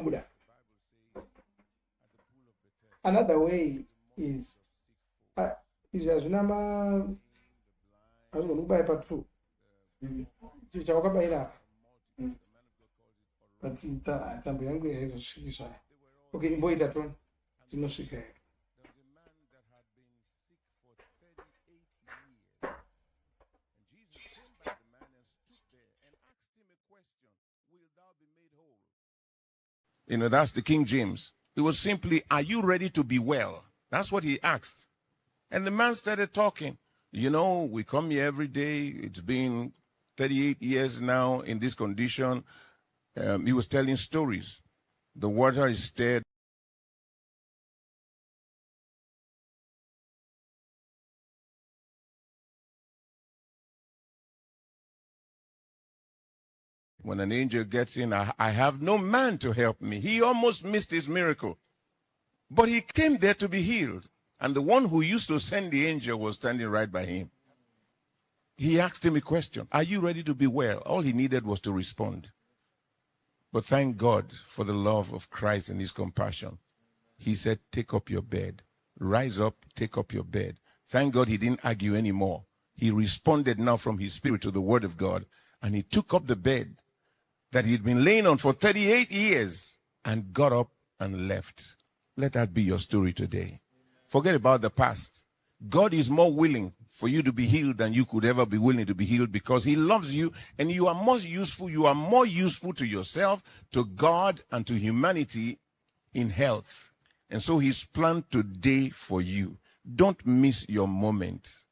Buddha. Another way is as nama azikunubai patru chawakabaira patita tambo yangu yaizosvikiswa okay imboita tu dzinosvika That's the King James. It was simply, are you ready to be well? That's what he asked. And the man started talking. We come here every day. It's been 38 years now in this condition. He was telling stories. The water is stirred. When an angel gets in, I have no man to help me. He almost missed his miracle. But he came there to be healed. And the one who used to send the angel was standing right by him. He asked him a question. Are you ready to be well? All he needed was to respond. But thank God for the love of Christ and his compassion. He said, take up your bed. Rise up, take up your bed. Thank God he didn't argue anymore. He responded now from his spirit to the word of God. And he took up the bed that he'd been laying on for 38 years and got up and left. Let that be your story today. Forget about the past. God is more willing for you to be healed than you could ever be willing to be healed because he loves you and you are most useful. You are more useful to yourself, to God, and to humanity in health. And so he's planned today for you. Don't miss your moment.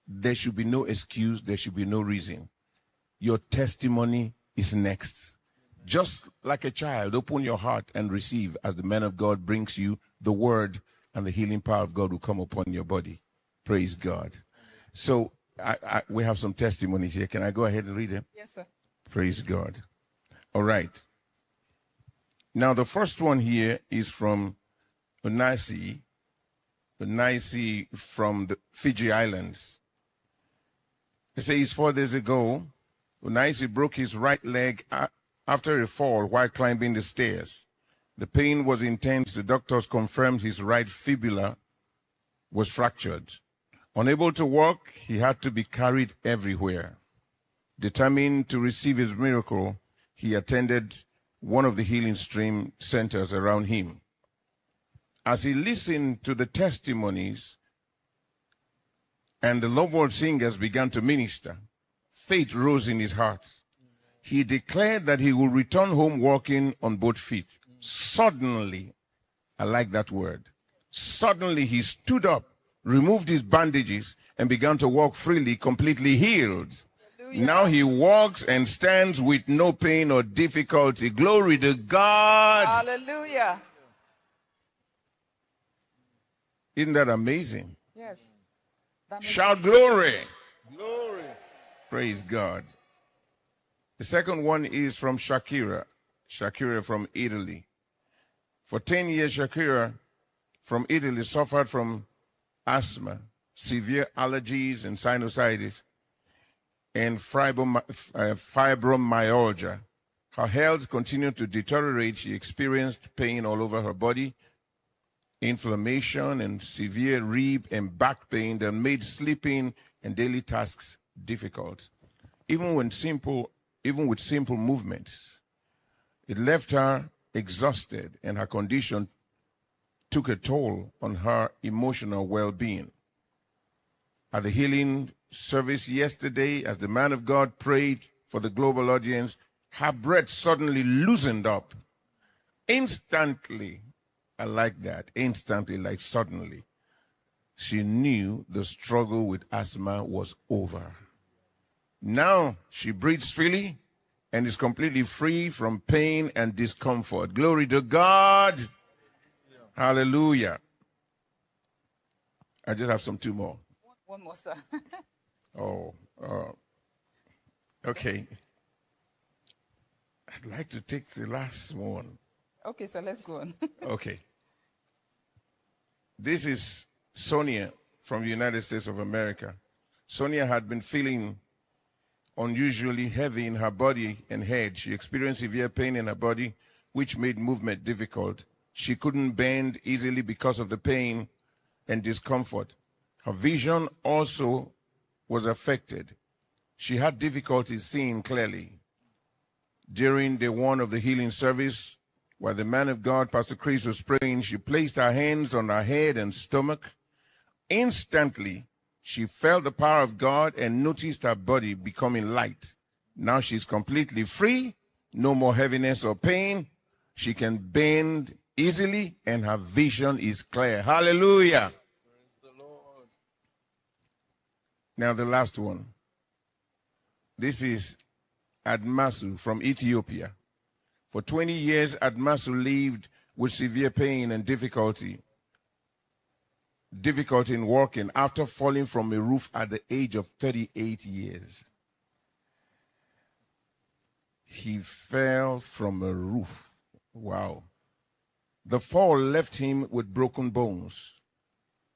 There should be no excuse. There should be no reason. Your testimony is next. Just like a child, open your heart and receive as the man of God brings you the word and the healing power of God will come upon your body. Praise God. So we have some testimonies here. Can I go ahead and read them? Yes, sir. Praise God. All right. Now, the first one here is from Unaisi from the Fiji Islands. It says 4 days ago, Unaisi broke his right leg after a fall while climbing the stairs. The pain was intense. The doctors confirmed his right fibula was fractured. Unable to walk, he had to be carried everywhere. Determined to receive his miracle, he attended one of the healing stream centers around him. As he listened to the testimonies and the Love singers began to minister, faith rose in his heart. He declared that he will return home walking on both feet. Suddenly, I like that word, suddenly he stood up, removed his bandages, and began to walk freely, completely healed. Hallelujah. Now he walks and stands with no pain or difficulty. Glory to God. Hallelujah. Isn't that amazing? Yes. Shout glory. Glory. Praise God. The second one is from Shakira. Shakira from Italy. For 10 years, Shakira from Italy suffered from asthma, severe allergies and sinusitis, and fibromyalgia. Her health continued to deteriorate. She experienced pain all over her body, inflammation and severe rib and back pain that made sleeping and daily tasks difficult. Even with simple movements, it left her exhausted, and her condition took a toll on her emotional well-being. At the healing service yesterday, as the man of God prayed for the global audience, her breath suddenly loosened up. Instantly, I like that, instantly, like suddenly, she knew the struggle with asthma was over. Now she breathes freely and is completely free from pain and discomfort. Glory to God. Hallelujah. I just have two more. One more, sir. Okay. I'd like to take the last one. Okay, so let's go on. Okay. This is Sonia from the United States of America. Sonia had been feeling unusually heavy in her body and head. She experienced severe pain in her body, which made movement difficult. She couldn't bend easily because of the pain and discomfort. Her vision also was affected. She had difficulty seeing clearly. During day one of the healing service, while the man of God, Pastor Chris, was praying, she placed her hands on her head and stomach. Instantly, she felt the power of God and noticed her body becoming light. Now she's completely free, no more heaviness or pain. She can bend easily, and her vision is clear. Hallelujah. Praise the Lord. Now the last one. This is Admasu from Ethiopia. For 20 years, Admasu lived with severe pain and difficulty in walking after falling from a roof at the age of 38 years. He fell from a roof. Wow. The fall left him with broken bones.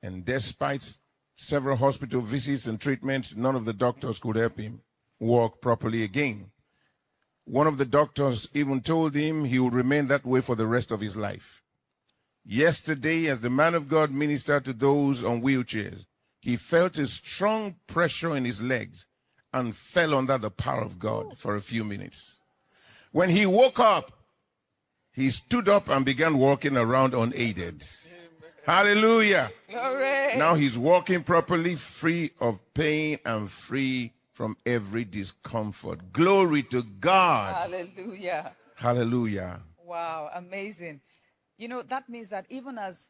And despite several hospital visits and treatments, none of the doctors could help him walk properly again. One of the doctors even told him he would remain that way for the rest of his life. Yesterday, as the man of God ministered to those on wheelchairs, he felt a strong pressure in his legs and fell under the power of God for a few minutes. When he woke up, he stood up and began walking around unaided. Hallelujah. Glory. Now he's walking properly, free of pain and free from every discomfort. Glory to God. Hallelujah. Hallelujah. Wow, amazing. You know, that means that even as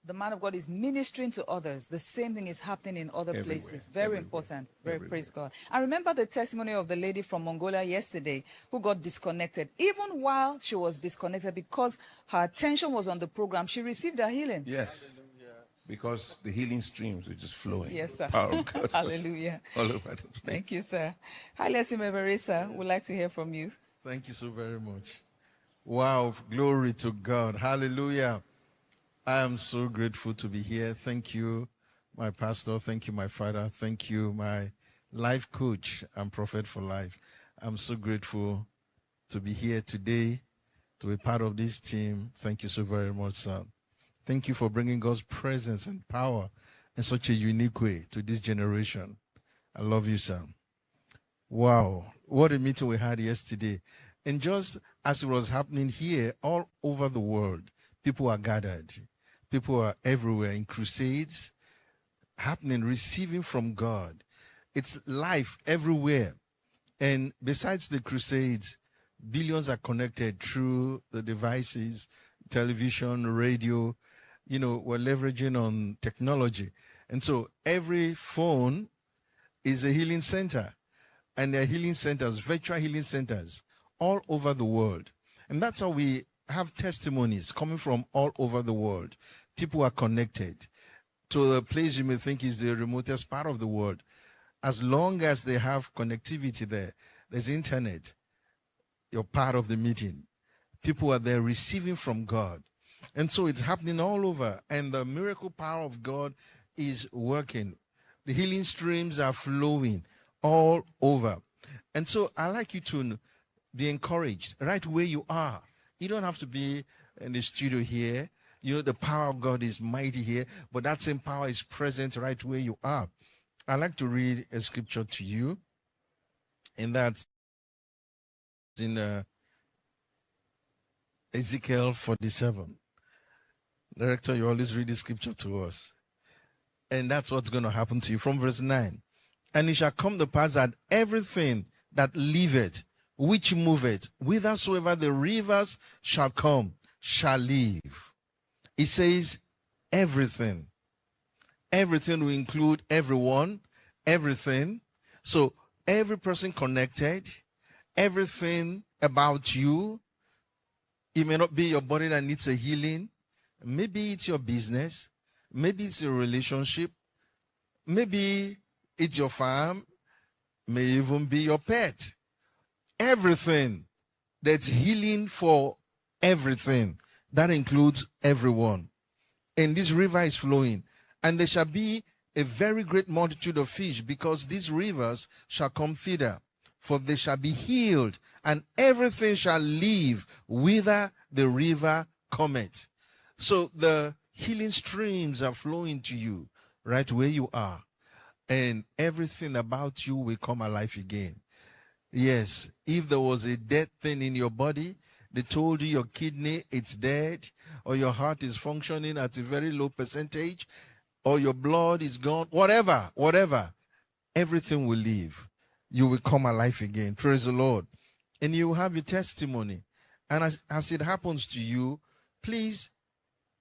the man of God is ministering to others, the same thing is happening in other places. Very important. Praise God. I remember the testimony of the lady from Mongolia yesterday who got disconnected. Even while she was disconnected, because her attention was on the program, she received her healing. Yes. Because the healing streams were just flowing. Yes, sir. The power of God. Hallelujah. All over the place. Thank you, sir. Hi, Vhuserere. We'd like to hear from you. Thank you so very much. Wow, glory to God. Hallelujah. I am so grateful to be here. Thank you, my pastor. Thank you, my father. Thank you, my life coach and prophet for life. I'm so grateful to be here today, to be part of this team. Thank you so very much, sir. Thank you for bringing God's presence and power in such a unique way to this generation. I love you, sir. Wow, what a meeting we had yesterday. And just as it was happening here, all over the world, people are gathered. People are everywhere in crusades, happening, receiving from God. It's life everywhere. And besides the crusades, billions are connected through the devices, television, radio. You know, we're leveraging on technology. And so every phone is a healing center. And there are healing centers, virtual healing centers, all over the world. And that's how we have testimonies coming from all over the world. People are connected to a place you may think is the remotest part of the world. As long as they have connectivity there, there's internet, you're part of the meeting. People are there receiving from God. And so it's happening all over. And the miracle power of God is working. The healing streams are flowing all over. And so I'd like you to be encouraged right where you are. You don't have to be in the studio here. You know, the power of God is mighty here, but that same power is present right where you are. I'd like to read a scripture to you, and that's in Ezekiel 47. Director, you always read the scripture to us. And that's what's going to happen to you from verse 9. And it shall come to pass that everything that liveth, which moveth, whithersoever the rivers shall come, shall live. It says everything. Everything will include everyone, everything. So every person connected, everything about you. It may not be your body that needs a healing. Maybe it's your business. Maybe it's your relationship. Maybe it's your farm. May even be your pet. Everything. That's healing for everything. That includes everyone. and this river is flowing. And there shall be a very great multitude of fish, because these rivers shall come thither. For they shall be healed, and everything shall live whither the river cometh. So the healing streams are flowing to you right where you are, and everything about you will come alive again. Yes, if there was a dead thing in your body, they told you your kidney, it's dead, or your heart is functioning at a very low percentage, or your blood is gone, whatever, everything will live. You will come alive again. Praise the Lord. And you will have a testimony. And as it happens to you, please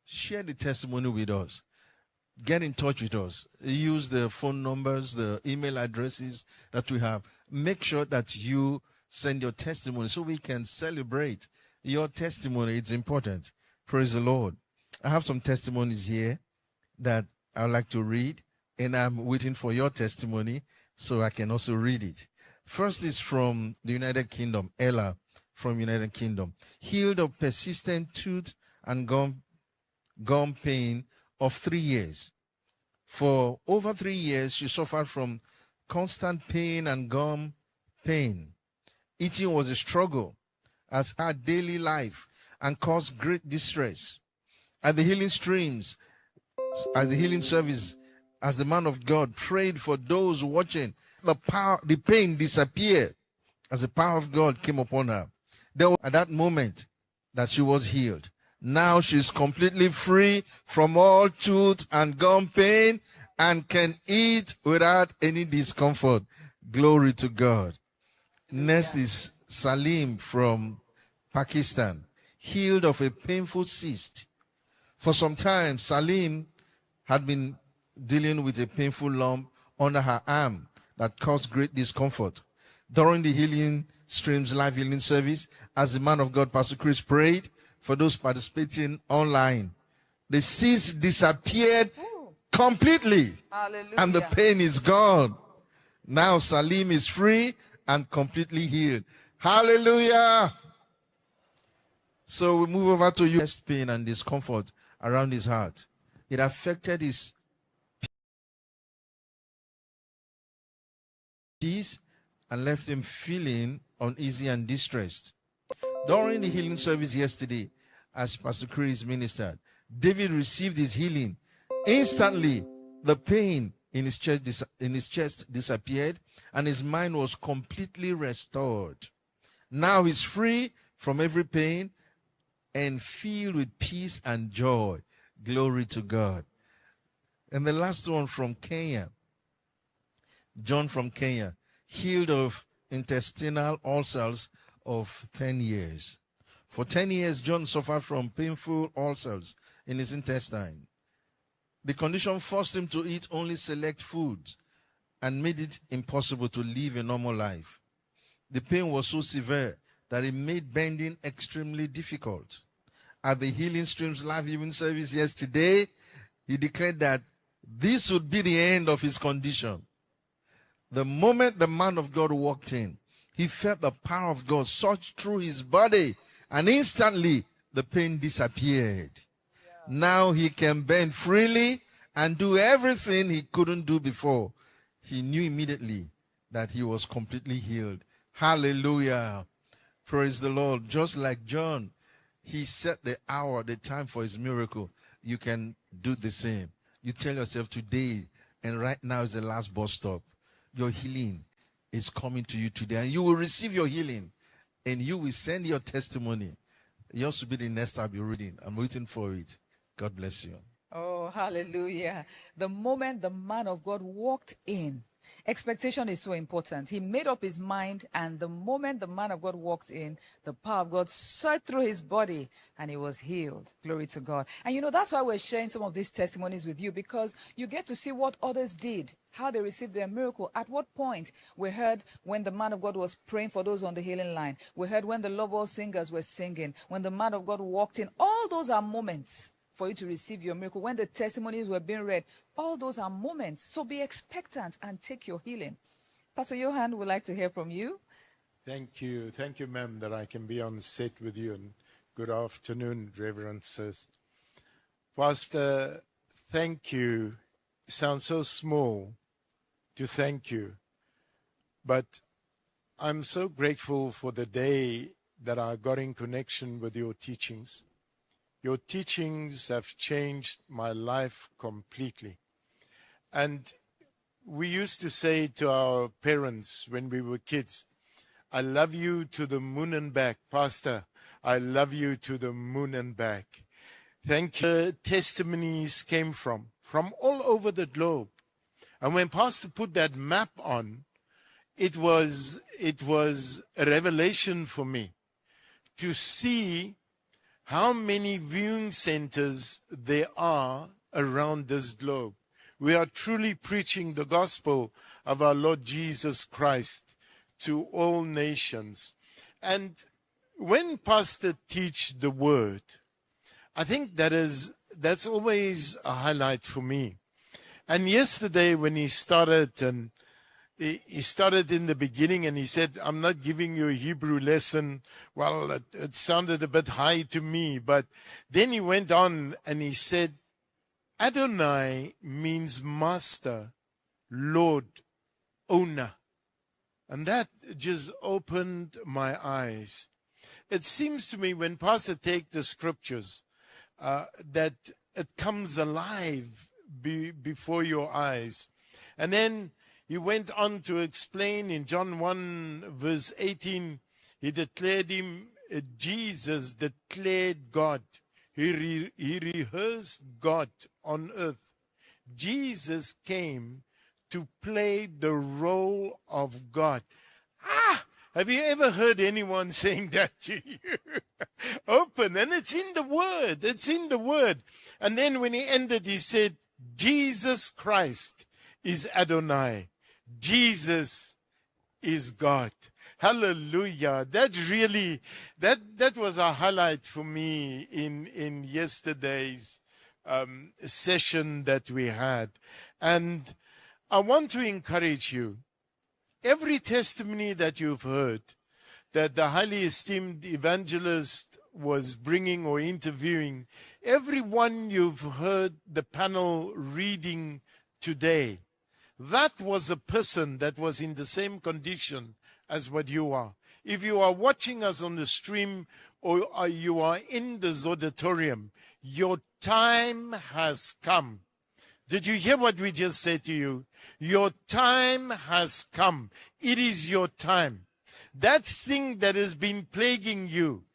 share the testimony with us. Get in touch with us. Use the phone numbers, the email addresses that we have. Make sure that you send your testimony so we can celebrate your testimony. It's important. Praise the Lord. I have some testimonies here that I'd like to read, and I'm waiting for your testimony so I can also read it. First is from the United Kingdom. Ella from United Kingdom. Healed of persistent tooth and gum pain of 3 years. For over 3 years, she suffered from constant pain and gum pain. Eating was a struggle as her daily life and caused great distress. At the healing streams, at the healing service, as the man of God prayed for those watching, the pain disappeared as the power of God came upon her. There was at that moment that she was healed. Now she's completely free from all tooth and gum pain and can eat without any discomfort. Glory to God. Next is Salim from Pakistan, healed of a painful cyst. For some time, Salim had been dealing with a painful lump under her arm that caused great discomfort. During the healing streams live healing service, as the man of God, Pastor Chris, prayed for those participating online, the cyst disappeared completely. Hallelujah. And the pain is gone. Now Salim is free and completely healed. Hallelujah. So we move over to chest pain and discomfort around his heart. It affected his peace and left him feeling uneasy and distressed. During the healing service yesterday, as Pastor Chris ministered, David received his healing. Instantly, the pain in his chest disappeared, and his mind was completely restored. Now he's free from every pain and filled with peace and joy. Glory to God. And the last one from Kenya, John from Kenya, healed of intestinal ulcers of 10 years. For 10 years, John suffered from painful ulcers in his intestine. The condition forced him to eat only select foods and made it impossible to live a normal life. The pain was so severe that it made bending extremely difficult. At the Healing Streams live healing service yesterday, he declared that this would be the end of his condition. The moment the man of God walked in, he felt the power of God surge through his body, and instantly the pain disappeared. Now he can bend freely and do everything he couldn't do before. He knew immediately that he was completely healed. Hallelujah. Praise the Lord. Just like John, he set the hour, the time for his miracle. You can do the same. You tell yourself today, and right now is the last bus stop. Your healing is coming to you today, and you will receive your healing, and you will send your testimony. Yours will be the next I'll be reading. I'm waiting for it. God bless you. Oh, hallelujah. The moment the man of God walked in, expectation is so important. He made up his mind, and the moment the man of God walked in, the power of God surged through his body, and he was healed. Glory to God. And you know, that's why we're sharing some of these testimonies with you, because you get to see what others did, how they received their miracle. At what point we heard when the man of God was praying for those on the healing line. We heard when the love all singers were singing, when the man of God walked in. All those are moments for you to receive your miracle. When the testimonies were being read, all those are moments. So be expectant and take your healing. Pastor Johan, would like to hear from you. Thank you. Thank you, ma'am, that I can be on set with you. And good afternoon, reverences. Pastor, thank you. Sounds so small to thank you, but I'm so grateful for the day that I got in connection with your teachings. Your teachings have changed my life completely. And we used to say to our parents when we were kids, I love you to the moon and back. Pastor, I love you to the moon and back. Thank you. Testimonies came from all over the globe. And when Pastor put that map on, it was a revelation for me to see how many viewing centers there are around this globe. We are truly preaching the gospel of our Lord Jesus Christ to all nations. And when Pastor teach the word, I think that's always a highlight for me. And yesterday when he started, and he started in the beginning and he said, I'm not giving you a Hebrew lesson. Well, it sounded a bit high to me, but then he went on and he said, Adonai means master, Lord, owner. And that just opened my eyes. It seems to me when Pastor take the scriptures, that it comes alive before your eyes. And then he went on to explain in John 1 verse 18, he declared him, Jesus declared God. He rehearsed God on earth. Jesus came to play the role of God. Have you ever heard anyone saying that to you? Open, and it's in the Word. It's in the Word. And then when he ended, he said, Jesus Christ is Adonai. Jesus is God. Hallelujah. That really, that was a highlight for me in yesterday's session that we had. And I want to encourage you. Every testimony that you've heard that the highly esteemed evangelist was bringing or interviewing, everyone you've heard the panel reading today, that was a person that was in the same condition as what you are. If you are watching us on the stream or you are in this auditorium, your time has come. Did you hear what we just said to you? Your time has come. It is your time. That thing that has been plaguing you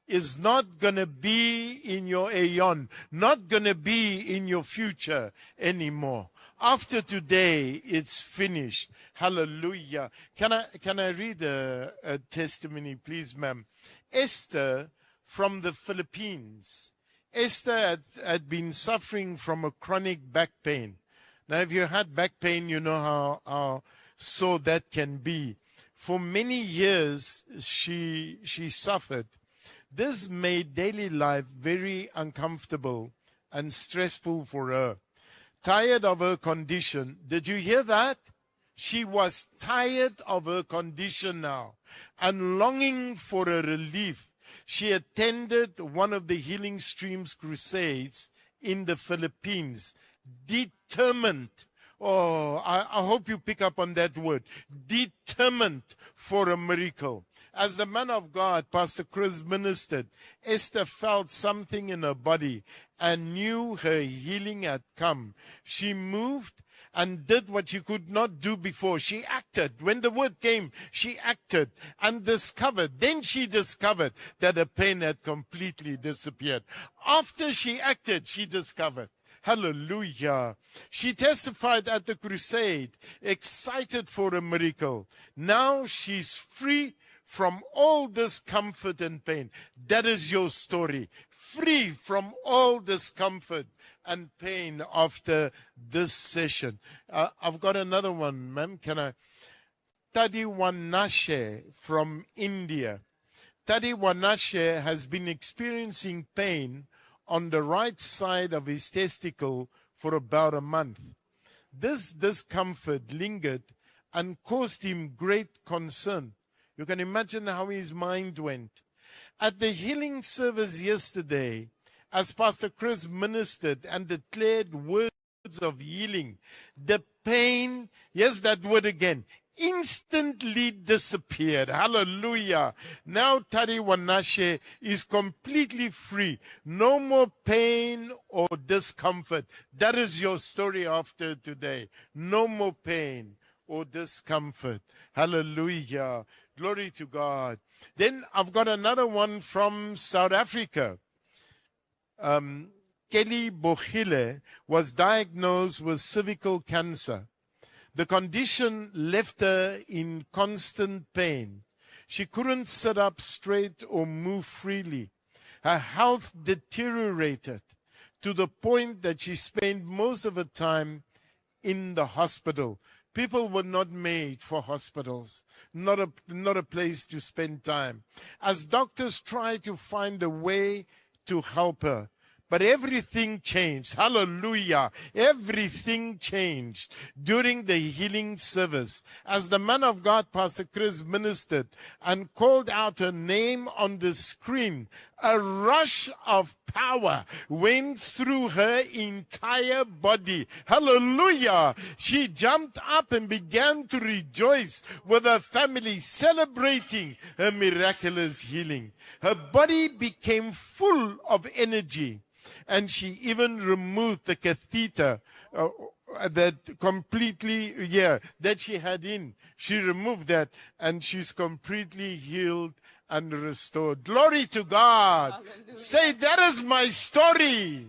is not going to be in your aeon, not going to be in your future anymore. After today, it's finished. Hallelujah. Can I read a testimony, please, ma'am? Esther from the Philippines. Esther had been suffering from a chronic back pain. Now, if you had back pain, you know how sore that can be. For many years, she suffered. This made daily life very uncomfortable and stressful for her. Tired of her condition. Did you hear that? She was tired of her condition now and longing for a relief. She attended one of the Healing Streams crusades in the Philippines, determined. Oh, I hope you pick up on that word. Determined for a miracle. As the man of God, Pastor Chris, ministered, Esther felt something in her body and knew her healing had come. She moved and did what she could not do before. She acted. When the word came, she acted and discovered. Then she discovered that the pain had completely disappeared. After she acted, she discovered. Hallelujah. She testified at the crusade, excited for a miracle. Now she's free from all discomfort and pain. That is your story. Free from all discomfort and pain after this session. I've got another one, ma'am. Can I? Tadi Wanashe from India. Tadi Wanashe has been experiencing pain on the right side of his testicle for about a month. This discomfort lingered and caused him great concern. You can imagine how his mind went. At the healing service yesterday, as Pastor Chris ministered and declared words of healing, the pain, yes, that word again, instantly disappeared. Hallelujah. Now Tari Wanashe is completely free. No more pain or discomfort. That is your story after today. No more pain or discomfort. Hallelujah. Glory to God. Then I've got another one from South Africa. Kelly Bogile was diagnosed with cervical cancer. The condition left her in constant pain. She couldn't sit up straight or move freely. Her health deteriorated to the point that she spent most of her time in the hospital. People were not made for hospitals, not a place to spend time. As doctors tried to find a way to help her, but everything changed. Hallelujah. Everything changed during the healing service. As the man of God, Pastor Chris, ministered and called out her name on the screen, a rush of power went through her entire body. Hallelujah. She jumped up and began to rejoice with her family, celebrating her miraculous healing. Her body became full of energy. And she even removed the catheter that she had in. She removed that, and she's completely healed and restored. Glory to God. Hallelujah. Say, that is my story.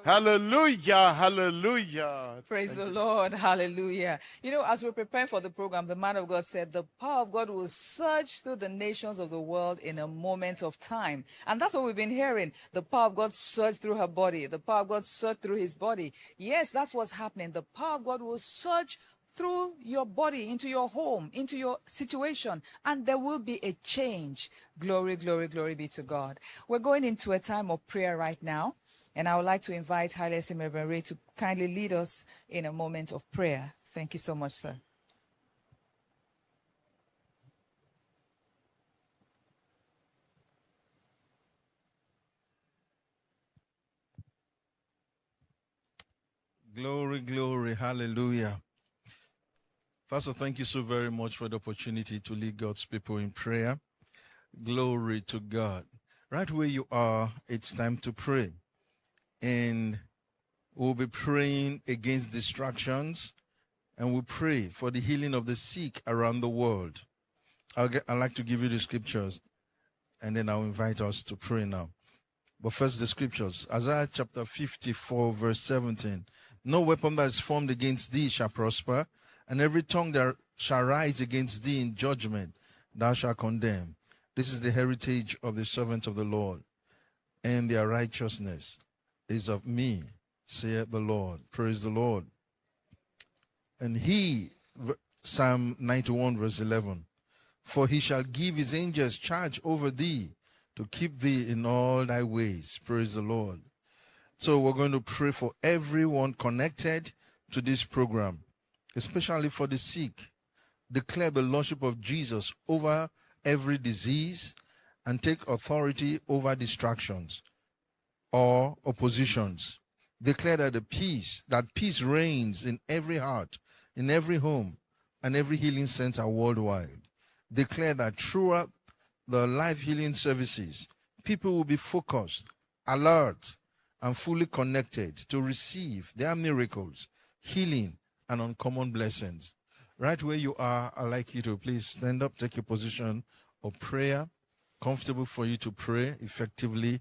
Hallelujah, hallelujah. Praise the Lord, hallelujah. You know, as we're preparing for the program, the man of God said the power of God will surge through the nations of the world in a moment of time. And that's what we've been hearing. The power of God surged through her body. The power of God surged through his body. Yes, that's what's happening. The power of God will surge through your body, into your home, into your situation, and there will be a change. Glory, glory, glory be to God. We're going into a time of prayer right now. And I would like to invite Vhuserere to kindly lead us in a moment of prayer. Thank you so much, sir. Glory, glory, hallelujah. Pastor, thank you so very much for the opportunity to lead God's people in prayer. Glory to God. Right where you are, it's time to pray. And we'll be praying against distractions, and we'll pray for the healing of the sick around the world. I'd like to give you the scriptures, and then I'll invite us to pray now. But first, the scriptures. Isaiah chapter 54, verse 17. No weapon that is formed against thee shall prosper, and every tongue that shall rise against thee in judgment thou shalt condemn. This is the heritage of the servants of the Lord, and their righteousness is of me, saith the Lord. Praise the Lord. And he, Psalm 91, verse 11, for he shall give his angels charge over thee, to keep thee in all thy ways. Praise the Lord. So we're going to pray for everyone connected to this program, especially for the sick. Declare the lordship of Jesus over every disease and take authority over distractions or oppositions. Declare that peace reigns in every heart, in every home, and every healing center worldwide. Declare that throughout the life healing services, people will be focused, alert, and fully connected to receive their miracles, healing, and uncommon blessings. Right where you are, I'd like you to please stand up, take your position of prayer, comfortable for you to pray effectively.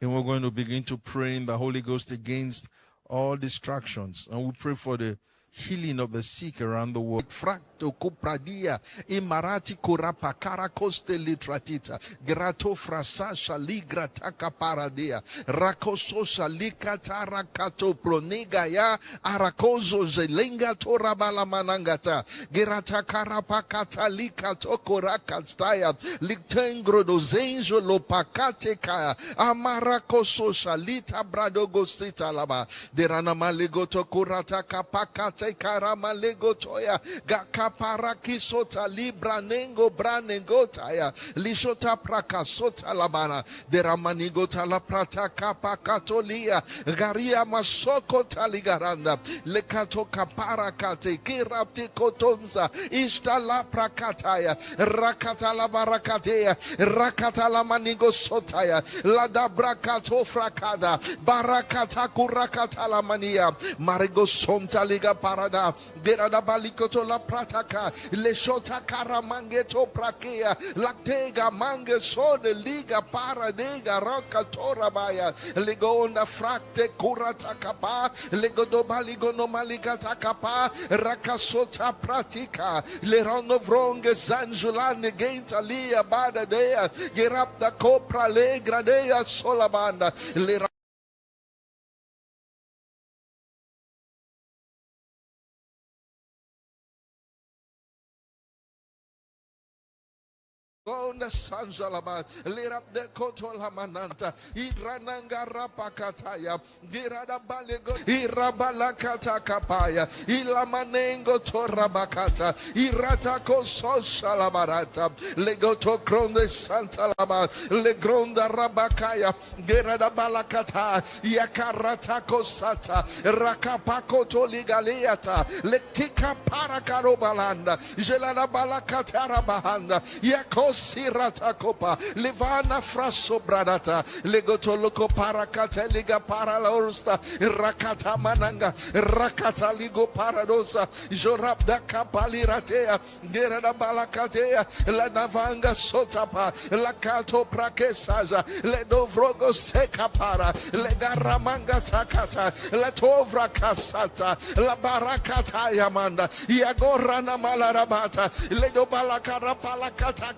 And we're going to begin to pray in the Holy Ghost against all distractions. And we pray for the healing of the sick around the world. Fracto kupradia imarati kurapa karakoste litratita grato frasasha ligrataka paradia rakososha likatara kato pronegaya arakozo zelenga torabala manangata gerata karapakata likato korakastaya liktengro dozenjo lopakate kaya amarakososha lita bradogosita laba derana maligoto kurata kapakata kate karamalego toya gakapara kisota libra nengo branengo taya lishota prakasota labana deramanigo tala prata kapa katolia garia masoko taligaranda lekato kapara kate kirapti kotonza ishtala prakataya rakatala barakatea rakatala manigo sotaya lada brakato frakada barakata kurakatala mania marigo sonta liga parada gerada balikoto la prataka leshota karamangeto prakea laktega mange sode liga paradega rokatora baya ligonda frakte kurata kapa legodo baligono maligata kapa rakasota pratika lerono vronge zanjulane genta lia bada dea gerapta kopra legra dea solabanda le Gonda Sanjalaba, Lirap de Kotola Mananta, Idrananga Rapakataya, Girada Balego, Irabalakata Kapaya, Ilamanengo Torabakata, Iratako Soshalabarata, Legoto Kronde Santa Laba, Legronda Rabakaya, Gerada Balakata, Yakaratako Sata, Rakapako Toligaliata, Lektika Parakarobalanda, Jelada Balakatara Bahanda, Yakos. Sirata kopa levana fraso bradata legotoloko parakata liga paralausta rakata mananga rakata ligo paradosa jorab da kapaliratea gerada balakatea la navanga sotapa la kato prakesaja le dovrogo sekapara le garamanga takata la tovra kasata la barakata yamanda yagorana malarabata le do balakara palakata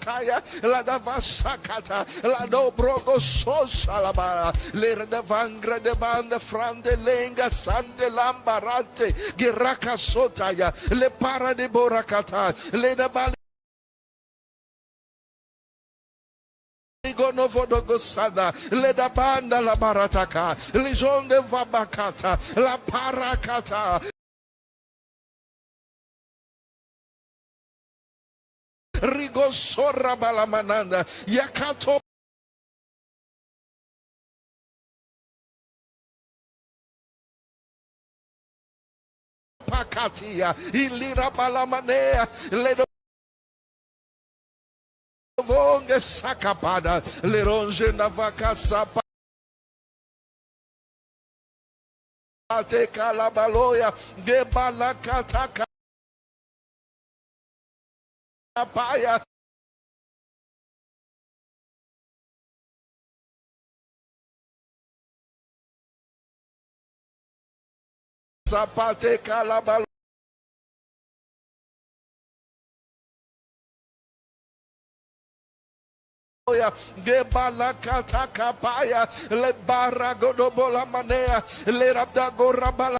la davasakata la dobrogo sosalabara le davangra de banda frande lenga sante lambarate geraka sotaya le para de borakata le dabali gono vodogo sada le da banda la barataka le jonde vabakata la parakata Rigo sorra balamananda yakato pakatia ilira balamanea ledo vonge sakapada le ronge na vakasapa ate kalabaloya gebalakataka Paya Zapate Calabalo Gebalakata Kapaya Le Baragodobola Manea Le Rabdagorabala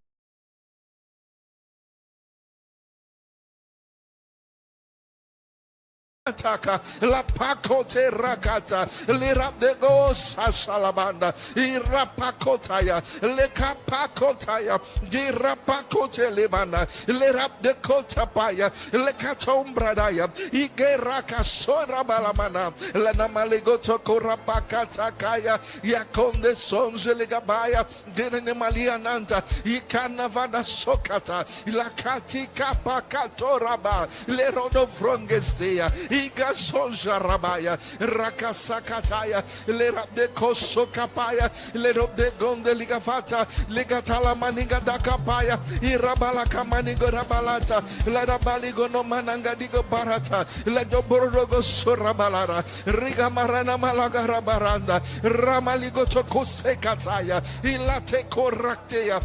la pacote rakata le rap de go sashalabanda irapakotaya le kapakotaya girapakote lebana le rap de kotapaya le katombradaya igeraka sora balamana la namalegoto korapakata kaya yakonde sonje legabaya gerene maliananta ikanavana sokata la katika pakatoraba le rodo frongestea Iga sonja rabaya rakasakataya le rabde koso kapaya le rabde gonde ligafata ligatala maniga dakapaya irabala kamanigo rabalata la rabaligo no mananga digo barata la doborogo sorabalara riga marana malaga rabaranda ramaligo tokosekataya ilate korakteya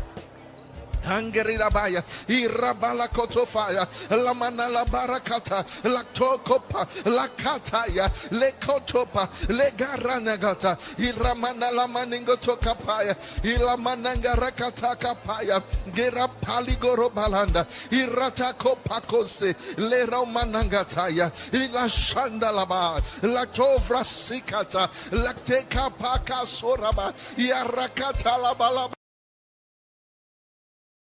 Hangeri rabaya, irabala kotofaya, la manala barakata, la tokopa, la kataya, le kotopa, le garanagata, iramana la maningo tokapaya, ilamananga rakata kapaya, gera paligoro balanda, irata kopakose, le romanangataya, ila shandalaba, la tovra sikata, la teka paka soraba, iarakata la balaba.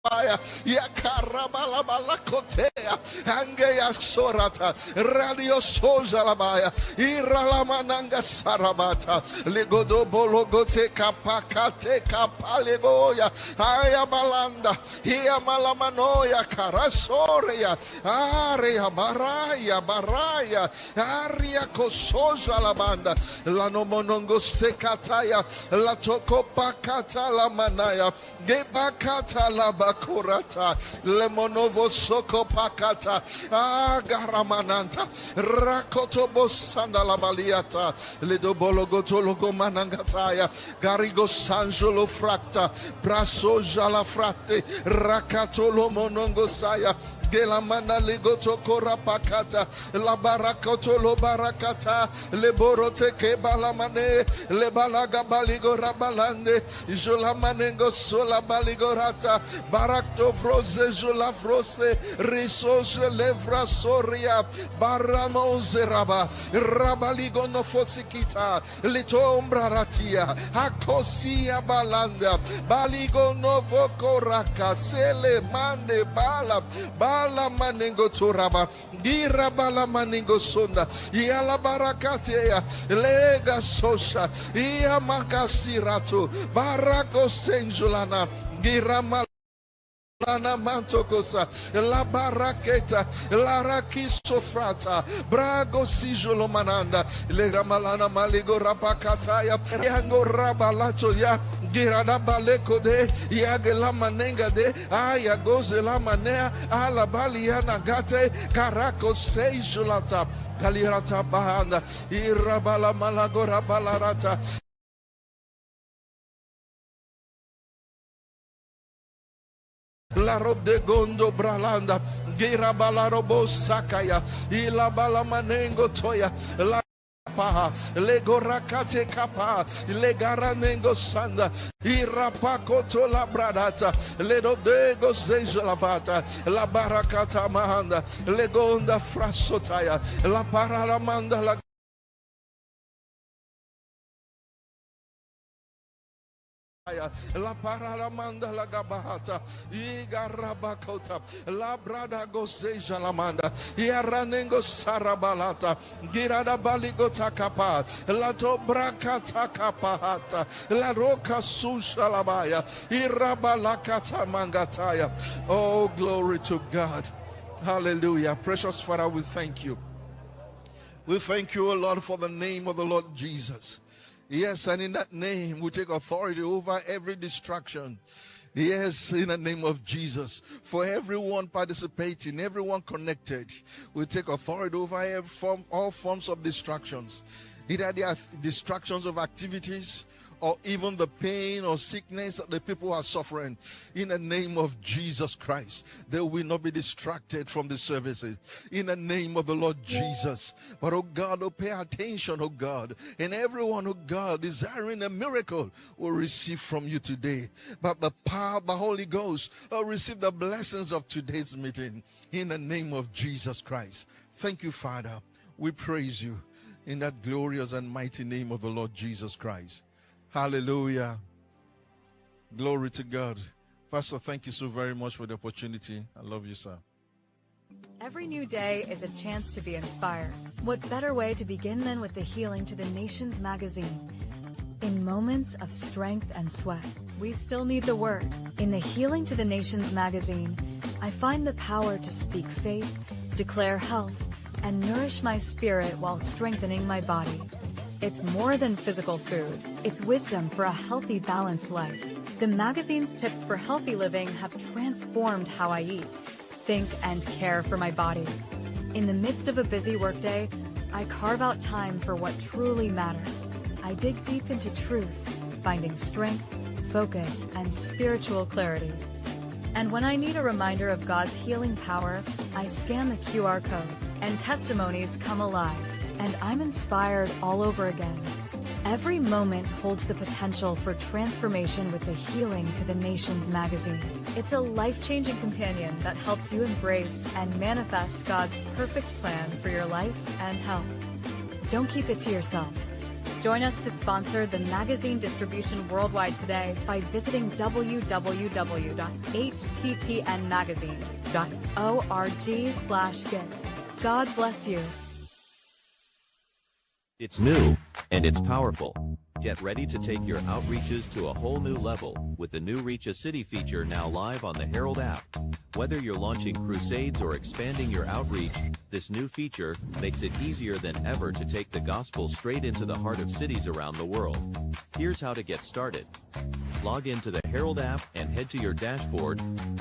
Yakarabalakotea, Angeya Sorata, Radio Soja Labaya, Iralamananga Sarabata, Legodo Bologote Kapakate Kapalegoya, Ayabalanda, Hiamalamanoya, Karasoria, Area Baraya, Aria Kosoja Labanda, Lanomonongo Sekataya, La Toko Pakata La Manaya, Gebakata La Bakurata, Lemonovo Soko Pakata, Agaramananta, Rakotobo Sandala Baliata, Lidobologoto Logo Manangataya, Garigo Sanjolo Fracta, Braso Jala Frate, Rakatolo Monongo Saya, Gelamana Ligoto Korapakata, La Barakoto Lo Barakata, Le Borote Kebalamane, Le Balaga Baligo Rabalande, Jolamanengo Sola Baligorata, Barakto Froze Jola Frose, Risoje Levra Soria, Baramo Raba, Rabaligo no Fosikita, Litombra Ratia, Akosia Balanda, Baligo Novo Koraka, Sele Mande Bala Maningo Turaba, Gira Bala Maningo Sunda, Iala Barakatea, Lega Sosha, Iamaka Sirato, Barako Senjulana, Gira Lana Mantokosa, La Baraketa, La Rakisofrata, Brago Sijolo Mananda, Lega Malana Maligo Rapakataya, Yango Rabalato Ya, Girada Baleko de, Yagela Manenga de, Aya Goze La Manea, Ala Baliana Gate, Caracos Sejulata, Galirata Bahanda, Irabala Malagora Balarata. La robe de gondo bralanda, gira balarobo sakaya, ila balamanengo toya, la paha, le gorakate kapa, le garanengo sanda, irapakoto la bradata, le rodego zejolavata, la barakata mahanda, le gonda frasotaya, la paralamanda la La paralamanda la gabahata, igarabakota, la brada goseja la manda, iaranengo sarabalata, girada baligota kapa, la tobrakata kapahata, la roca susha labaya, irabalakata mangataya. Oh, glory to God. Hallelujah. Precious Father, we thank you. We thank you, O Lord, for the name of the Lord Jesus. Yes, and in that name, we take authority over every distraction. Yes, in the name of Jesus. For everyone participating, everyone connected, we take authority over all forms of distractions. Either they are distractions of activities, or even the pain or sickness that the people are suffering. In the name of Jesus Christ, they will not be distracted from the services. In the name of the Lord Jesus. But, oh God, oh, pay attention, oh God. And everyone, oh God, desiring a miracle will receive from you today. But the power of the Holy Ghost will receive the blessings of today's meeting. In the name of Jesus Christ. Thank you, Father. We praise you in that glorious and mighty name of the Lord Jesus Christ. Hallelujah. Glory to God. Pastor, thank you so very much for the opportunity. I love you, sir. Every new day is a chance to be inspired. What better way to begin than with the Healing to the Nations magazine? In moments of strength and sweat, we still need the word. In the Healing to the Nations magazine, I find the power to speak faith, declare health, and nourish my spirit while strengthening my body. It's more than physical food. It's wisdom for a healthy, balanced life. The magazine's tips for healthy living have transformed how I eat, think, and care for my body. In the midst of a busy workday, I carve out time for what truly matters. I dig deep into truth, finding strength, focus, and spiritual clarity. And when I need a reminder of God's healing power, I scan the QR code, and testimonies come alive. And I'm inspired all over again. Every moment holds the potential for transformation with the Healing to the Nations magazine. It's a life-changing companion that helps you embrace and manifest God's perfect plan for your life and health. Don't keep it to yourself. Join us to sponsor the magazine distribution worldwide today by visiting www.httnmagazine.org/gift. God bless you. It's new, and it's powerful. Get ready to take your outreaches to a whole new level with the new Reach a City feature now live on the Herald app. Whether you're launching crusades or expanding your outreach, this new feature makes it easier than ever to take the gospel straight into the heart of cities around the world. Here's how to get started. Log into the Herald app and head to your dashboard.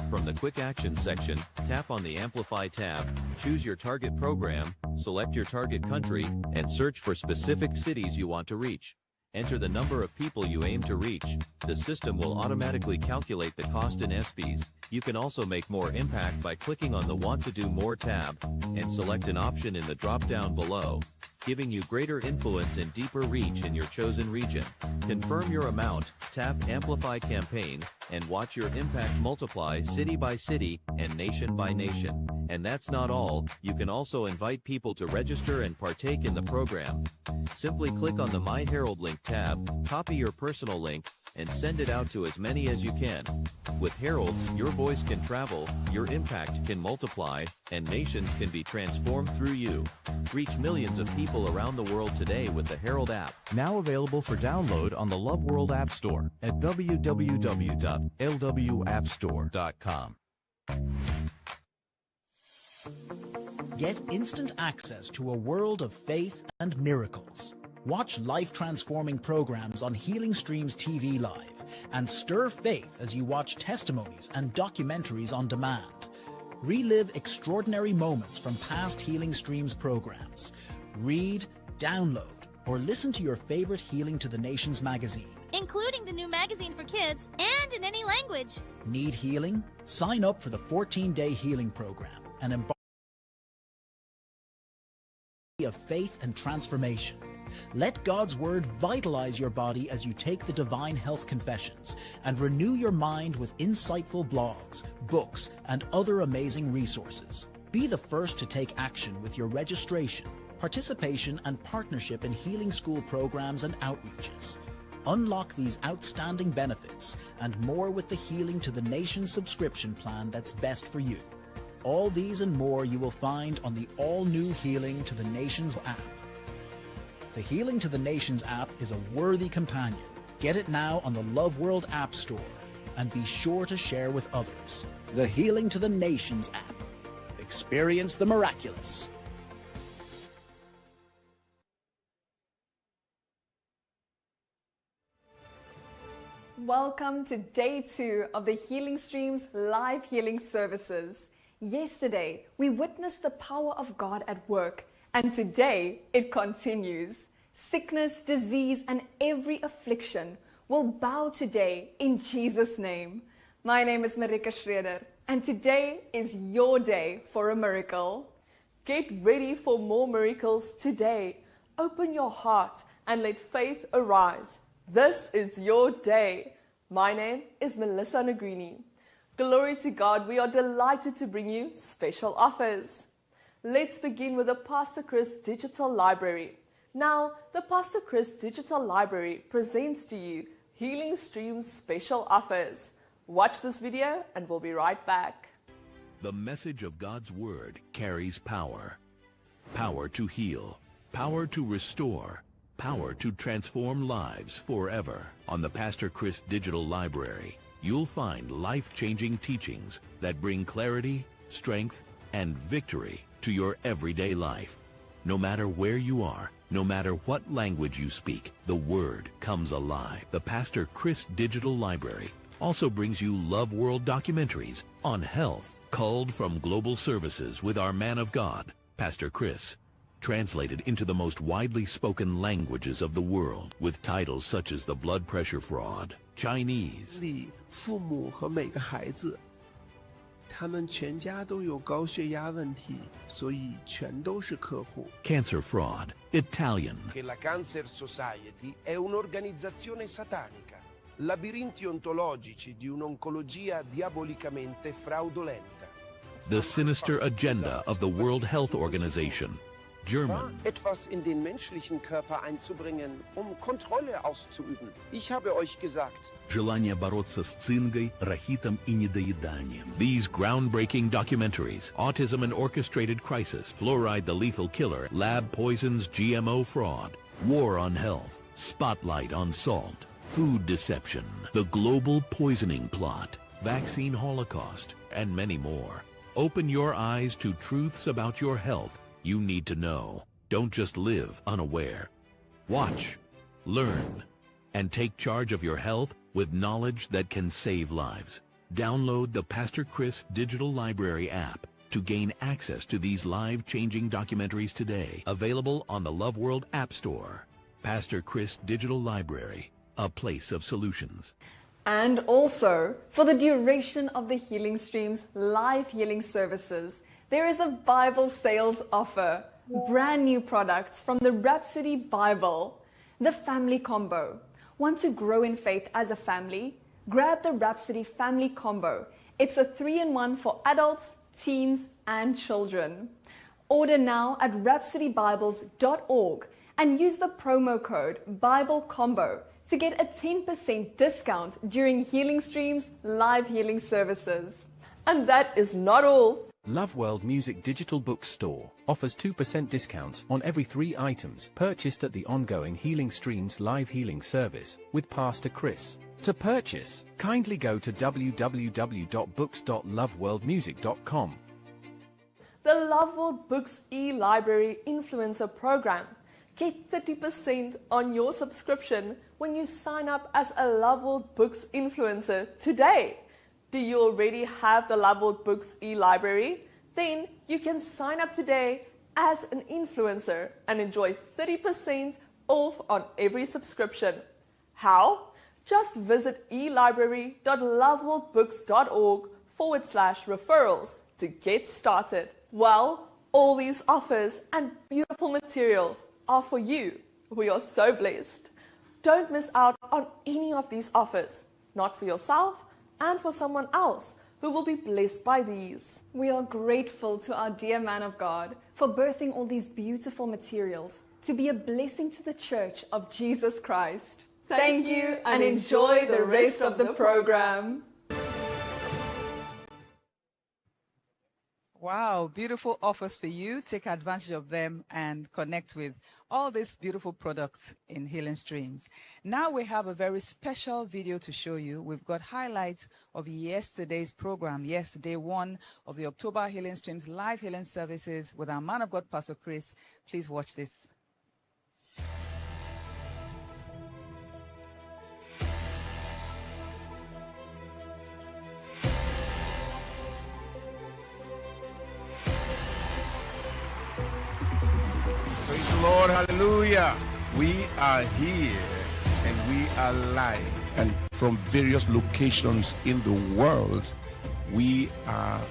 From the Quick Actions section, tap on the Amplify tab, choose your target program, select your target country, and search for specific cities you want to reach. Enter the number of people you aim to reach. The system will automatically calculate the cost in SBs. You can also make more impact by clicking on the Want to Do More tab and select an option in the drop-down below, giving you greater influence and deeper reach in your chosen region. Confirm your amount, tap Amplify Campaign, and watch your impact multiply city by city and nation by nation. And that's not all. You can also invite people to register and partake in the program. Simply click on the My Herald link tab, copy your personal link, and send it out to as many as you can. With Herald, your voice can travel, your impact can multiply, and nations can be transformed through you. Reach millions of people around the world today with the Herald app. Now available for download on the Love World App Store at www.lwappstore.com. Get instant access to a world of faith and miracles. Watch life-transforming programs on Healing Streams TV Live and stir faith as you watch testimonies and documentaries on demand. Relive extraordinary moments from past Healing Streams programs. Read, download, or listen to your favorite Healing to the Nations magazine, including the new magazine for kids and in any language. Need healing? Sign up for the 14-day healing program and embark of faith and transformation. Let God's Word vitalize your body as you take the Divine Health Confessions and renew your mind with insightful blogs, books, and other amazing resources. Be the first to take action with your registration, participation, and partnership in healing school programs and outreaches. Unlock these outstanding benefits and more with the Healing to the Nations subscription plan that's best for you. All these and more you will find on the all-new Healing to the Nations app. The Healing to the Nations app is a worthy companion. Get it now on the Love World App Store and be sure to share with others. The Healing to the Nations app. Experience the miraculous. Welcome to day 2 of the Healing Streams live healing services. Yesterday, we witnessed the power of God at work, and today it continues. Sickness, disease, and every affliction will bow today in Jesus' name. My name is Marika Schroeder, and today is your day for a miracle. Get ready for more miracles today. Open your heart and let faith arise. This is your day. My name is Melissa Negrini. Glory to God, we are delighted to bring you special offers. Let's begin with the Pastor Chris Digital Library. Now, the Pastor Chris Digital Library presents to you Healing Streams special offers. Watch this video and we'll be right back. The message of God's Word carries power. Power to heal, power to restore, power to transform lives forever. On the Pastor Chris Digital Library, you'll find life-changing teachings that bring clarity, strength, and victory to your everyday life. No matter where you are, no matter what language you speak, the Word comes alive. The Pastor Chris Digital Library also brings you Love World documentaries on health, culled from global services with our man of God, Pastor Chris, translated into the most widely spoken languages of the world with titles such as The Blood Pressure Fraud, Chinese, 父母和每个孩子，他们全家都有高血压问题，所以全都是客户。 Cancer Fraud, Italian, Che la Cancer Society è un'organizzazione satanica, labirinti ontologici di un'oncologia diabolicamente fraudolenta. The Sinister Agenda of the World Health Organization, German, etwas in den menschlichen Körper einzubringen, um Kontrolle auszuüben. Ich habe euch gesagt, желание бороться с цингой, рахитом и недоеданием. These groundbreaking documentaries, Autism and Orchestrated Crisis, Fluoride the Lethal Killer, Lab Poisons, GMO Fraud, War on Health, Spotlight on Salt, Food Deception, The Global Poisoning Plot, Vaccine Holocaust, and many more. Open your eyes to truths about your health you need to know. Don't just live unaware. Watch, learn, and take charge of your health with knowledge that can save lives. Download the Pastor Chris Digital Library app to gain access to these life-changing documentaries today. Available on the Love World App Store. Pastor Chris Digital Library, a place of solutions. And also, for the duration of the Healing Streams live healing services, there is a Bible sales offer. Brand new products from the Rhapsody Bible. The Family Combo. Want to grow in faith as a family? Grab the Rhapsody Family Combo. It's a 3-in-1 for adults, teens, and children. Order now at rhapsodybibles.org and use the promo code BibleCombo to get a 10% discount during Healing Streams live healing services. And that is not all. Love World Music Digital Bookstore offers 2% discounts on every 3 items purchased at the ongoing Healing Streams live healing service with Pastor Chris. To purchase, kindly go to www.books.loveworldmusic.com. The Love World Books e-library influencer program. Get 30% on your subscription when you sign up as a Love World Books influencer today. Do you already have the Love World Books e-library? Then you can sign up today as an influencer and enjoy 30% off on every subscription. How? Just visit eLibrary.loveworldbooks.org/referrals to get started. Well, all these offers and beautiful materials are for you. We are so blessed. Don't miss out on any of these offers, not for yourself, and for someone else who will be blessed by these. We are grateful to our dear man of God for birthing all these beautiful materials to be a blessing to the Church of Jesus Christ. Thank you and enjoy the rest of the program. Wow, beautiful offers for you. Take advantage of them and connect with all these beautiful products in Healing Streams. Now we have a very special video to show you. We've got highlights of yesterday's program, yesterday 1 of the October Healing Streams live healing services with our man of God, Pastor Chris. Please watch this. Praise the Lord, hallelujah. We are here and we are live. And from various locations in the world, we are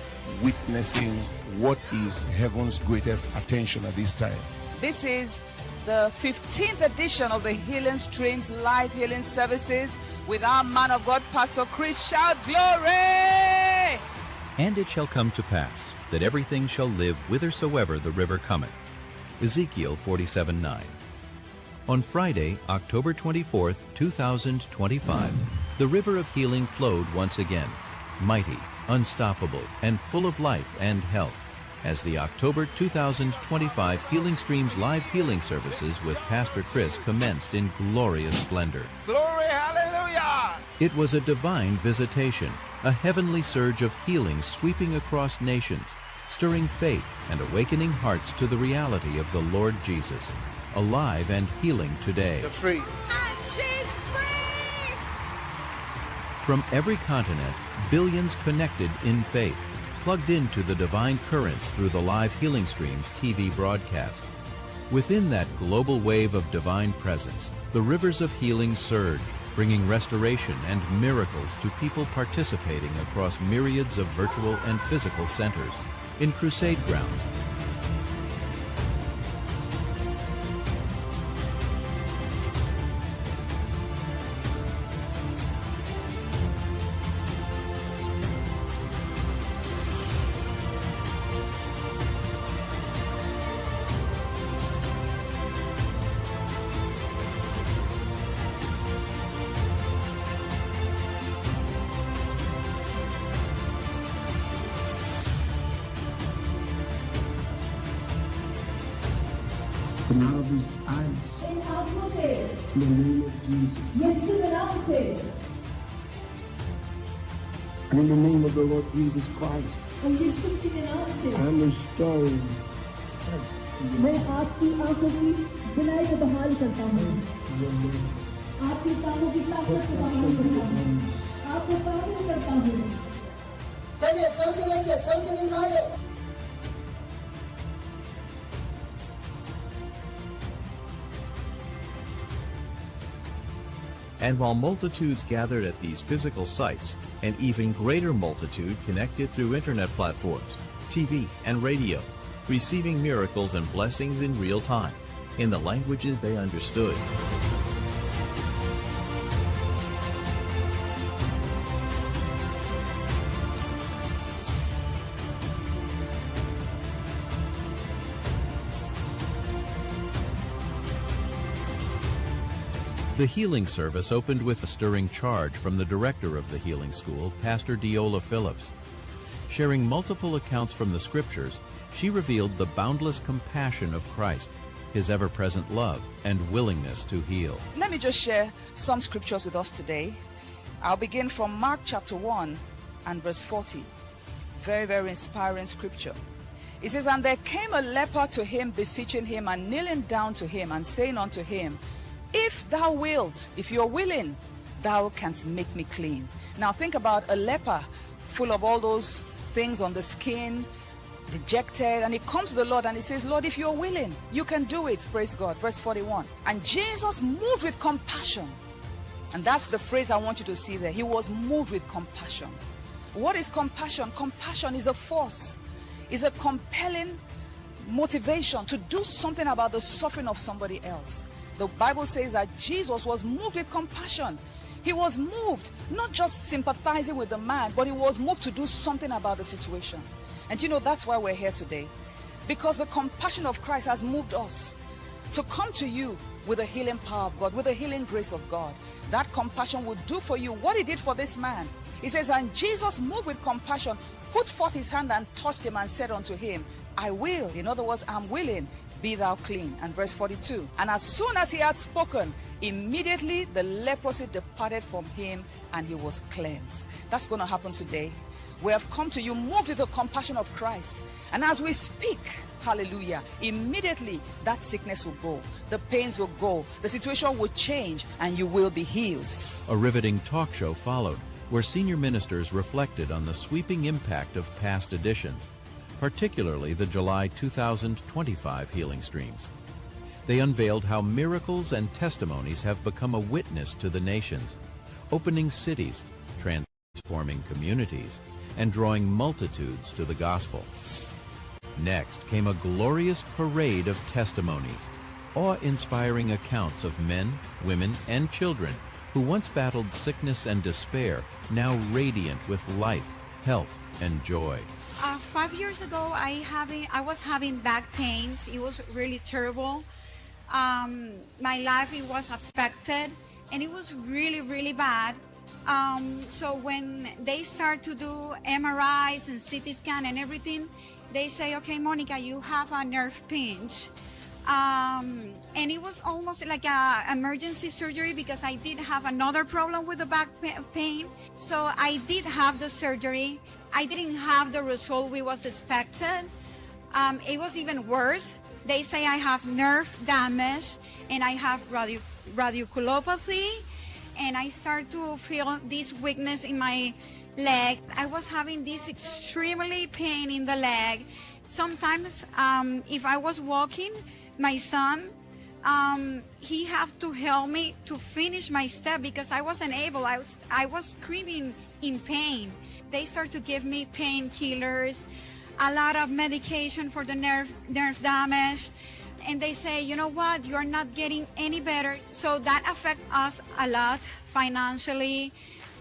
witnessing what is heaven's greatest attention at this time. This is the 15th edition of the Healing Streams live healing services with our man of God, Pastor Chris. Shout glory! And it shall come to pass, that everything shall live whithersoever the river cometh. Ezekiel 47:9. On Friday, October 24th, 2025, the river of healing flowed once again, mighty, unstoppable, and full of life and health, as the October 2025 Healing Streams live healing services with Pastor Chris commenced in glorious splendor. Glory, hallelujah! It was a divine visitation, a heavenly surge of healing sweeping across nations, stirring faith and awakening hearts to the reality of the Lord Jesus, alive and healing today. You're free. And she's free! From every continent, billions connected in faith, plugged into the divine currents through the live Healing Streams TV broadcast. Within that global wave of divine presence, the rivers of healing surge, bringing restoration and miracles to people participating across myriads of virtual and physical centers, in crusade grounds, and out of his eyes. In the name of Jesus. And in the name of the Lord Jesus Christ, I'm restoring sight. मैं आपकी आंखों की बिनाई को बहाल करता हूँ, आपकी कानों की ताकत को बहाल करता हूँ, आपको काबू करता हूँ। चलिए सबके लिए And while multitudes gathered at these physical sites, an even greater multitude connected through internet platforms, TV, and radio, receiving miracles and blessings in real time, in the languages they understood. The healing service opened with a stirring charge from the director of the healing school, Pastor Deola Phillips. Sharing multiple accounts from the scriptures, she revealed the boundless compassion of Christ, his ever-present love and willingness to heal. Let me just share some scriptures with us today. I'll begin from Mark chapter 1 and verse 40. Very, very inspiring scripture. It says, "And there came a leper to him, beseeching him, and kneeling down to him, and saying unto him, If thou wilt, if you're willing, thou canst make me clean." Now think about a leper full of all those things on the skin, dejected, and he comes to the Lord and he says, "Lord, if you're willing, you can do it." Praise God. Verse 41. And Jesus moved with compassion. And that's the phrase I want you to see there. He was moved with compassion. What is compassion? Compassion is a force, is a compelling motivation to do something about the suffering of somebody else. The Bible says that Jesus was moved with compassion. He was moved, not just sympathizing with the man, but he was moved to do something about the situation. And you know, that's why we're here today. Because the compassion of Christ has moved us to come to you with the healing power of God, with the healing grace of God. That compassion will do for you what he did for this man. He says, "And Jesus, moved with compassion, put forth his hand and touched him and said unto him, I will." In other words, I'm willing. "Be thou clean." And verse 42. And as soon as he had spoken, immediately the leprosy departed from him and he was cleansed. That's going to happen today. We have come to you moved with the compassion of Christ. And as we speak, hallelujah, immediately that sickness will go. The pains will go. The situation will change and you will be healed. A riveting talk show followed, where senior ministers reflected on the sweeping impact of past editions, particularly the July 2025 healing streams. They unveiled how miracles and testimonies have become a witness to the nations, opening cities, transforming communities, and drawing multitudes to the gospel. Next came a glorious parade of testimonies, awe-inspiring accounts of men, women, and children who once battled sickness and despair, now radiant with life, health, and joy. 5 years ago, I was having back pains. It was really terrible. My life, it was affected, and it was really, really bad. So when they start to do MRIs and CT scan and everything, they say, "Okay, Monica, you have a nerve pinch." And it was almost like an emergency surgery because I did have another problem with the back pain. So I did have the surgery. I didn't have the result we was expected. It was even worse. They say I have nerve damage and I have radiculopathy, and I start to feel this weakness in my leg. I was having this extremely pain in the leg. Sometimes if I was walking, my son, he have to help me to finish my step because I wasn't able. I was screaming in pain. They start to give me painkillers, a lot of medication for the nerve damage. And they say, "You know what, you're not getting any better." So that affects us a lot financially.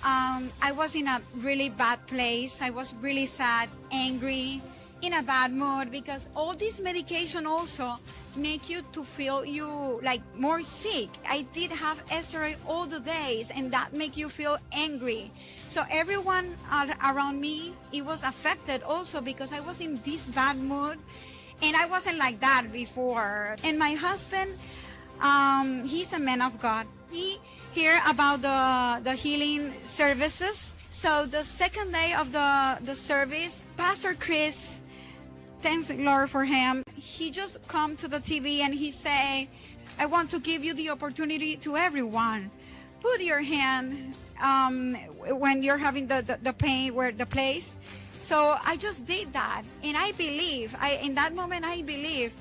I was in a really bad place. I was really sad, angry, in a bad mood, because all this medication also make you to feel you like more sick. I did have steroid all the days, and that make you feel angry. So everyone around me, it was affected also because I was in this bad mood, And I wasn't like that before. And my husband, he's a man of God. He heard about the healing services. So the second day of the service, Pastor Chris, thanks the Lord for him, he just come to the TV and he say, I want to give you the opportunity to everyone. Put your hand when you're having the pain where the place. So I just did that, and I believe. In that moment I believe,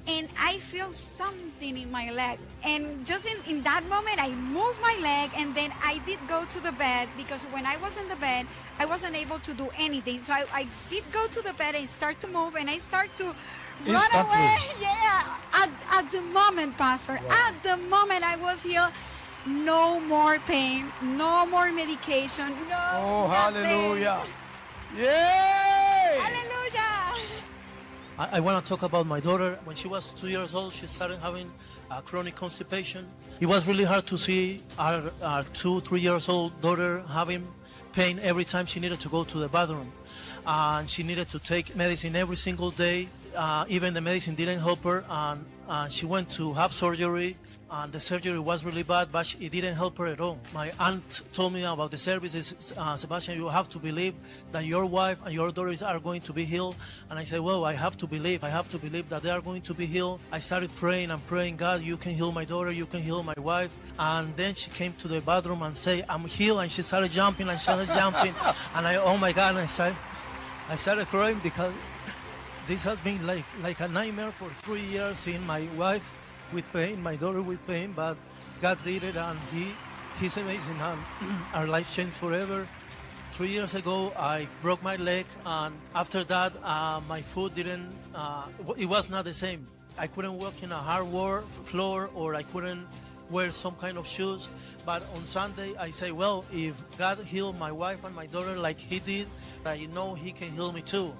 and I feel something in my leg. And just in that moment I moved my leg, and then I did go to the bed, because when I was in the bed I wasn't able to do anything. So I did go to the bed and start to move, and I start to run away. Yeah, at the moment, Pastor, at the moment I was healed. No more pain, no more medication, no. Oh, nothing. hallelujah. Yay! Hallelujah. I want to talk about my daughter. When she was 2 years old, she started having chronic constipation. It was really hard to see our 2-3 years old daughter having pain every time she needed to go to the bathroom. And she needed to take medicine every single day. Even the medicine didn't help her, and she went to have surgery. And the surgery was really bad, but it didn't help her at all. My aunt told me about the services. Sebastian, you have to believe that your wife and your daughters are going to be healed. And I said, well, I have to believe that they are going to be healed. I started praying and praying, God, you can heal my daughter, you can heal my wife. And then she came to the bathroom and said, I'm healed. And she started jumping and and oh my God, and I started crying, because this has been like a nightmare for 3 years, seeing my wife with pain, my daughter with pain, but God did it, and He's amazing, and our life changed forever. 3 years ago, I broke my leg, and after that, my foot it was not the same. I couldn't walk in a hard floor, or I couldn't wear some kind of shoes. But on Sunday, I say, well, if God healed my wife and my daughter like He did, I know He can heal me too.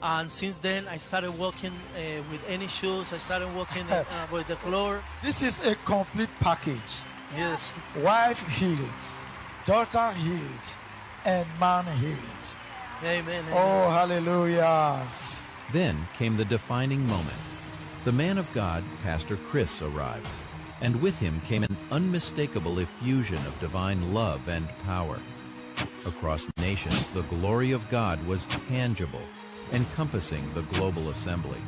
And since then, I started walking with any shoes. I started walking with the floor. This is a complete package. Yes. Wife healed, daughter healed, and man healed. Amen. Oh, hallelujah. Then came the defining moment. The man of God, Pastor Chris, arrived, and with him came an unmistakable effusion of divine love and power. Across nations, the glory of God was tangible, encompassing the global assembly.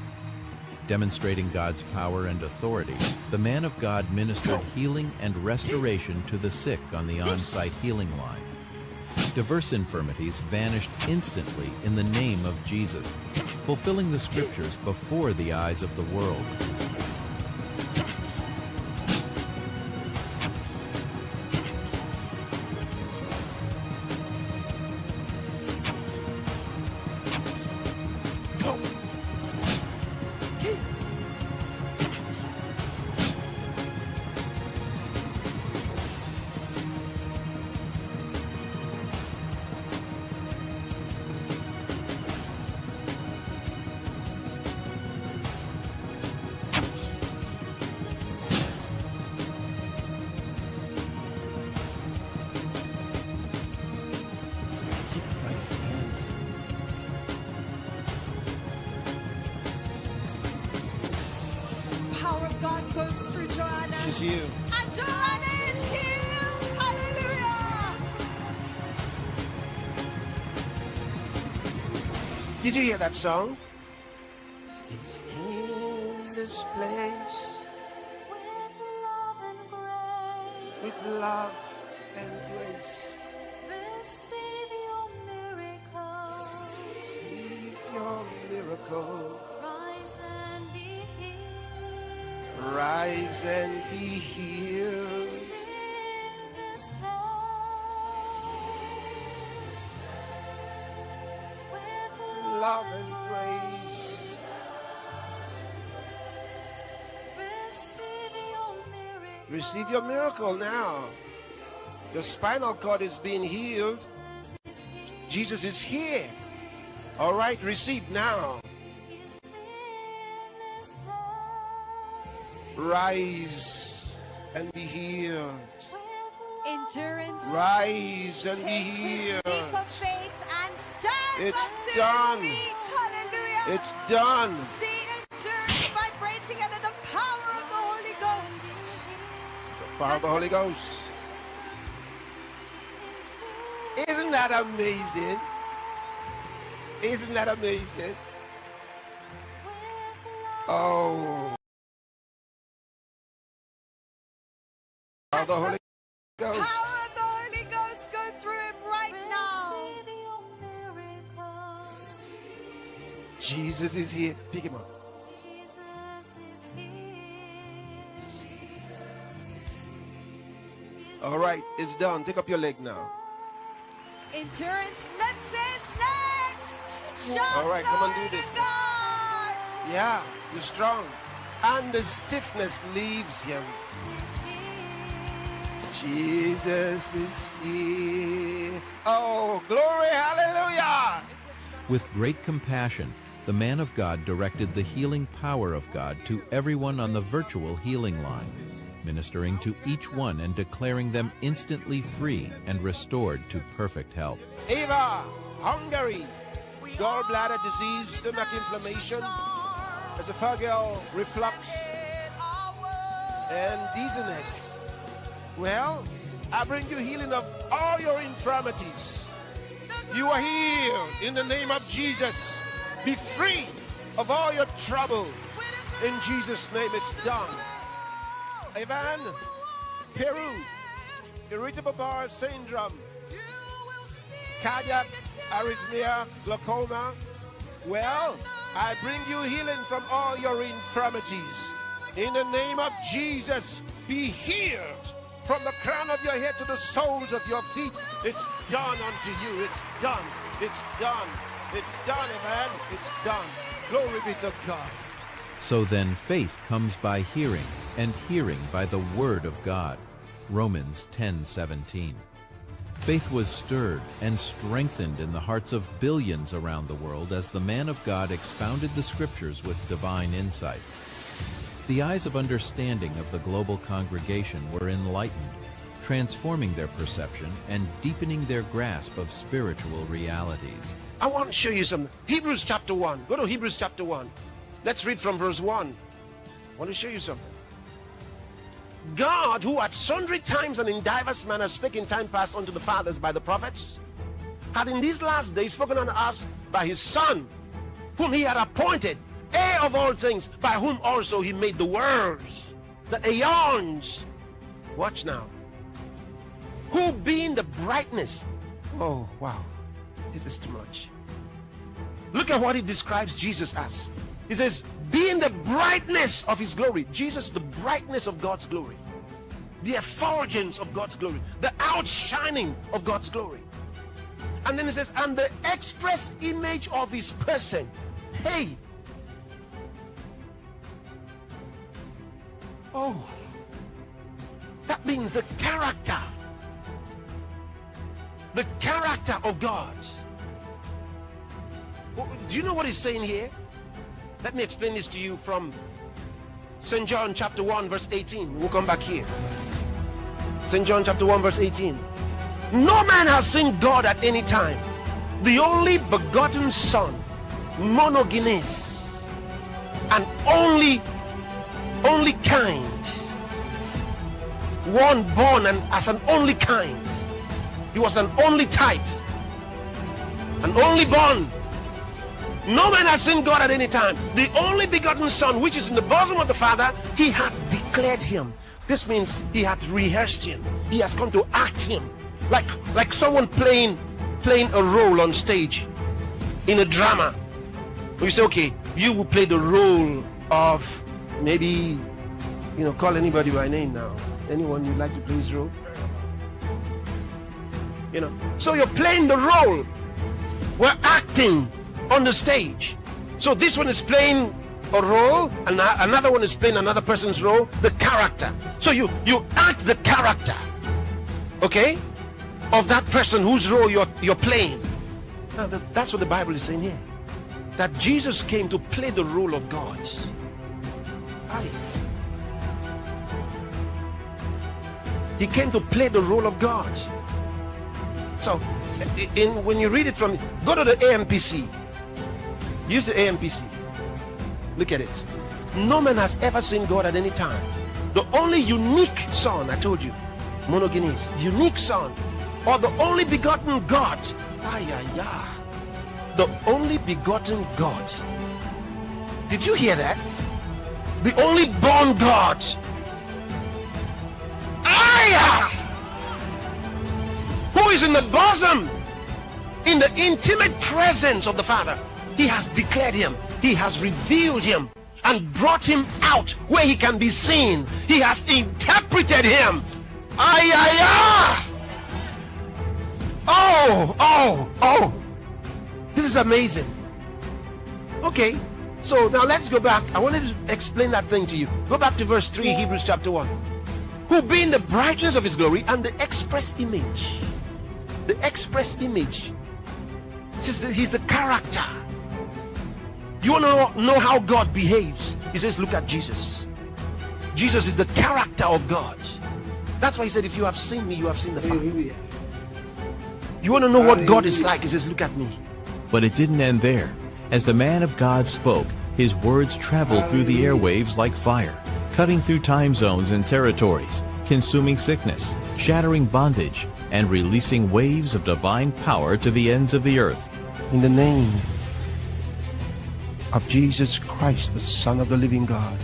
Demonstrating God's power and authority, the man of God ministered healing and restoration to the sick on the on-site healing line. Diverse infirmities vanished instantly in the name of Jesus, fulfilling the scriptures before the eyes of the world. Power of God goes through Joanna. She's you. And Joanna is healed. Hallelujah. Did you hear that song? It's in this place with love and grace. Receive your miracle. Receive your miracle. Rise and be healed. Rise and be healed. In this place, with Love and grace. receive your miracle. Receive your miracle now. Your spinal cord is being healed. Jesus is here. All right, receive now. Rise and be healed. Endurance. Rise and be takes his healed. leap of faith and stands It's unto done. his feet. Hallelujah. It's done. See it Power of the Holy Ghost. Isn't that amazing? Isn't that amazing? Oh. Power of the Holy Ghost. Power of the Holy Ghost, go through him right now. Jesus is here. Pick him up. All right, it's done. Take up your leg now. Endurance lifts his legs. Shout All right, come on, do this. God. Yeah, you're strong. And the stiffness leaves him. Jesus is here. Oh, glory, hallelujah. With great compassion, the man of God directed the healing power of God to everyone on the virtual healing line, ministering to each one and declaring them instantly free and restored to perfect health. Eva, Hungary, gallbladder disease, stomach inflammation, esophageal reflux, and dizziness. Well, I bring you healing of all your infirmities. You are healed in the name of Jesus. Be free of all your trouble. In Jesus' name, it's done. Ivan, Peru, irritable bowel syndrome, cardiac arrhythmia, glaucoma. Well, I bring you healing from all your infirmities. In the name of Jesus, be healed from the crown of your head to the soles of your feet. It's done unto you. It's done. It's done. It's done, Ivan. It's done. Glory be to God. So then faith comes by hearing, and hearing by the word of God. Romans 10:17. Faith was stirred and strengthened in the hearts of billions around the world as the man of God expounded the scriptures with divine insight. The eyes of understanding of the global congregation were enlightened, transforming their perception and deepening their grasp of spiritual realities. I want to show you something. Hebrews chapter 1. Go to Hebrews chapter 1. Let's read from verse 1. I want to show you something. God, who at sundry times and in divers manners spake in time past unto the fathers by the prophets, had in these last days spoken unto us by his Son, whom he had appointed, heir of all things, by whom also he made the worlds, the aeons. Watch now. Who being the brightness. Oh, wow. This is too much. Look at what he describes Jesus as. He says, being the brightness of his glory. Jesus, the brightness of God's glory. The effulgence of God's glory. The outshining of God's glory. And then he says, and the express image of his person. Hey. Oh. That means the character. The character of God. Do you know what he's saying here? Let me explain this to you from St. John chapter 1 verse 18. We'll come back here. St. John chapter 1 verse 18. No man has seen God at any time. The only begotten Son, monogenes, and only kind. One born and as an only kind. He was an only type. An only born. No man has seen God at any time. The only begotten Son, which is in the bosom of the Father, he had declared him. This means he had rehearsed him. He has come to act him. Like someone playing a role on stage in a drama. You say, okay, you will play the role of maybe, call anybody by name now. Anyone you'd like to play his role? So you're playing the role. We're acting on the stage. So this one is playing a role, and another one is playing another person's role, the character. So you act the character, okay, of that person whose role you're playing. Now that's what the Bible is saying here. That Jesus came to play the role of God. He came to play the role of God. So when you read it from, go to the AMPC. Use the AMPC. Look at it. No man has ever seen God at any time. the only unique son, I told you, monogenes, unique son, or the only begotten God. The only begotten God. Did you hear that? The only born God. Who is in the bosom, in the intimate presence of the Father. He has declared him, he has revealed him, and brought him out where he can be seen. He has interpreted him. Oh, this is amazing. Okay, so now let's go back. I wanted to explain that thing to you. Go back to verse 3, Hebrews chapter 1. Who being the brightness of his glory and the express image. The express image. It says that he's the character. You want to know how God behaves? He says, look at Jesus. Jesus is the character of God. That's why he said, if you have seen me, you have seen the Father. You want to know what God is like? He says, look at me. But it didn't end there. As the man of God spoke, his words traveled through the airwaves like fire, cutting through time zones and territories, consuming sickness, shattering bondage, and releasing waves of divine power to the ends of the earth. In the name of Jesus Christ, the Son of the living God,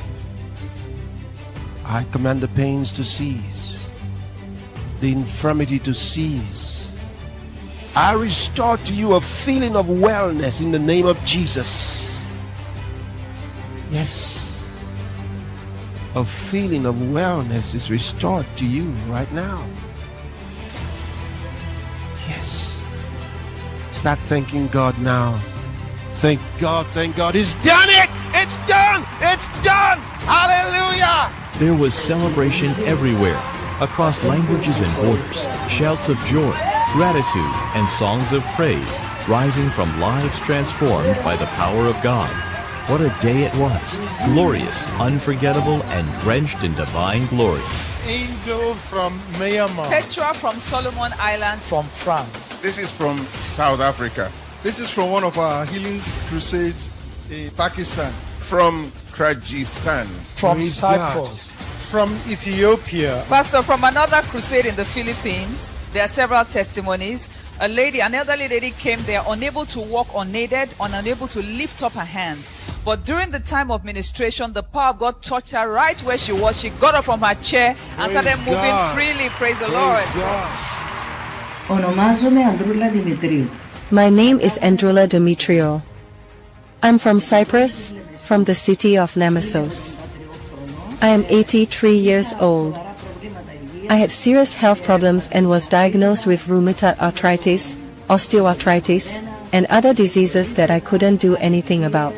I command the pains to cease, the infirmity to cease. I restore to you a feeling of wellness in the name of Jesus. Yes, a feeling of wellness is restored to you right now. Yes. Start thanking God now. Thank God, thank God. He's done it! It's done! It's done! Hallelujah! There was celebration everywhere, across languages and borders, shouts of joy, gratitude, and songs of praise rising from lives transformed by the power of God. What a day it was, glorious, unforgettable, and drenched in divine glory. Angel from Myanmar. Petra from Solomon Islands. From France. This is from South Africa. This is from one of our healing crusades in Pakistan. From Kyrgyzstan. From Praise Cyprus. From Ethiopia. Pastor, from another crusade in the Philippines, there are several testimonies. An elderly lady came there unable to walk unaided, unable to lift up her hands. But during the time of ministration, the power of God touched her right where she was. She got up from her chair and started moving freely. Praise the Lord. My name is Andrula Demetrio. I'm from Cyprus, from the city of Nemesis. I am 83 years old. I had serious health problems and was diagnosed with rheumatoid arthritis, osteoarthritis, and other diseases that I couldn't do anything about.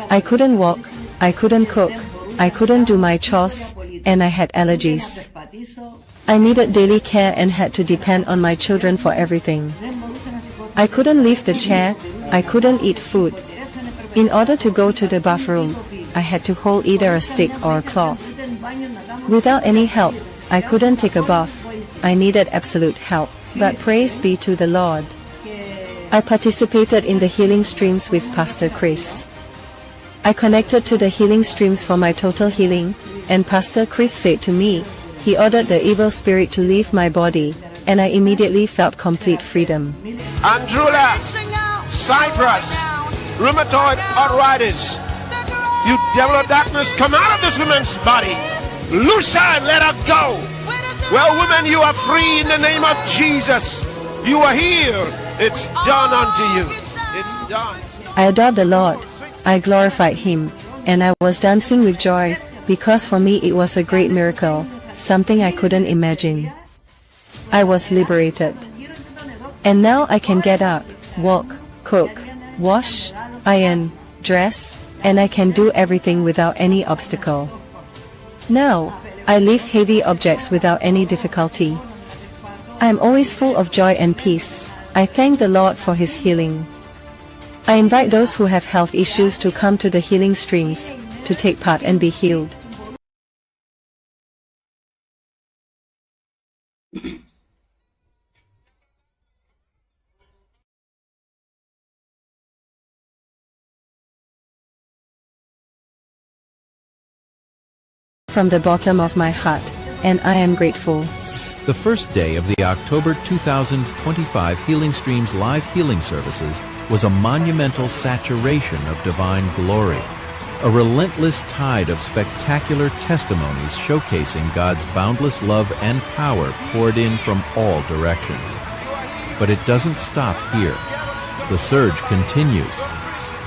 I couldn't walk, I couldn't cook, I couldn't do my chores, and I had allergies. I needed daily care and had to depend on my children for everything. I couldn't leave the chair, I couldn't eat food. In order to go to the bathroom, I had to hold either a stick or a cloth. Without any help, I couldn't take a bath. I needed absolute help, but praise be to the Lord. I participated in the healing streams with Pastor Chris. I connected to the healing streams for my total healing, and Pastor Chris said to me, he ordered the evil spirit to leave my body, and I immediately felt complete freedom. Andrula, Cyprus, rheumatoid arthritis. You devil of darkness, come out of this woman's body. Loose her and let her go. Well, woman, you are free in the name of Jesus. You are healed. It's done unto you. It's done. I adored the Lord. I glorified Him, and I was dancing with joy, because for me it was a great miracle, something I couldn't imagine. I was liberated. And now I can get up, walk, cook, wash, iron, dress, and I can do everything without any obstacle. Now, I lift heavy objects without any difficulty. I am always full of joy and peace. I thank the Lord for His healing. I invite those who have health issues to come to the healing streams, to take part and be healed. from the bottom of my heart, and I am grateful. The first day of the October 2025 Healing Streams live healing services was a monumental saturation of divine glory, a relentless tide of spectacular testimonies showcasing God's boundless love and power poured in from all directions. But it doesn't stop here. The surge continues.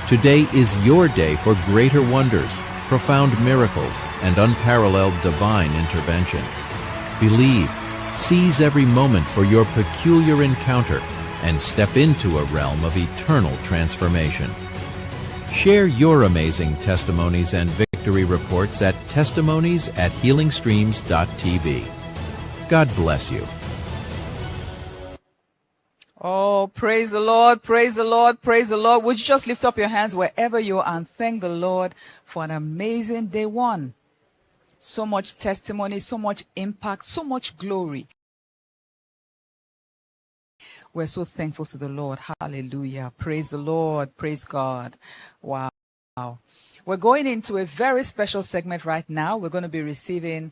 Today is your day for greater wonders, profound miracles, and unparalleled divine intervention. Believe, seize every moment for your peculiar encounter, and step into a realm of eternal transformation. Share your amazing testimonies and victory reports at testimonies@healingstreams.tv. God bless you. Oh, praise the Lord, praise the Lord, praise the Lord. Would you just lift up your hands wherever you are and thank the Lord for an amazing day one? So much testimony, so much impact, so much glory. We're so thankful to the Lord. Hallelujah. Praise the Lord. Praise God. Wow. We're going into a very special segment right now. We're going to be receiving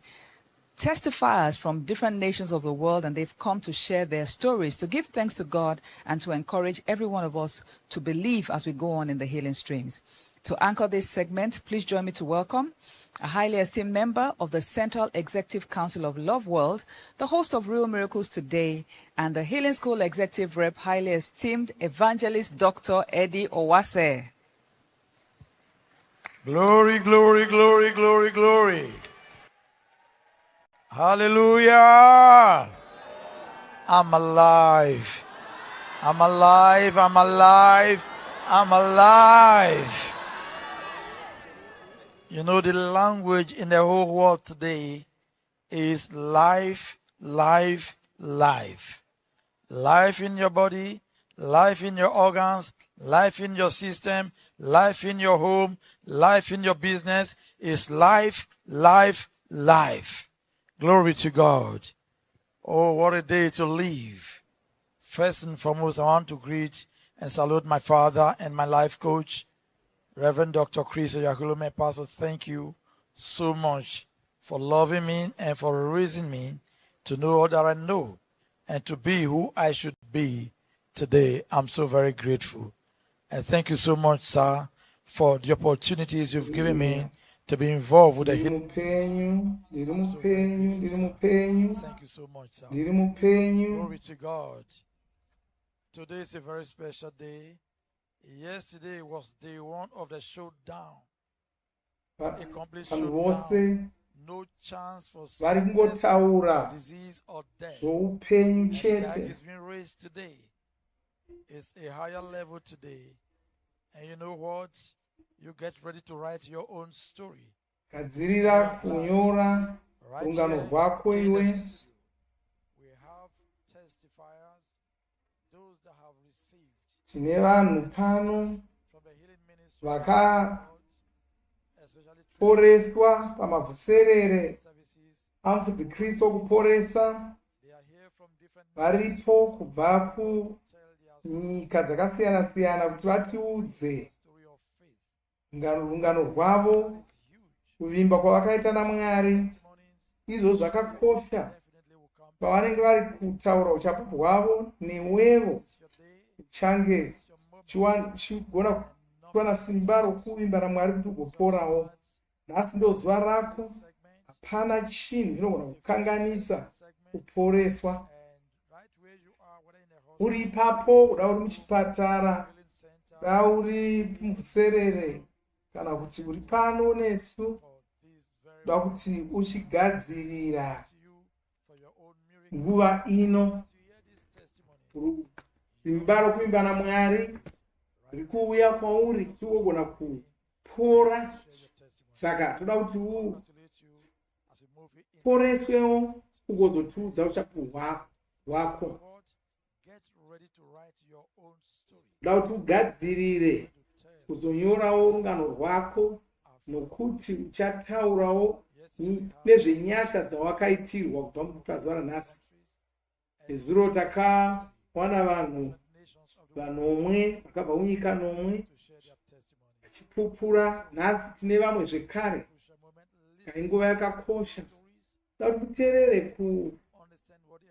testifiers from different nations of the world, and they've come to share their stories, to give thanks to God, and to encourage every one of us to believe as we go on in the healing streams. To anchor this segment, please join me to welcome a highly esteemed member of the Central Executive Council of Love World, the host of Real Miracles Today, and the Healing School Executive Rep, highly esteemed Evangelist Dr. Eddie Owase. Glory, glory, glory, glory, glory. Hallelujah. I'm alive. I'm alive. I'm alive. I'm alive. You know, the language in the whole world today is life, life, life. Life in your body, life in your organs, life in your system, life in your home, life in your business is life, life, life. Glory to God. Oh, what a day to live. First and foremost, I want to greet and salute my father and my life coach, Reverend Dr. Chris Oyakhilome. Pastor, thank you so much for loving me and for raising me to know all that I know and to be who I should be today. I'm so very grateful. And thank you so much, sir, for the opportunities you've given me to be involved with the healing. Thank you so much, sir. Glory to God. Today is a very special day. Yesterday was day one of the showdown. A complete showdown. No chance for sickness, or disease, or death. And the guy is being raised today. It's a higher level today. And you know what? You get ready to write your own story. Kadzirira kunyora rungano rwako iwe. We have testifiers, those that have received tine vanhu pano vakaporeswa pamavhuserere amufudzi Kristu okuporesa. Varipo kubva kunyika dzakasiyana siyana kuti vatiudze rungano rwavo, kuvimba kwavakaita naMwari. Izvo zvakakosha pavanenge vari kutaura uchapupu hwavo, newevo uchange chigona kuwana simba rokuvimba naMwari kuti ugoporawo. Nhasi ndo zuva rako, hapana chinhu chinogona kukanganisa kuporeswa. Uri ipapo, kuda uri muchipatara, kuda uri muvhuserere, kana kuti uri pano nesu, kuda kuti uchigadzirira nguva ino. Simba rokuvimba naMwari riri kuuya kwauri kuti ugogona kupora. Saka toda kuti uporeswewo ugozotiudza uchapupu hwako. Toda kuti ugadzirire kuzonyorawo rungano rwako, nokuti uchataurawo nezvenyasha dzawakaitirwa kubva mupazuva ranhasi. Nezuro takawana vanhu vanomwe vakabva munyika nomwe vachipupura. Nhasi tine vamwe zvekare inguva yakakosha kuti muteerere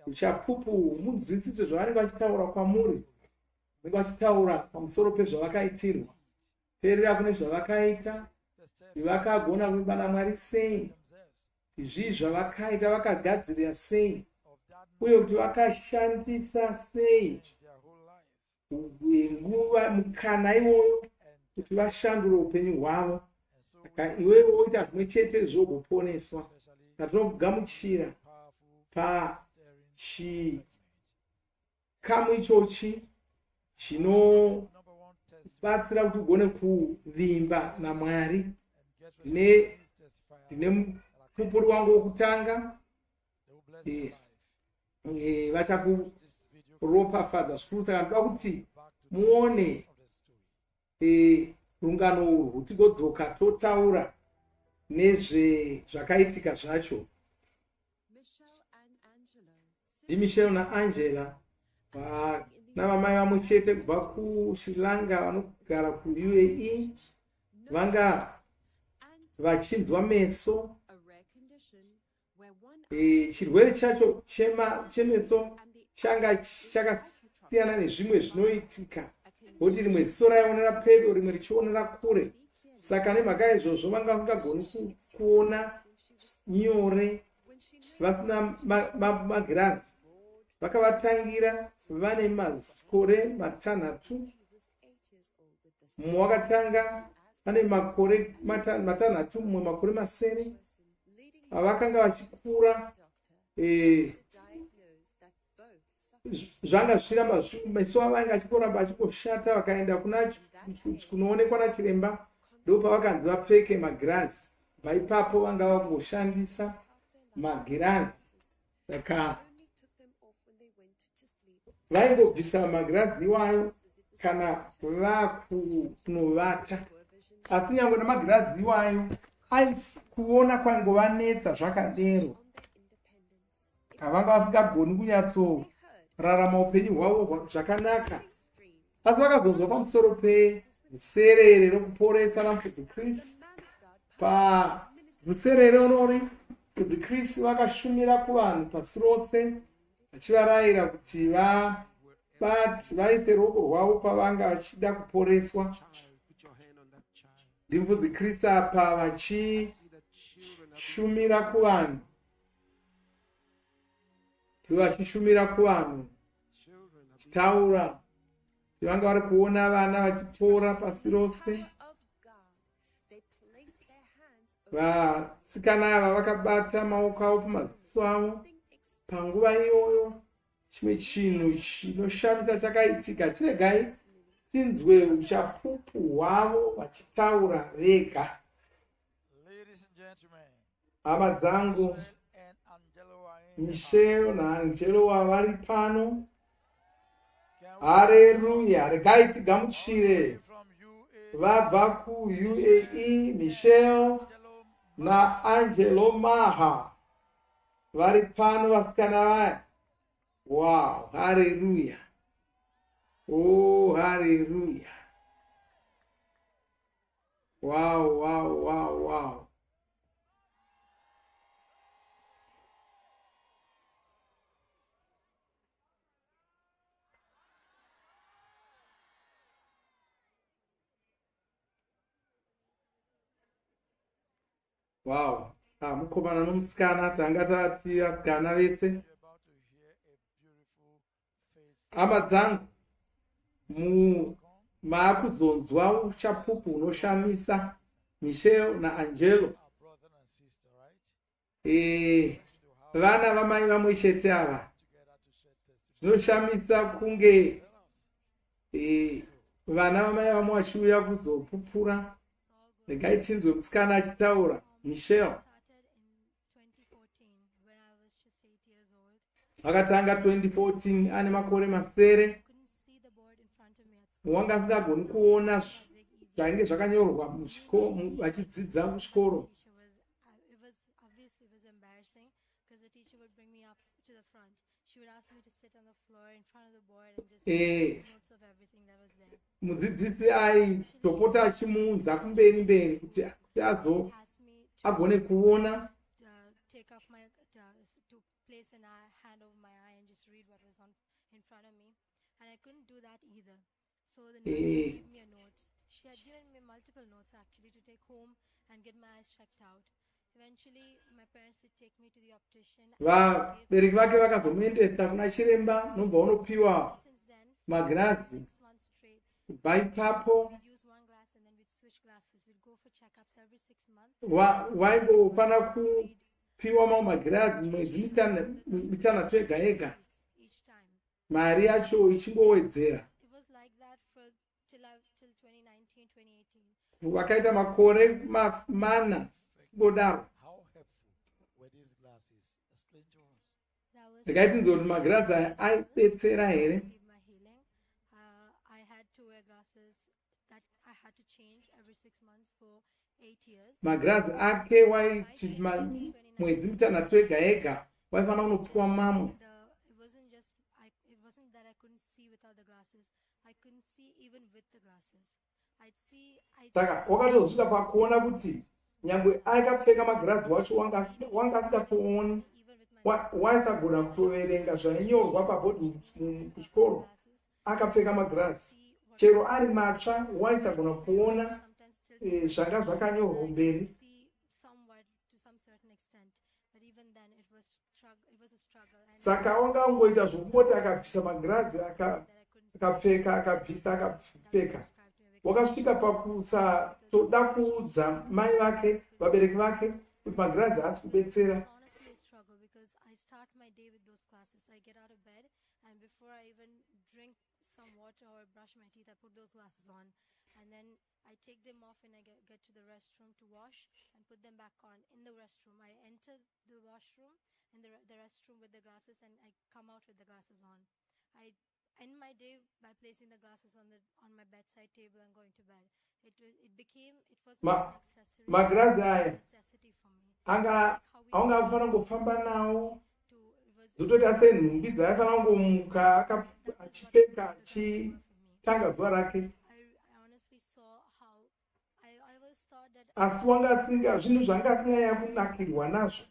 kuchapupu, munzwisise zvavanenge vachitaura kwamuri, vanenge vachitaura pamusoro pezvavakaitirwa. Teerera kune zvavakaita, vakagona kuibana Mwari sei, izvi zvavakaita vakagadzirira sei, uye kuti vakashandisa sei nguva mukana iwoyo kuti vashandure upenyu hwavo. Saka iwewe woita zvimwe chete zvogoponeswa. Tinogamuchira pachikamu ichochi chinobatsira kuti ugone kuvimba naMwari. Ndine mupupuri wangu wokutanga, vachakuropafadza zvikuru. Saka ndoda kuti muone rungano urwu tigodzoka totaura nezvezvakaitika zvacho. ndiMichelle naAngela navamai vamwe chete kubva kuSri Lanka vanogara kuUAE, vanga vachinzwa meso. Chirwere chacho chemeso changa chakasiyana nezvimwe zvinoitika, kuti rimwe ziso raionera pedo, rimwe richionera kure. Saka nemhaka izvozvo vanga vasingagoni kuona nyore vasina magirazi. Vakavatangira vane makore matanhatu. Mumwe wakatanga ane makore matanhatu, mumwe makore masere. Vakanga vachikura, zvanga zvichiramba meso avo anga achikoramba achikoshata. Vakaenda kunoonekwa nachiremba, ndopavakanzi vapfeke magirazi. Ipapo vanga vangoshandisa magirazi. Saka vaingobvisa magirazi iwayo kana vakunovata, asi nyangwe namagirazi iwayo kuona kwaingovanetsa zvakadero. Havanga vasingagoni kunyatsorarama upenyu hwavo zvakanaka. Asi vakazonzwa pamusoro pevhuserere rokuporesa ramufudzi Kristu. Pavhuserere unori mufudzi Kristu vakashumira kuvanhu pasi rose, vachivarayira kuti vaise ruoko rwavo pavanga vachida kuporeswa. NdiMufudzi Kristu apa vachishumira kuvanhu, vachishumira kuvanhu, chitaura kuti vanga vari kuona vana vachipora pasi rose. Vasikana ava vakabata maoko avo pamaziso avo. Panguva iyoyo chimwe chinhu chinoshamisa chakaitika. Chiregai tinzwe uchapupu hwavo vachitaura vega. Hama dzangu, Michelle naAngelo vari pano. Haleluya! Regai tigamuchire vabva kuUAE, Michelle naAngelo Maha vari pano, vasikana vaya. Wow, haleluya! Oh, haleluya! Wow, wow, wow, wow. Wow, mukomana nomusikana tanga tati vasikana vese. Hama dzangu, maakuzonzwa uchapupu hunoshamisa Michelle naAngelo. Vana vamai vamwe chete ava. Zvinoshamisa kunge vana vamai vamwe vachiuya kuzopupura. Regai tinzwe musikana achitaura. Michelle vakatanga 2014 ane makore masere. Wanga asingagoni kuona zvainge zvakanyorwa vachidzidza kuchikoro. Mudzidzisi aitopota achimuunza kumberi mberi kuti agone kuona take off my to place an hand over my eye and just read what was in front of me, and I couldn't do that either. So the nurse gave me a note. She had given me multiple notes actually to take home and get my eyes checked out. Eventually my parents did take me to the optician. vabereki vake vakazomuendesa kuna chiremba nobva unopiwa magirazi. Kubva ipapo waingofana kupiwa mamwe magirazi mwedzi mitanhatu ega ega, mari yacho ichingowedzera. Vakaita makore mana kudaro. Ndikaiti nzoti magirazi aya aidetsera here? Magirazi ake waiti mwedzi mitanhatu ega ega waifana unopiwa mamwe. Saka wakatozvika pakuona kuti nyangwe akapfeka magirazi wacho wanga asingatooni, waisagona kutoverenga zvainyorwa pabhodhi kuchikoro. Akapfeka magirazi chero ari matsva waisagona kuona zvanga zvakanyorwa mberi. Saka wanga ungoita zvokungoti akabvisa magirazi akapfeka akabvisa akapfeka. Wakasvika pakusatoda kuudza mai vake vabereki vake kuti magirazi haasi kubetsera. I take them off when I get to the restroom to wash and put them back on in the restroom. I enter the washroom and the restroom with the glasses, and I come out with the glasses on. I end my day by placing the glasses on my bedside table and going to bed. It wasn't an accessory. Magirazi aya anga aungafana kufamba nawo zotoita senhumbi dzaifanira kungomuka achipfeka achitanga zuva rake. Asi zvinhu zvanga asinganyanya kunakirwa nazvo,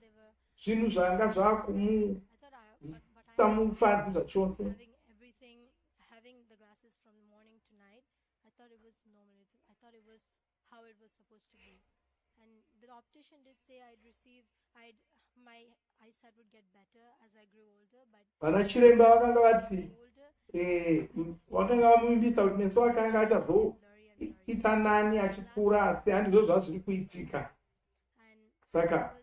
zvinhu zvanga zvakumufadzi zvachose. Having the glasses from morning to night, I thought it was normal. I thought it was how it was supposed to be. And the optician did say my eyesight would get better as I grew older, but vana chiremba vakanga vati vakanga vamuvimbisa kuti meso ake anga achazoita nani achikura, asi handizvo zvazviri kuitika. Saka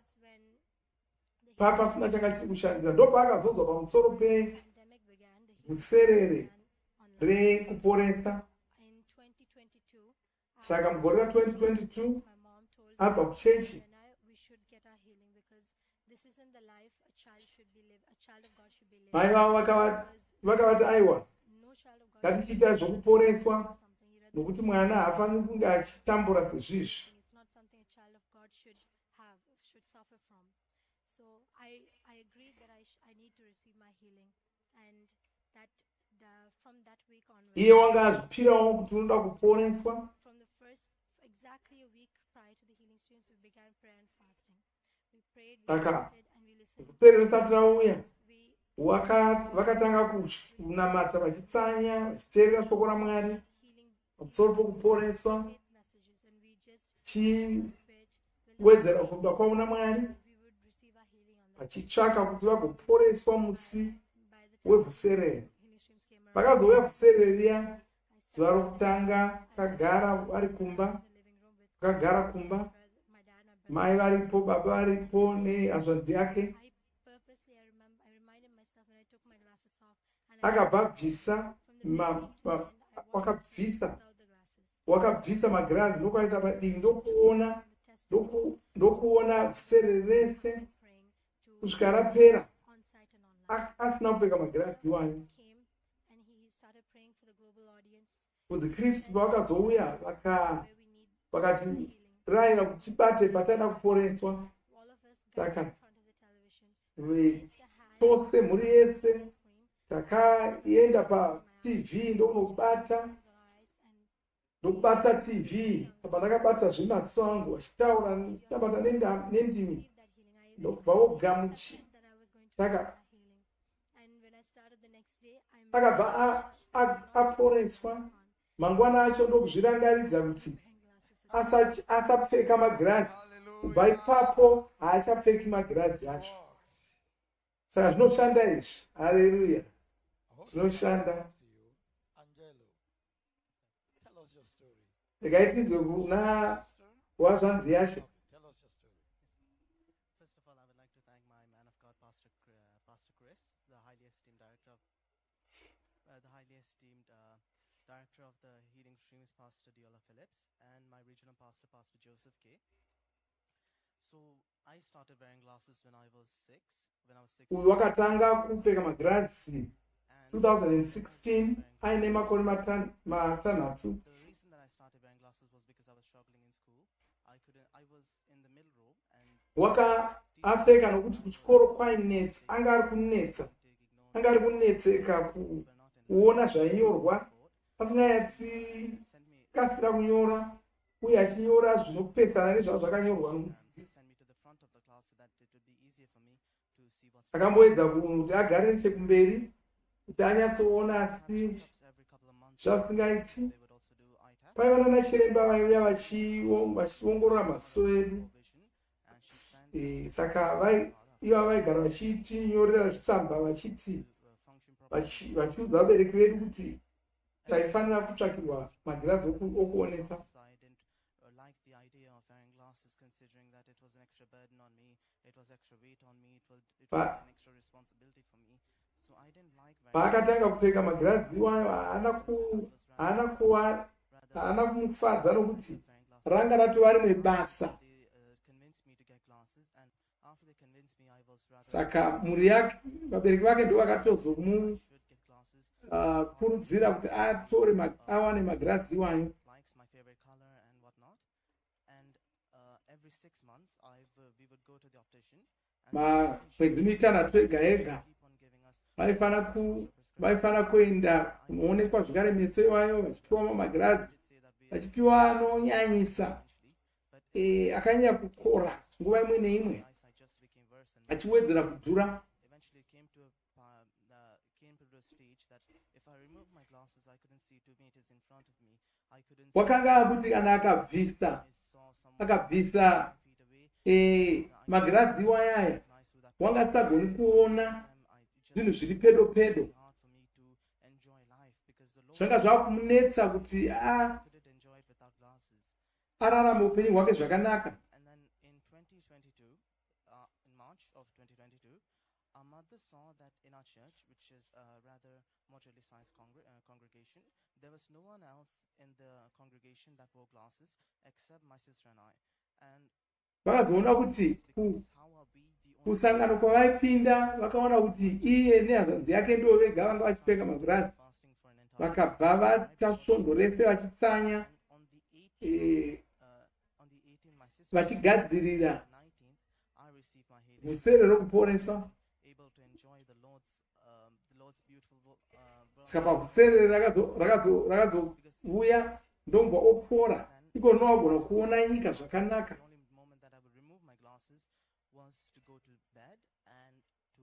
papasina changa chiri kushandisa, ndopaakazonzwa pamusoro pevhuserere rekuporesa. Saka mugore ra2022 abva kuchechi mai vavo vakavati aiwa ngatichiita zvokuporeswa nokuti mwana haafaniri kunge achitambura sezvizvi. Iye wanga azvipirawo kuti unoda kuporeswa. Saka vhuserere risati rauya vakatanga kunamata vachitsanya vachiteerera shoko raMwari pamusoro pokuporeswa, chiwedzera kuda kwavo naMwari, vachitsvaka kuti vagoporeswa musi wevhuserere. Vakazouya vhuserere riya zuva rokutanga, vakagara vari kumba, vakagara kumba, mai varipo, baba varipo nehazvanzi yake. Akabva bvisa wakabvisa magirazi ndokuaisa padivi, ndokuona vhuserere rese kusvika rapera asina kupfeka magirazi iwayo. Kudzi Kristu pavakazouya vakati rayira kuti tibate patada kuporeswa. Saka tose mhuri yese takaenda paTV ndonobata ndokubata TV apa ndakabata zvimadziso angu achitaura ndabata nendimi ndokubva wogamuchi saka akabva aporeswa mangwana acho ndokuzvirangaridza kuti asapfeka magirazi kubva ipapo haachapfeki magirazi acho saka zvinoshanda izvi. Haleluya, zvinoshanda. Ndikaitidzwe kuna wazvanzi yacho. Director of the Healing Streams, Pastor Diola Phillips, and my regional pastor, Pastor Joseph K. So I started wearing glasses when I was 6. Uyu wakatanga kupfeka magirazi 2016 aine makore matanhatu. The reason that I started wearing glasses was because I was struggling in school. I was in the middle row and apfeka nokuti kuchikoro kwainetsa, anga ari kunetseka kuona zvainyorwa, asinganyatsi kasira kunyora uye achinyora zvinopesana nezvavo zvakanyorwa nomudzidzisi. Akamboedza kuti agare nechekumberi kuti anyatsoona, asi zvazvisingaiti. Paiva nanachiremba vaiuya vachiongorora maziso edu, saka ivo vaigara vachitinyorera zvitsamba vachiudza vabereki vedu kuti taifanira kutsvakirwa magirazi okuonesa. Paakatanga kupfeka magirazi iwayo haana kumufadza nokuti ranga ratova rimwe basa. Saka mhuri yake, vabereki vake ndo vakatozomukurudzira kuti awane magirazi iwayo. Makwedzi mitanhatu ega ega vaifana kuenda kunoonekwa zvakare meso iwayo, vachipiwa magirazi, vachipiwa anonyanyisa akanyanya kukora nguva imwe neimwe, achiwedzera kudhura. Wakanga kuti kana akabvisa magirazi iwayaya wanga asagoni kuona zvinhu zviri pedo pedo. Zvanga zvakumunetsa kuti ararame upenyu hwake zvakanaka. Saw that in our church, which is a rather moderately sized congregation, there was no one else in the congregation that wore glasses except my sister and I. And vakazoona kuti kusangano kwavaipinda vakaona kuti iye nehazvanzi yake ndo vega vanga vachipfeka magirazi, vakabva vatasvondo rese vachitsanya vachigadzirira vhusere rokuporesa. Saka pavhusere rakazouya ndombwa opora, iko nowagona kuona nyika zvakanaka.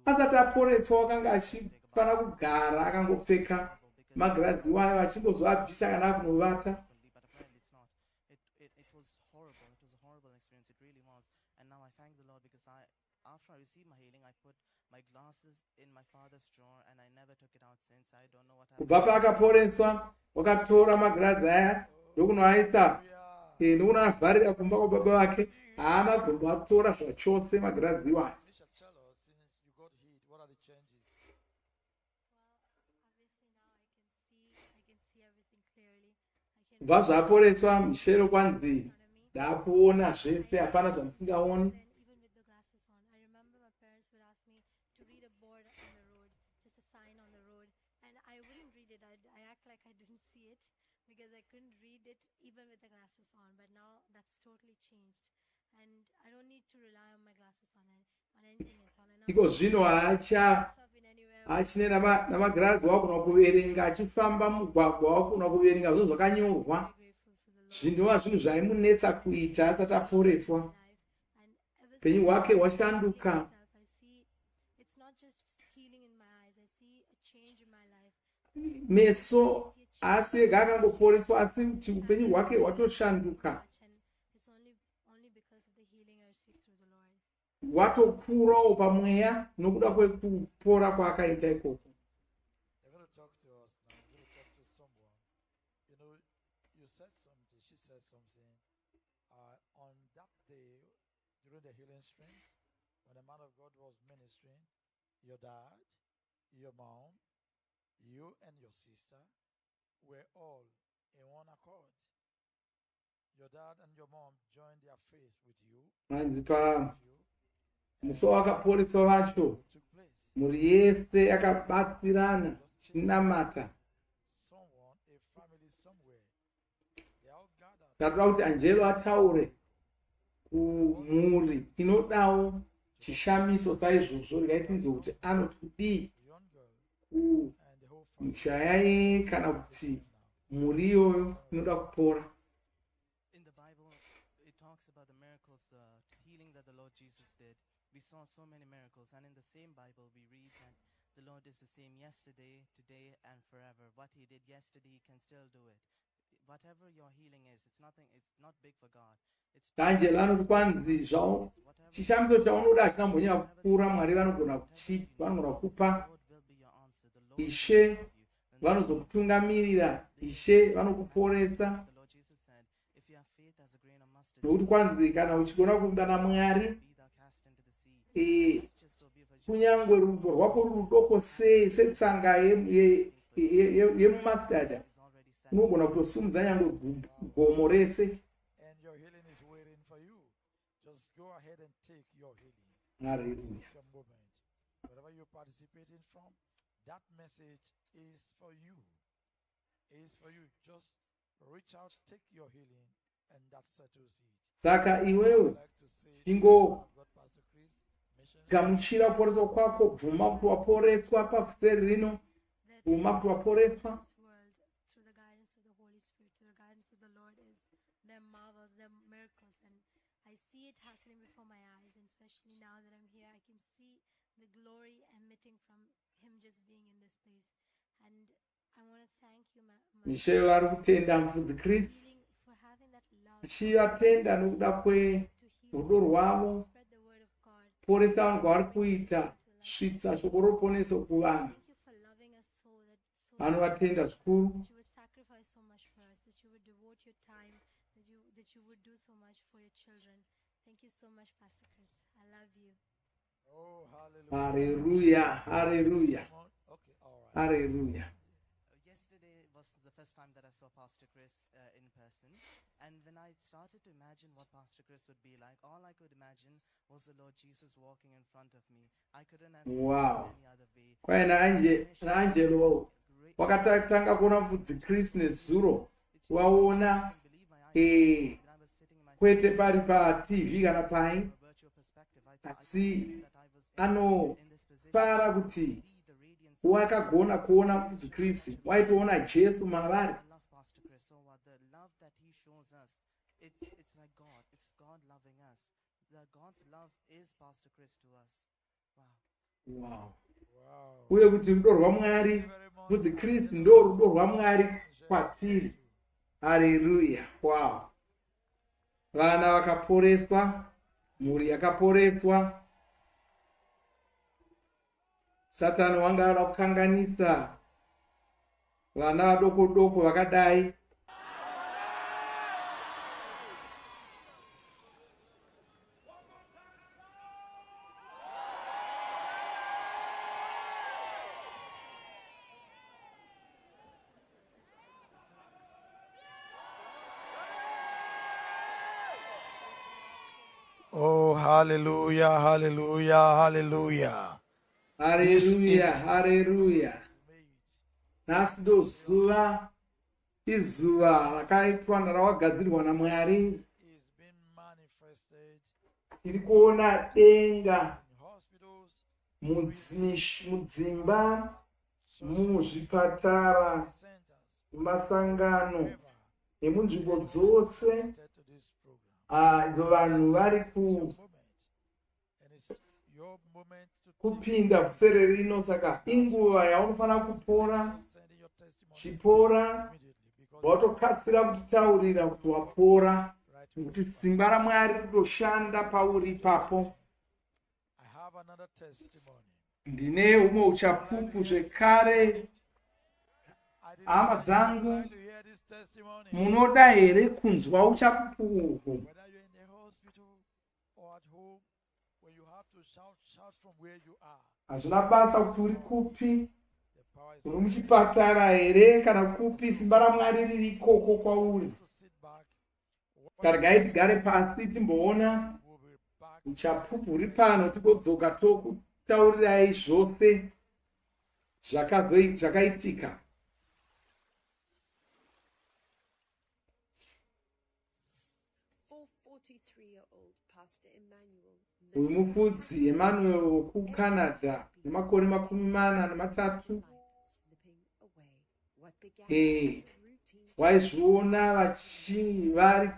Asati aporeswa wakanga achifana kugara akangopfeka magirazi iwayo achingozoabvisa kana akunovata. After I received my healing, I put my glasses in my father's drawer and I never took it out since. I don't know what happened. Kubva paakaporeswa wakatora magirazi aya ndokunoaisa ndokunoavharira kumba kwababa vake, haana kuzomboatora zvachose magirazi iwayo. Kubva zvaporeswa Michelle kwanzi ndakuona zvese, hapana zvandisingaoni. Because I couldn't read it even with the glasses on, but now that's totally changed, and I don't need to rely on my glasses on anything at all. Iko zvino haachine namagirazi wakuna kuverenga, achifamba mugwagwa wakuna kuverenga zvinhu zvakanyorwa, zvinova zvinhu zvaimunetsa kuita asati aporeswa. Upenyu hwake hwashanduka. Meso asi ega akangoporeswa, asi kuti upenyu hwake hwatoshanduka, hwatokurawo pamweya nokuda kwekupora kwaakaita ikoko. On that day, during the healing streams, when the man of God was ministering, your dad, your mom, you and your sister were all in one accord. Your dad and your mom joined their faith with you. Muso wakaporeswa vacho, muri yese akabatsirana chinamata. Tatoda kuti Angelo ataure kumhuri inodawo chishamiso saizvozvo, rikaitinzo kuti anoti kudii kushaya ye kana kuti mhuri iyoyo inoda kupora. In the Bible, it talks about the miracles, healing that the Lord Jesus did. We saw so many miracles, and in the same Bible we read that the Lord is the same yesterday, today, and forever. What He did yesterday, He can still do it. Whatever your healing is, it's not big for God. Angelo anoti kwanzi zvao chishamiso chaunoda hachina mbonya kukura, Mwari vanogona kukupa. Ishe vanozokutungamirira, Ishe vanokuporesa. Nokuti kwanzi kana uchigona kudana Mwari, kunyangwe rudo rwako rudoko sei, setsanga yemumastada, unogona kutosimudza nyangwe gomo rese. And your healing is waiting for you. Just go ahead and take your healing. Hallelujah. This is the moment. Wherever you're participating from, that message is for you. Is for you. Just reach out, take your healing, and that settles it. Saka iwewe chingo gamuchira kuporeswa kwako, bvuma kuti waporeswa pavhuseri rino, bvuma kuti waporeswa. See it happening before my eyes, and especially now that I'm here, I can see the glory emitting from Him just being in this place. And I want to thank you, Michelle ari kutenda mufudzi Kristu, achivatenda nokuda kwerudo rwavo, poresa vanhu kwavari kuita, svitsa shoko roponeso kuvanhu. Vanovatenda zvikuru. That you would do so much for your children. Thank you so much, Pastor Chris. I love you. Oh, hallelujah. Hallelujah. Hallelujah. Okay, all right. Hallelujah. Yesterday was the first time that I saw Pastor Chris in person. And when I started to imagine what Pastor Chris would be like, all I could imagine was the Lord Jesus walking in front of me. I couldn't have seen any other way. Kwaina Angelo wakatanga kuona mufudzi Kristu nezuro, waona kwete pari paTV kana pai, asi anofara kuti wakagona kuona mufudzi Kristu, waitoona Jesu mavari. It's like God. It's God loving us. God's love is Pastor Chris to us. Wow. Uye kuti rudo rwaMwari, mufudzi Kristu ndo rudo rwaMwari kwatiri. Hallelujah. Wow. Vana vakaporeswa, mhuri yakaporeswa. Satani wanga ada kukanganisa vana vadoko doko vakadai. Oh, hallelujah, hallelujah, hallelujah. Hallelujah, hallelujah. Nhasi ndo zuva, izuva rakaitwa narawagadzirwa naMwari. Tiri kuona denga mudzimba, muzvipatara, mumasangano, nemunzvimbo dzose idzo vanhu vari kupinda Vhuserere rino. Saka inguva yaunofanira kupora. Chipora watokasira kutitaurira kuti wapora, kuti simba raMwari ritoshanda pauri ipapo. Ndine humwe uchapupu zvekare. Hama dzangu, munoda here kunzwa uchapupu uhwu? Hazvina basa kuti uri kupi, uri muchipatara here kana kupi, simba raMwari riri ikoko kwauri. Regai tigare pasi timboona uchapupu huri pano, tigodzoka tokutaurirai zvose zvakaitika. Uyu mufudzi Emmanuel wekuCanada nemakore 43. Waizviona vari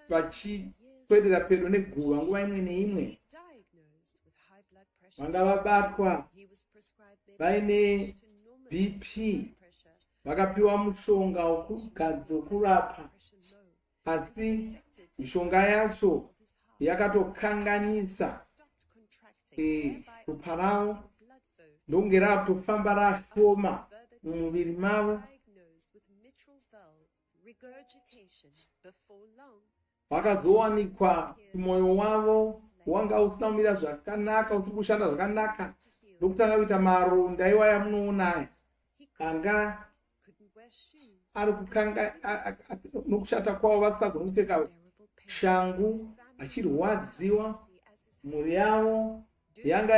vachipedera pedo neguva nguva imwe neimwe. Vanga vabatwa vaine BP, vakapiwa mushonga wokurapa, asi mishonga yacho yakatokanganisa ropa ravo, ndonge ratofamba rashoma mumuviri mavo. Wakazowanikwa mwoyo wavo wanga usina kumira zvakanaka, usiri kushanda zvakanaka, ndokutanga kuita maronda iwaya munoona anga ari kukanga nokushata kwavo vasisagona kupfeka shangu, vachirwadziwa. Mhuri yavo yanga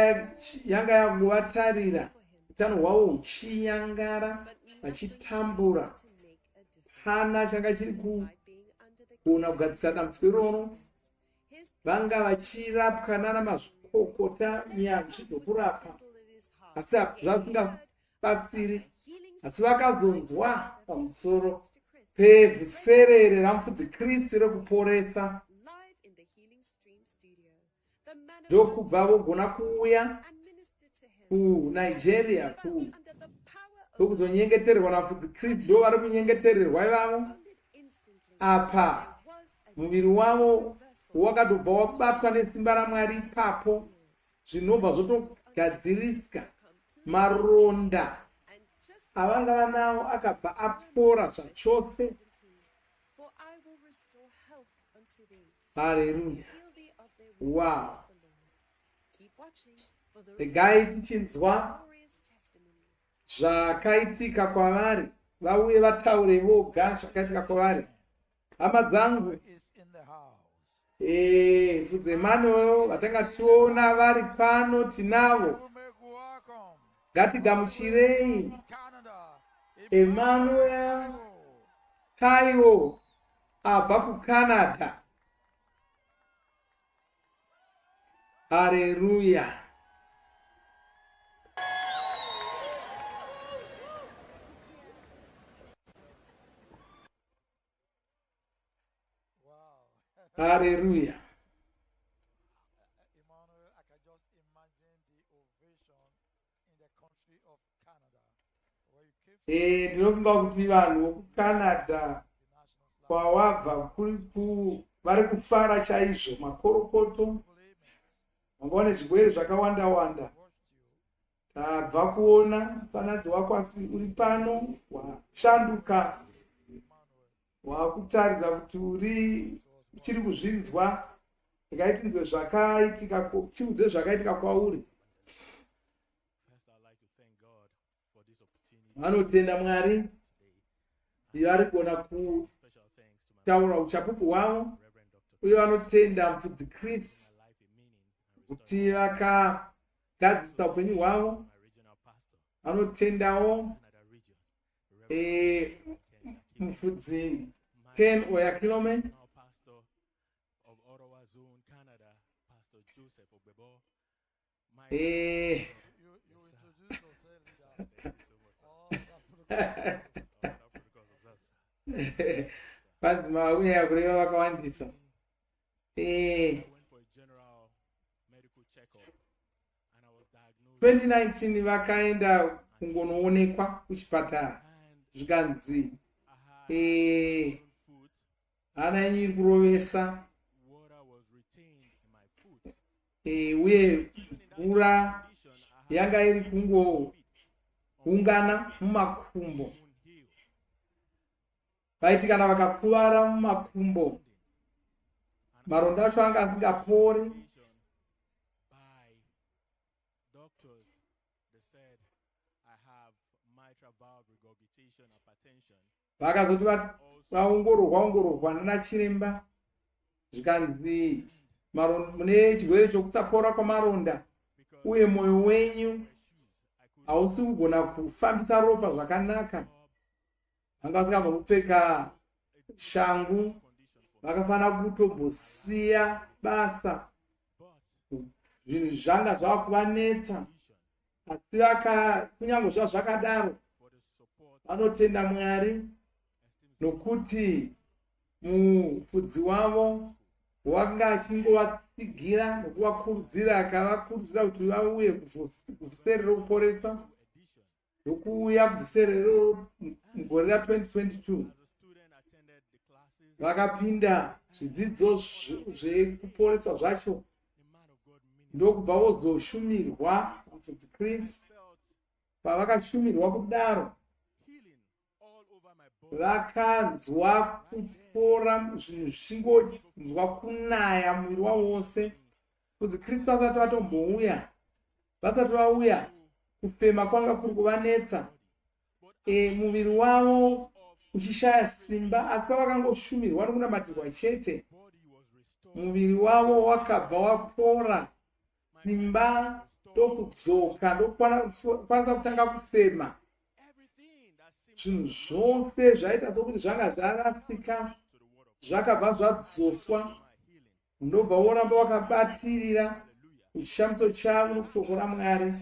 yangovatarira, utano hwavo huchinyangara, vachitambura. Hana changa chiri kugona kugadzisa dambudziko iroro. Vanga vachirapwa nana mazvikokota nyanzvi dzokurapa, asi zvasingabatsiri. Asi vakazonzwa pamusoro peVhuserere RaMufudzi Kristu ReKuporesa, ndokubva vogona kuuya kuNigeria ndokuzonyengetererwa naMufudzi Kristu. Ndo vari kunyengetererwa ivavo. Apa muviri wavo wakatobva wabatwa nesimba raMwari ipapo, zvinobva zvotogadziriswa. Maronda avanga vanawo akabva apora zvachose. Haleluya. Wow. Regai tichinzwa zvakaitika kwavari, vauye vataure voga zvakaitika kwavari. Hama dzangu, mufudzi Emmanuel vatanga tiona vari pano tinavo. Ngatigamuchirei Emmanuel Taiwo abva kuCanada. Haleluya. Haleluya. Ndinofunga kuti vanhu vokuCanada kwawabva vari kufara chaizvo, makorokoto. Vangaone zvigwere zvakawanda wanda. Tabva kuona mufananidzo wako asi uri pano, washanduka, wakutaridza kuti uchiri kuzvinzwa. Ngaitinzwe zvakaitika, tiudze zvakaitika kwauri. Vanotenda Mwari kuti vari kugona kutaura uchapupu hwavo, uye vanotenda Mufudzi Kristu kuti vakagadzisa upenyu hwavo. Vanotendawo Mufudzi Ken Oyakilome, vanzi mauya kureva vakawandisa. 2019 vakaenda kungonoonekwa kuchipatara zvikanzi hana yenyu iri kurovesa uye mvura yanga iri kungoungana mumakumbo. Vaiti kana vakakuvara mumakumbo maronda acho anga asingapori. Vakazoti vaongororwa nana chiremba zvikanzi mune chirwere chokusapora kwamaronda uye mwoyo wenyu hausi kugona kufambisa ropa zvakanaka. Vanga vasingagona kupfeka shangu, vakafanira kutombosiya basa, zvinhu zvanga zvava kuvanetsa. Asi kunyange zvakadaro vanotenda Mwari nokuti mufudzi wavo wakanga achingovatsigira nokuvakurudzira, akavakurudzira kuti vauye kuvhuserere ReKuporesa nokuuya kuvhuserere mugore ra2022. Vakapinda zvidzidzo zvekuporesa zvacho ndokubva vozoshumirwa mufudzi Chris. Pavakashumirwa kudaro vakanzwa kupora, zvinhu zvichingonzwa kunaya muviri wavo wose. Mufudzi Chris vasati vatombouya, vasati vauya, kufema kwanga kuri kuvanetsa, muviri wavo uchishaya simba. Asi pavakangoshumirwa nokunamatirwa chete, muviri wavo wakabva wapora, simba ndokudzoka, ndokukwanisa kutanga kufema. Zvinhu zvose zvaita sokuti zvanga zvarasika zvakabva zvadzoswa. Ndobva woramba wakabatirira kuchishamiso chavo nokushoko raMwari.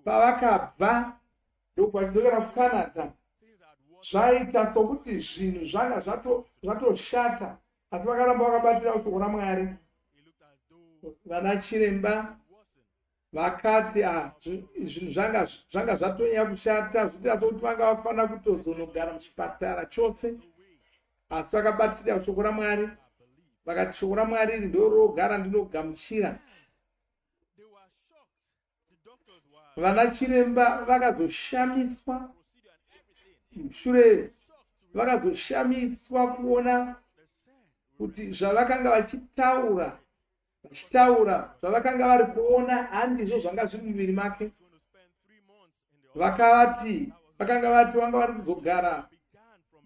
Pavakabva ndokuvachidokera kuCanada, zvaita sokuti zvinhu zvanga zvatoshata, asi vakaramba vakabatira kushoko raMwari. Vana chiremba vakati zvinhu zvanga zvatonya kushata, zviita sokuti vanga vafanira kutozonogara muchipatara chose, asi vakabatira kushoko raMwari. Vakati shoko raMwari iri ndorogara ndinogamuchira. Vana chiremba vakazoshamiswa, shure vakazoshamiswa kuona kuti zvavakanga vachitaura zvavakanga vari kuona handizvo zvanga zviri muviri make. Vakanga vati vanga vari kuzogara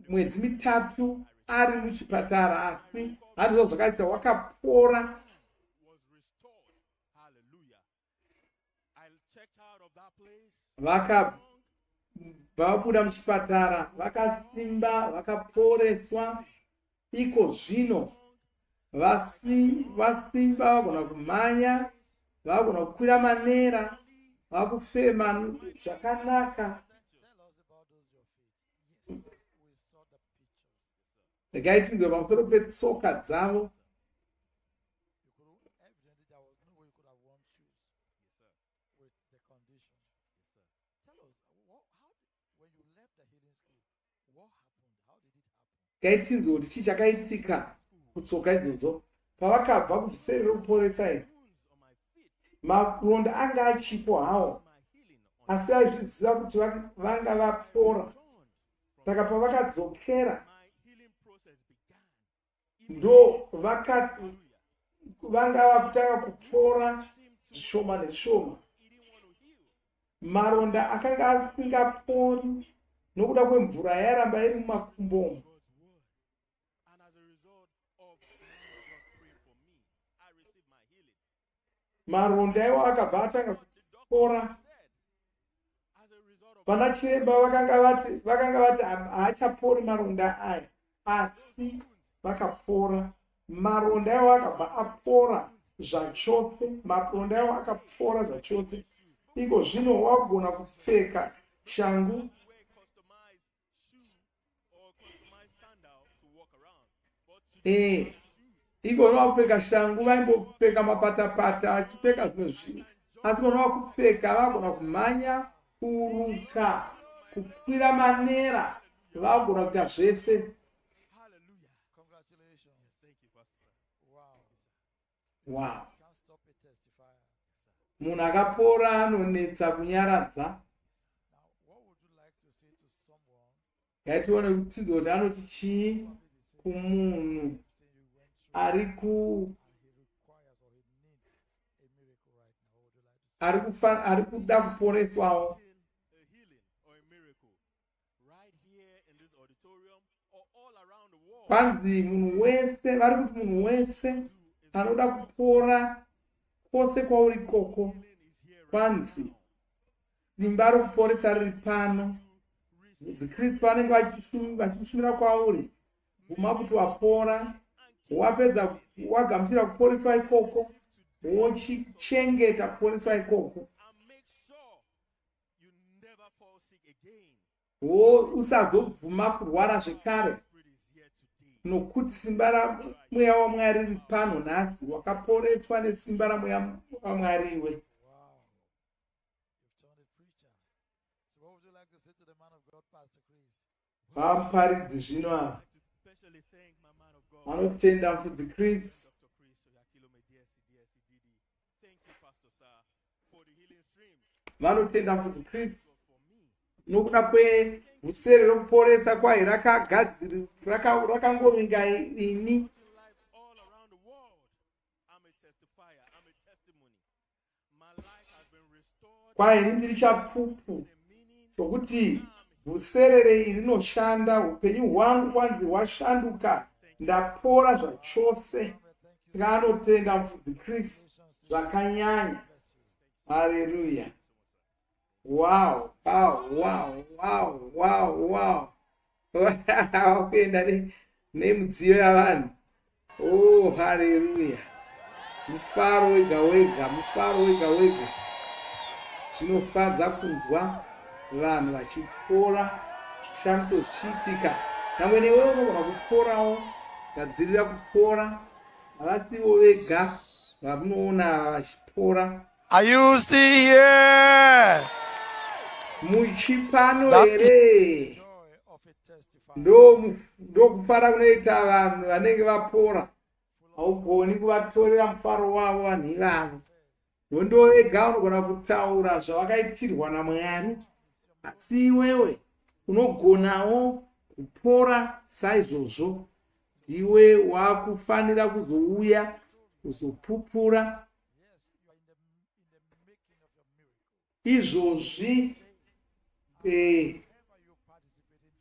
mwedzi mitatu ari muchipatara, asi handizvo zvakaita. Wakapora. Vakabva vabuda muchipatara, vakasimba, vakaporeswa. Iko zvino vasimba, vagona kumhanya, vagona kukwira manera, vakufema zvakanaka. Regai tinzwe pamusoro petsoka dzavo. Gaitinzwe kuti chii chakaitika kutsoka idzodzo pavakabva kuvhuserere ReKuporesa iri. Maronda anga achipo hawo, asi aizviziva kuti vanga vapora. Saka pavakadzokera ndo vanga vakutanga kupora zvishoma nezvishoma. Maronda akanga asingapori nokuda kwemvura yairamba iri mumakumbo. Maronda iwo akabva atanga kupora. Vana chiremba vakanga vati haachapori maronda aya, asi vakapora. Maronda iwo akabva apora zvachose. Maronda iwo akapora zvachose. Iko zvino wagona kupfeka shangu igona kupfeka shangu vaimbopfeka mapatapata achipfeka zvimwe zvinhu, asi gona kupfeka vagona kumhanya, kuruka, kukwira manera, vagona kuita zvese. Wow. Munhu akapora anonetsa kunyaradza. Ngatione kuti tinzoti anoti chii kumunhu ari kuda kuporeswawo. Kwanzi munhu wese, vari kuti munhu wese anoda kupora kwose kwauri koko, kwanzi simba rokuporesa riri pano. Kristu vanenge vachishumira kwauri, guma kuti wapora, wapedza wagamuchira kuporeswa ikoko, wochichengeta kuporeswa ikoko, usazobvuma kurwara zvekare, nokuti simba ramweya waMwari riri pano nhasi. Wakaporeswa nesimba ramweya waMwariwe. Vamuparidzi zvino ava vanotenda mufudzi Chris. Vanotenda mufudzi Chris nokuda kwevhusere rokuporesa kwai rakangovinga ini. Kwai ini ndiri chapupu chokuti vhuserere iri rinoshanda. Upenyu hwangu kwanzi hwashanduka, ndapora zvachose. Saka anotenda mufudzi Chris zvakanyanya. Haleluya. Wow, wow, wow, wow, wow, wow. Wakuenda nemudziyo yavanhu. Oh, haleluya. Mufaro wega wega, mufaro wega wega. Zvinofadza kunzwa vanhu vachipora, zvishamiso zvichiitika. Namwe newewo unogona kuporawo, gadzirira kupora. Havasivo vega vamunoona vachipora. Are you still here? Muchipano here. Ndo kufara kunoita vanhu vanenge vapora. Haugoni kuvatorera mufaro wavo vanhu ivavo. Ndo vega unogona kutaura zvavakaitirwa naMwari. Asi iwewe unogonawo kupora saizvozvo. Iwe wakufanira kuzouya kuzopupura izvozvi.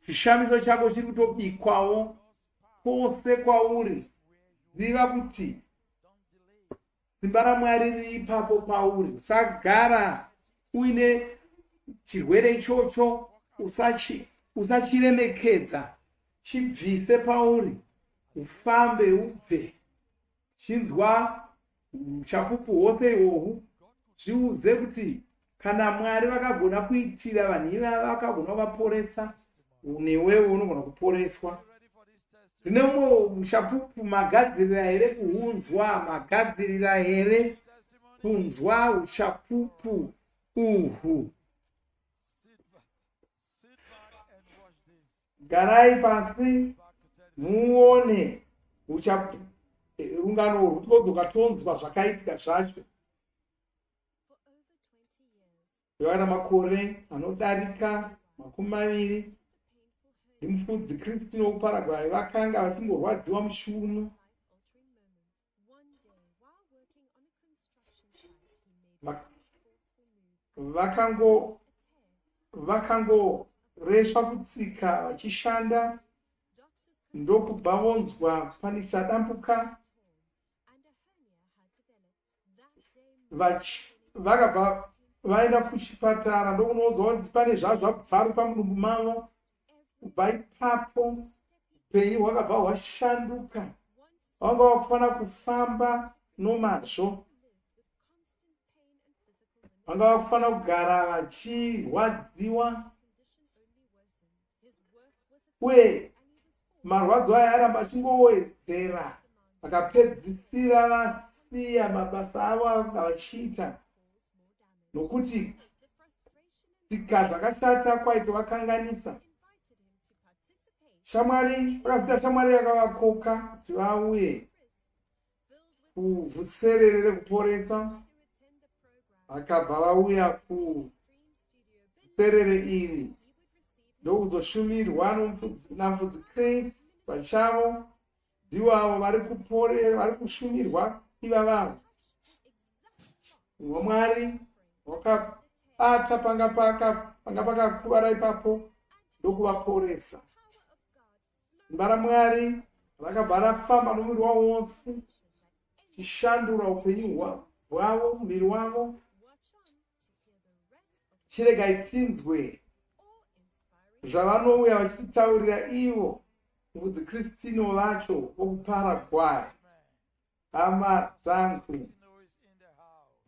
Chishamiso chako chiri kutobikwawo kwose kwauri. Ziva kuti simba raMwari riri ipapo pauri. Usagara uine chirwere ichocho, usachiremekedza. Chibvise pauri, ufambe ubve. Chinzwa chapupu hwose ihwohwu, zviuze kuti kana Mwari vakagona kuitira vanhu ivava, vakagona vaporesa, newewo unogona kuporeswa. Zvine mumwe chapupu, magadzirira here kuhunzwa, magadzirira here kunzwa uchapupu uhwu. Garai pasi muone rungano rwutodzoka tonzwa zvakaitika zvacho. Yavana makore anodarika 20 ndimufudzi Kristu nokuparagwai vakanga vachingorwadziwa mushuno. Vakangoreswa kutsika vachishanda, ndokubva vonzwa pane chadambuka. Vakabva vaenda kuchipatara, ndokunonzwa kuti pane zvabvaru pamudumbu mavo. Kubva ipapo upenyu hwakabva hwashanduka. Vanga vakufanira kufamba nomazvo. Vanga vakufanira kugara vachirwadziwa. Uye marwadzo aya aramba achingowedzera, vakapedzisira vasiya mabasa avo avanga vachiita, nokuti tsika zvakashata kwaito vakanganisa. Shamwari vakafita shamwari yakavakoka kuti vauye kuvhuserere rekuporesa, vakabva vauya kuvhuserere iri ndokuzoshumirwa naMufudzi Chris pachavo. Ndivo avo vari kushumirwa ivavavo. Mwari wakabata panga pakakuvara ipapo ndokuvaporesa. Simba raMwari rakabva rafamba nomuviri wavo wose, chishandura upenyu hwavo, muviri wavo, chirega itinzwe zvavanouya vachitaurira ivo Mufudzi Kristino vacho vokuParaguay. Hama dzangu,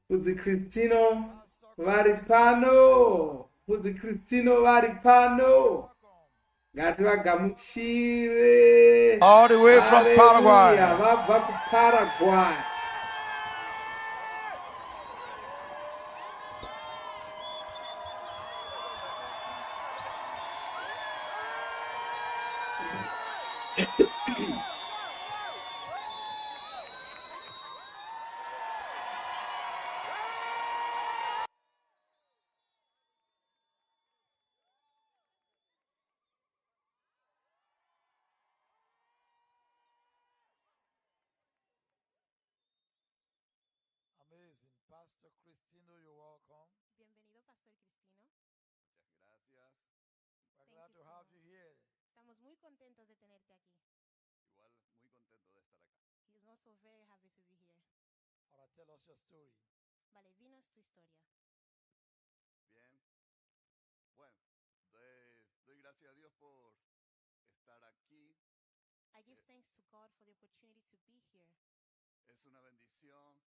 Mufudzi Kristino vari pano, Mufudzi Kristino vari pano. Ngativagamuchire. All the way from Paraguay. Vabva kuParaguay. Amazing. Pastor Cristino, you're welcome. Bienvenido, Pastor Cristino. Muchas gracias. We're glad to have you here. Estamos muy contentos de tenerte aquí. Igual, muy contento de estar acá. He's also very happy to be here. Ahora tell us your story. Vale, dinos tu historia. Bien. Bueno, doy gracias a Dios por estar aquí. I give thanks to God for the opportunity to be here. Es una bendición.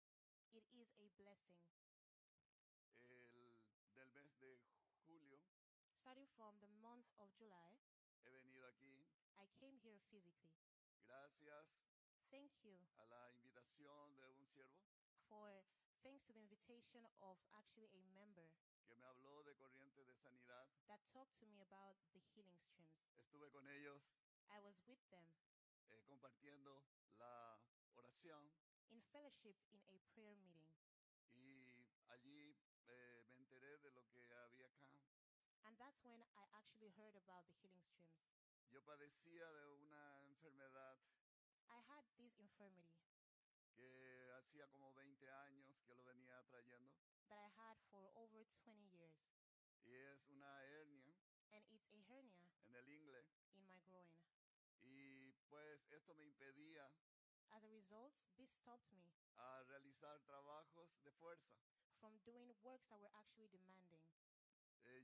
It is a blessing. Del mes de julio Starting from the month of July, he venido aquí. I came here physically. Gracias Thank you a la invitación de un siervo thanks to the invitation of actually a member que me habló de corrientes de sanidad. that talked to me about the healing streams. Estuve con ellos I was with them compartiendo la oración in fellowship in a prayer meeting. y allí me enteré de lo que había acá. And that's when I actually heard about the healing streams. Yo padecía de una enfermedad I had this infirmity que hacía como 20 años que lo venía trayendo that I had for over 20 years. y es una hernia And it's a hernia en el ingle in my groin. y pues esto me impedía As a result, this stopped me a realizar trabajos de fuerza. from doing works that were actually demanding.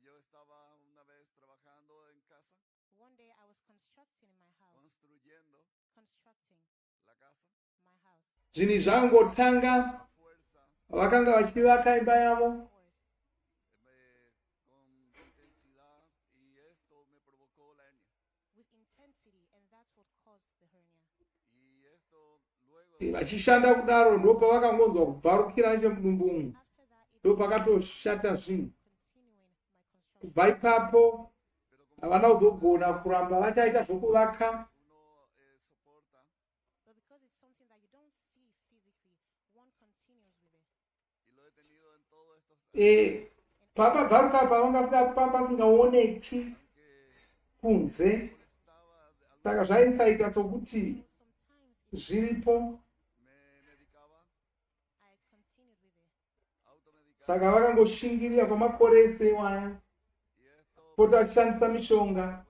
Yo estaba una vez trabajando en casa, One day I was constructing in my house, construyendo constructing la casa. my house. Zvinhu zvangotanga, vakanga vachivaka imba yavo. Con intensidad y esto me provocó la hernia. With intensity, and that's what caused the hernia. Y esto luego Vachishanda kudaro ndopavakangonzwa kubvarukira nechemudumbumu, ndopakatoshata zvinhu. Kubva ipapo havana kuzogona kuramba vachaita zvokuvaka. But because it's something that you don't see physically, one continues with it. y lo he tenido en todos estos Papabvaruka pavanga pasingaoneki kunze, saka zvaisaita sokuti zviripo, I continued with it. saka vakangoshingirira kwamakore ese iwaya, pota vachishandisa mishonga.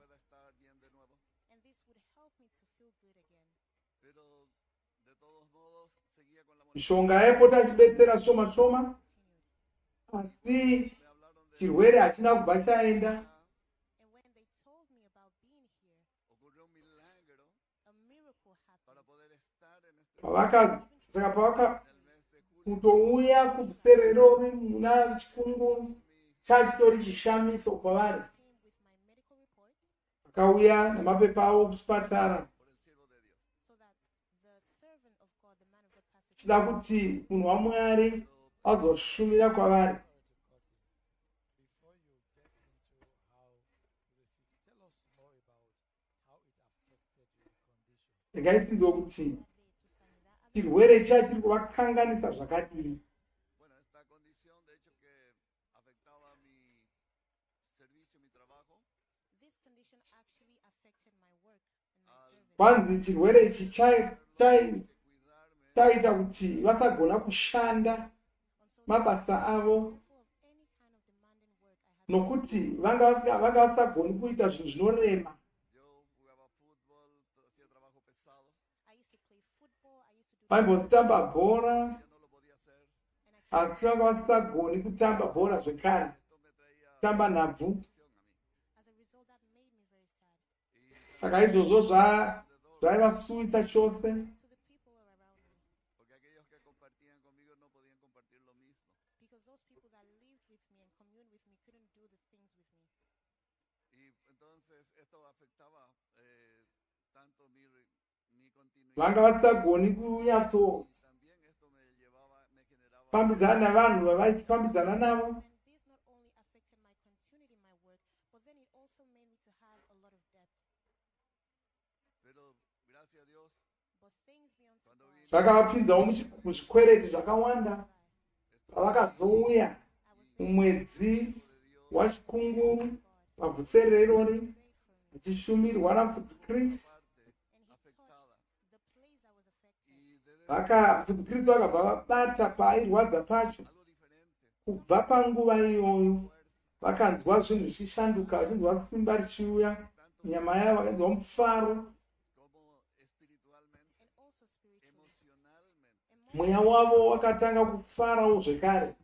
And this would help me to feel good again. pero de todos modos seguía con la Mishonga yaipota achibetsera shoma shoma, asi chirwere hachina kubva chaenda. And when they told me about being here, ocurrió un milagro a miracle happened. para poder estar en este Saka pavaka kutouya kuvhuserere uri muna chikungu chachitori chishamiso kwavari, vakauya namapepa avo kuchipatara chida kuti munhu waMwari azoshumira kwavari. Regai tinzwe kuti chirwere chachiri kuvakanganisa zvakadii. Kwanzi chirwere ichi chaita kuti vasagona kushanda mabasa avo, nokuti vanga vasagoni kuita zvinhu zvinorema. Vaimbotamba bhora asi vanga vasagoni kutamba bhora zvekare, kutamba nhabvu. Saka izvozvo zvaivasuwisa chose. Vanga vasagoni kunyatsofambidzana navanhu vavaifambidzana navo. Zvakavapinzawo muzvikwereti zvakawanda. Pavakazouya mumwedzi wachikunguru pabvuserere irori vachishumirwa naMufudzi Kristu, Mufudzi Kristu vakabva vabata paairwadza pacho. Kubva panguva iyoyo vakanzwa zvinhu zvichishanduka, vachinzwa simba richiuya nyama yavo, vakanzwa mufaro. Mweya wavo wakatanga kufarawo zvekare.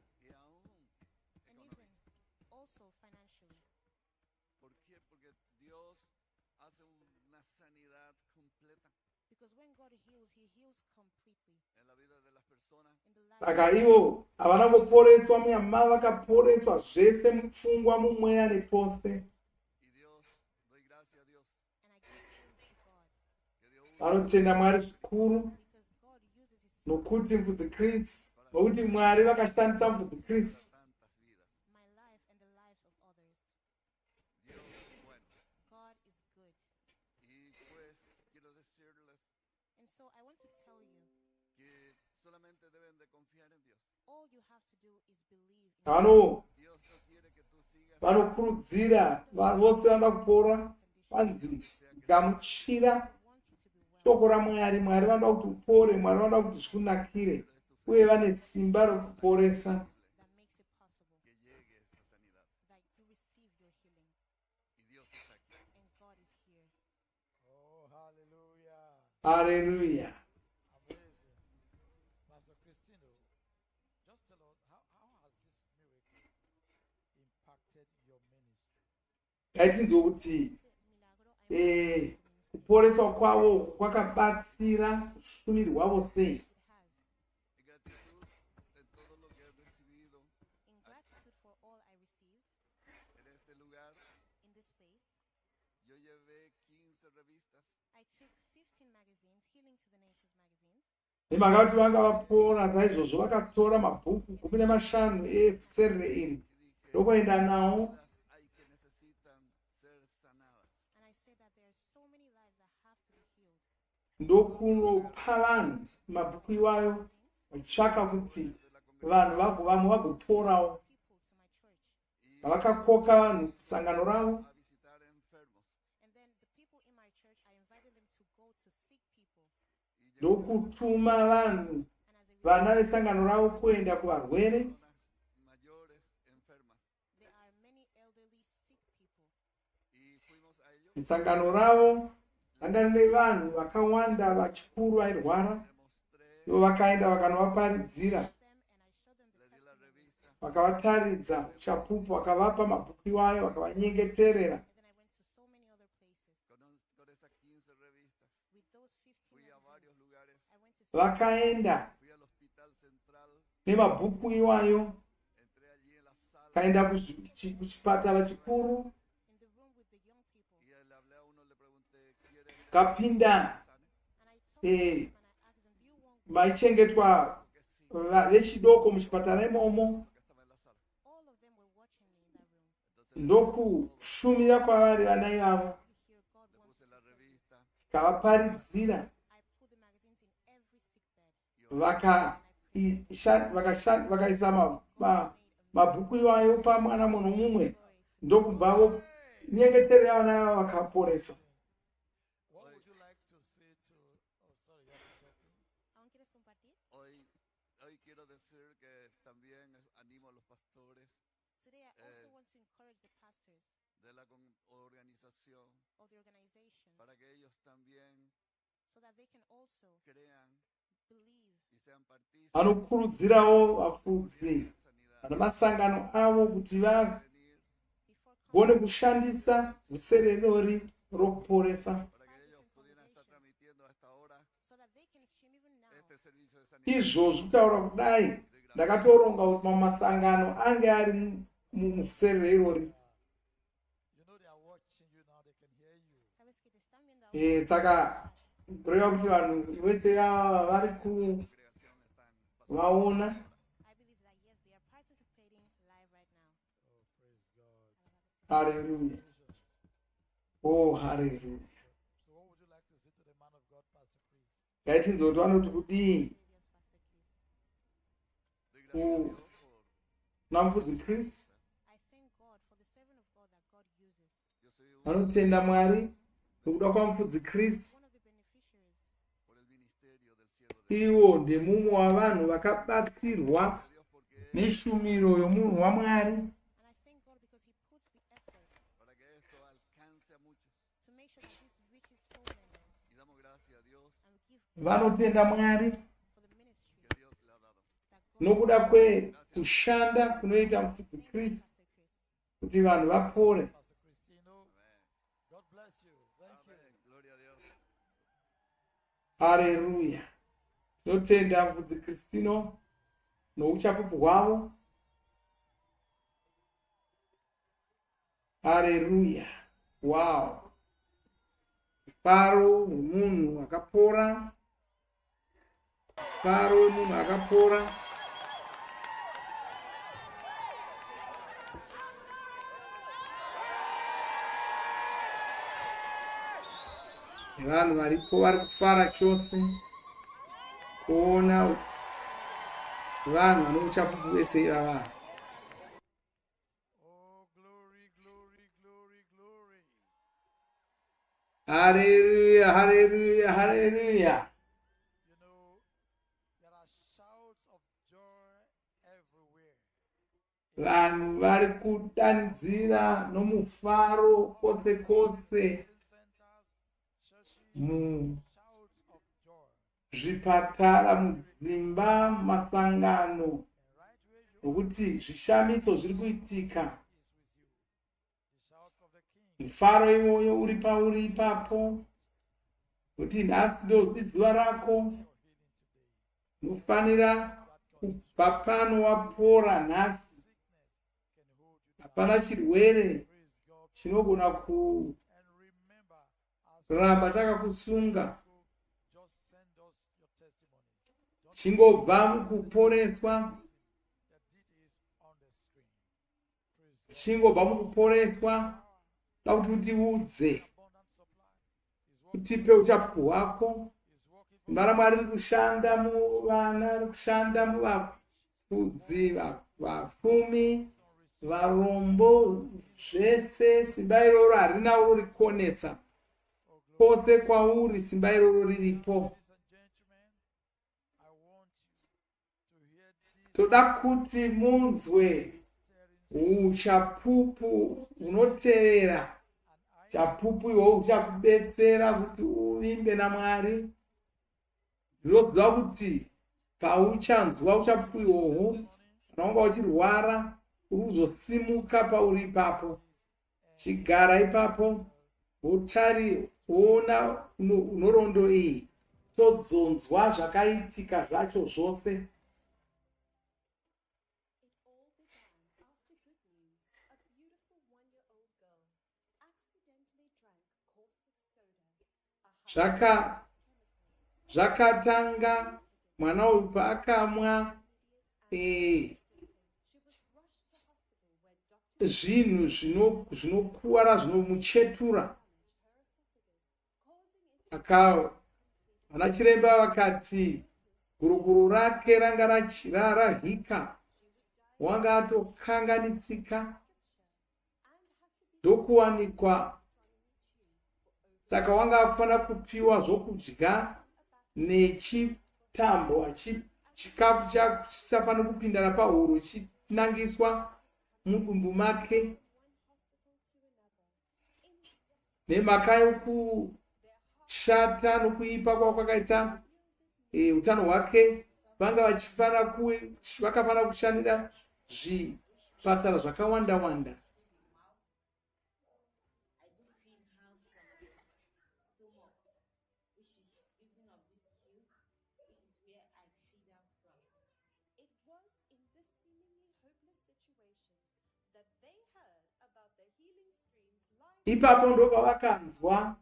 Saka ivo havana kuporeswa munyama, vakaporeswa zvese mupfungwa, mumweya nepose. Vanotenda Mwari zvikuru nokuti Mufudzi Kristu, nokuti Mwari vakashandisa Mufudzi Kristu. Vanokurudzira vose vanoda kupora, vanzi gamuchira shoko raMwari. Mwari vanoda kuti upore, Mwari vanoda kuti zvikunakire, uye vane simba rokuporesa. Hallelujah. Ngaitinzwe kuti kuporeswa kwavo kwakabatsira ushumiri hwavo sei. Nemhaka kuti vanga vapora saizvozvo vakatora mabhuku 15 evhuserere iri ndokuenda nawo ndokunopa vanhu mabhuku iwayo, vachitsvaka kuti vanhu vamwe vagoporawo. Vakakoka vanhu kusangano ravo, ndokutuma vanhu vana vesangano ravo kuenda kuvarwere. Isangano ravo ranga rine vanhu vakawanda vachikuru vairwara, ivo vakaenda vakanovaparidzira, vakavataridza chapupu, vakavapa mabhuku iwayo, vakavanyengeterera. Vakaenda nemabhuku iwayo, kaenda kuchipatara chikuru, kapinda vaichengetwa vechidoko muchipatara imomo, ndokushumira kwavari vana ivavo, kavaparidzira vakaisa mabhuku iwayo pamwana munhu mumwe, ndokubva nyengeterera vana ivavo vakaporesa. Hoy quiero decir que también animo a los pastores de la organización para que ellos también crean y sean partícipes. Anokurudzirawo vafudzi vana masangano avo kuti vagone kushandisa vhusereri rokuporesa. Izvozvi kutaura kudai, ndakatoronga kuti mamasangano ange ari muvhusereri irori. Saka kureva kuti vanhu vese vari kuvaona. Hallelujah. Oh, hallelujah. Ngaitinzoti vanoti kudii naMufudzi Chris, vanotenda Mwari nokuda kwaMufudzi Chris. Iwo ndemumwe wavanhu vakabatsirwa neshumiro yomunhu waMwari. Vanotenda Mwari nokuda kwekushanda kunoita Mufudzi Chris kuti vanhu vapore. Haleluya. Tinotenda Mufudzi Kristino nouchapupu hwavo. Haleluya. Wow. Faro munhu akapora. Faro munhu akapora. Vanhu varipo vari kufara chose kuona vanhu vane uchapupu vese ivava. Hallelujah, hallelujah, hallelujah. Vanhu vari kudanidzira nomufaro kwose kwose, muzvipatara, mudzimba, masangano, nokuti zvishamiso zviri kuitika. Mufaro iwoyo uri pauri ipapo, kuti nhasi ndozizuva rako, unofanira kubva pano wapora nhasi. Hapana chirwere chinogona kuramba chakakusunga. Chingobva mukuporeswa. Chingobva mukuporeswa. Kuti utiudze, utipe uchapupu hwako. Simba raMwari riri kushanda muvana, riri kushanda muvafudzi, vapfumi, varombo, zvese. Simba iroro harina urikonesa. Kwose kwauri simba iroro riripo. Toda kuti munzwe uchapupu hunotevera. Chapupu ihoho uchakubetsera kuti uvimbe naMwari. Ndinoziva kuti pauchanzwa uchapupu ihoho, unonga uchirwara, uri kuzosimuka pauri ipapo. Chigara ipapo, utari ona unorondo iyi, todzonzwa zvakaitika zvacho zvose. zvakatanga mwana uyu paakamwa zvinhu zvinokuwara zvinomuchetura. Vana chiremba vakati guruguru rake ranga rahika, wanga atokanganisika, ndokuwanikwa. Saka wanga afana kupiwa zvokudya nechitambo, chikafu chisafana kupinda napahuro chinangiswa mudumbu make. Nemhaka yokushata nokuipa kwakaita utano hwake, vakafana kushandira zvipatara zvakawanda wanda. Ipapo ndo pavakanzwa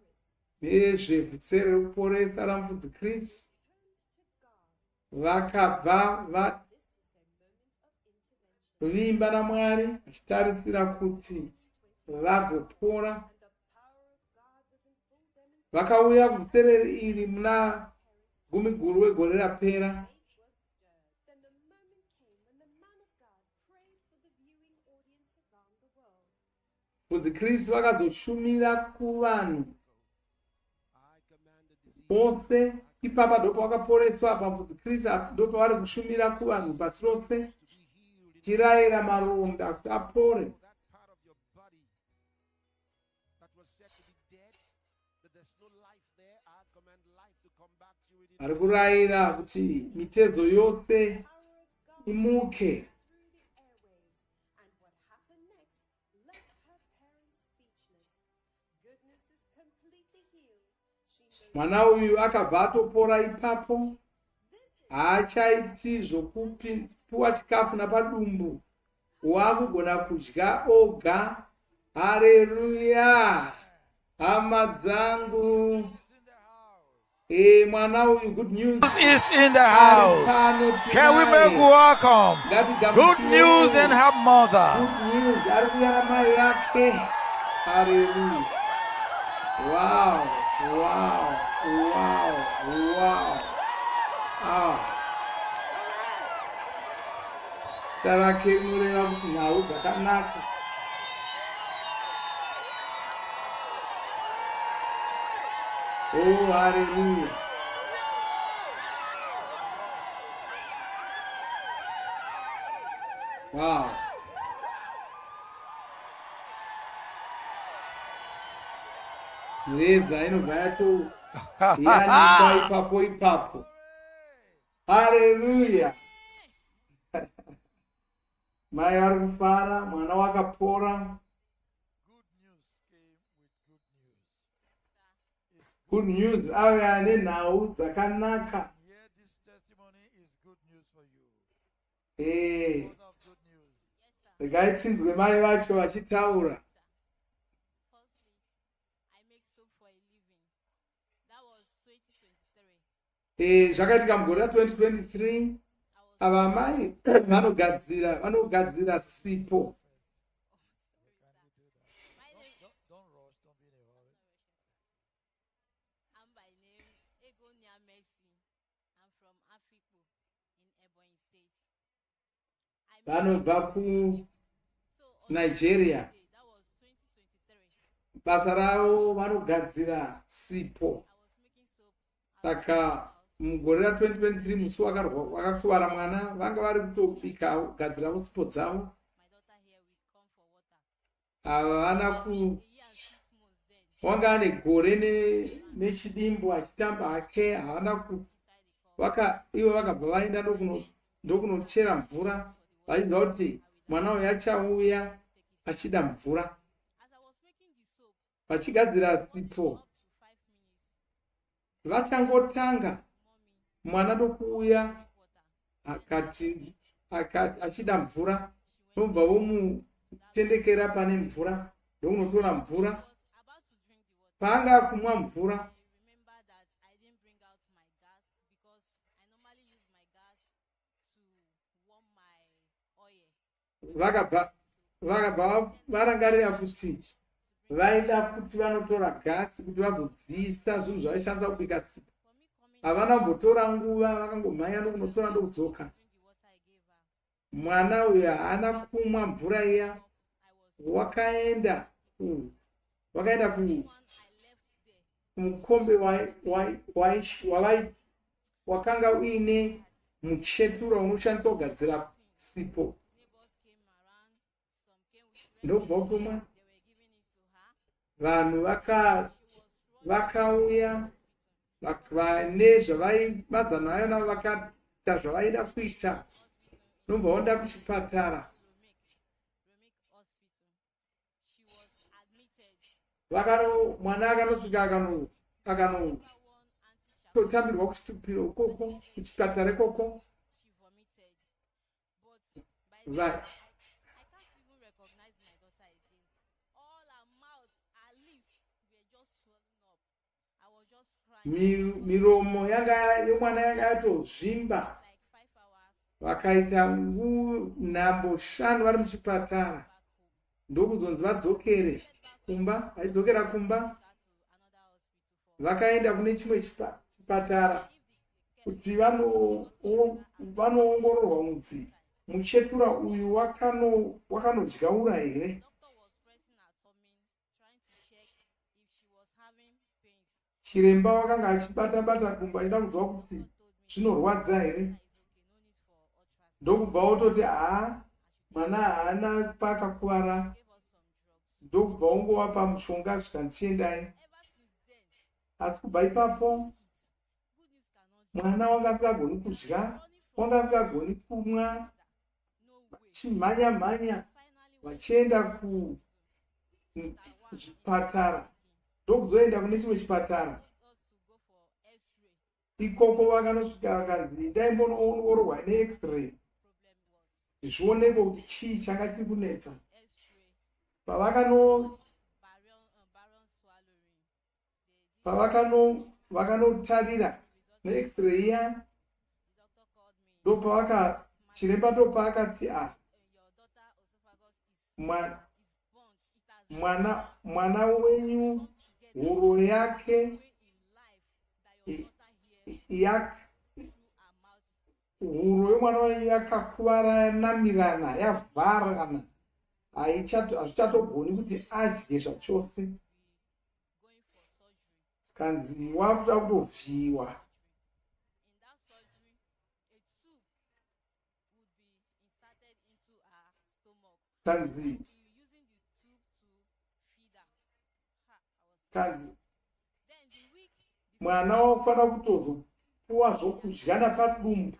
nezvevhutsere rekuporesa ramufudzi Chris. Vakabva vavimba naMwari vachitarisira kuti vagopora. Vakauya vhuserere iri muna gumi guru wegore rapera. Mufudzi Chris vakazoshumira kuvanhu ose. Ipapa ndopa vakaporeswa. Mufudzi Chris ndopa vari kushumira kuvanhu pasi rose, tirayira maronda kuti apore. Ari kurayira kuti mitezo yose imuke. Mwana uyu akabva atopora ipapo. Haachaiti zvokupiwa chikafu napadumbu, wakugona kudya oga. Haleluya, hama dzangu. Mwana uyu, good news is in the house. Can we make welcome? Good news and have mother. Good news. Ari kuya mai yake. Haleluya. Wow, wow, wow, wow. Tarake mureva kuti nhau dzakanaka. Oh, hallelujah. Wow. Mureza inobva yanikwa ipapo. Hallelujah. Mai vari kufara, mwana wakapora. Good news, ave nenhau dzakanaka. Regai tinzwe mai vacho vachitaura. Zvakaitika mugore ra2023. Ava mai vanogadzira sipo. Vanobva kuNigeria. Basa ravo vanogadzira sipo. Saka mugore ra2023 musi wakakuvara mwana, vanga vari kutobika kugadzirawo sipo dzavo. Ava vana wanga ane gore nechidimbu achitamba hake. Havana ivo vakabva vaenda ndokunochera mvura, vachiziva kuti mwana uyu achauya achida mvura. Vachigadzira sipo, vachangotanga mwana ndokuuya akati achida mvura, nobva vomutendekera pane mvura ndokunotora mvura. Paanga kumwa mvura, vakabva varangarira kuti vaida kuti vanotora gasi kuti vazodziisa zvinhu zvaishandisa kubika sipo. Havana kumbotora nguva, vakangomhanya nokunotora ndokudzoka. Mwana uyu haana kumwa mvura iya, wakaenda kumukombe wakanga uine muchetura unoshandiswa kugadzira sipo. Ndobva kumwa. Vanhu vakauya vane mazano ayo navo vakaita zvavaida kuita. Ndobva vaenda kuchipatara. Mwana akanosvika akanototamirwa kuchitupiro ikoko, kuchipatara ikoko. Miromo yomwana yanga yatozvimba. Vakaita nhambo 5 vari muchipatara. Ndokuzonzi vadzokere kumba, vaidzokera kumba. Vakaenda kune chimwe chipatara kuti vanoongororwa kunzi muchetura uyu wakanodyaura here. Chiremba wakanga achibata-bata kumba achida kunzwa kuti zvinorwadza here. Ndokubva ototi mwana haana pakakuvara. Ndokubva ongovapa mushonga zvikanzi chiendai. Asi kubva ipapo mwana wanga asikagoni kudya, wanga asikagoni kumwa, vachimhanya-mhanya vachienda kuchipatara. Ndokuzoenda kune chimwe chipatara. Ikoko vakanosvika vakanzi endai mbonoongororwa nex-ray zvionekwe kuti chii changa chiri kunetsa. Pavakanotarira nex-ray iya, chiremba ndopaakati mwana wenyu huro yake huro yomwana wenyu yakakuvara, yanamirana, yavharana, hazvichatogoni kuti adye zvachose. Kanzi wakuda kutovhiyiwa. Kanzi mwana wakufanira kutozopuwa zvokudya napadumbu.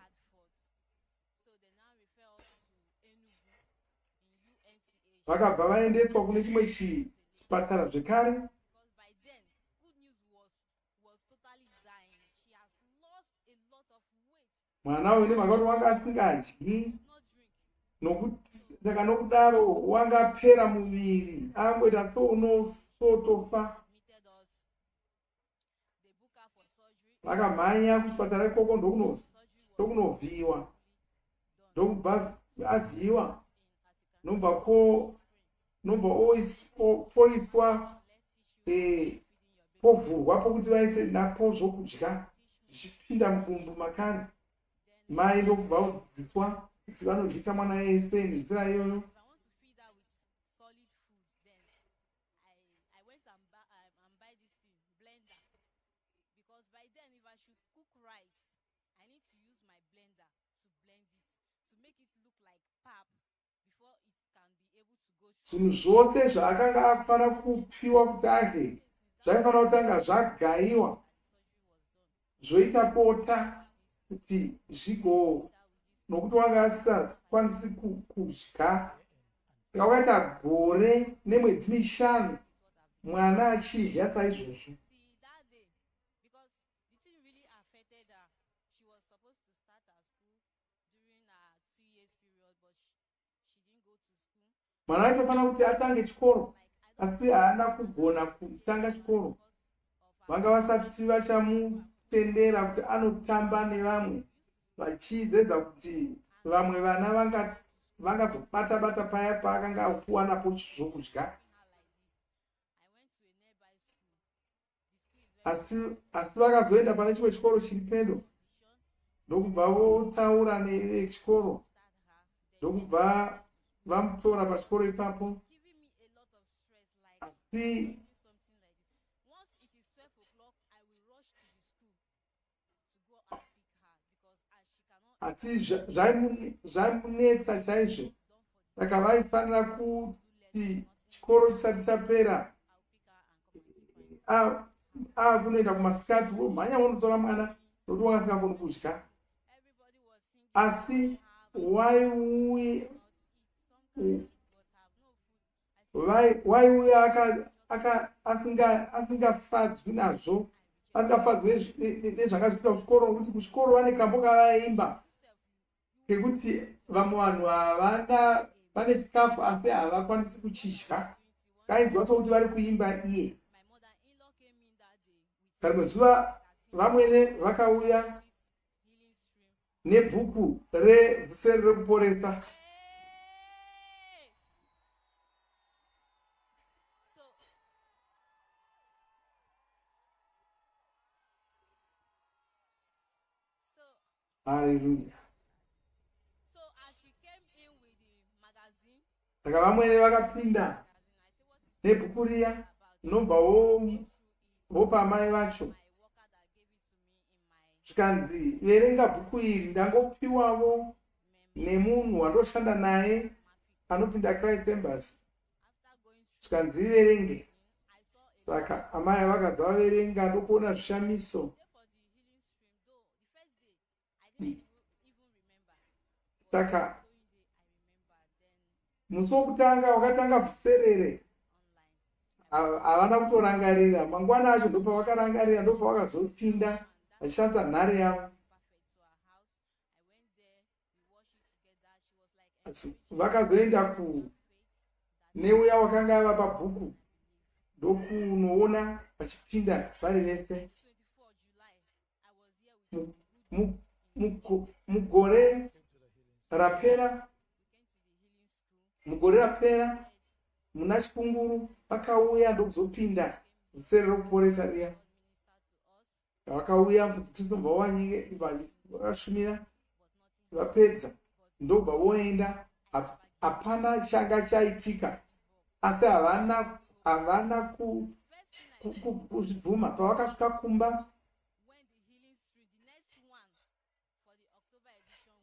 Vakabva vaendeswa kune chimwe chipatara zvekare. Mwana uyu nemhaka kuti wanga asingadyi, saka nokudaro wanga apera muviri, angoita sotofa. Vakamhanya kuchipatara ikoko ndokunovhiyiwa. Ndokubva avhiyiwa, nobva poiswa povhurwa pokuti vaise napo zvokudya zvichipinda mudumbu makare. Mai ndokubva kudzidziswa kuti vanodyisa mwana yese nenzira iyoyo. Zvinhu zvose zvaakanga afanira kupiwa kuti adye zvaifanira kutanga zvagayiwa zvoita pota kuti nokuti wanga asingakwanisi kudya. Wakaita gore nemwedzi 5 mwana achidya saizvozvo. Mwana aitofanira kuti atange chikoro, asi haana kugona kutanga chikoro. Vanga vasati vachamutendera kuti anotamba nevamwe, vachizedza kuti vamwe vana vangazobata paya paakanga apuwa napo zvokudya. Asi vakazoenda pane chimwe chikoro chiri pedo, ndokubva votaura nechikoro, ndokubva vamutora pachikoro ipapo. Asi zvaimunetsa chaizvo, saka vaifanira kuti chikoro chisati chapera kunoenda kumasikati mhanya unotora mwana nokuti wangasingakoni kudya. Asi waiuya asingafadzwi nazvo, asingafadzwi nezvanga zviita kuchikoro, nokuti kuchikoro vane kambo kavaimba kekuti vamwe vanhu havana vane chikafu asi havakwanisi kuchidya. Kainzwa sokuti vari kuimba iye. Rimwe zuva vamwene vakauya nebhuku reVhuserere ReKuporesa. Hallelujah. Saka vamwene vakapinda nebhuku riya, nobva vopa mai vacho, zvikanzi verenga bhuku iri, ndangopiwawo nemunhu wandoshanda naye anopinda Christ Embassy, zvikanzi verenge. Saka amai vakaza vaverenga, ndokuona zvishamiso. Saka musi wokutanga wakatanga Vhuserere havana kutorangarira. Mangwana acho ndopa vakarangarira, ndopa vakazopinda vachishandisa nhare yavo. Vakazoenda neuya wakanga ava pabhuku, ndokunoona vachipinda vari vese. Mugore rapera muna Chikunguru vakauya ndokuzopinda Vhuserere ReKuporesa riya. Vakauya mudzi Kristu mbawanyike vakashumira vapedza, ndobva voenda. Hapana changa chaitika, asi havana kuzvibvuma. Pavakasvika kumba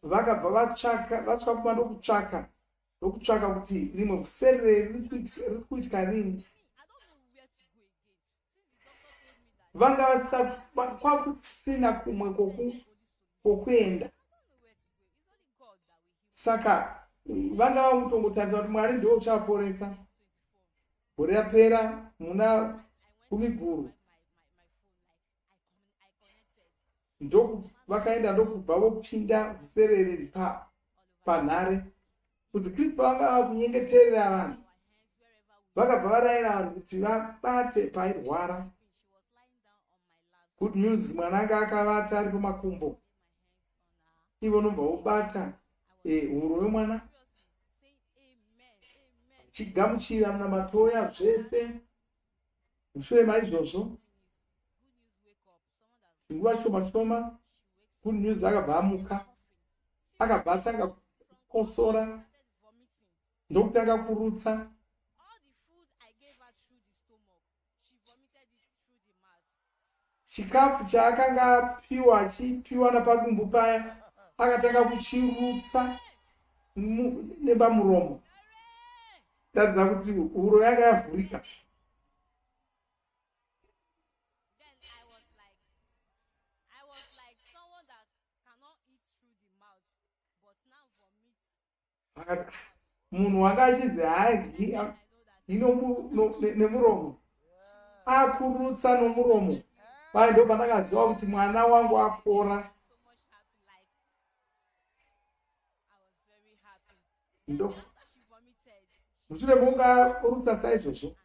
vakabva vasvika kumba ndokutsvaka kuti rimwe Vhuserere riri kuitika rini. Vanga kwakusina kumwe kwokuenda, saka vanga vamutongotarisa kuti Mwari ndiwo uchaporesa. Gore rapera muna kumiguru vakaenda ndokubva vopinda Vhuserere riri panhare. Kuti Kristu vanga vakunyengeterera vanhu, vakabva varayira vanhu kuti vabate pairwara. Good news, mwananga akavata ari pamakumbo, ivo nobva vobata huro yemwana, chigamuchira munamatoya zvese. Mushure maizvozvo, nguva shoma, Good news akabva amuka, akabva atanga kukosora, ndokutanga kurutsa. Chikafu chaakanga achipiwa napadumbu paya akatanga kuchirutsa nepamuromo. Taridza kuti huro yanga yavhurika. Munhu wanga achinzi haadyi hino nemuromo, akurutsa nomuromo. Pai ndo pandakaziva kuti mwana wangu apora. Mushure monga urutsa saizvozvo,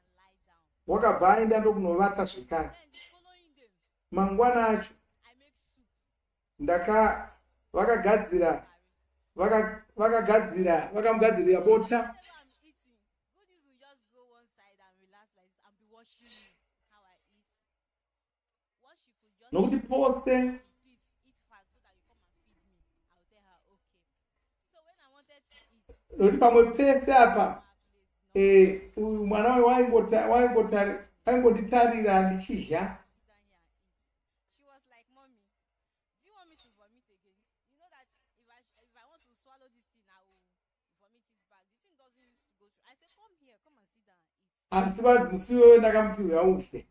wakabva aenda ndokunovata zvekare. Mangwana acho vakagadzira vakamugadzirira bota. Nokuti pose nokuti pamwe pese apa uyu mwana waingotitarira ndichidya. Asi vanzi musi wewe ndakamuti uya udye,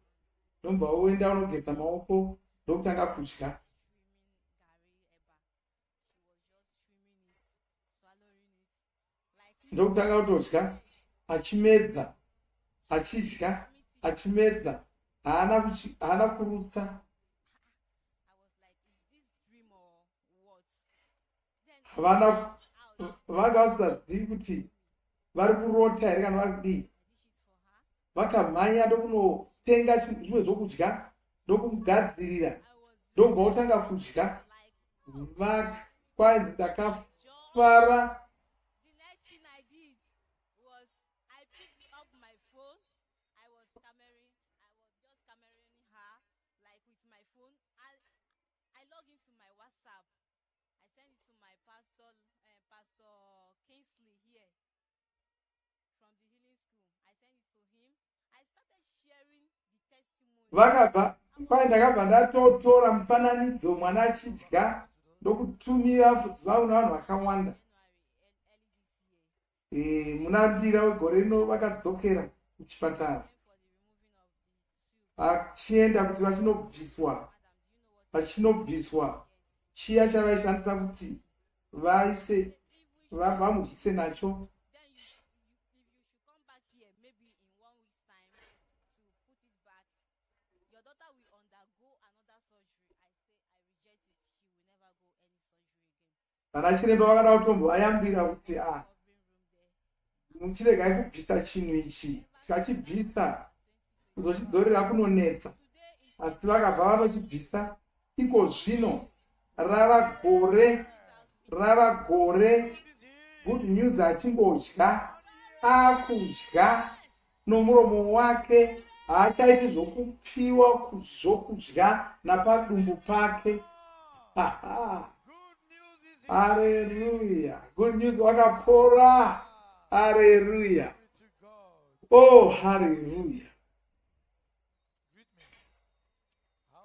ndomba uenda unogeza maoko ndokutanga kudya. Ndokutanga kutodya achimedza, achidya achimedza, haana kurutsa. Vanga vasingazivi kuti vari kurota here kana vari kudii. Vakamhanya ndokunotenga zvimwe zvokudya ndokumugadzirira, ndobva otanga kudya. Vakwanzi ndakafara. Vakabva kwai ndakabva ndatotora mufananidzo mwana achidya ndokutumira Zuva una vanhu vakawanda. Muna ndira wegore rino vakadzokera kuchipatara vachienda kuti vachinobviswa chiya chavaishandisa kuti vamudyise nacho. Vana chiremba vakada kutombovayambira kuti muchiregai kubvisa chinhu ichi, tikachibvisa kuzochidzorera kunonetsa. Asi vakabva vanochibvisa. Iko zvino rava gore Good News achingodya, akudya nomuromo wake, haachaiti zvokupiwa zvokudya napadumbu pake. Hallelujah. Good News wakapora. Hallelujah. Oh, hallelujah.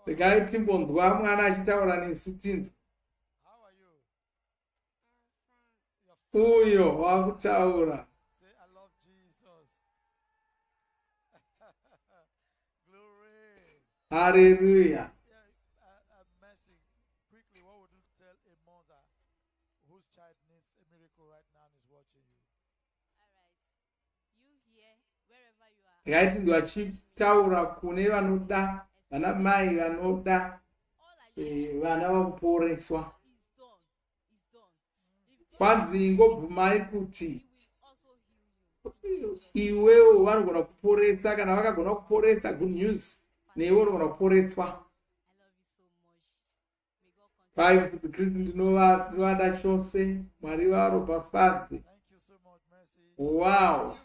Regai timbonzwa mwana achitaura nesu tinzwa. Uyo wakutaura. Hallelujah. Regai vachitaura kune vanoda, vana mai vanoda vana vakuporeswa. Kwanzi ngobvumai kuti iwewo vanogona kuporesa, kana vakagona kuporesa Good News newe unogona kuporeswa. Pai kuti Kristu ndinovada chose, Mwari varopafadze. Wow.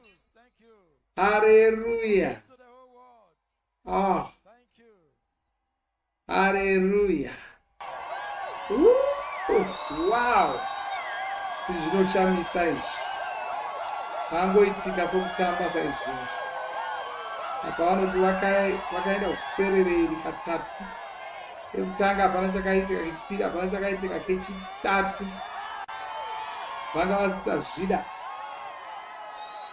Hallelujah. Oh. Hallelujah. Wow. Zvinoshamisa izvi. Vangoitika pokutamba paizvozvo. Apa vanoti vakaenda Vhuserere katatu. Ekutanga hapana chakaitika, kechipiri hapana chakaitika, kechitatu vanga vasingazvida.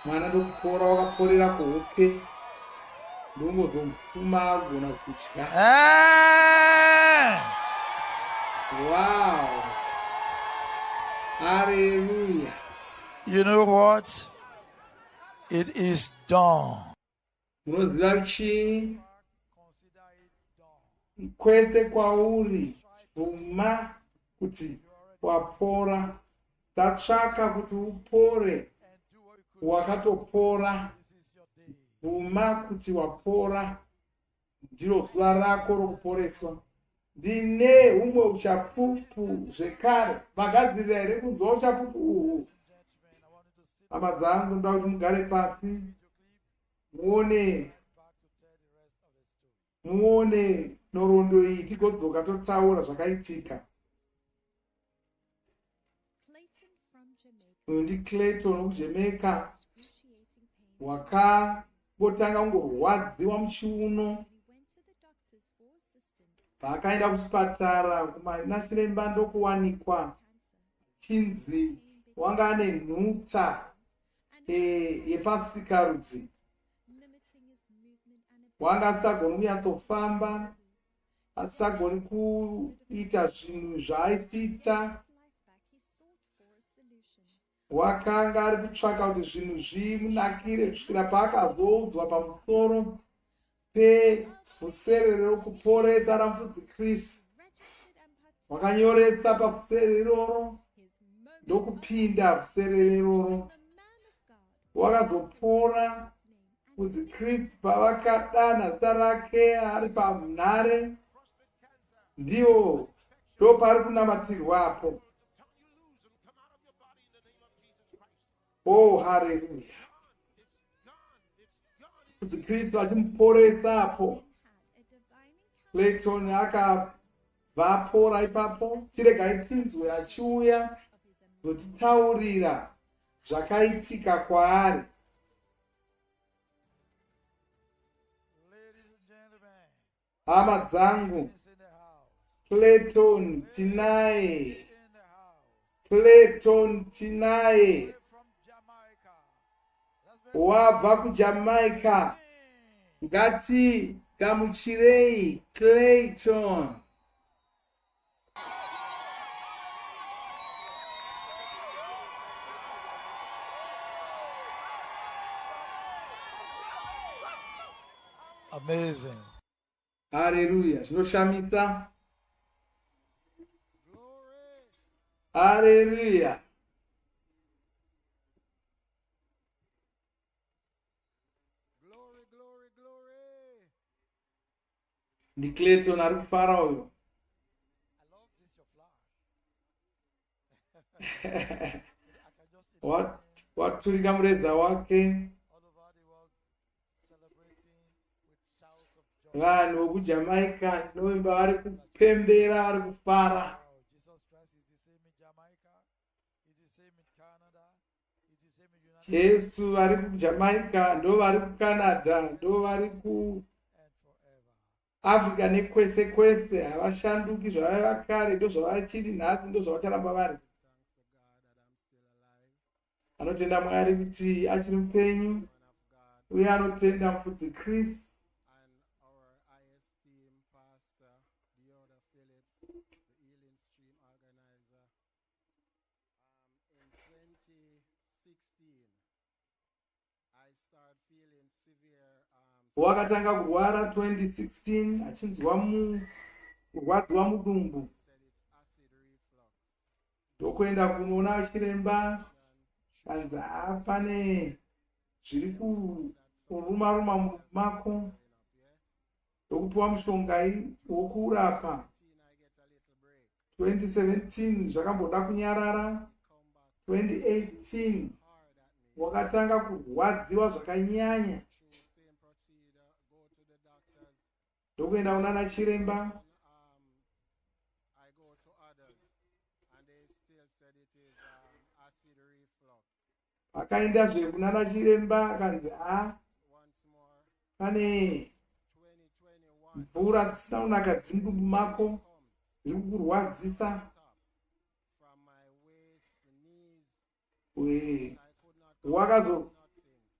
Mwana ndokupora wakaporera kuhope, ndongozomupfuma agona kudya. Wow. Hallelujah. You know what? It is done. Munoziva chii? Kwese kwauri bvuma kuti wapora. Tatsvaka kuti upore. Wakatopora. Bvuma kuti wapora. Ndiro zuva rako rokuporeswa. ndine humwe uchapupu zvekare. Magadzirira here kunzwa uchapupu uhu? Hama dzangu, ndoda kuti mugare pasi muone nhoroondo iyi tigodzoka totaura zvakaitika. Uyu ndi Clayton kuJamaica, wakangotanga kungorwadziwa muchiuno. Paakaenda kuchipatara kuna chiremba ndokuwanikwa chinzi wanga ane nhuta yepasikarudzi. Wanga asisagoni kunyatsofamba, asisagoni kuita zvinhu zvaaisiita. Wakanga ari kutsvaka kuti zvinhu zvimunakire kusvikira paakazoudzwa pamusoro pevhuserere rekuporesa ramufudzi Kristu. Wakanyoresa pavhuserere iroro ndokupinda vhuserere iroro. Wakazopora mufudzi Kristu pavakadana zita rake ari panhare, ndiwo ndopari kunamatirwapo. Oh, haleluya. Mufudzi Kristu achimuporesapo. Clayton akabva ipapo. Tiregai tinzwe achiuya kuzotitaurira zvakaitika kwaari. Hama dzangu, Clayton tinaye. Clayton tinaye. Wabva kuJamaica. Ngati gamuchirei Clayton. Amazing. Hallelujah. Zvinoshamisa. Hallelujah. Ndi Clayton ari kufara uyo. Waturika mureza wake. Vanhu vekuJamaica novemba vari kupembera, vari kufara. Jesu vari kuJamaica, ndo vari kuCanada, ndo vari kuAfrica nekwese kwese. Havashanduki zvavaiva kare, ndo zvavachiri nhasi, ndo zvavacharamba vari. Anotenda Mwari kuti achiri mupenyu, uye anotenda mufudzi Kristu. Wakatanga kurwara 2016 achinzwa kurwadziwa mudumbu. Ndokuenda kunoona chiremba, kanzi pane zviri kuruma mudumbu mako. Ndokupiwa mushonga wokurapa. 2017 zvakamboda kunyarara. 2018 wakatanga kurwadziwa zvakanyanya. Ndokuenda kunana chiremba. Akaenda zviri kunana chiremba akanzi pane mvura dzisina kunaka dziri mudumbu mako, dziri kukurwadzisa.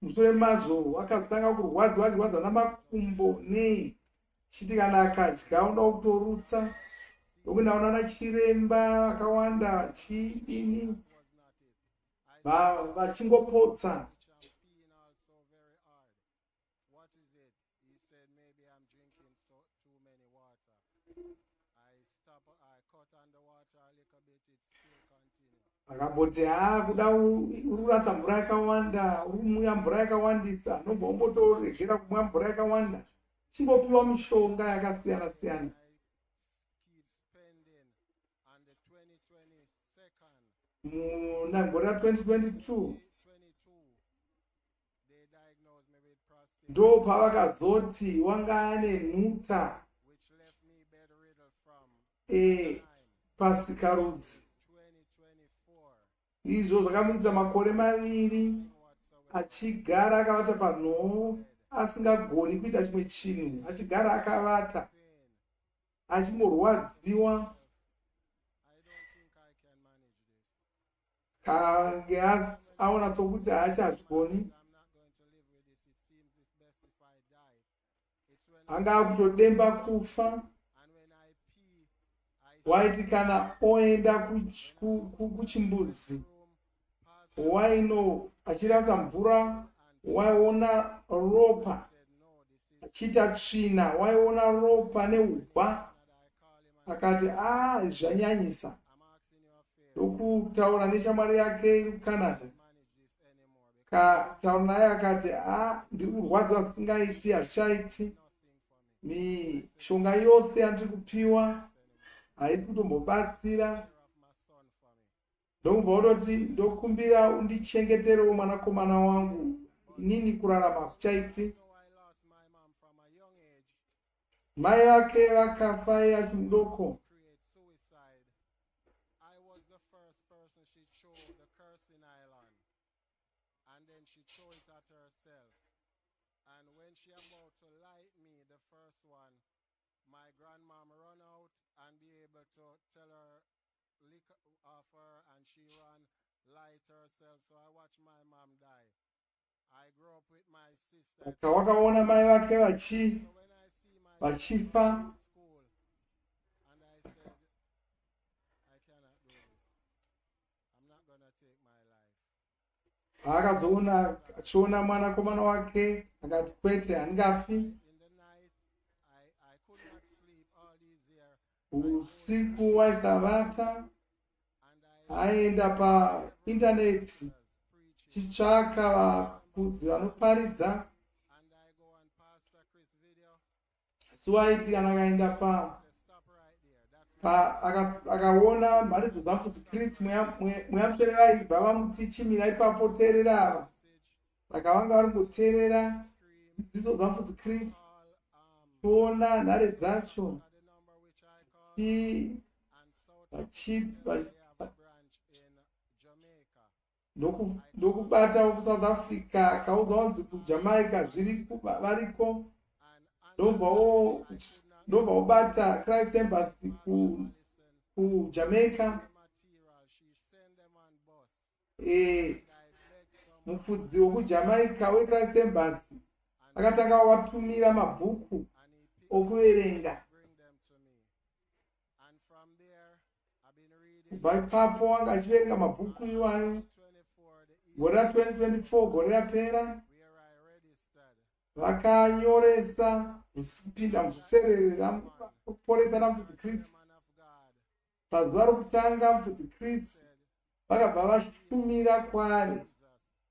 Mushure mazvo wakazotanga kurwadziwa namakumbo nei. Chiti kana akadya unoda kutorutsa. Ndokuenda kunana chiremba vakawanda vachidini, vachingopotsa. Akamboti kuda urasa mvura yakawanda, urumuya mvura yakawandisa, nobva umbotoregera kumwa mvura yakawanda. Chingopiwa mishonga yakasiyana siyana. muna gore ra2022 ndo pavakazoti wanga ane nhuta pasikarudzi. Izvo zvakamuitisa makore 2 achigara akavata panhoo asingagoni kuita chimwe chinhu, achigara akavata achimborwadziwa. Kange aona sokuti haachazvigoni, anga akutodemba kufa. Waiti kana oenda kuchimbuzi waino achirasa mvura waiona ropa achiita tsvina, waiona ropa neugwa. Akati zvanyanyisa. Ndokutaura neshamwari yake iri kuCanada, kataura naye akati ndiri kurwadziwa zvisingaiti, hazvichaiti. Mishonga yose yandiri kupiwa haisi kutombobatsira. Ndobva utoti ndokumbira undichengeterewo mwanakomana wangu, inini kurarama kuchaiti. Mai vake vakafa achiri mudoko. Wakaona mai vake vachifa. Achiona mwanakomana wake akati kwete, handigafi. Usiku waisavata, aenda paindaneti chitsvaka vafudzi vanoparidza. Asi waiti kana akaenda akaona mharidzo dzamufudzi Kristu mweyamuswere vaibva vamutichimira ipapo teerera ava. Saka vanga vari kungoteerera dzidziso dzamufudzi Kristu, kuona nhare dzacho ndokubata kuSouth Africa, akaudzwa kunzi kuJamaica variko. Ndobva obata Christ Embassy kuJamaica. Mufudzi wekuJamaica weChrist Embassy akatanga watumira mabhuku okuverenga. Kubva ipapo wanga achiverenga mabhuku iwayo. Gore ra2024 gore rapera, vakanyoresa kupinda muzviserere raMufudzi RaMufudzi Kristu. Pazuva rokutanga Mufudzi Kristu vakabva vashumira kwaari,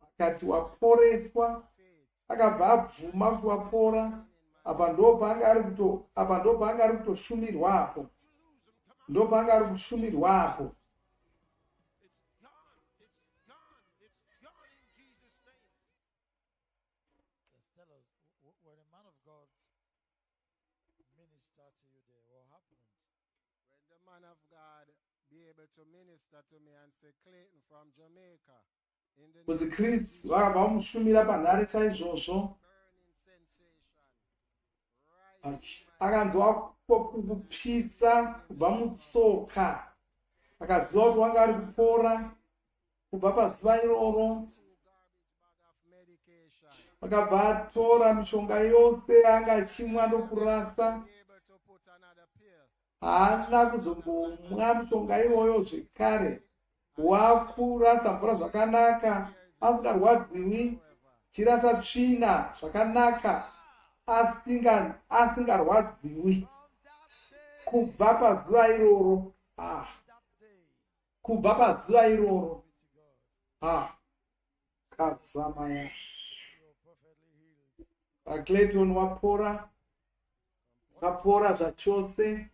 vakati waporeswa. Akabva abvuma kuti wapora. Apa ndopanga ari kutoshumirwa apo. Ndopanga ari kushumirwa apo. Mufudzi Kristu vakabva vamushumira panhare saizvozvo. Akanzwa kupisa kubva mutsoka, akaziva kuti wanga ari kupora. Kubva pazuva iroro vakabva atora mishonga yose anga achimwa ndokurasa. Haana kuzombomwa mishonga iyoyo zvekare. Wakurasa mvura zvakanaka asingarwadziwi, chirasa tsvina zvakanaka asingarwadziwi. Kubva pazuva iroro, kubva pazuva iroro, kazama ya Clayton wapora zvachose.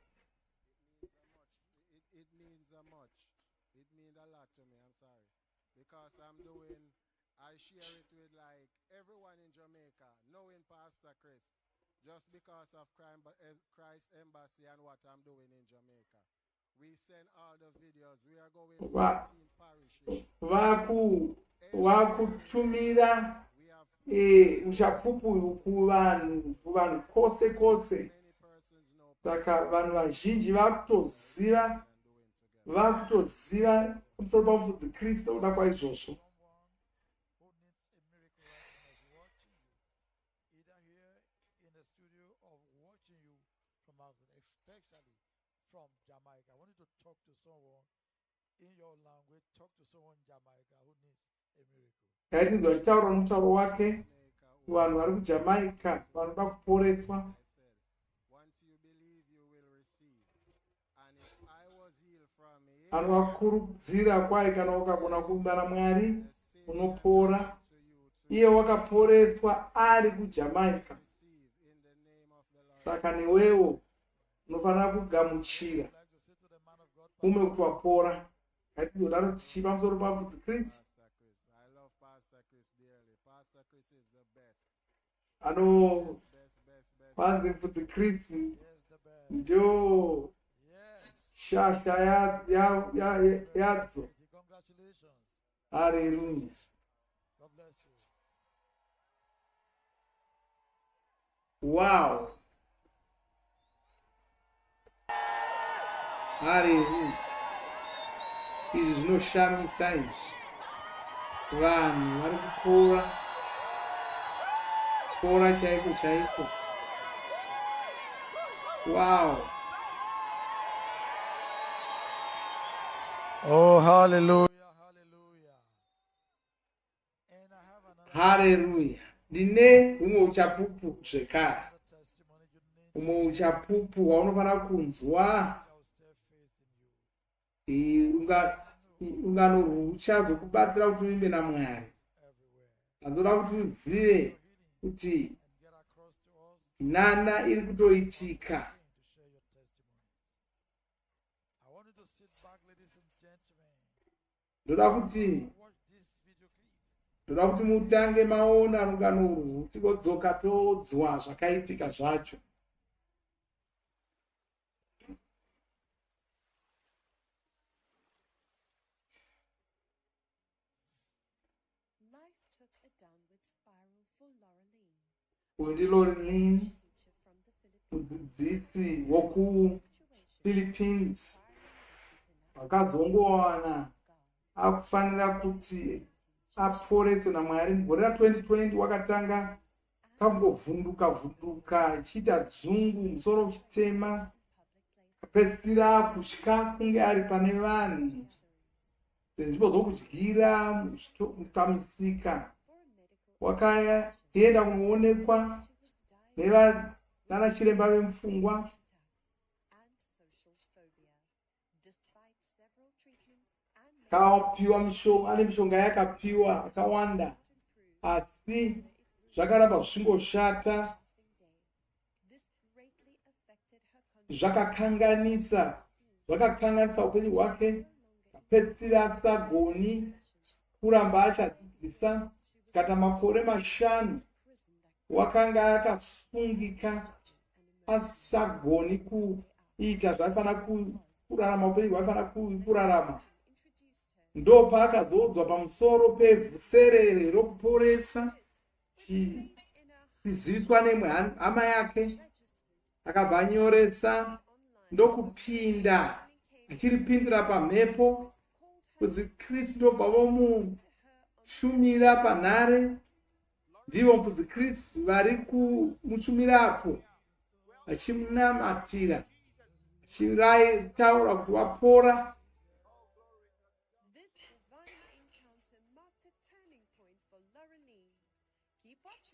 just because of Christ Embassy and what I'm doing in Jamaica. We send all the videos. We are going to 14 parishes. Vakutumira uchapupu kuvanhu kose. Saka vanhu vazhinji vakutoziva pamusoro pamufudzi Kristu kuda kwaizvozvo. Especially from Jamaica. I want you to talk to someone in your language, talk to someone in Jamaica who needs a miracle. Aitinzwa achitaura nomutauro wake kuvanhu vari kuJamaica vanoda kuporeswa. Anovakurudzira kwai kana ukagona kumbana Mwari unopora. Iye wakaporeswa ari kuJamaica. Saka newewo unofanira kugamuchira ume kuti wapora. Ngatizodaro tichipa pamusoro pamufudzi Kristu. Kwanzi mufudzi Kristu ndio shasha yadzo. Hallelujah. Wow. Hallelujah. Izvi zvinoshamisa izvi. Vanhu vari kupora chaiko. Wow. Oh, hallelujah. Hallelujah. Ndine humwe uchapupu zvekare. Humwe uchapupu hwaunofanira kunzwa. Ungano ruchazokubatsira kuti uimbe naMwari. Ndoda kuti uzive kuti nhana iri kutoitika. Ndoda kuti mutange maona rungano urwu tigodzoka todzwa zvakaitika zvacho. Uyu ndiLorraine, mudzidzisi wokuPhilippines, wakazongowana akufanira kuti aporese naMwari. Gore ra2020 wakatanga kangovhunduka achiita dzungu, musoro uchitema, kapedzisira kutya kunge ari pane vanhu, nzvimbo dzokudyira pamisika. Wakaenda kunoonekwa nana chiremba vemupfungwa. Kapiwa ane mishonga yakapiwa akawanda, asi zvakaramba zvishingoshata. Zvakakanganisa upenyu hwake. Kapedzisira asagoni kuramba achadzidzisa. Kata makore 5 wakanga akasungika asagoni kuita zvaifanira kurarama upenyu hwaifanira kurarama. Ndo paakazodzwa pamusoro pevhuserere rokuporesa chiziviswa nemwe hama yake, akabva anyoresa ndokupinda achiripindira pamhepo kuti Kristu ndobva vomushumira panhare. Ndivo mufudzi Kristu vari kumushumirapo vachimunamatira, achitaura kuti wapora.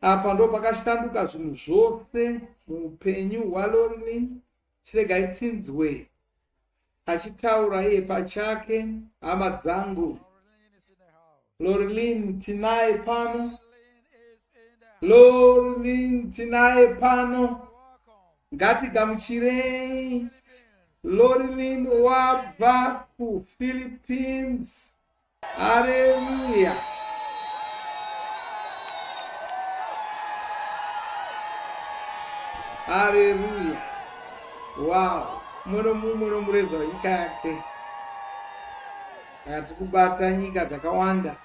Apa ndo pakashanduka zvinhu zvose muupenyu hwaLorraine. Chiregai tinzwe achitaura iye pachake. Hama dzangu, Lorraine tinaye pano. Lorraine tinaye pano. Ngatigamuchirei Lorraine wabva kuPhilippines. Hallelujah. Haleluya. Wow. Mumwe nomureza wenyika yake akati kubata nyika dzakawanda.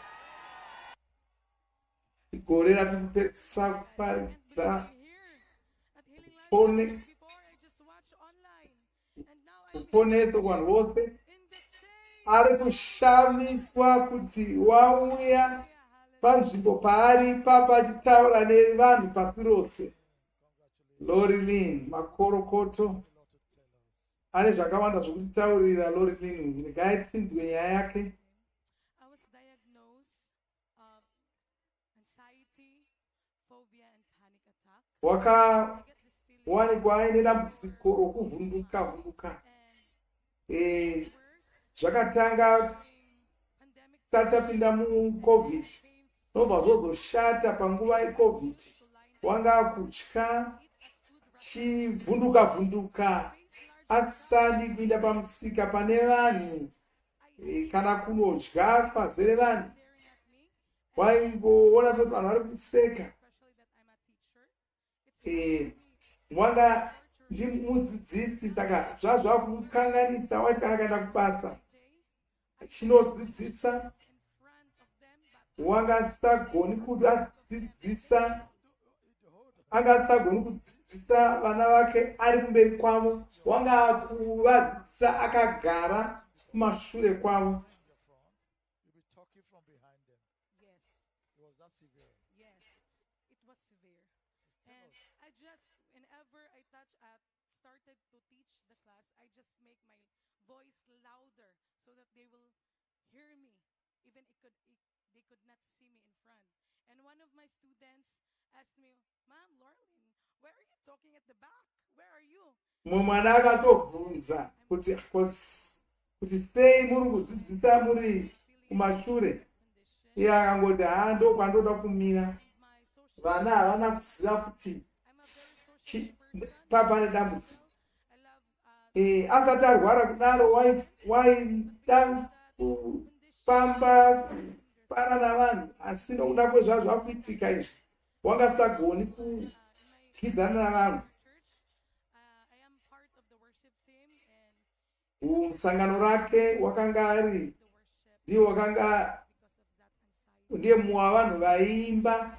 Gore rati kupedzisa kuparidza kuponeso kuvanhu vose. Ari kushamiswa kuti wauya panzvimbo paari papa achitaura nevanhu pasi rose. Lorilin makorokoto ane zvakawanda zvokutitaurira. Lorilin regai tinzwe nyaya yake. Wakawanikwa aine dambudziko rokuvhunduka. Zvakatanga tisati tapinda muCovid, nobva zvozoshata panguva yeCovid. Wanga kutya chivhunduka asisandi kuinda pamusika pane vanhu kana kunodya pazere vanhu. Waingoona soti vanhu vari kuseka. Wanga ndimudzidzisi, saka zvazvakukanganisa. Wati kana kaenda kubasa chinodzidzisa wanga asisagoni kudzidzisa. Anga asisagoni kudzidzisa vana vake ari kumberi kwavo. Wanga kuvadzidzisa akagara kumashure kwavo. Mwana akatobvunza kuti sei muri kudzidzisa muri kumashure. Iye akangoti ndo kwandoda kumira. Vana havana kuziva kuti papa nedambudziko. Asati arwara kudaro waida kufamba para navanhu, asi nokuda kwezvazva kuitika izvi wanga asisagoni kudyidzana navanhu. Musangano rake wakanga ari ndiye mumwe wavanhu vaiimba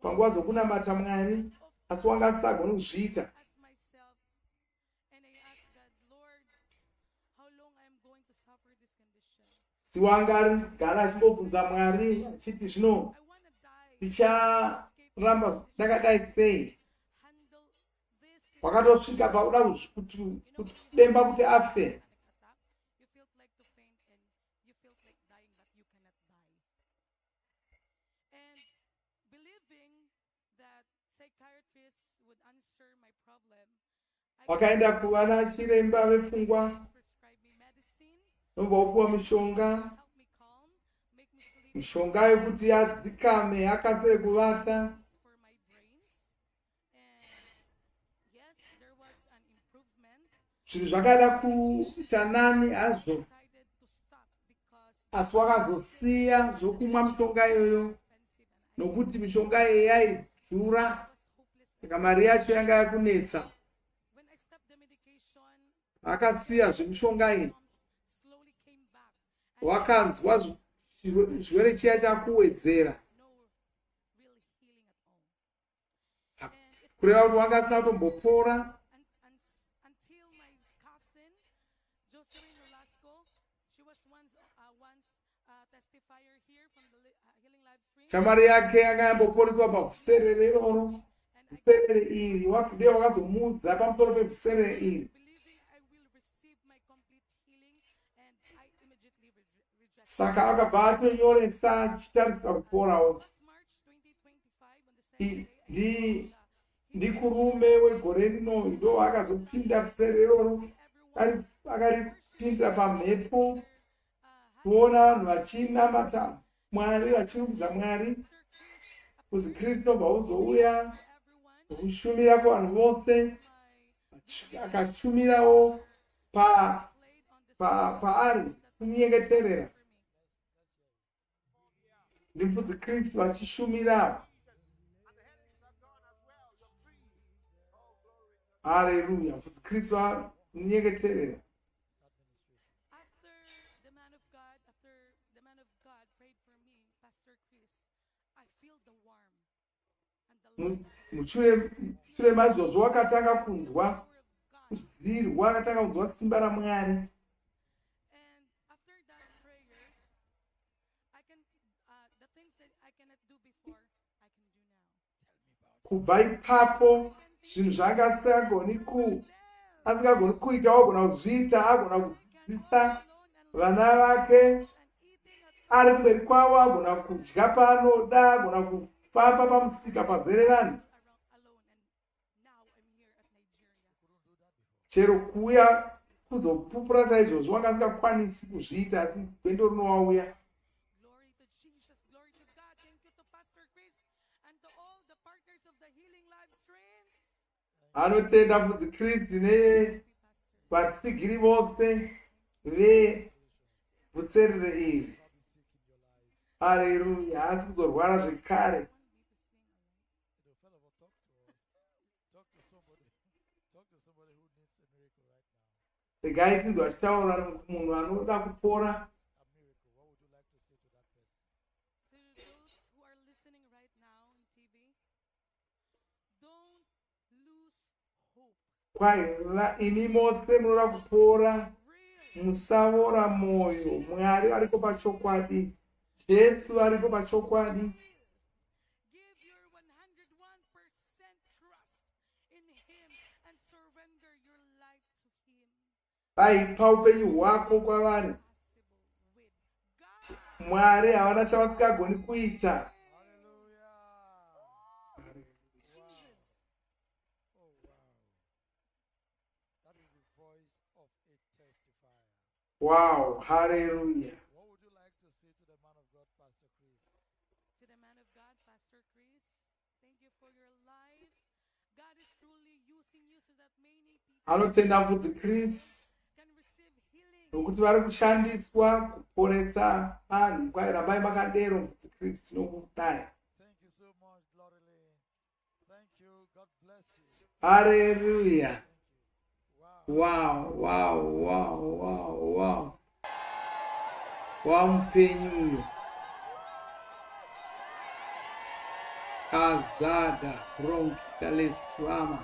panguva dzokunamata Mwari, asi wanga asisagoni kuzviita. Siwanga ari gara achingobvunza Mwari achiti zvino ticharamba ndakadai sei. Wakatosvika pakuda kudemba kuti afe. Wakaenda kuvana chiremba vepfungwa, nobva upuwa mishonga yekuti adzikame akasire kuvata. Zvinhu zvakaida kuita nani hazvo, asi wakazosiya zvokumwa mishonga iyoyo nokuti mishonga iyi yaidhura, saka mari yacho yanga yakunetsa. Akasiya zvemishonga iyi. Wakanzwa chirwere chiya chakuwedzera. Kureva kuti wanga asina kutombopora. Shamwari yake yanga yamboporeswa pavhuserere iroro. Vhuserere iri ndiye wakazomudza pamusoro pevhuserere iri. Saka akabva atonyoresa achitarisa kuporawo. Ndikurume wegore rino ndo akazopinda vhuserere iroro. Akaripinda pamhepo kuona vanhu vachinamata Mwari, vachirumbidza Mwari, kuti Kristu nobva uzouya kushumira kuvanhu vose. Akashumirawo paari kunyengeterera. Ndipfudzi Kristu vachishumira. Hallelujah. Mufudzi Kristu anyengeterera. After the man of God prayed for me, Pastor Chris, I feel the warmth and the light. Mushure maizvozvo wakatanga kunzwa kudzirwa, akatanga kunzwa simba raMwari. Kubva ipapo zvinhu zvaanga asingagoni kuita wagona kuzviita, agona kudzidzisa vana vake ari kumberi kwavo, agona kudya paanoda, agona kufamba pamusika pazere vanhu. Chero kuuya kuzopupura saizvozvo wanga asingakwanisi kuzviita, asi gwendo rinowauya. Anotenda Mufudzi Kristu nevatsigiri vose vevhuserere iri. Haleluya. Asi kuzorwara zvekare. Regai tinzwa achitaura munhu anoda kupora. Kwai imi mose munoda kupora, musavora moyo. Mwari ariko pachokwadi, Jesu ariko pachokwadi. Vaipa upenyu hwako kwavari. Mwari havana chavasingagoni kuita. Wow, hallelujah. What would you like to say to the man of God, Pastor Chris? To the man of God, Pastor Chris, thank you for your life. God is truly using you so that many people Anotenda Mufudzi Kristu nokuti vari kushandiswa kuporesa vanhu. Kwai rambai makadero Mufudzi Kristu tinokudai. Thank you so much, Glory Lane. Thank you. God bless you. Hallelujah. Wow, wow, wow, wow, wow. Wampenyu. Kazada, bronchitis, trauma.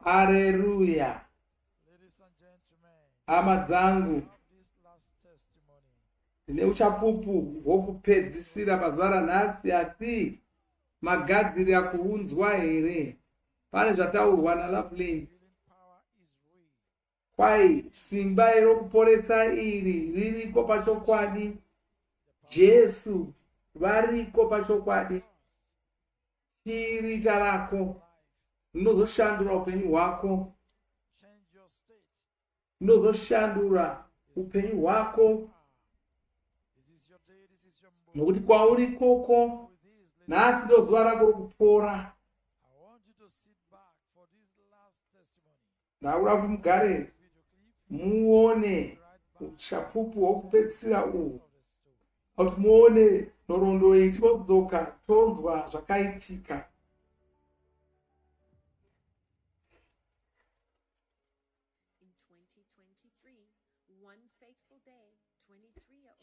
Hallelujah. Ladies and gentlemen, hama dzangu, this last testimony. Tine uchapupu hwokupedzisira pazuva ranhasi, asi magadzirira kuunzwa here. Pane zvataurwa naLoveland. Kwai simba rokuporesa iri ririko pachokwadi. Jesu variko pachokwadi. Chirita rako rinozoshandura upenyu hwako, rinozoshandura upenyu hwako, nokuti kwauri koko nhasi ndo zuva rako rokupora. Ndaura kuti mugare muone uchapupu hwokupedzisira uhu, kuti muone nhoroondo iyi tinodzoka tonzwa zvakaitika.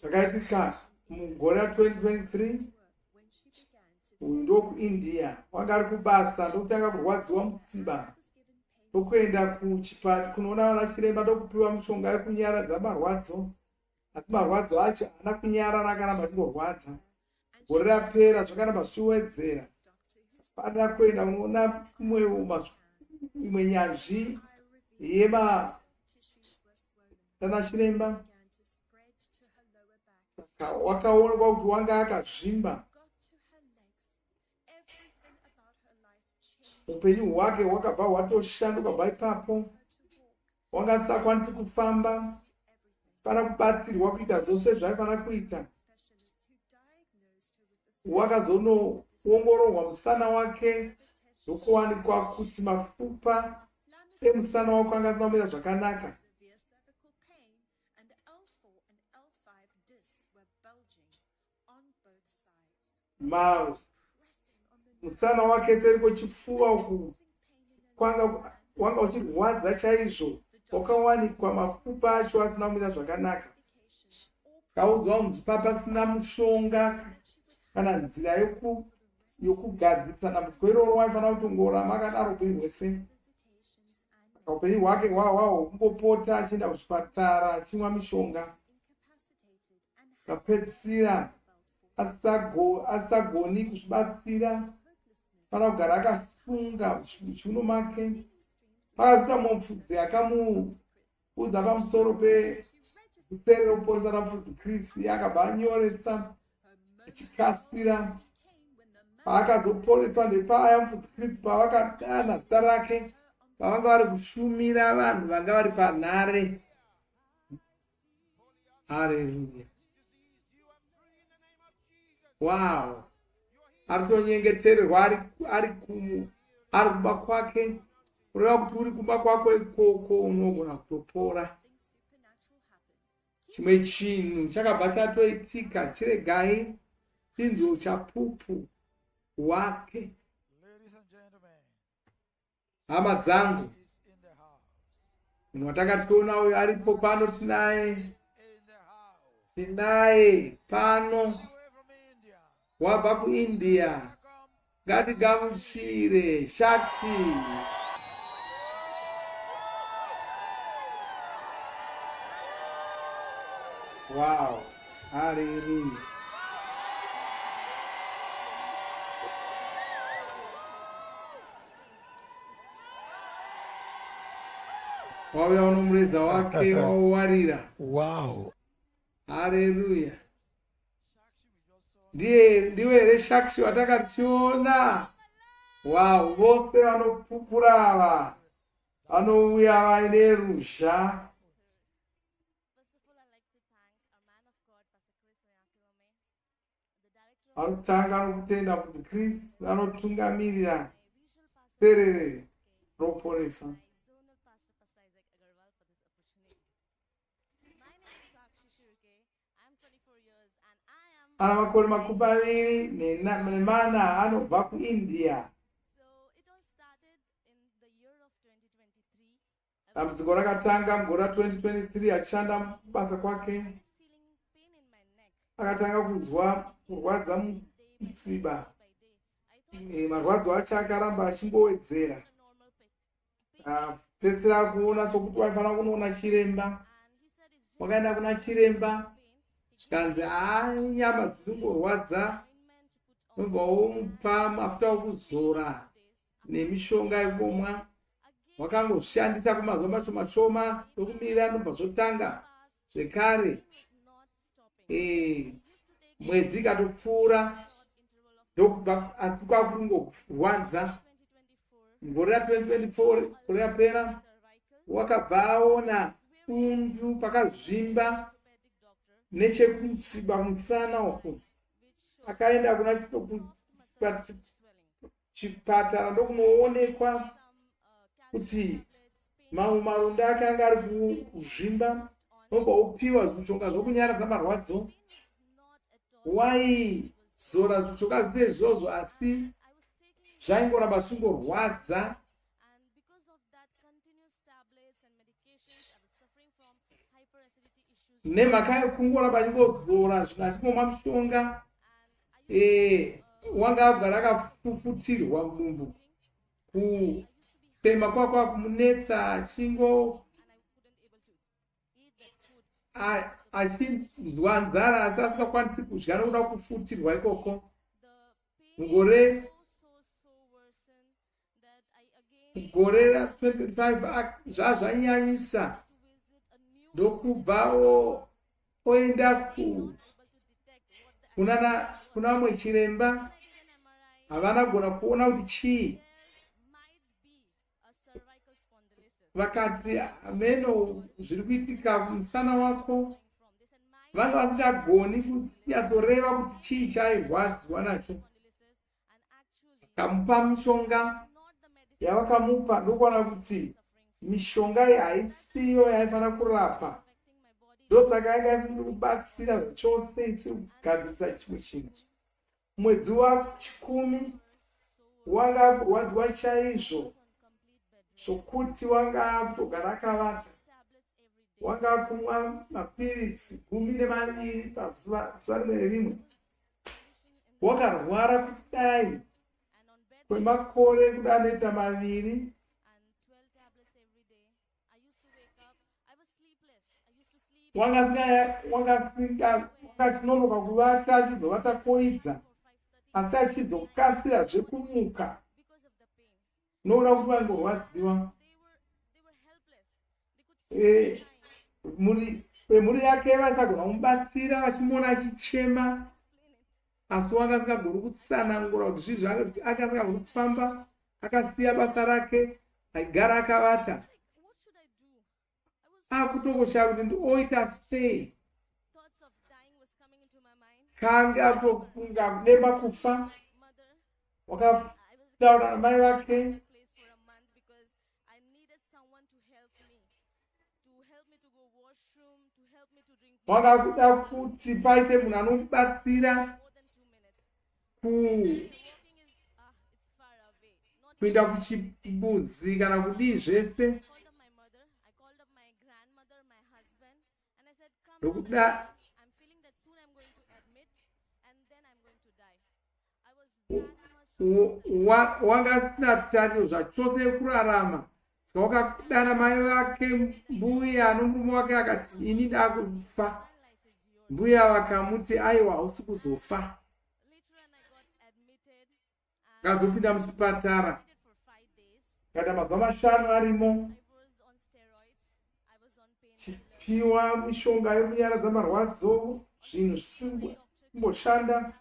Zvakaitika mugore ra2023, uyu ndo kuIndia. Wanga ari kubasa ndokutanga kurwadziwa mutsiba, ndokuenda kuchipatara kunoona vana chiremba, ndokupiwa mushonga yekunyaradza marwadzo, asi marwadzo acho haana kunyarara, akaramba achingorwadza. Gore rapera zvakaramba zvichiwedzera. Panada kuenda unoona imwe nyanzvi yema dana chiremba, wakaonekwa kuti wanga akazvimba. Upenyu hwake hwakabva hwatoshanduka. Kubva ipapo wanga asingakwanisi kufamba, pana kubatsirwa kuita zvose zvaifanira kuita. Wakazonoongororwa musana wake, ndokuwanikwa kuti mapfupa emusana wako anga asina kumira zvakanaka. Musana wake seriko chifuva uku wanga uchirwadza chaizvo, wakawanikwa mapfupa acho asina kumira zvakanaka. Kaudzwa muzipa pasina mushonga kana nzira yokugadzirisa dambudziko iroro, waifanira kutongoramba akadaro upenyu hwese. Upenyu hwake hwakungopota achienda kuzvipatara achimwa mishonga, kapedzisira asagoni kuzvibatsira, fana kugara akasunga muchiuno make. Pakasvika mufudzi akamuudza pamusoro Vhuserere ReKuporesa RaMufudzi akabva anyoresa achikasira. Paakazoporeswa ndepaya mufudzi pavakadana zita rake, pavanga vari kushumira vanhu vanga vari panhare. Haleluya! Wow! Ari kutonyengetererwa ari kuba kwake. Kureva kuti uri kuba kwako ikoko unogona kutopora. Chimwe chinhu chakabva chatoitika, chiregai chinzwe uchapupu hwake. Hama dzangu, munhu watakati toona uyo aripo pano, tinaye pano, wabva kuIndia. Ngatigamuchire Shakti. Wow! Hallelujah! Wauya unomureza wake wauwarira. Wow! Hallelujah! Ndiwe here Shakti watakationa? Wow! Vose vanopupura ava vanouya vaine ruzha. Arikutanga nokutenda kuti Kristu anotungamirira Vhuserere ReKuporesa. Ana makore 24 anobva kuIndia. Dambudziko rakatanga mugore 2023 achishanda mubasa kwake. Akatanga kunzwa kurwadza mutsiba. Marwadzo acho akaramba achingowedzera. Pedzisira kuona sokuti waifanira kunoona chiremba. Wakaenda kuna chiremba, zvikanzi nyama dziri kurwadza, nobva womupa mafuta okuzora nemishonga yekumwa. Wakangoshandisa kumazuva mashoma ndokumirira nobva zvotanga zvekare. Mwedzi ikatopfuura ndokubva asi kwakungorwadza. Gore 2024 gore yapera wakabva aona undu pakazvimba nechekutsiba musana uku. Akaenda kuna chipatara ndokunoonekwa kuti mamwe maronda ake anga ari kuzvimba. Nobva upiwa zvishonga zvokunyaradza marwadzo. Waizora zvishonga zvese izvozvo asi zvaingoramba zvingorwadza. Nemhaka yekungoramba achingozora zvinhu achingomwa mishonga, wanga agara akafufutirwa mudumbu. Kufema kwako akumunetsa, achinzwa nzara asi asingakwanisi kudya nokuda kufutirwa ikoko. Mugore 2025 zvazvanyanyisa, ndokubva oenda kuna mumwe chiremba. Havana kugona kuona kuti chii. Vakati ameno zviri kuitika kumusana wako, vanga vasingagoni kunyatsoreva kuti chii chairwadziwa nacho. Kamupa mishonga yavakamupa ndokuona kuti mishonga iyi haisiyo yaifanira kurapa. Ndosaka yanga isiri kubatsira zvachose, isiri kugadzirisa chimwe chinhu. Mwedzi wa10 wanga kurwadziwa chaizvo zvokuti wanga akutogara akavata. Wanga kumwa mapiritsi 12 pazuva rimwe nerimwe. Wakarwara kudai kwemakore kuda anoita 2. Wangachinonoka kuvata achizovata koidza, asi achizokasira zvekumuka noona kuti vangorwadziwa. Mhuri yake vasagona kumubatsira vachimuona achichema, asi wanga asingagoni kutsanangura kuti zvinhu zvake kuti akasingagoni kufamba, akasiya basa rake, aigara akavata. Akutongoshaya kuti oita sei. Kanga atofunga kudemba kufa. Wakataura namai vake. Wanga kuda kuti paite munhu anomubatsira kuenda kuchimbuzi kana kudii zvese. Ndokuda wanga asina tariro zvachose kurarama. Saka wakadana mai vake, mbuya anomurume wake akati ini ndakufa. Mbuya vakamuti aiwa hausi kuzofa. Akazopinda muchipatara. Kana mazuva 5 arimo. Chipiwa mishonga yokunyaradza marwadzo, zvinhu zvisiri kumboshanda.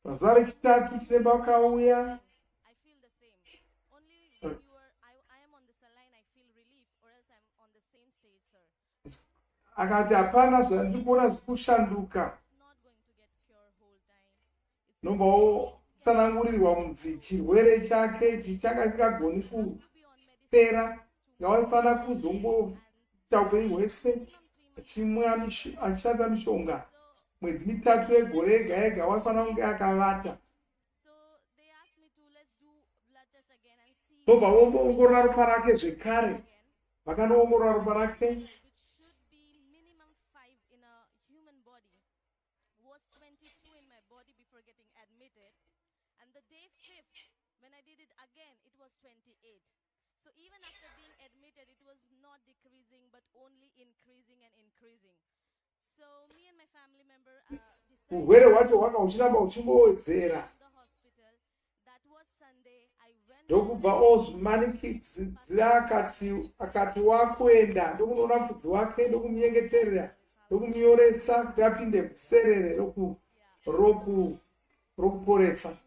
Pazuva rechitatu chiremba akauya. Akati hapana zvandiri kuona zviri kushanduka. Nombaotsanangurirwa kunzi chirwere chake changa chisikagoni kupera. Saka kuzongoita upenyu hwese achishandisa mishonga mwedzi 3 yegore ega ega. Waifanira kunge akavata. Ndobva vomboongorora ropa rake zvekare. Vakanoongorora ropa rake. Urwere hwacho hwanga huchiramba huchimbowedzera. Ndokubva ozvimanikidzira akati wakuenda ndokunoona mufudzi wake ndokumunyengeterera ndokumunyoresa kuti apinde Vhuserere ReKuporesa.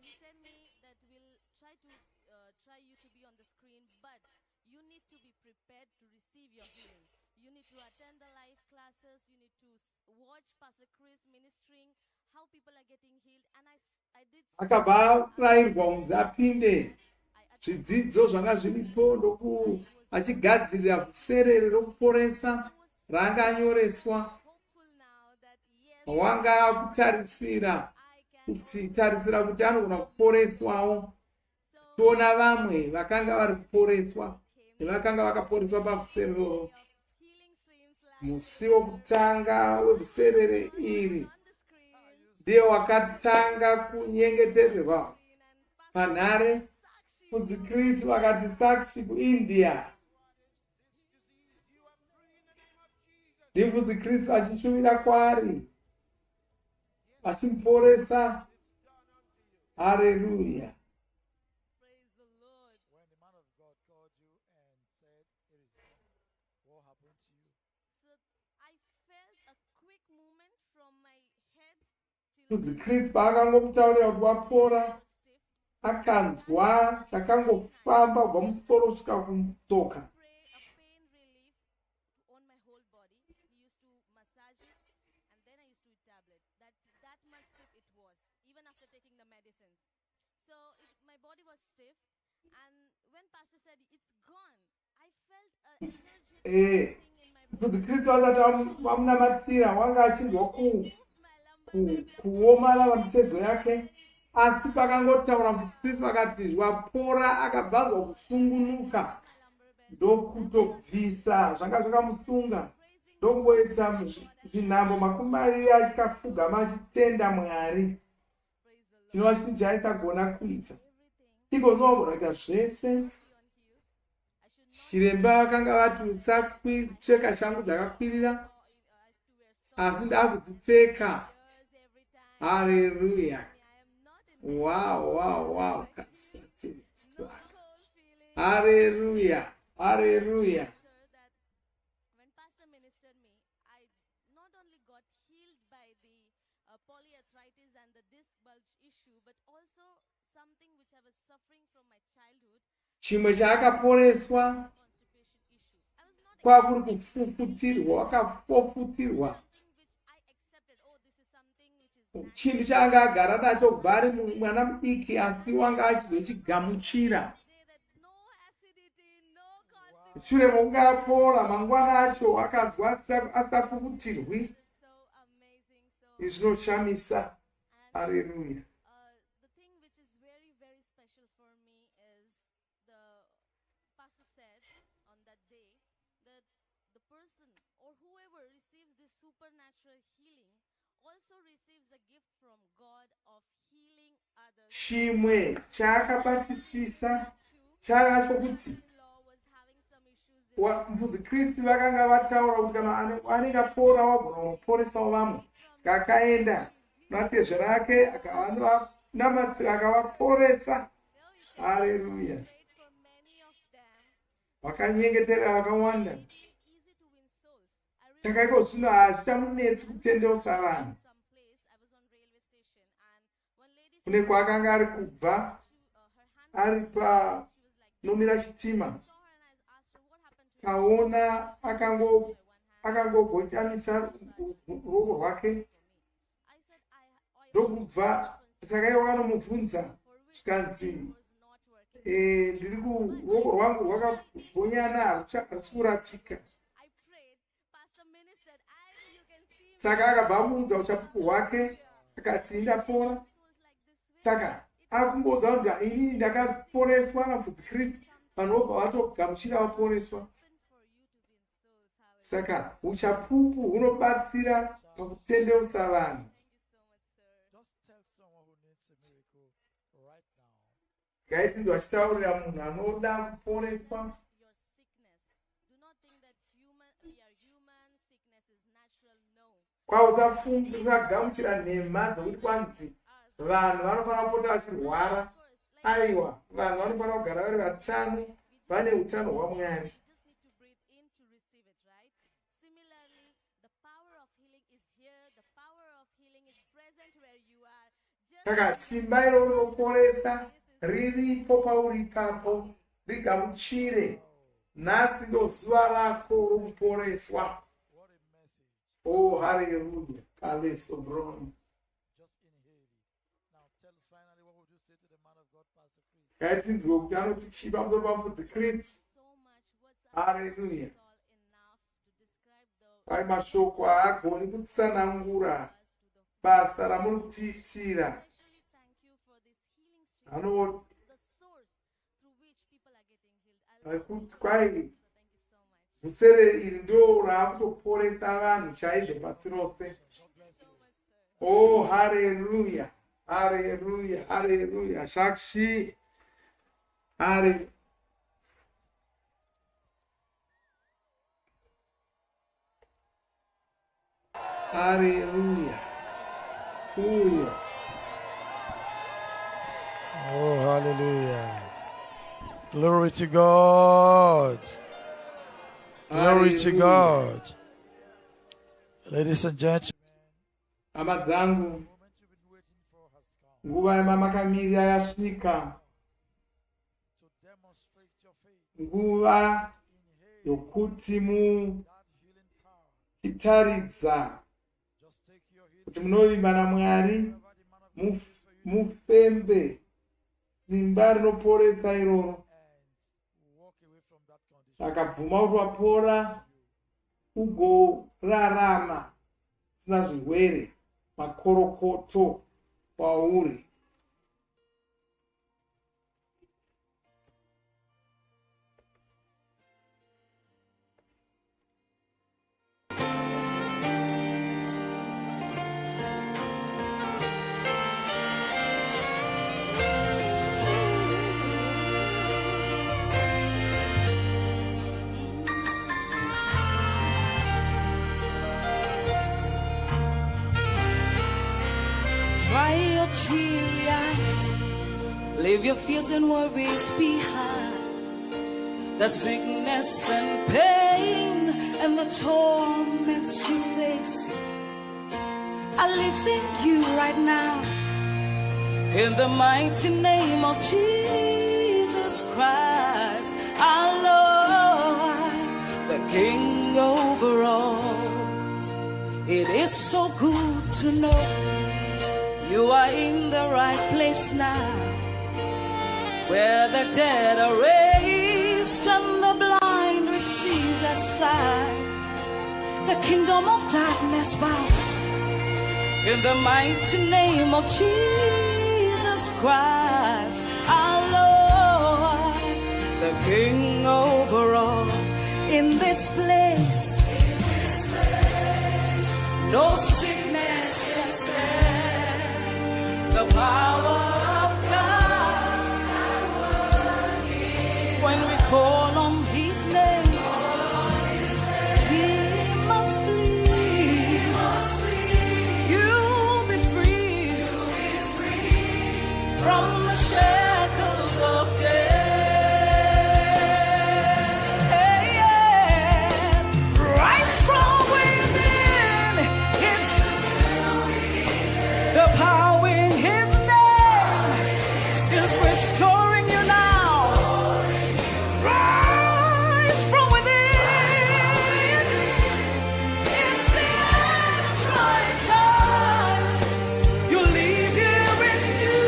Akabva arayirwa kunzi apinde zvidzidzo zvanga zviripo ndoku achigadzirira Vhuserere ReKuporesa ranga anyoreswa. Wanga kutarisira kuti anogona kuporeswawo. Toona vamwe vakanga vari kuporeswa nevakanga vakaporeswa paVhuserere. Musi wokutanga weVhuserere iri ndiye wakatanga kunyengetererwa panhare. Mufudzi Kristu akati sakshi kuIndia. Ndimufudzi Kristu achishumira kwaari achimuporesa. Haleluya. Mufudzi Kristu paakangomutaurira kuti wapora, akanzwa chakangofamba kubva musoro kusvika kutsoka. Mufudzi Kristu asati vamunamatira wanga achinzwa kuomara pamitezo yake, asi pakangotaura Mufudzi Kristu akati wapora, akabvazwa kusungunuka, ndokutobvisa zvanga zvakamusunga, ndokuita zvinhambo 20 achikafugama achitenda Mwari chinova chinhu chaaisagona kuita. Iko ndogona kuita zvese. Chiremba vakanga vatutsa kupfeka shangu dzakakwirira, asi ndakudzipfeka. Haleluya! Wow! Haleluya! Haleluya! When Pastor ministered me, I not only got healed by the polyarthritis and the disc bulge issue, but also something which I was suffering from my childhood. Chimwe chaakaporeswa kwakuri kufufutirwa, wakafofutirwa. Chinhu chaanga agara nacho kubva ari mwana mudiki, asi wanga achizochigamuchira. Shure mokunge apora, mangwana acho akanzwa asafufutirwi. Izvi zvinoshamisa. Haleluya! The thing which is very, very special for me is the pastor said on that day that the person or whoever receives this supernatural healing also receives a gift from God of healing others. Chimwe chaakabatisisa chakachokuti Mufudzi Kristu vakanga vataura kuti kana anenge apora wagona kuporesawo vamwe. Saka akaenda natezvo rake akavanamatira akavaporesa. Haleluya! Vakanyengetera vakawanda. Saka iko zvino hazvichamunetsi kutendeusa vanhu. Kune kwaakanga ari kubva ari panomira chitima, kaona akangogochamisa ruoko rwake ndokubva. Saka iwo vanomubvunza zvikanzi ndiri ruoko rwangu rwakagonyana, harusi kurapika. Saka akabva amuudza uchapupu hwake, akati ndapora. Saka akumboudza kuti ini ndakaporeswa naMufudzi Kristu, vanobva vatogamuchira vaporeswa. Saka uchapupu hunobatsira pakutendeusa vanhu. Ngaitindi vachitaurira munhu anoda kuporeswa. Usagamuchira nhema dzokuti kwanzi vanhu vanofanira kupota vachirwara. Aiwa, vanhu vanofanira kugara vari vatano, vane utano hwaMwari. Saka simba iro rinoporesa riripo pauri ipapo, rigamuchire. Nhasi ndo zuva rako rokuporeswa. Oh, hallelujah. Kaleso bronze. Ngaitinzwe kuti anoti chii pamusoro paMufudzi Kristu. Haleluya! Pai mashoko haagoni kutsanangura basa ramuri kutiitira. Kuti kwai Vhuserere iri ndo raakutoporesa vanhu chaizvo pasi rose. Oh, haleluya! Haleluya! Haleluya! Shakshi! Haleluya! Hallelujah. Oh, hallelujah. Glory to God. Glory to God. Ladies and gentlemen, hama dzangu, nguva yamamakamira yasvika. Nguva yokuti muchitaridza kuti munovimba naMwari, mufembe simba rinoporesa iroro. akabvuma kuti wapora ugorarama sina zvirwere makorokoto kwauri. Teary eyes, leave your fears and worries behind. The sickness and pain and the torments you face, I live in you right now. In the mighty name of Jesus Christ, our Lord, the King over all. It is so good to know you are in the right place now, where the dead are raised and the blind receive their sight. The kingdom of darkness bows in the mighty name of Jesus Christ, our Lord, the King over all. In this place, no sickness can stand. The power of God, when we call on His name, demons flee. You'll be free from the shackles of death. Rise from within. It's the power in His is restoring you now. Rise from within. It's the end of trying times. You leave here in you.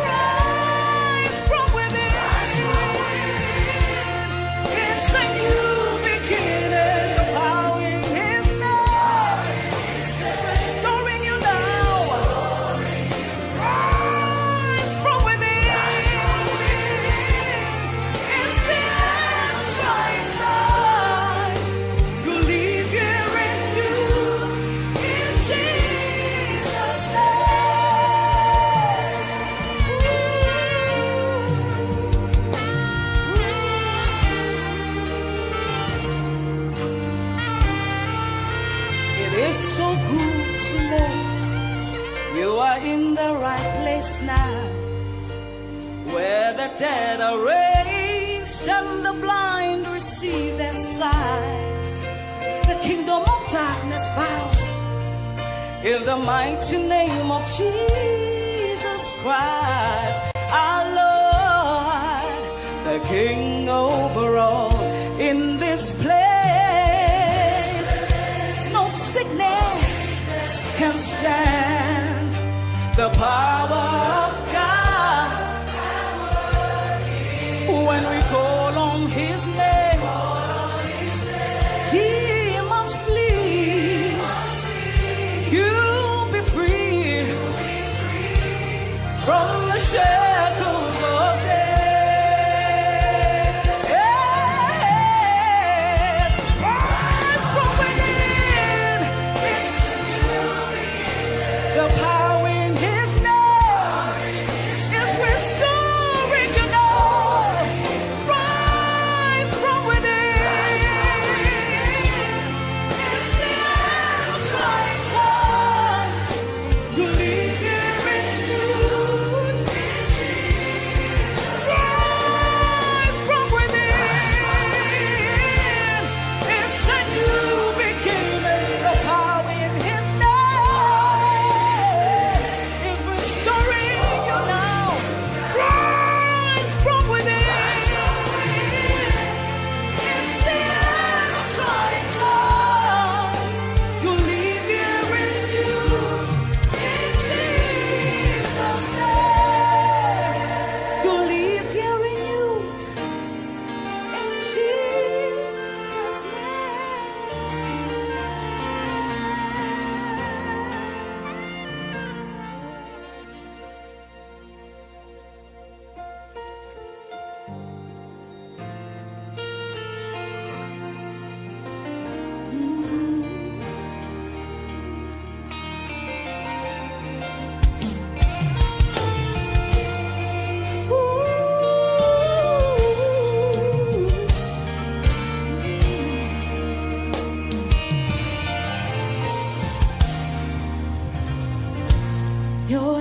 Rise from within. It's a new beginning. The power in His name is restoring you now. Rise from within. It's the end of trying times. You leave here in you. In Jesus' name. It is so good to know you are in the right place now, where the dead are raised and the blind receive their sight. The kingdom of darkness bows in the mighty name of Jesus Christ, our Lord, the King over all. In this place, no sickness can stand. The power of God, when we call on His name, demons flee. You'll be free from the shackles of death. Rise from within. It's the power in His name is restoring you now. Rise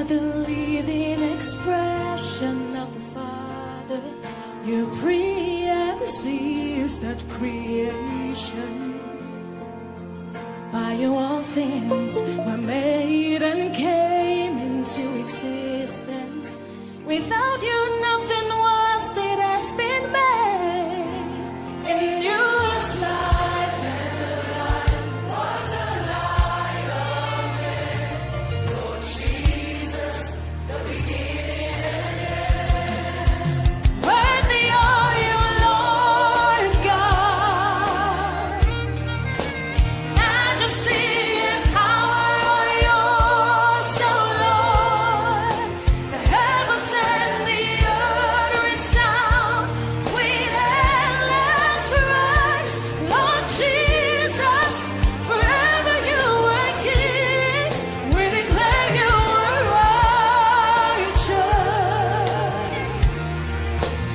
are the living expression of the Father. You pre-existed creation. By you all things were made and came into existence. Without you nothing was that has been made. In you is life, and the light was the light of men. Lord Jesus, the beginning and end. Worthy are you, Lord God. Majesty and power are yours, so Lord. The heavens and the earth resound with endless praise. Lord Jesus, forever you are King. We declare you are righteous.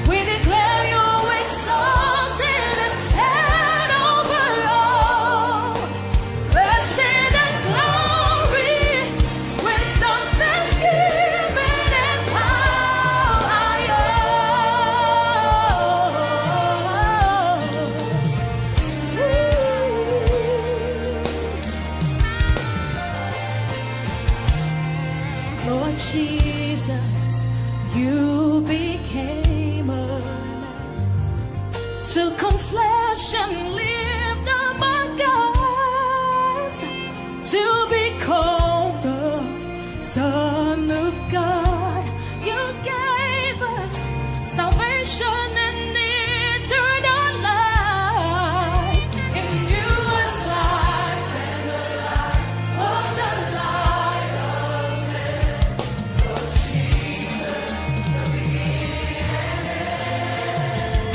We declare you exalted as head over all. Blessing and glory, wisdom, thanksgiving, and power. Lord Jesus, you became a man, took on flesh and lived among us, to be called the Son of God. You gave us salvation and eternal life. In you was life, and the light was the light of men. Lord Jesus, the beginning and end.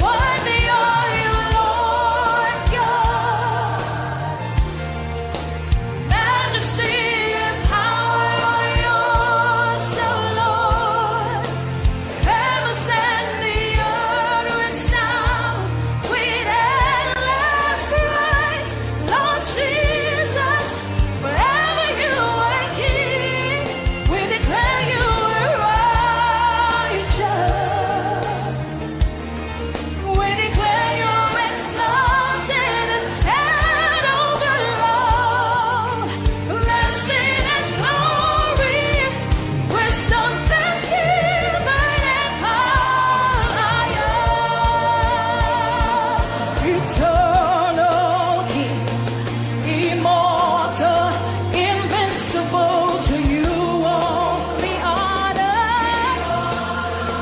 Worthy are you, Lord God. Majesty and power are yours, so Lord. Heavens and the earth resound with endless praise. Lord Jesus, forever you are King. We declare you are righteous. We declare you exalted as head over all. Blessing and glory, wisdom, thanksgiving, and power. Eternal King, immortal, invincible, to you all the honor.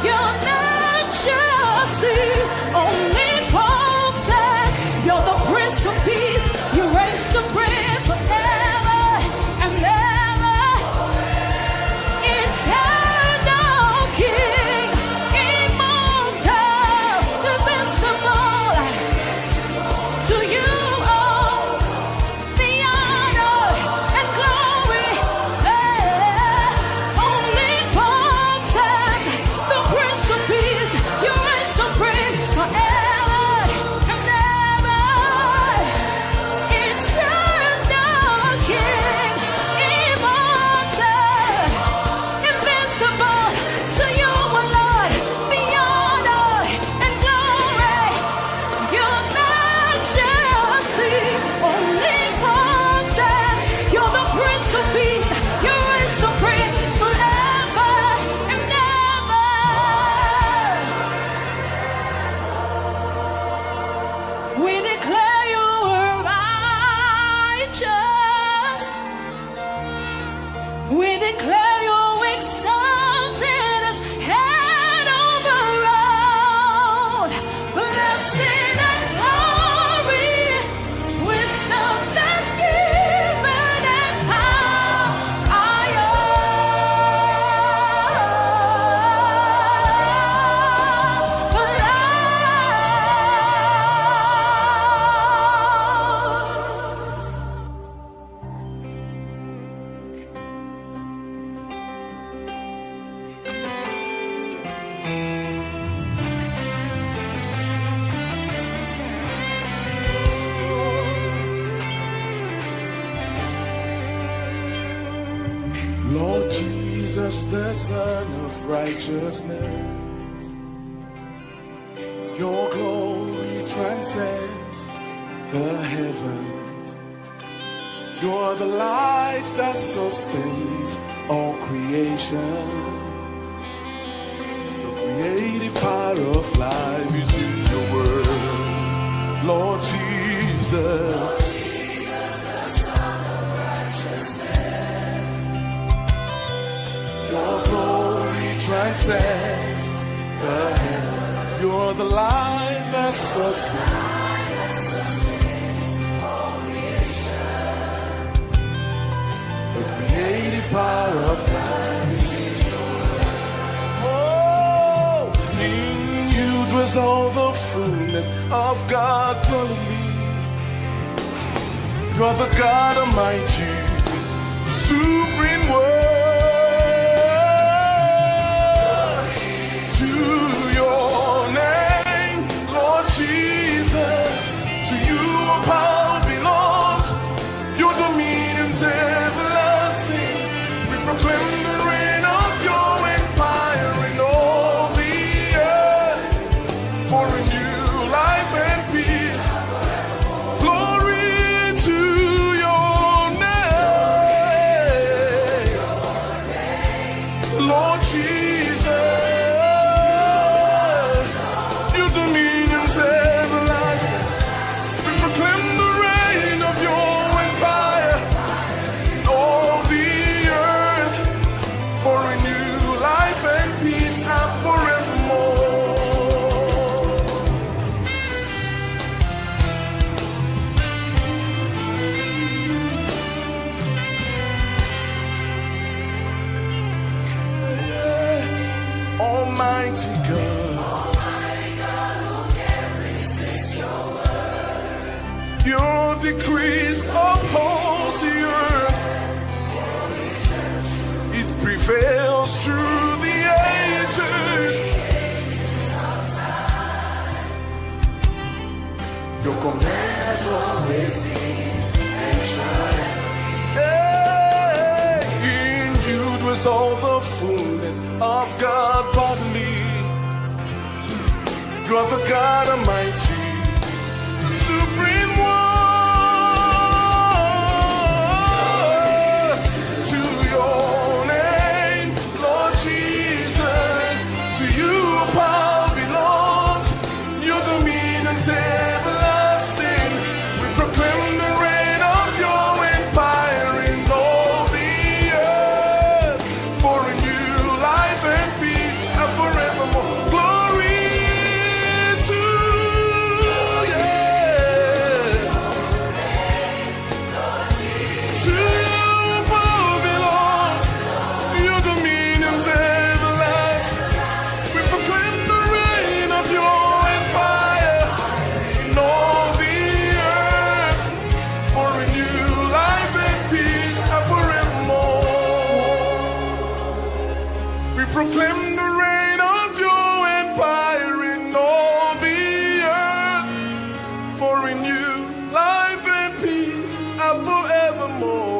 Your majesty, omnipotent, you're the Prince of Peace. You reign supreme forever and ever. Eternal King, immortal, invincible, to you all the honor and glory. Omnipotent, the Prince of Peace, you reign supreme forever and ever. Eternal King, immortal, invincible, to you, O Lord, the honor and glory. Your majesty, omnipotent, you're the Prince of Peace, you reign supreme forever and ever. We declare you are righteous. We declare you exalted as head over all. Blessing and glory, wisdom, thanksgiving, and power. Jesus, the Son of Righteousness. Your glory transcends the heavens. You're the light that sustains all creation. The creative power of life is in your word, Lord Jesus. Your glory transcends the heavens. You're the light that sustains all creation. The creative power of life. Oh, in you dwells all the fullness of God bodily. You're the God Almighty, supreme word. Jesus, to you all power belongs. Your dominion's everlasting. We proclaim the reign of your empire in all the earth. For in you life and peace. Glory to your name, Lord Jesus. Almighty God, who can resist your word? Your decrees oppose the earth. It prevails through the ages. Your command has always been patient. In you dwells all the fullness of God bodily. You are the God Almighty, supreme one. To your name, Lord Jesus, to you power belongs. Your dominion's everlasting. We proclaim the reign of your empire in all the earth. For in you life and peace and forevermore. Glory to you. To you power belongs. Your dominion's everlasting. We proclaim the reign of your empire in all the earth. For in you life and peace and forevermore. We proclaim the reign of your empire in all the earth. For in you life and peace and forevermore.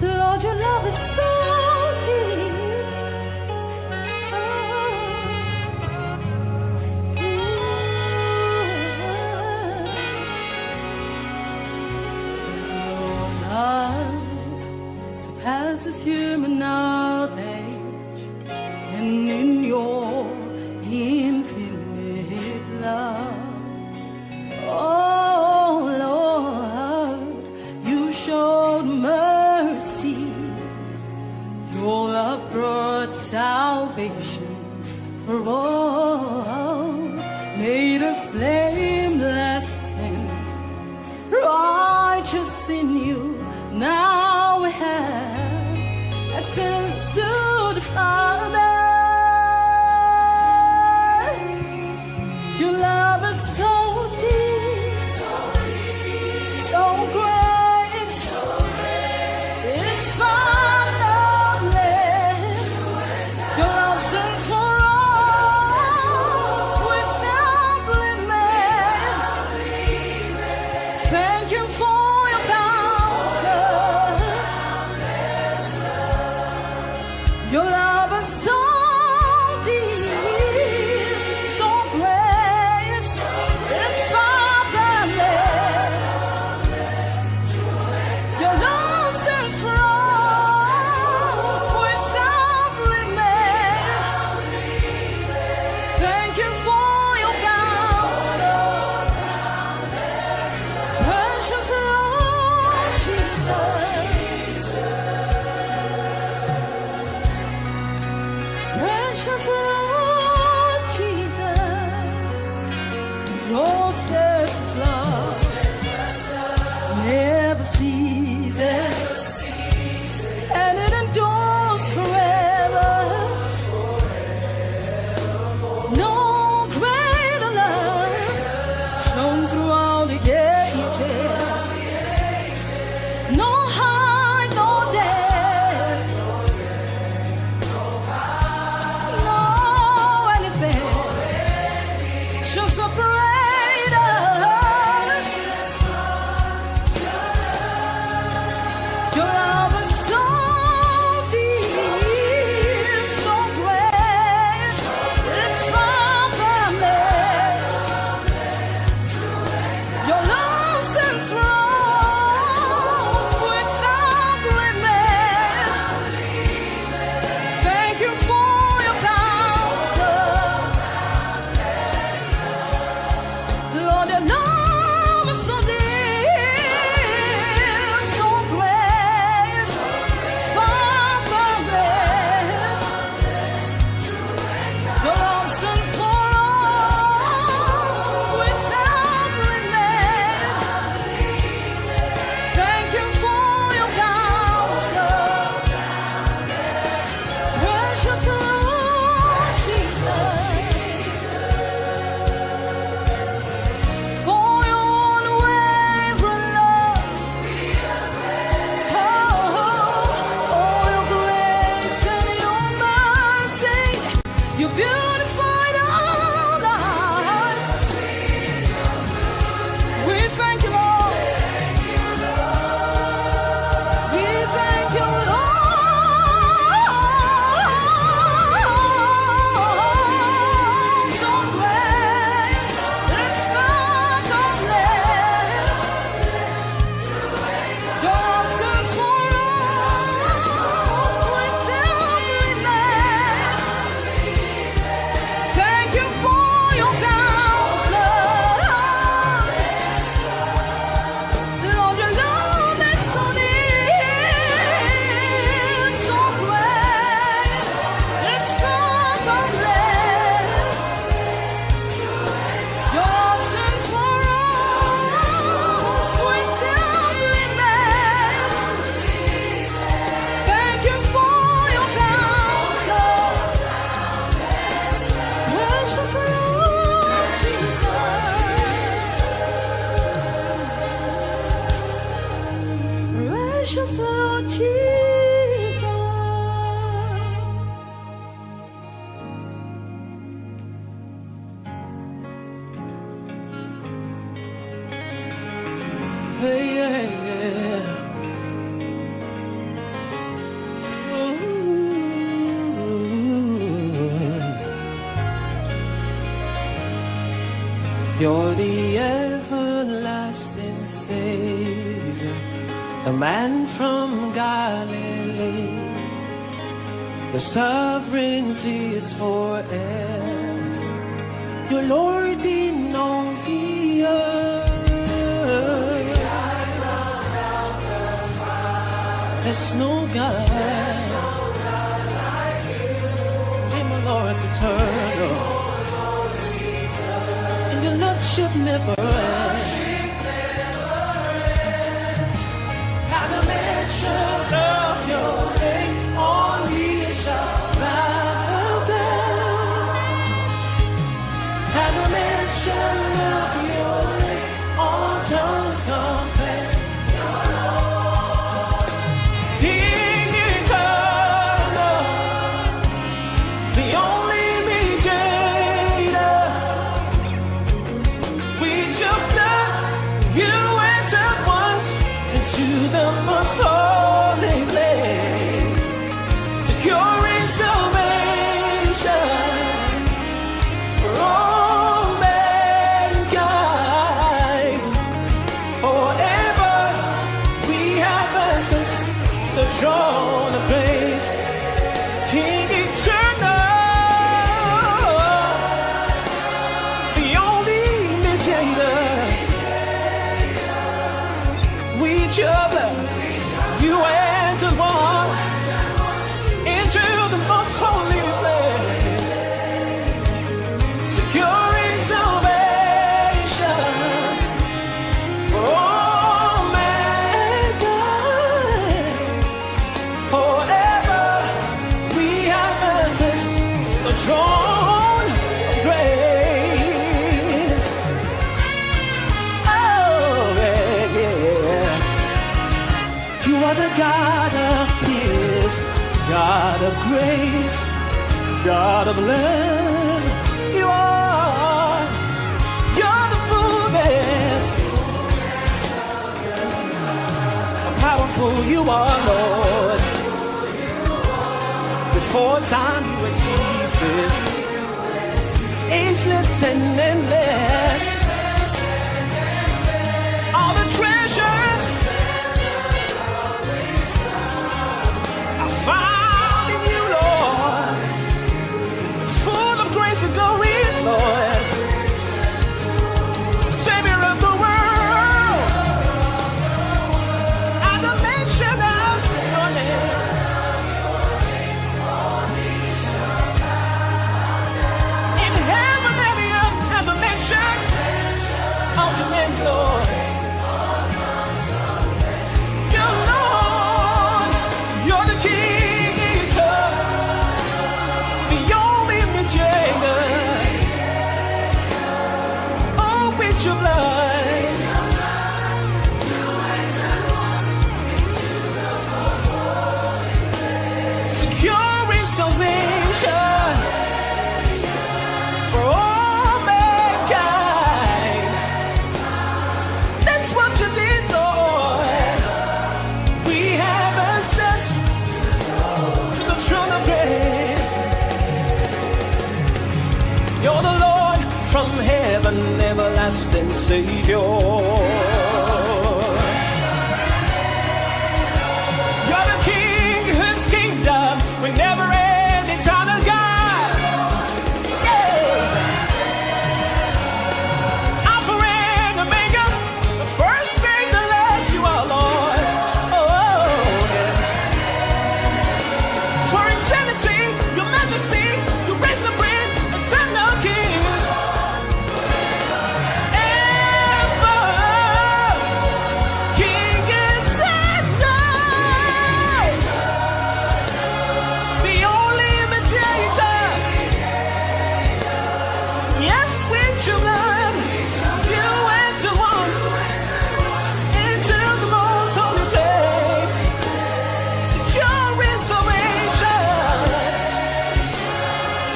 Lord, your love is so deep. Love surpasses human knowledge, and in your infinite love, oh Lord, you showed mercy. Your love brought salvation for all, made us blameless and righteous in you. Now we have access to the Father. Your love is so deep, so great, Thank you for your counsel, precious Lord Jesus. Precious Lord Jesus, your steadfast love never ceases, and it endures forever. No greater love shown throughout the ages, no height, no depth, no anything shall separate us. Your love is so deep, so great, it's fathomless. Your love stands strong without limit. Thank you for your counsel, Lord. Your love is so deep, so great, it's fathomless. Your love stands strong without limit. Thank you for your counsel, precious Lord Jesus. For your unwavering love, for your grace and your mercy, you beautified our lives. We thank you, Lord. We thank you, Lord. So great, it's fathomless. Your love stands for us without limit. Thank you for your counsel, Lord. Your love is so deep, so great, it's fathomless. Your love stands for us without limit. Thank you for your counsel, precious Lord Jesus. Precious Lord Jesus. Hey, yeah, yeah. You're the everlasting Savior, the man from Galilee. Your sovereignty is forever. Your Lord in all the earth. There's no God like you. In the Lord's eternal, and your Lordship never ends. At the mention of your name, all knees shall bow down. At the mention of your name, all tongues confess. King eternal, the only mediator, with your blood God of love, you are. You're the fullness. Powerful you are, Lord. Before time you existed, ageless and endless. All the treasures I found in you, Lord. Full of grace and glory, Lord. Savior of the world. At the mention of your name. In heaven and the earth, at the mention of your name, Lord. Your Lord, you're the King, the only mediator. Oh, with your blood, securing salvation for all mankind. That's what you did, Lord. We have access to the throne of grace. You're the Lord from heaven, everlasting Savior. You're the King whose kingdom will never end, eternal God. Yeah. Alpha and Omega, the first and the last, you are, Lord. Oh, yeah. For eternity, your majesty, you reign supreme, eternal King. Ever, King eternal. The only mediator. Yes, with your blood, you enter once into the most holy place. Secure salvation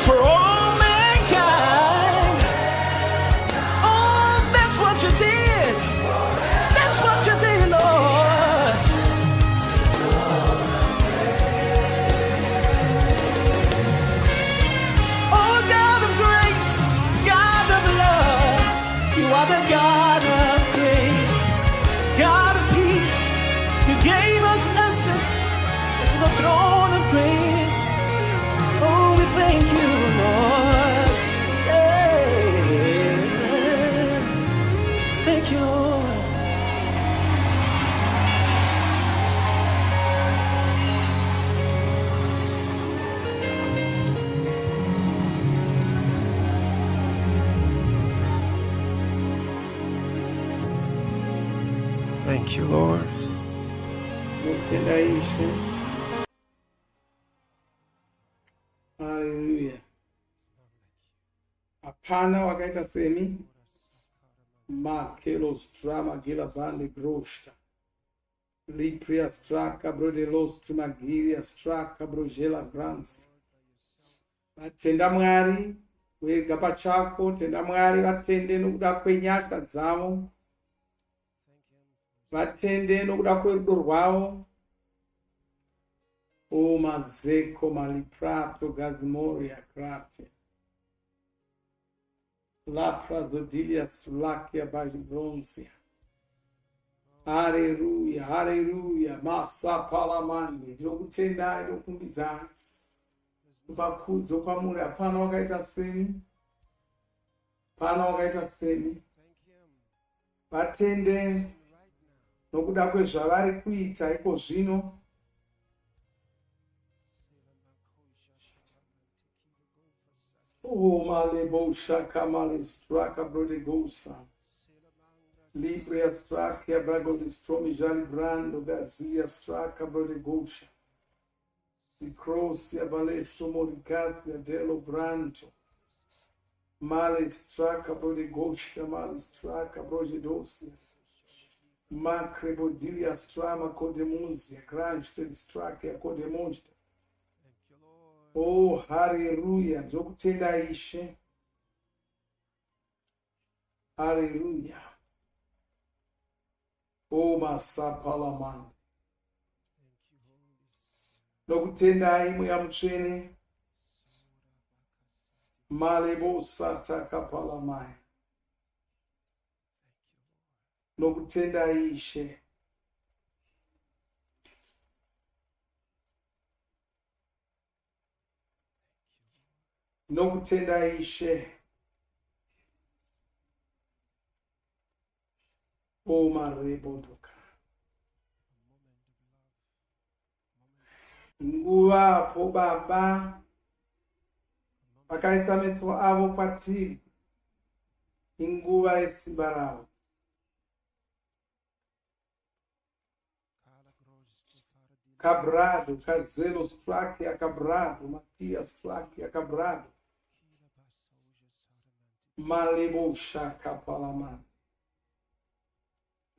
for all mankind. Oh, that's what you did. That's what you did, Lord. Oh, God of grace, God of love, you are the God of grace, God of peace. You gave us access to the throne of grace. Oh, we thank you, Lord. Yeah. Thank you, Lord. Thank you, Lord. Mutenda ishe. Hallelujah. Hapana wakaita semi. Makelos drama gila bande grosta. Lipria straka brodelos trumagiria straka brogela grants. Vatenda Mwari, wega pachako, tenda Mwari vatende nokuda kwenyasha dzavo. Vatende nokuda kwerudo rwavo. O mazeko maliprato gazimoria grate. Lapra zodilia sulakia bajibronsia. Hallelujah, hallelujah. Masa palamandi. Ndokutendai, ndokumbidzai. Kubakudzo kwamuri hapana wakaita semi. Hapana wakaita semi. Vatende nokuda kwezvavari kuita iko zvino. Oh, malebo shaka male straka brodegosa. Libria straka bragodi stromi jali brando gazia straka brodegosha. Sicrosia balesto moricasia dello branto. Male straka brodegosha male straka brogedosia. Macrebodilia strama codemusia, granchte straka codemonsta. Oh, hallelujah. Ndokutenda Ishe. Hallelujah. Oh, Masapalamanda. Ndokutendai mweya mutsvene. Malebo sata kapalamai. Ndokutendai Ishe. Ndokutendai Ishe. Oh, marebo doka. Nguva po Baba vakaisa meso avo kwatiri, inguva yesimba ravo. Cabrado, Cazelo Strake Acabrado, Matias Strake Acabrado, Malebo Shaka Palaman,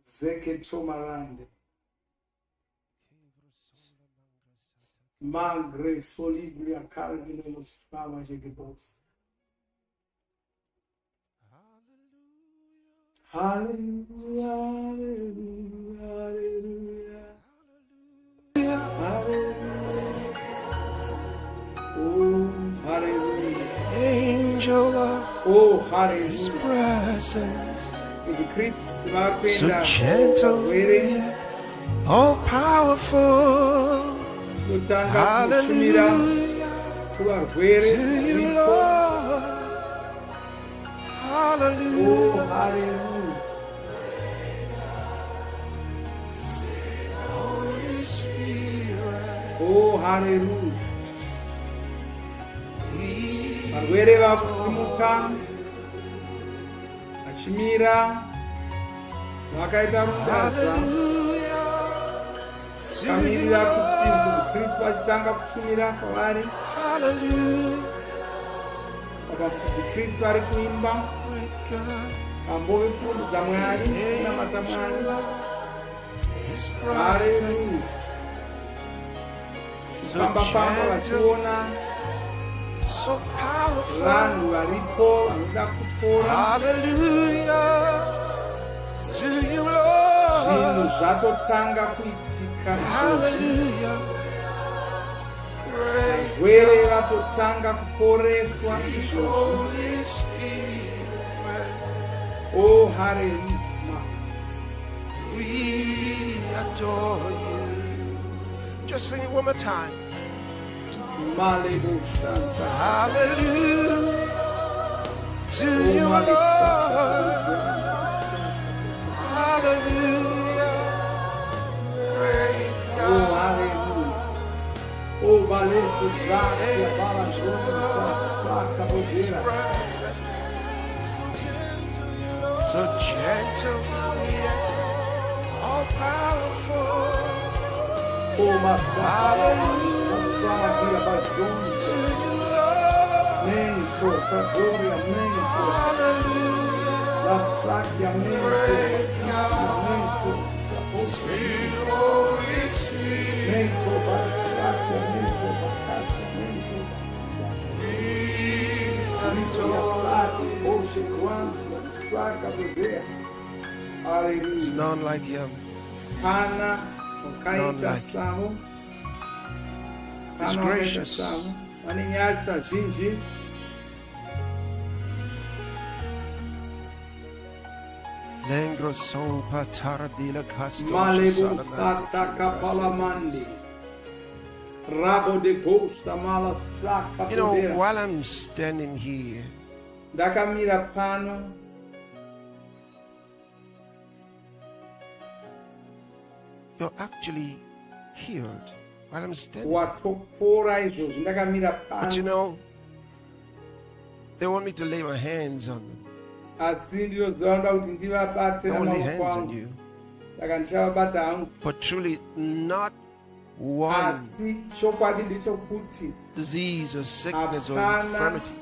Zeke Tomarande, Magre Solibria Calvino Strava Jegebos. Hallelujah, hallelujah, hallelujah. Oh, hallelujah. Angel of His presence, so gentle, all powerful. Hallelujah to you, Lord. Hallelujah. Holy Spirit. Oh, hallelujah. Varwere vakusimuka vachimira vakaita rudaza kamirira kuti Kristu achitanga kushumira kwavari apa kuti Kristu ari kuimba ambovifundidza Mwari kunamata Mwari. Haleluya. Pamba vachiona vanhu varipo vanoda kupora. Zvinhu zvatotanga kuitika. Varwere vatotanga kuporeswa izvozvi. Oh, hallelujah. We adore you. Just sing it one more time. Hallelujah to you, Lord. Hallelujah. Praise God. Oh, hallelujah. Oh, valeu-se graça, fala junto, so gentle, all powerful. Oh, my Hallelujah to you, Lord. Praise God. Sweet Holy Spirit. There's none like him. None like him. He's gracious. Lengro so patardila casto. Malebu sata kapalamandi. Rabo de costa malas. You know, while I'm standing here, dakamira pano, you're actually healed while I'm standing. But you know, they want me to lay my hands on them. I only hands on you. But truly not one disease or sickness or infirmity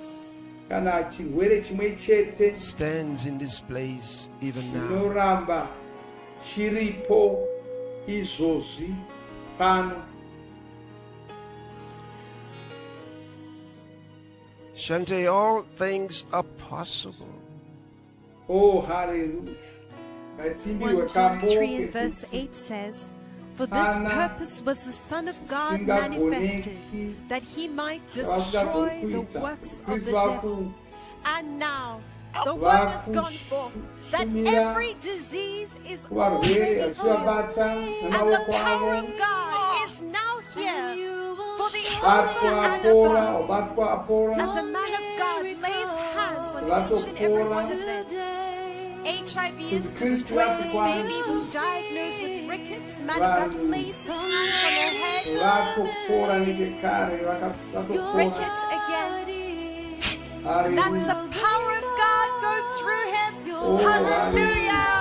stands in this place even now. Shante, all things are possible. Oh, hallelujah. 1 John 3 and verse 8 says, "For this purpose was the Son of God manifested, that he might destroy the works of the devil." And now, the word has gone forth that every disease is already healed, and the power of God is now here for the over and above. As a man of God lays hands on each and every one of them, HIV is destroyed. This baby was diagnosed with rickets. Man of God lays his hands on her head. Rickets again. That's the power of God go through him. Hallelujah.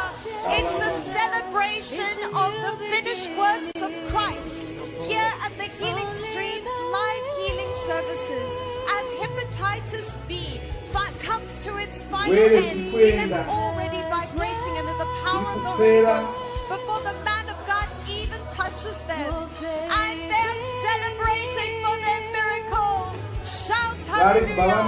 It's a celebration of the finished works of Christ here at the Healing Streams live healing services. As hepatitis B comes to its final end, see them already vibrating under the power of the Holy Ghost before the man of God even touches them. And they're celebrating for their miracle. Shout hallelujah. Man of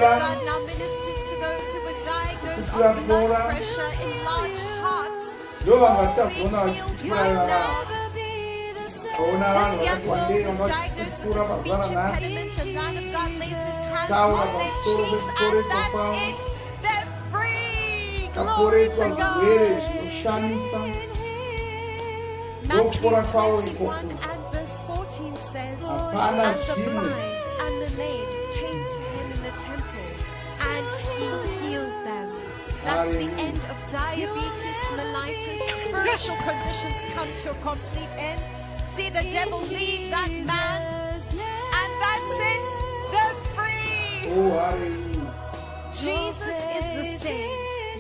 God now ministers to those who were diagnosed with blood pressure, enlarged hearts. Healed right now. This young girl was diagnosed with a speech impediment. The man of God lays his hands on their cheeks, and that's it. They're free. Glory to God. Matthew 21 and verse 14 says, "And the blind and the lame came to him in the temple, and he healed them." That's the end of diabetes, mellitus, spiritual conditions come to a complete end. See the devil leave that man, and that's it. They're free. Jesus is the same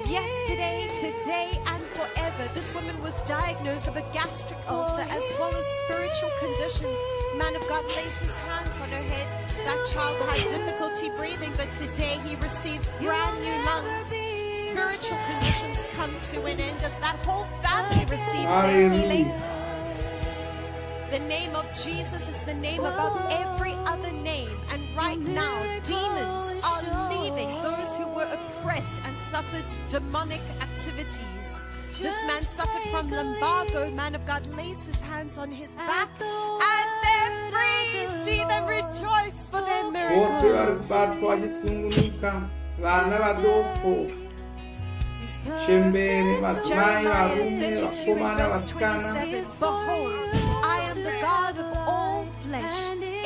yesterday, today, and forever. This woman was diagnosed of a gastric ulcer as well as spiritual conditions. Man of God lays his hands on her head. That child had difficulty breathing, but today he receives brand new lungs. Spiritual conditions come to an end as that whole family receives their healing. The name of Jesus is the name above every other name. And right now, demons are leaving those who were oppressed and suffered demonic activities. This man suffered from lumbago. Man of God lays his hands on his back, and they're free. See them rejoice for their miracle. Jeremiah 32 and verse 27. Behold, I am the God of all flesh.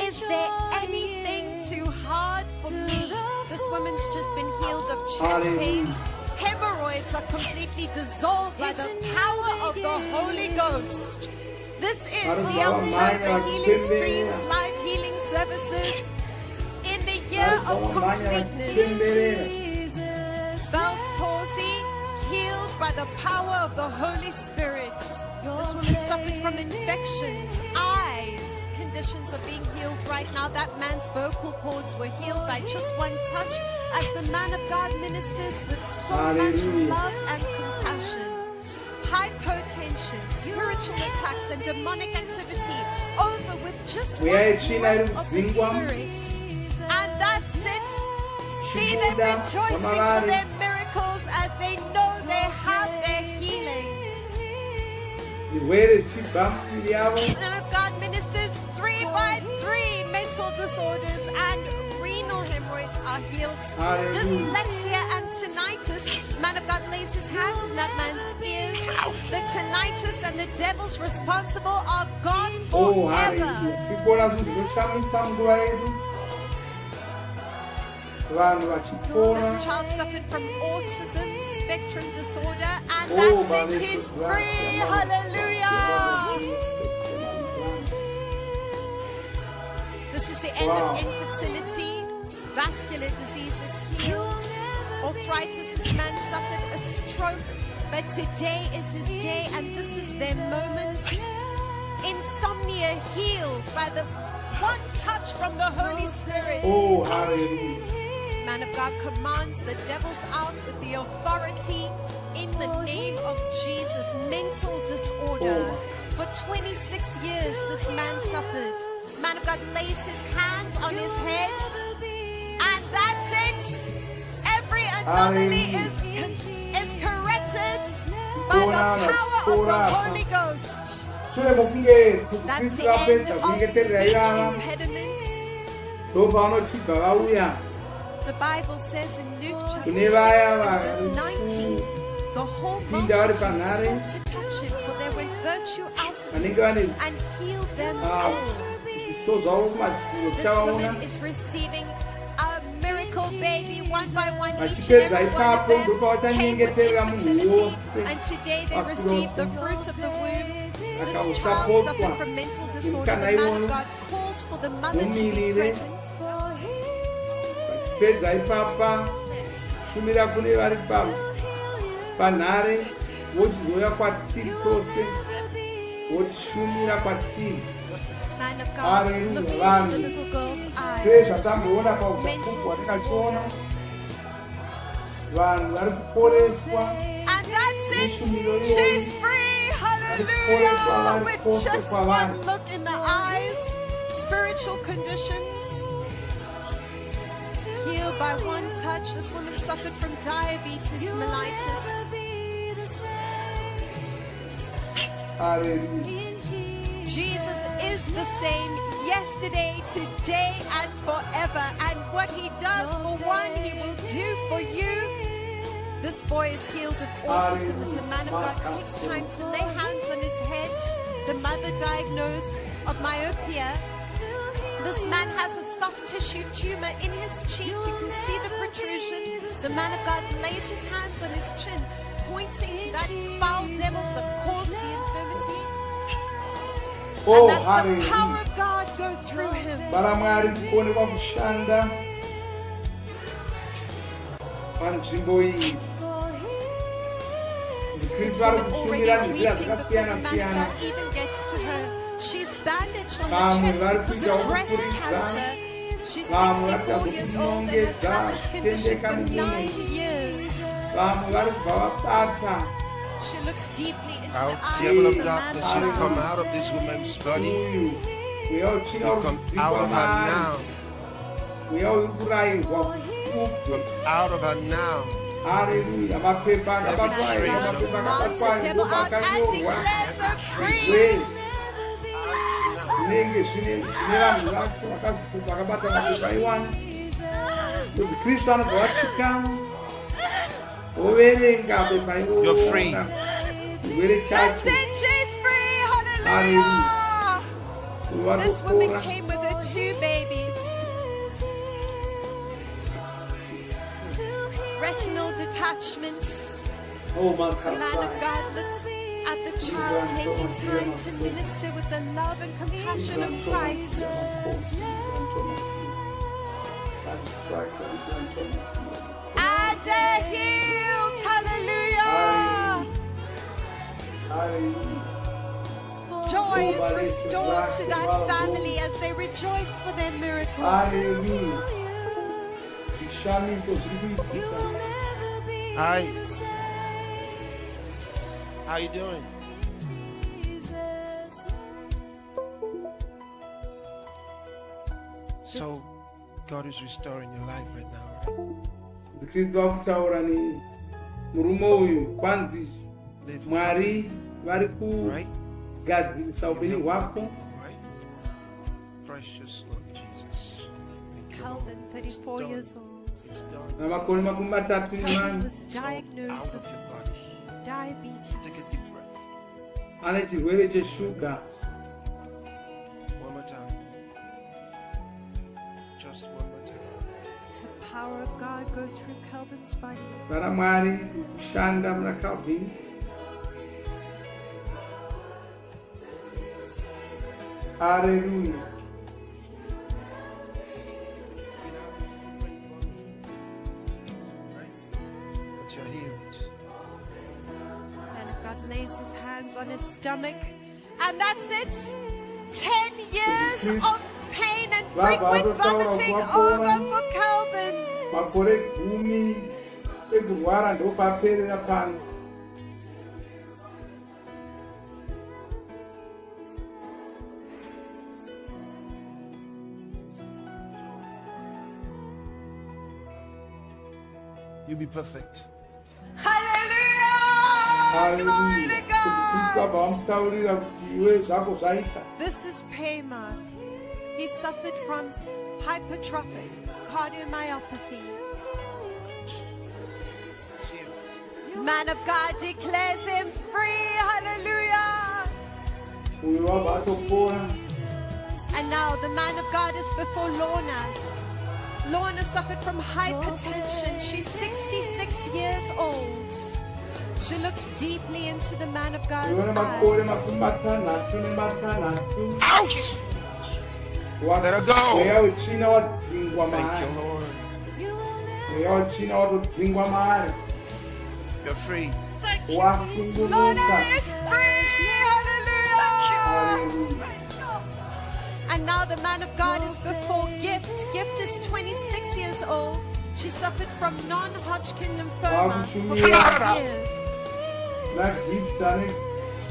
Is there anything too hard for me? This woman's just been healed of chest pains. Hemorrhoids are completely dissolved by the power of the Holy Ghost. This is the October Healing Streams live healing services in the year of completeness. Bell's palsy healed by the power of the Holy Spirit. This woman suffered from infections, eyes. Conditions are being healed right now. That man's vocal cords were healed by just one touch as the man of God ministers with so much love and compassion. Hypotension, spiritual attacks, and demonic activity over with just one word of the Spirit. And that's it. See them rejoicing for their miracles as they know they have their healing. Man of God ministers 3 by 3 mental disorders and renal hemorrhoids are healed. Dyslexia and tinnitus. Man of God lays his hands in that man's ears. The tinnitus and the devils responsible are gone forever. This child suffered from autism spectrum disorder, and that's it. He's free. Hallelujah. This is the end of infertility. Vascular disease is healed. Arthritis. This man suffered a stroke, but today is his day, and this is their moment. Insomnia healed by the one touch from the Holy Spirit. Oh, hallelujah. Man of God commands the devils out with the authority in the name of Jesus. Mental disorder. For 26 years, this man suffered. man of God lays his hands on his head, and that's it. Every anomaly is corrected by the power of the Holy Ghost. That's the end of speech impediments. The Bible says in Luke chapter 6 verse 19, the whole multitude sought to touch him, for there went virtue out of him and healed them all. This woman is receiving a miracle baby one by one. Each and every one of them came with infertility, and today they receive the fruit of the womb. This child suffered from mental disorder. The man of God called for the mother to be present. Panare, wochizoya kwatiri tose, wochishumira kwatiri. Man of God looks into the little girl's eyes. Sezvatamboona pauchapupu watakachiona, vanhu vari kuporeswa. And that's it. She's free. Hallelujah. With just one look in the eyes, spiritual conditions healed by one touch. This woman suffered from diabetes mellitus. Jesus is the same yesterday, today, and forever. And what he does for one, he will do for you. This boy is healed of autism as the man of God takes time to lay hands on his head. The mother diagnosed of myopia. This man has a soft tissue tumor in his cheek. You can see the protrusion. The man of God lays his hands on his chin, pointing to that foul devil that caused the infirmity. And that's the power of God go through him. This woman already weeping before the man of God even gets to her. She's bandaged on the chest because of breast cancer. She's 64 years old and has had this condition for 9 years. She looks deeply into the eyes Devil of of the man darkness, of you God. come out of this woman's body. You come out of her now. Come out of her now. Hallelujah. Devil out and declares her free. You're free. That's it, she's free. Hallelujah. This woman came with her 2 babies. Retinal detachments. The man of God looks at the child, taking time to minister with the love and compassion of Christ. And they're healed. Hallelujah. Joy is restored to that family as they rejoice for their miracle. Hi. How you doing? So, God is restoring your life right now, right? Kristo akutaura murume uyu kwanzi Mwari vari kugadzirisa upenyu hwako. Precious Lord Jesus. Calvin, 34 years old. Namakore makumi matatu He nemana. was diagnosed with diabetes. Ane chirwere cheshuga. One more time. Just one more time. It's the power of God go through Calvin's body. Vara Mwari kushanda muna Calvin. Hallelujah. But you're healed. And God lays his hands on his stomach. And that's it. 10 years of pain and frequent vomiting over for Calvin. Makore 10 ekurwara ndopaperera pano. You be perfect. Hallelujah. This is Pema. He suffered from hypertrophic cardiomyopathy. Man of God declares him free. Hallelujah. And now the man of God is before Lorna. Lorna suffered from hypertension. She's 66 years old. She looks deeply into the man of God's eyes. Ouch! Let her go. Thank you, Lord. You're free. Lorna is free. Hallelujah. And now the man of God is before Gift. Gift is 26 years old. She suffered from non-Hodgkin lymphoma for 5 years.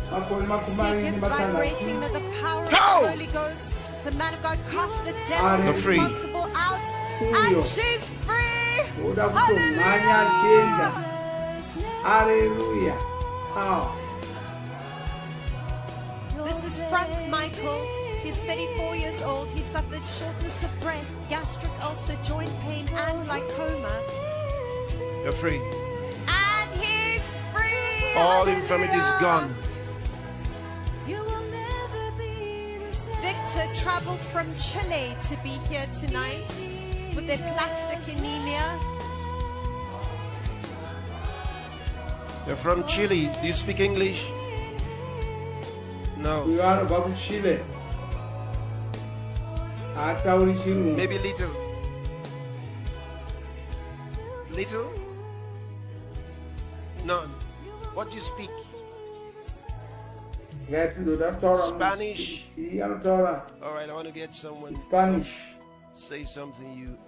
Second, vibrating with the power of the Holy Ghost. The man of God cast the devil responsible out, and she's free. Hallelujah. Hallelujah. This is Frank Michael. He's 34 years old. He suffered shortness of breath, gastric ulcer, joint pain, and glaucoma. You're free. And he's free. All infirmity is gone. Victor traveled from Chile to be here tonight with their plastic anemia. You're from Chile. Do you speak English? No. We are from Chile. Maybe little. Little? None. What do you speak? Spanish. All right, I want to get someone. Spanish. Say something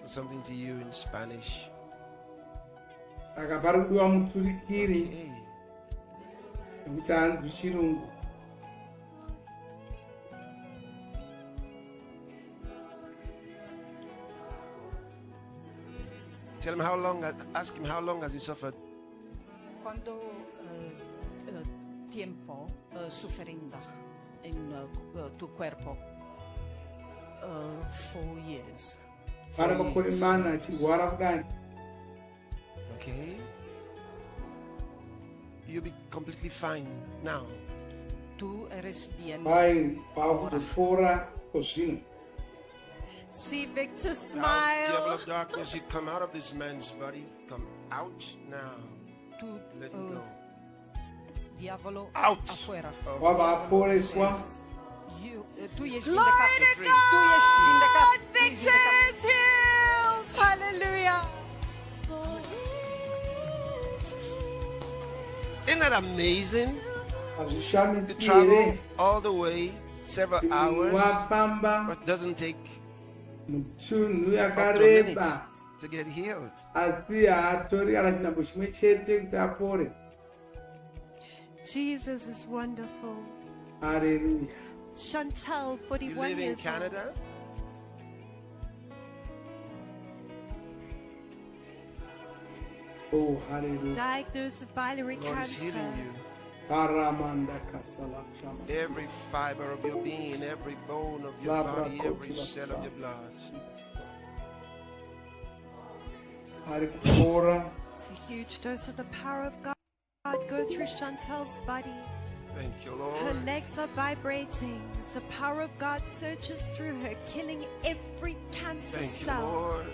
to you in Spanish. Okay. Tell him how long. Ask him how long has he suffered. ¿Cuánto tiempo sufriendo en tu cuerpo? 4 years. Okay. You'll be completely fine now. Tú eres bien. See Victor Now, smile. devil of darkness, you come out of this man's body. Come out now. Let him go. Diavolo Out. afuera. Glory to God. Victor is healed. Hallelujah. Isn't that amazing? To travel all the way, several hours, but doesn't take up to a minute to get healed. Jesus is wonderful. Hallelujah. Chantal, You 41 live in years Canada? Oh, hallelujah. diagnosed with biliary God is cancer. healing you. Every fiber of your being, every bone of your body, every cell of your blood. It's a huge dose of the power of God go through Chantal's body. Thank you, Her Lord. legs are vibrating as the power of God searches through her, killing every cancer Thank you, cell. Lord.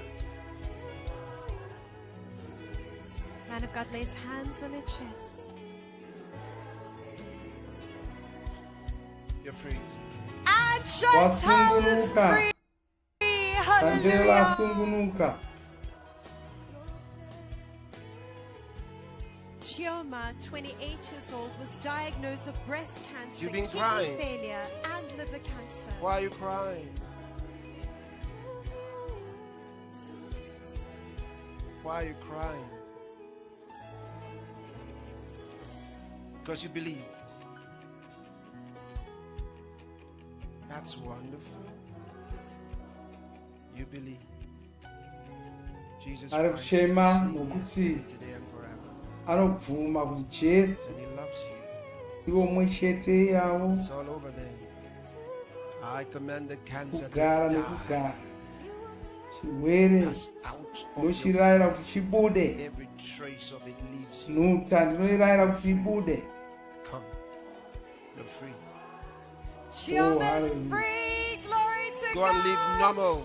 Man of God lays hands on her chest. You're free. And Chantal is free. Hallelujah. Chioma, 28 years old, was diagnosed with breast cancer, You've been kidney crying. failure, and liver cancer. Why are you crying? Why are you crying? Because you believe. That's wonderful. You believe. Jesus ari Christ is the kuchema same nokuti yesterday, today, and forever. anobvuma kuti Jesu And he loves you. ivo mwe chete yavo It's all over there. I command the cancer kugara to die. nekugara chirwere Pass out of your ndinochirayira body. kuti chibude Every trace of it leaves you. nhuta ndinoirayira kuti ibude. Come. You're free. Chioma is free. Glory to Go God. and live normal.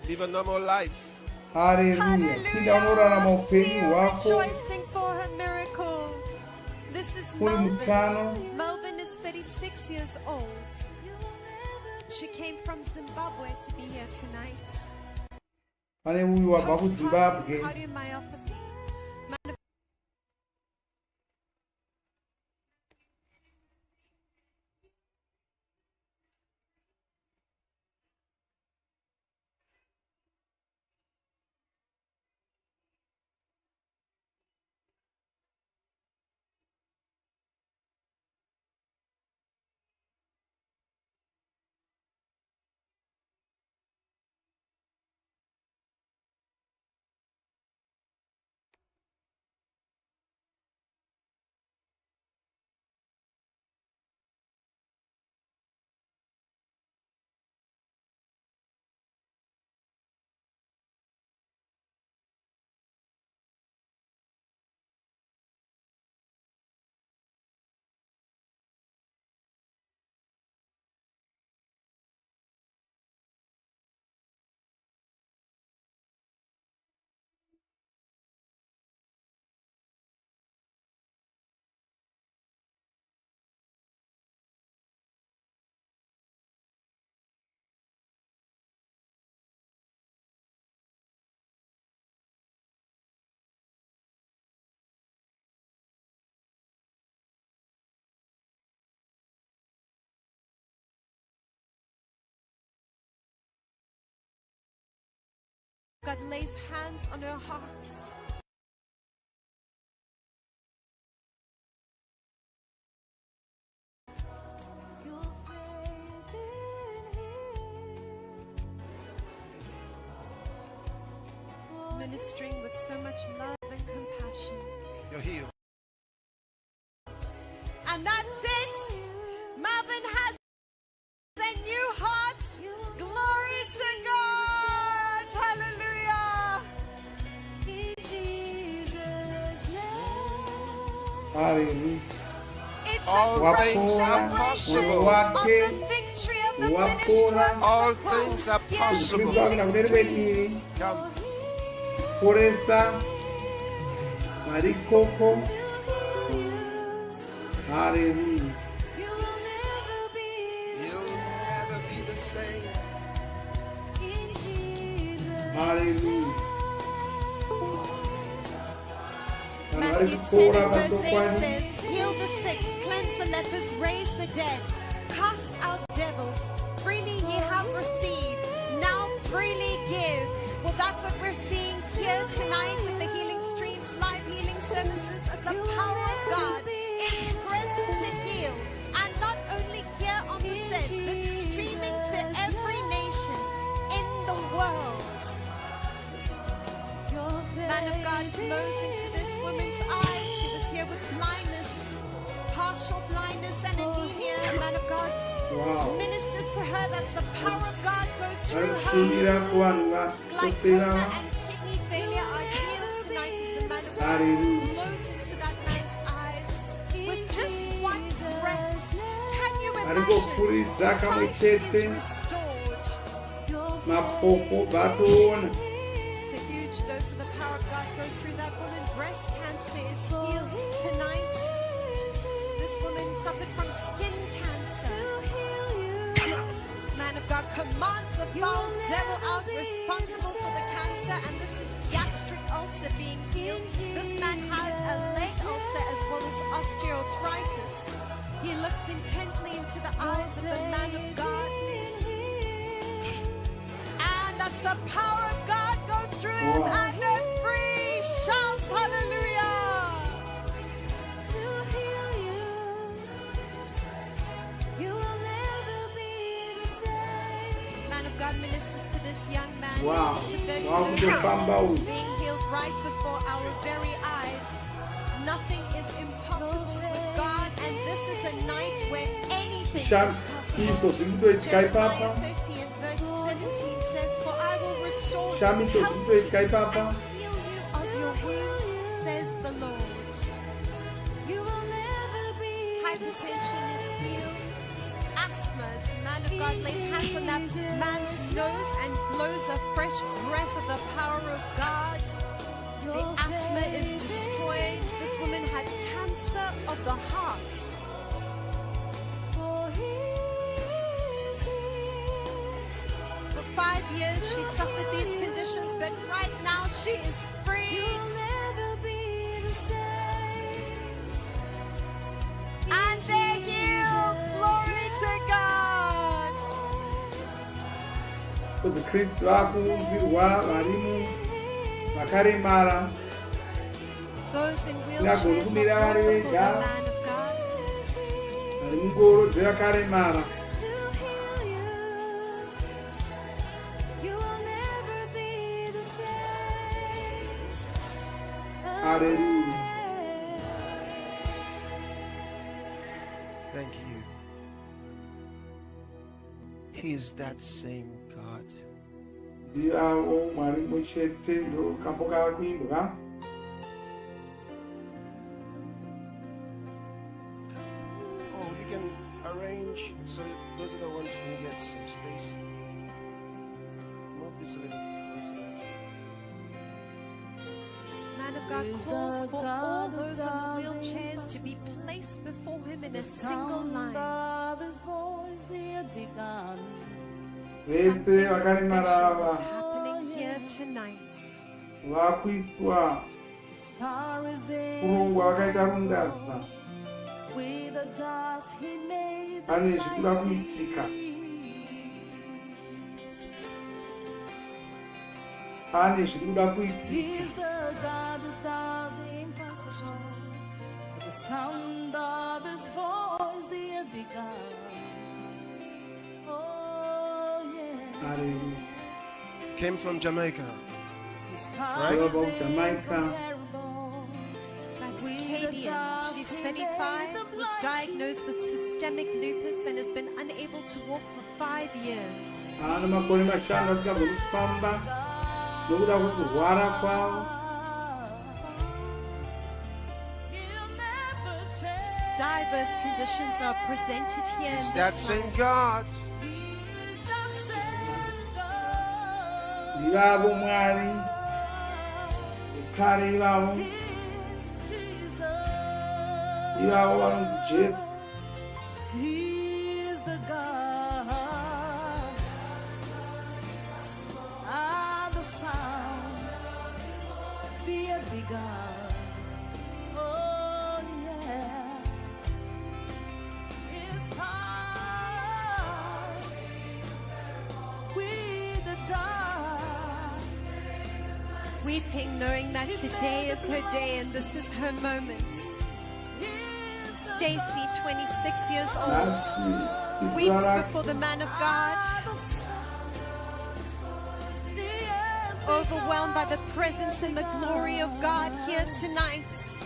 Live a normal life. Haleluya. Tinda unorarama upenyu hwako Rejoicing for her miracle. This is uri Melvin. mutano. Melvin is 36 years old. She came from Zimbabwe to be here tonight. Pane uyu wabva kuZimbabwe. Cardiomyopathy. God lays hands on her heart. Ministering with so much love and compassion. You're healed. And that's it. Marvin has a new heart. Glory to God. Hallelujah. Hallelujah. It's All a great things are celebration possible. of the victory of the finished work All of the cross. things are Yes. possible. Come. Poresa Marikoko. Hallelujah. You'll never be the same. Hallelujah. Matthew 10 and verse 8 says, heal the sick, cleanse the lepers, raise the dead, cast out devils. Freely ye have received, now freely give. Well, that's what we're seeing here tonight at the Healing Streams live healing services, as the power of God is present to heal. And not only here on the set, but streaming to every nation in the world. Man of God blows into this woman's eyes. She was here with blindness, partial blindness and anemia. Man of God ministers to her. That's the power of God go through her. Glaucoma and kidney failure are healed tonight as the man of God blows into that man's eyes with just one breath. Can you imagine? Sight is restored. It's a huge dose of the power of God go through that woman. Breast cancer is healed tonight. This woman suffered from skin cancer. Man of God commands the foul devil out responsible for the cancer, and this is gastric ulcer being healed. This man had a leg ulcer as well as osteoarthritis. He looks intently into the eyes of the man of God. And that's the power of God go through him, and they're free. Shout hallelujah. Man of God ministers to this young man. Wow. This is Wow, the Bamba. being right before our very eyes. Nothing is impossible with God, and this is a night where anything is possible. Jeremiah 30 and verse 17 says, "For I will restore health and heal you of your wounds, says the Lord." Hypertension is healed. Asthma, the man of God lays hands on that man's nose and blows a fresh breath of the power of God. The asthma is destroyed. This woman had cancer of the heart. For 5 years she suffered these conditions, but right now she is free. And they're healed. Glory to God. Kuti Kristu akuumbirwa varimu vakaremara Those in nagoni wheelchairs kumira are vari wonderful, the vega man of God. vari mungoro dzevakaremara. Hallelujah. Thank you. He is that same God. Ndiavo Mwari muchete ndo kamboka kuimbwa. Oh, we can arrange so those are the ones can get some space. Move this a little. Man of God calls for all those on the wheelchairs to be placed before him in a single line. Vese vakaremara ava Happening here tonight. vakuiswa kurongwa vakaita rundaza. Pane zvikuda kuitika. Pane zvikuda kuitika. The sound of his voice, the every God. Oh, yeah. Hallelujah. Came from Jamaica. Right? About Jamaica. That's Cadian. She's 35, was diagnosed with systemic lupus and has been unable to walk for 5 years. Ana makore mashanu asikagoni kufamba nokuda kwekurwara kwavo. Diverse conditions are presented here. It's in that this same life. God. Ivavo Mwari ekare ivavo ivavo vanonzi Jesu. He is the God and the sound, the every God. Oh yeah, His power with the dark. Weeping, knowing that today is her day and this is her moment. Stacy, 26 years old, weeps before the man of God, overwhelmed by the presence and the glory of God here tonight.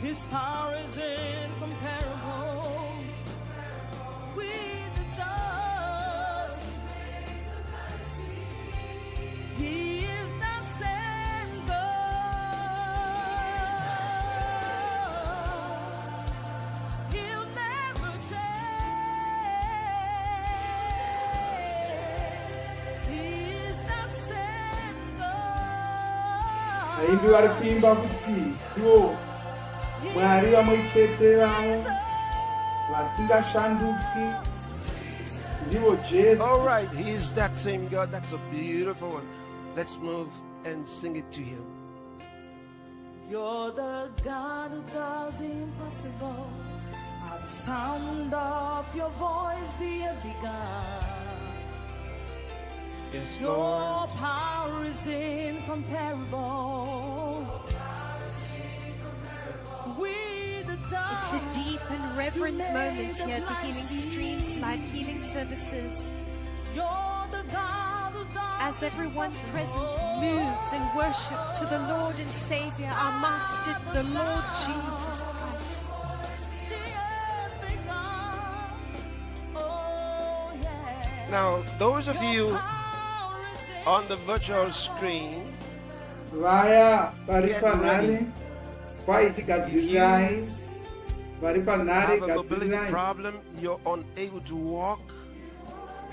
His power is incomparable with the dust. He is the same God. He'll never change. He is the same God. Vaimbi vari kuimba kuti ivo Mwari vamwe chete vavo vasingashanduki ndivo Jesu. All right, he is that same God. That's a beautiful one. Let's move and sing it to him. You're the God who does the impossible. At the sound of your voice, the every God. Yes, Your Lord. power is incomparable. With the It's a deep and reverent moment here at the Healing Streams Live Healing Services. You're the God who does as everyone present moves in worship to the Lord and Savior, our Master, the Lord Jesus Christ. Now, those of you on the virtual screen, vaya vari get panhare ready. kwaichigadzirirai vari panhare Have a mobility gadzirai problem, you're unable to walk,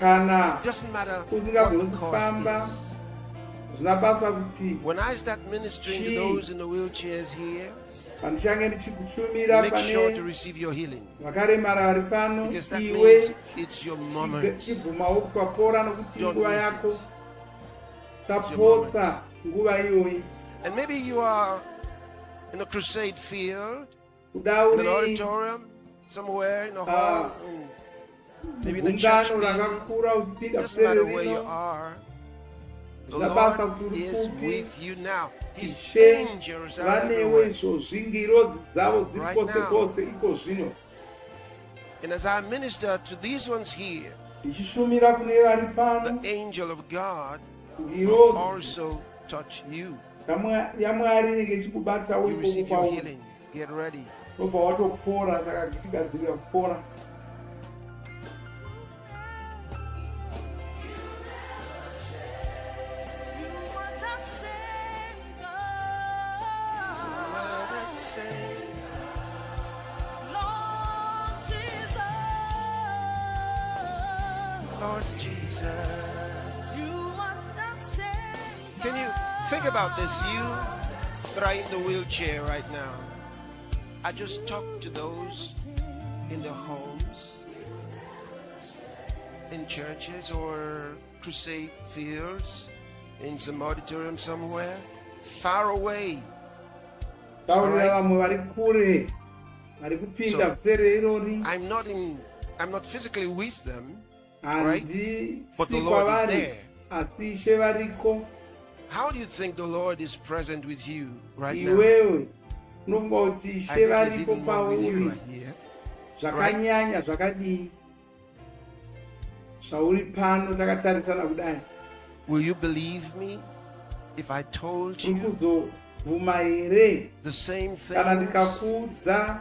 kana doesn't matter what usingagoni the kufamba cause is. zvina basa kuti When I start ministering to those in the wheelchairs here, pandichange ndichikushumira make sure to pane receive your healing, vakaremara vari pano because that iwe means it's your moment. chibvumawo kwapora nokuti Don't nguva miss yako it. tapota nguva iyoyi And maybe you are in a crusade field, kuda in an uri auditorium, somewhere in a hall, maybe in a church gungano building. rakakura uchipinda Doesn't matter where you kusererino are. The Zvabasa Lord kuti is ufupi. with you now. His Ishe angels are vanewo everywhere. izvozvi ngiro dzavo dziri Right kwose now. kwose iko zvino And as I minister to these ones here, ndichishumira kune vari pano the angel of God ngiro will also touch you. yamwari inenge ichikubatawo You ikoko receive your kwauri healing. Get ready. robva watopora saka tichigadzirira kupora Lord Jesus. Can you think about this? You that are in the wheelchair right now. I just talked to those in their homes, in churches or crusade fields, in some auditorium somewhere, far away. taurira vamwe vari kure vari kupinda So, vusere irori I'm not physically with them, right? handisi But the Lord is kwavari there. asi ishe variko How do you think the Lord is present with you right now? iwewe unofunga kuti I ishe think He's varipo even more with you pauri right here. zvakanyanya zvakadii zvauri pano takatarisana kudai Will you believe me if I told uri you kuzobvuma here the same kana things ndikakuudza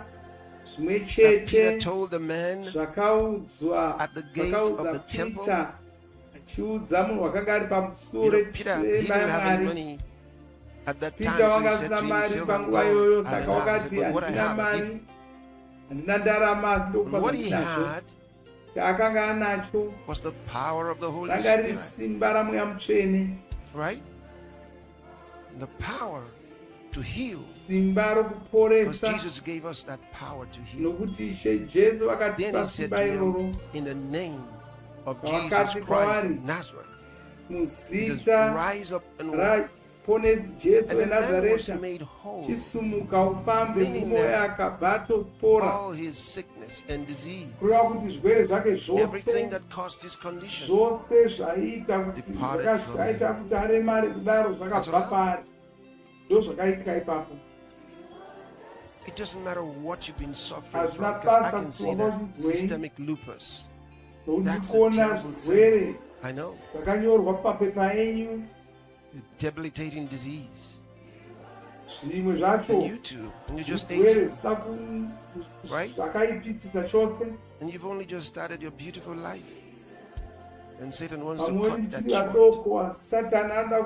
zvimwe that Peter chete told the man zvakaudzwa at the gate of zvakaudza the temple? pita achiudza munhu wakanga ari You pamusure know, Peter, he pemba didn't have any yamwari money at that Peter time, so he wanga said asina to mari himself, "I'm panguva iyoyo gone. I saka don't have." He said, wakati "But what I handina have, I give mari you." handina ndarama asi And ndokupa what he zvandinazvo had chaakanga anacho was the power of the Holy ranga riri Spirit, simba ramweya mutsvene right? The power to heal. simba Because rokuporesa Jesus gave us that power to heal. nokuti ishe jesu Then vakatipa he said simba to iroro him, in the name of Wakati Jesus Christ kwaari, of Nazareth, he says, muzita rise up and walk. raponesi jesu And the man was wenazareta made whole, chisumuka ufambe meaning ngumo that yakabvatopora all his sickness and disease, kureva kuti zvirwere zvake everything zvose that caused his condition, zvose zvaiita kuti departed from zvaita kuti aremare kudaro That's zvakabva what paari ndo zvakaitika ipapo it doesn't matter what you've been suffering from, hazvina because I basa can see kuti that wangozvinzwei systemic lupus. nokuti That's a kuona terrible zvirwere thing. I know. zvakanyorwa papepa enyu A debilitating disease. zvimwe zvacho And you too. And you just zvirwere 18. zvisina Right? zvakaipisisa chose And you've only just started your beautiful life. And Satan wants to vamweni cut that tiri short. vadoko asi satani anoda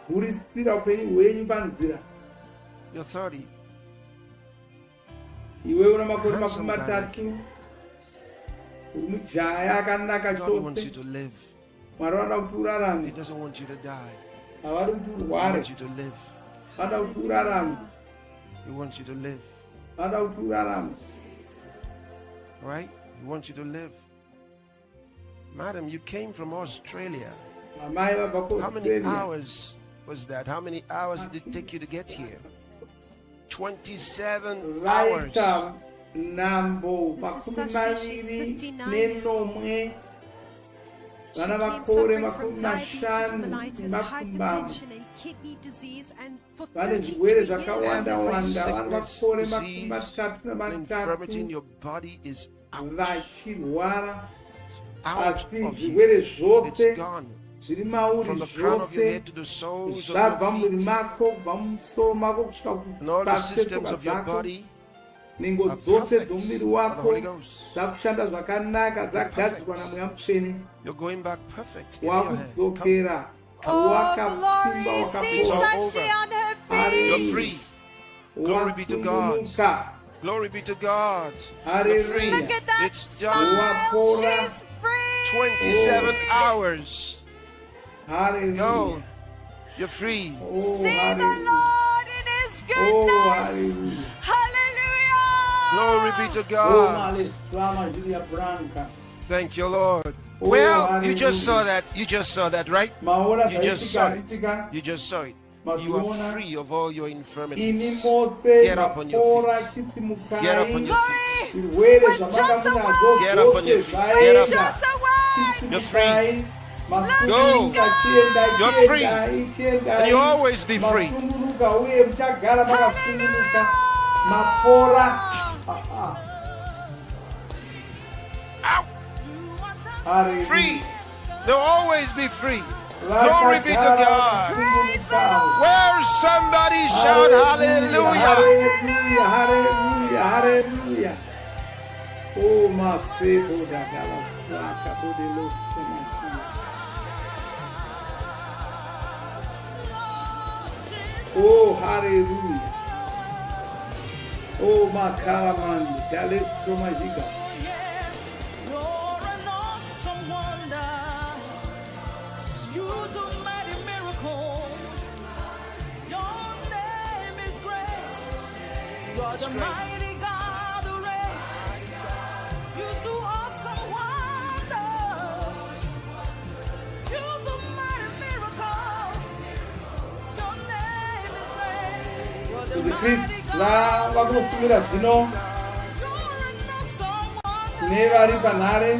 kugurisira upenyu hwenyu panzira You're 30. iwe una makore Handsome makumi guy like matatu uri mujaya akanaka God wants you chose to live. mwari vanoda kuti urarame He doesn't want you to die. havadi kuti He urware wants you to live. vanoda kuti urarame He wants you to live. vanoda kuti urarame Right? He wants you to live. Madam, you came from Australia. amai vabva How many kuaustralia hours was that? How many hours did it take you to get here? 27 hours. vaita nhambo makumi maviri nenomwe vana makore makumi mashanu nemapfumbamwe vane zvirwere zvakawanda wanda vana makore makumi matatu Infirmity in nematatu your body is out. vachirwara Out asi of zvirwere you. zvose It's gone. zviri mauri From the crown of your zvose head to the soles of zvabva your muviri feet. mako kubva mumusoro mako kusvika And all the pasi systems petsoka of your dzako body nhengo are dzose perfect dzomuviri by the wako Holy Ghost. dzakushanda zvakanaka dzagadzirwa namweya mutsvene You're going back perfect. Give me your hand. wakudzokera wakasimba It's all wakapora over. You're free. Glory be to God. Glory be to God. You're free. Look at It's done. She's free. 27 hours. Go. You're free. See the Lord in His goodness. Hallelujah. Glory be to God. Thank you, Lord. Well, you just saw that. You just saw that, right? You just saw it. You just saw it. You are free of all your infirmities. Get up on your feet. Get up on your feet. Get up on your feet. Get up. You're free. Go. You're free. And you'll always be free. Free. They'll always be free. Glory be to God. Where somebody shout hallelujah. Hallelujah, hallelujah, hallelujah. Oh, my Savior, oh, hallelujah. Oh, my Kalamani, Dalestro Magiga. The mighty God who reigns. You do awesome wonders. You do mighty miracles. Your name is great. You're the mighty God. Vakunotumira zvino nevari panhare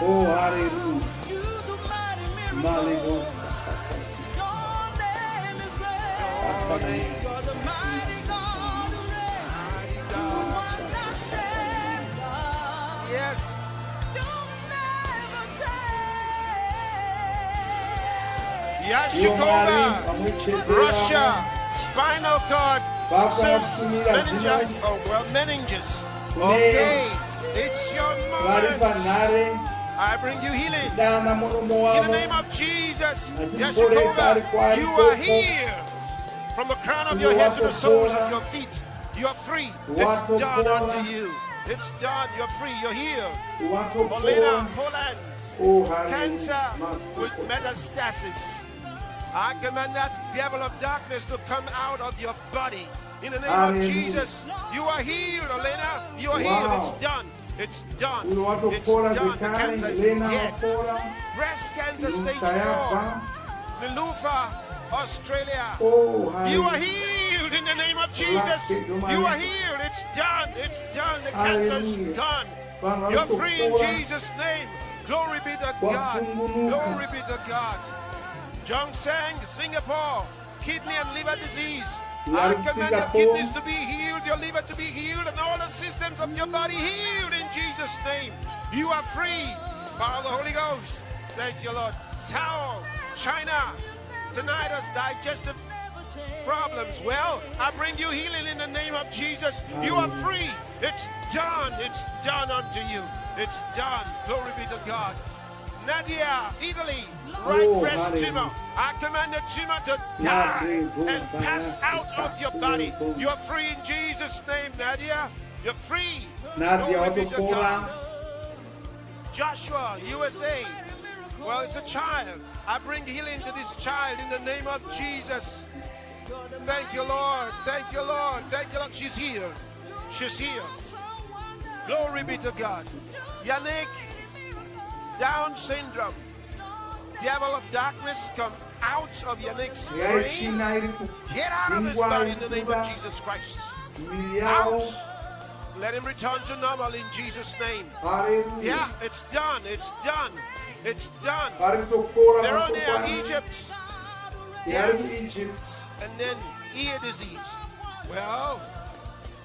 oh, hallelujah. Hallelujah. Yes. Yashikova, Russia, spinal cord, meningitis. Oh, well, meninges. Okay, it's your moment. I bring you healing. In the name of Jesus, Yeshua, you are healed. From the crown of your head to the soles of your feet, you are free. It's done unto you. It's done. You're free. You're healed. Molina, Poland, cancer with metastasis. I command that devil of darkness to come out of your body. In the name of Jesus, you are healed, Elena. You are healed. It's done. It's done. It's done. The cancer is dead. Breast cancer stage 4. Nilufa, Australia. You are healed in the name of Jesus. You are healed. It's done. It's done. The cancer is done. You're free in Jesus' name. Glory be to God. Glory be to God. Jongsang, Singapore, kidney and liver disease. I command your kidneys to be healed, your liver to be healed, and all the systems of your body healed in Jesus' name. You are free. Power of the Holy Ghost. Thank you, Lord. Tao, China, tinnitus, digestive problems. Well, I bring you healing in the name of Jesus. You are free. It's done. It's done unto you. It's done. Glory be to God. Nadia, Italy, right breast tumor. I command the tumor to die and pass out of your body. You're free in Jesus' name, Nadia. You're free. Glory be to God. Joshua, USA. Well, it's a child. I bring healing to this child in the name of Jesus. Thank you, Lord. Thank you, Lord. Thank you, Lord. She's healed. She's healed. Glory be to God. Yannick, Down syndrome. Devil of darkness, come out of Yannick's brain. Get out of his body in the name of Jesus Christ. Out. Let him return to normal in Jesus' name. Yeah, it's done. It's done. It's done. Veronia, Egypt. death, Egypt. and then ear disease. Well,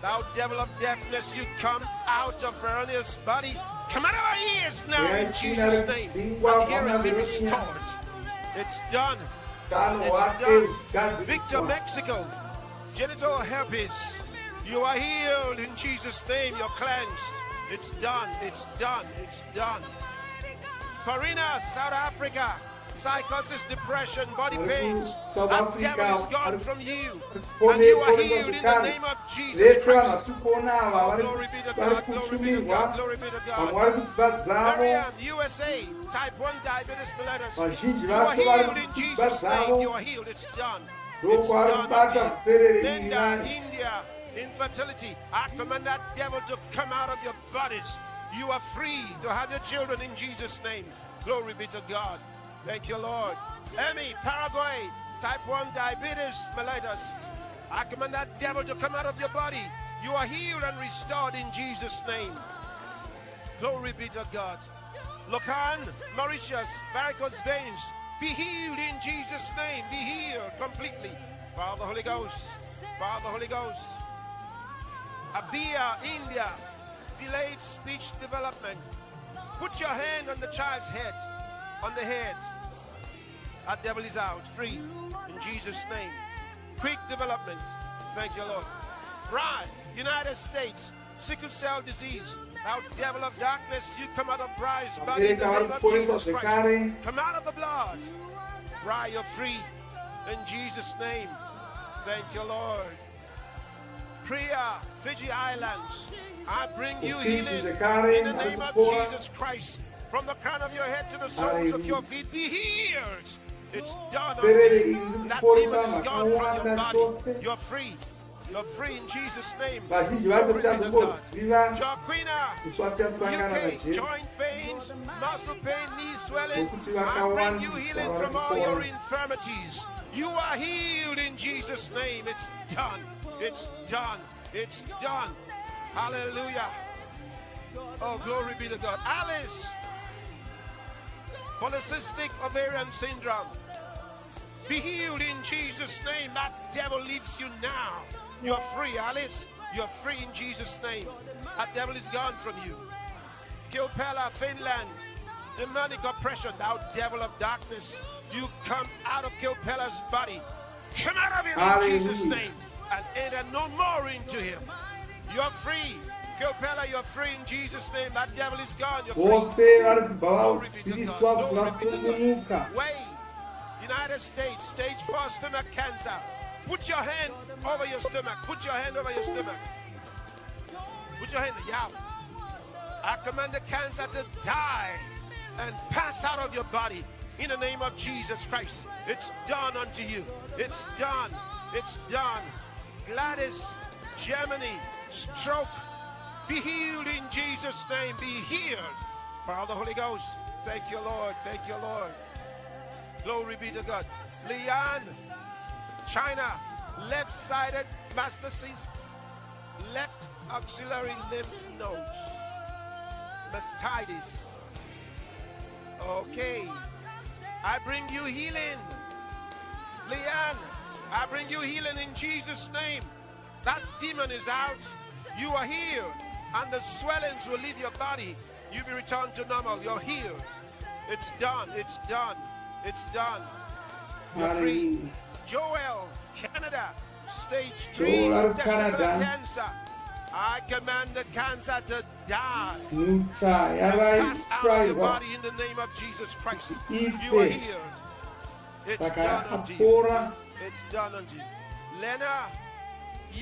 thou devil of deafness, you come out of Veronia's body. Come out of our ears now in Jesus' name. And hearing be restored. It's done. It's done. Victor, Mexico, genital herpes. You are healed in Jesus' name. You're cleansed. It's done. It's done. It's done. Farina, South Africa. Psychosis, depression, body pains. That devil is gone from you. And you are healed in the name of Jesus Christ. Oh, glory be to God, glory be to God, glory be to God. Marianne, USA, type 1 diabetes mellitus. You are healed in Jesus' name. You are healed. It's done. It's done. Linda, India, infertility. I command that devil to come out of your bodies. You are free to have your children in Jesus' name. Glory be to God. Thank you, Lord. Emmy, Paraguay, type 1 diabetes mellitus. I command that devil to come out of your body. You are healed and restored in Jesus' name. Glory be to God. Locan, Mauritius, varicose veins. Be healed in Jesus' name. Be healed completely. By the Holy Ghost. By the Holy Ghost. Abia, India. Delayed speech development. Put your hand on the child's head. On the head. That devil is out, free, in Jesus' name. Quick development. Thank you, Lord. Right, United States, sickle cell disease. Thou devil of darkness, you come out of Briar's body in the name of Jesus Christ. Come out of the blood. Briar, you're free, in Jesus' name. Thank you, Lord. Priya, Fiji Islands, I bring you healing in the name of Jesus Christ. From the crown of your head to the soles of your feet, be healed. It's done unto you. That demon is gone from your body. You're free. You're free in Jesus' name. Joaquina, UK, joint pains, muscle pain, knee swelling. I bring you healing from all your infirmities. You are healed in Jesus' name. It's done. It's done. It's done. Hallelujah. Oh, glory be to God. Alice, polycystic ovarian syndrome. Be healed in Jesus' name. That devil leaves you now. You're free, Alice. You're free in Jesus' name. That devil is gone from you. Kilpella, Finland. Demonic oppression. Thou devil of darkness. You come out of Kilpella's body. Come out of him in Jesus' name. And enter no more into him. You're free. Kilpella, you're free in Jesus' name. That devil is gone. You're free. Glory be to God. Glory be to God. Way, United States, stage 4 stomach cancer. Put your hand over your stomach. Put your hand over your stomach. Put your hand. Yeah. I command the cancer to die and pass out of your body in the name of Jesus Christ. It's done unto you. It's done. It's done. Gladys, Germany, stroke. Be healed in Jesus' name. Be healed by the Holy Ghost. Thank you, Lord. Thank you, Lord. Glory be to God. Lian, China, left-sided metastases, left axillary lymph nodes, mastitis. Okay. I bring you healing. Lian, I bring you healing in Jesus' name. That demon is out. You are healed. And the swellings will leave your body. You'll be returned to normal. You're healed. It's done. It's done. It's done. You're free. Joel, Canada, stage 3 testicular cancer. I command the cancer to die and pass out of your body in the name of Jesus Christ. You are healed. It's done unto you. It's done unto you. Lena,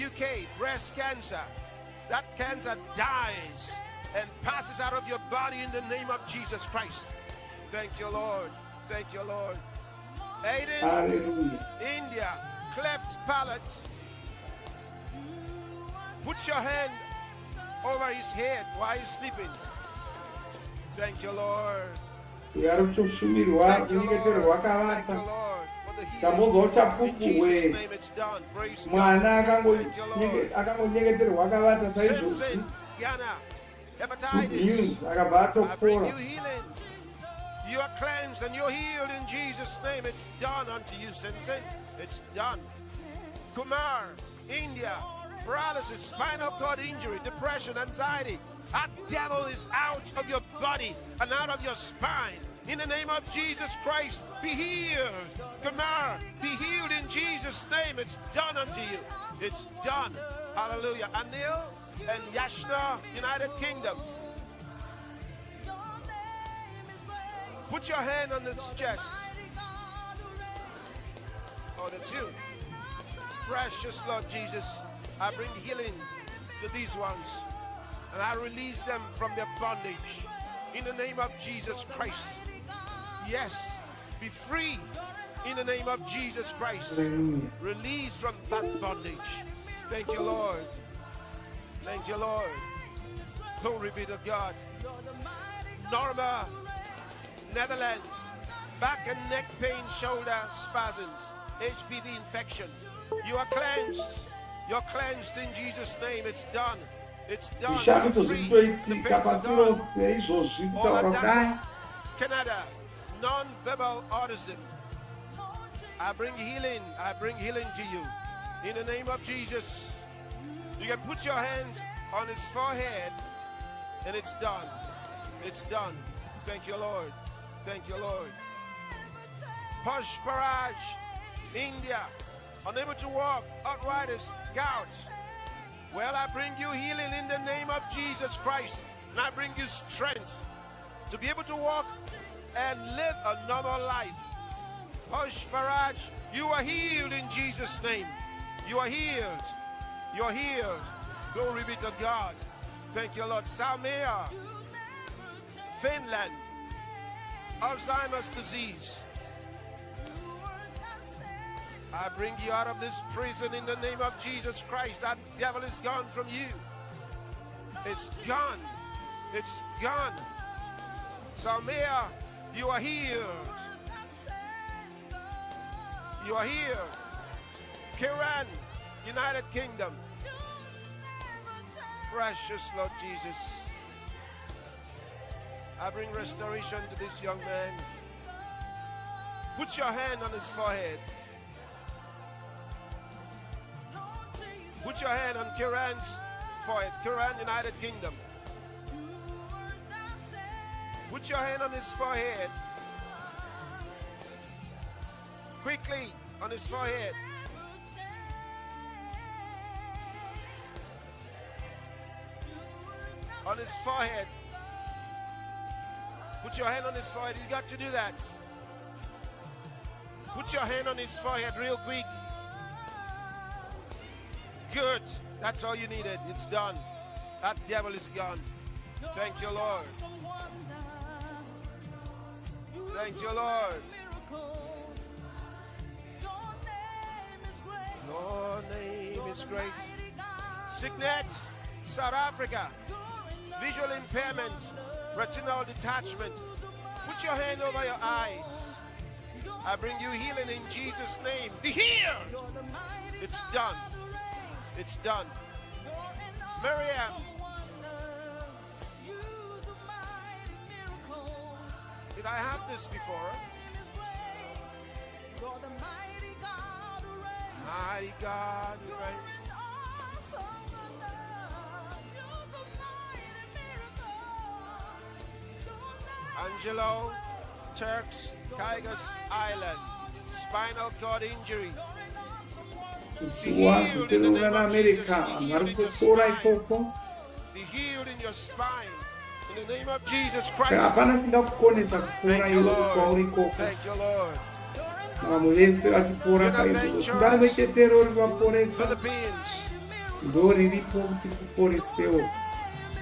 UK, breast cancer. That cancer dies and passes out of your body in the name of Jesus Christ. Thank you, Lord. Thank you, Lord. Aiden, India, cleft palate. Put your hand over his head while he's sleeping. Thank you, Lord. Thank you, Lord. Thank you, Lord. In Jesus' name it's done. Praise God. Thank you, Lord. Simpson, Ghana, hepatitis. I bring you healing. You are cleansed and you're healed in Jesus' name. It's done unto you, Simpson. It's done. Kumar, India, paralysis, spinal cord injury, depression, anxiety. That devil is out of your body and out of your spine. In the name of Jesus Christ, be healed. Kumar, be healed in Jesus' name. It's done unto you. It's done. Hallelujah. Anil and Yashna, United Kingdom. Put your hand on its chest. Oh, the two. Precious Lord Jesus, I bring healing to these ones. And I release them from their bondage. In the name of Jesus Christ. Yes, be free. In the name of Jesus Christ. Release from that bondage. Thank you, Lord. Thank you, Lord. Glory be to God. Norma, Netherlands. Back and neck pain, shoulder spasms, HPV infection. You are cleansed. You're cleansed in Jesus' name. It's done. It's done. You're free. The pains are gone. All Canada, non-verbal autism. I bring healing. I bring healing to you. In the name of Jesus. You can put your hands on his forehead and it's done. It's done. Thank you, Lord. Thank you, Lord. Push Paraj, India. Unable to walk, arthritis, gout. Well, I bring you healing in the name of Jesus Christ. And I bring you strength to be able to walk and live a normal life. Hush, Baraj, you are healed in Jesus' name. You are healed. You are healed. Glory be to God. Thank you, Lord. Salmea, Finland, Alzheimer's disease. I bring you out of this prison in the name of Jesus Christ. That devil is gone from you. It's gone. It's gone. Salmea, you are healed. You are healed. Kiran, United Kingdom. Precious Lord Jesus. I bring restoration to this young man. Put your hand on his forehead. Put your hand on Kiran's forehead. Kiran, United Kingdom. Put your hand on his forehead. Quickly, on his forehead. On his forehead. Put your hand on his forehead. You got to do that. Put your hand on his forehead real quick. Good. That's all you needed. It's done. That devil is gone. Thank you, Lord. Thank you, Lord. Your name is great. Signet, South Africa. Visual impairment, retinal detachment. Put your hand over your eyes. I bring you healing in Jesus' name. Be healed. It's done. It's done. Miriam. Did I have this before? Mighty God, reigns. Angelo, Turks, Kyrgyz Island, spinal cord injury. Zuva, kuterura na Amerika, marikukura ikoko. Be healed in your spine. In the name of Jesus Christ. Hapana singakukonesa kupura ikoko ikoko. Thank you, Lord. Mamuleste achipora kaizvo. Ndari vechetero rivaporesa. Philippines. Ndori ripo kuti kuporesewo.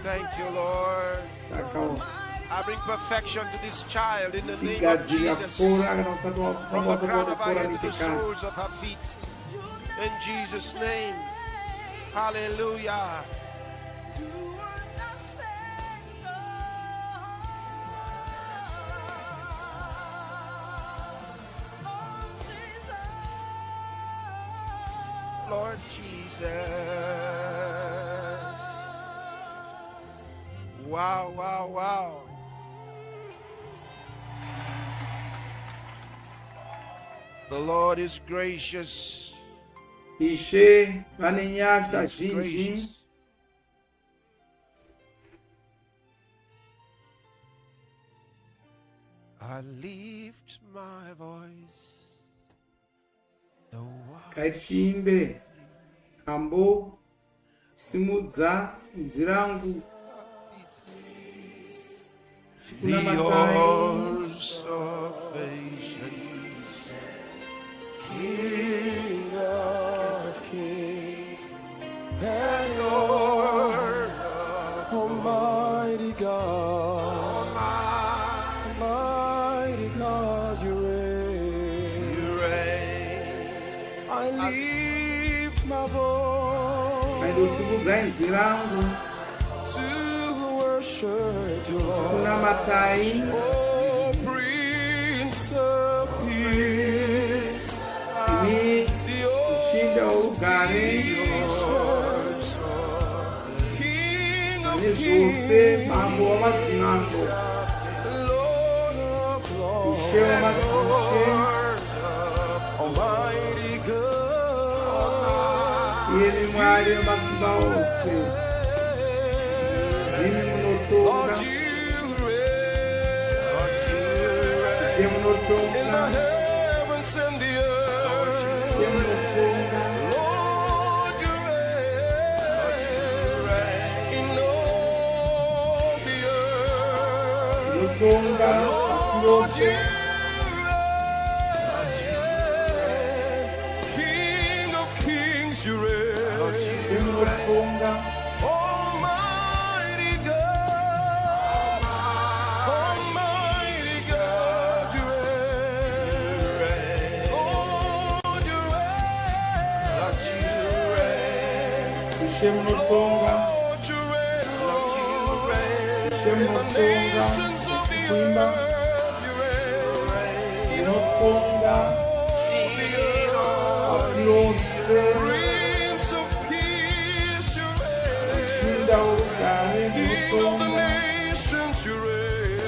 Thank you, Lord. Takawa. I bring perfection to this child in the name of Jesus. From the crown of her head to the soles of her feet. In Jesus' name. Hallelujah. Lord Jesus. Wow, wow, wow. The Lord is gracious. Ishe vane nyasha He's zhinji. gracious. I lift my voice. Kaitimbe kambo simudza inzwi rangu. Kuna matai Your salvation, King of kings and Lord, Almighty God, Almighty God, you reign. I lift my voice simudza inzwi rangu. to worship you, Kuna Lord. matai Oh, Prince of Peace, ni kushinda ugare. King of Nezvose mambo wamadzimambo. Lord of Lords, Ishe wamadzishe. Almighty God, Iye ni Mwari wamasimba ose. Imi munotonga. Ishe in the munotonga. heavens and the earth. Ishe munotonga. Lord, you reign in all the earth. Munotonga. Lord, you Asilose. reign. King of kings, you reign. Ishe munotonga. Almighty God, Almighty God, you reign. Lord, you reign. Ishe munotonga. Lord, you reign. Ishe In the munotonga. nations of the Kuimba. earth, you reign. In Munotonga. all the earth, Asilose. Prince of Peace, you reign. Kushinda ugare. King of the Munotonga. nations, you reign.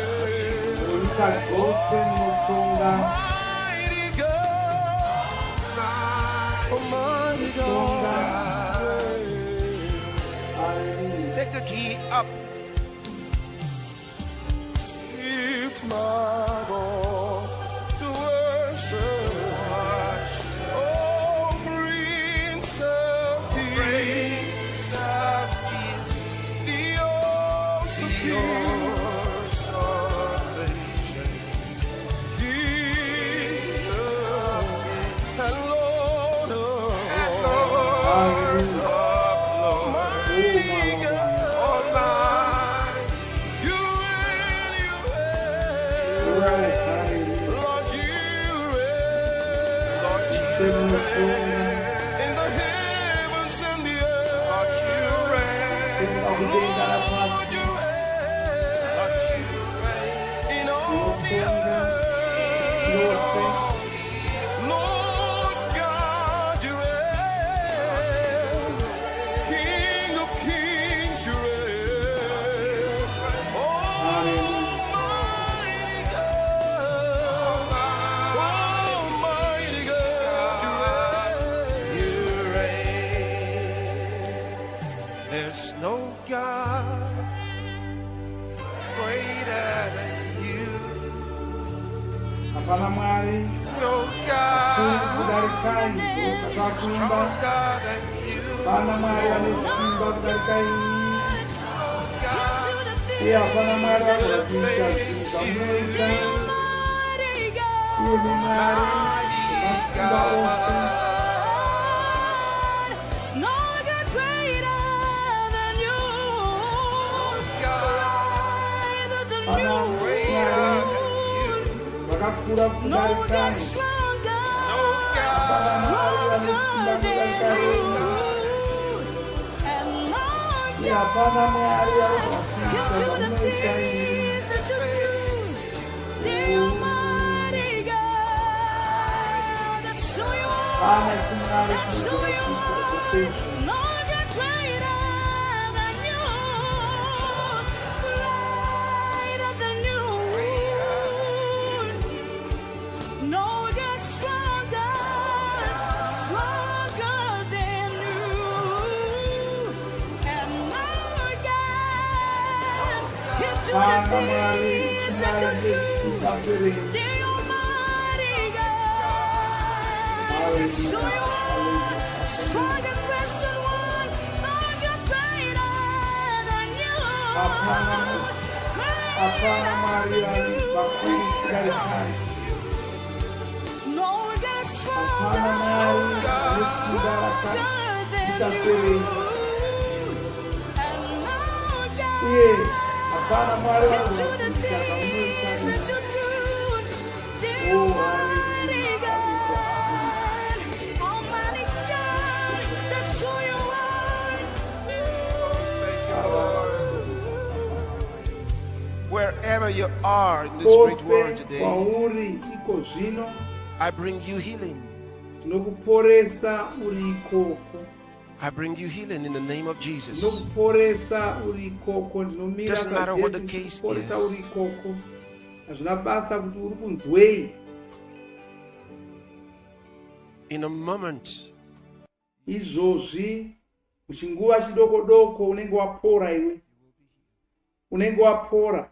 Munyika dzose munotonga. Almighty God, Almighty Munotonga. God. Hallelujah. Take the key up. Lift my voice to worship. Oh, Prince of Peace, the awesome King, King and Lord of Lords. Hallelujah. Almighty God, you reign, Hallelujah. Lord, you reign. Ishe munotonga. In the heavens and the earth, Lord, you Kuimba kudenga na pasi. reign. In all the Munotonga. earth, Asilose. Lord God, you reign. King of kings, you reign. Almighty God, Almighty God, you reign. There's no God greater than you. Hapana Mwari. No God Kudarikani. Kukakumba. stronger than you. Hapana Mwari amesimba kudarikani. Iye hapana Mwari amesimba kudarikani. Iye ni Mwari masimba ose. No God greater than you. Hapana Mwari wakakura No God kudarikani. stronger. Hapana Mwari amesimba kudarikani. And Lord Iye hapana Mwari God, amesimba you do the kudarikani. things that you do. The Almighty God, that's who you are. Hana kimwari That's who you kudarikani. are. No God greater than you. Greater than you. No God stronger. Apana Mari, Sinai, Suffering. The Almighty God. Hallelujah. Strong and breasted one, Lord, you're greater than you. Apana Maria, Bakuri, Sinai. Lord, you're stronger, Apana Maria, stronger than Suffering. you. And Lord, Yeah, Apana Maria, to the things that you do, the Almighty God, Almighty God, that's who you are. Wherever you are in this great world today, Kwauri iko zvino I bring you healing. tinokuporesa uri ikoko. I bring you healing in the name of Jesus. Tinokuporesa uri ikoko. Ndinomira Doesn't matter what the paJesu case kuporesa is. uri ikoko. Hazvina basa kuti uri kunzwei. In a moment, Izvozvi muchinguva chidoko doko unenge wapora iwe. Unenge wapora.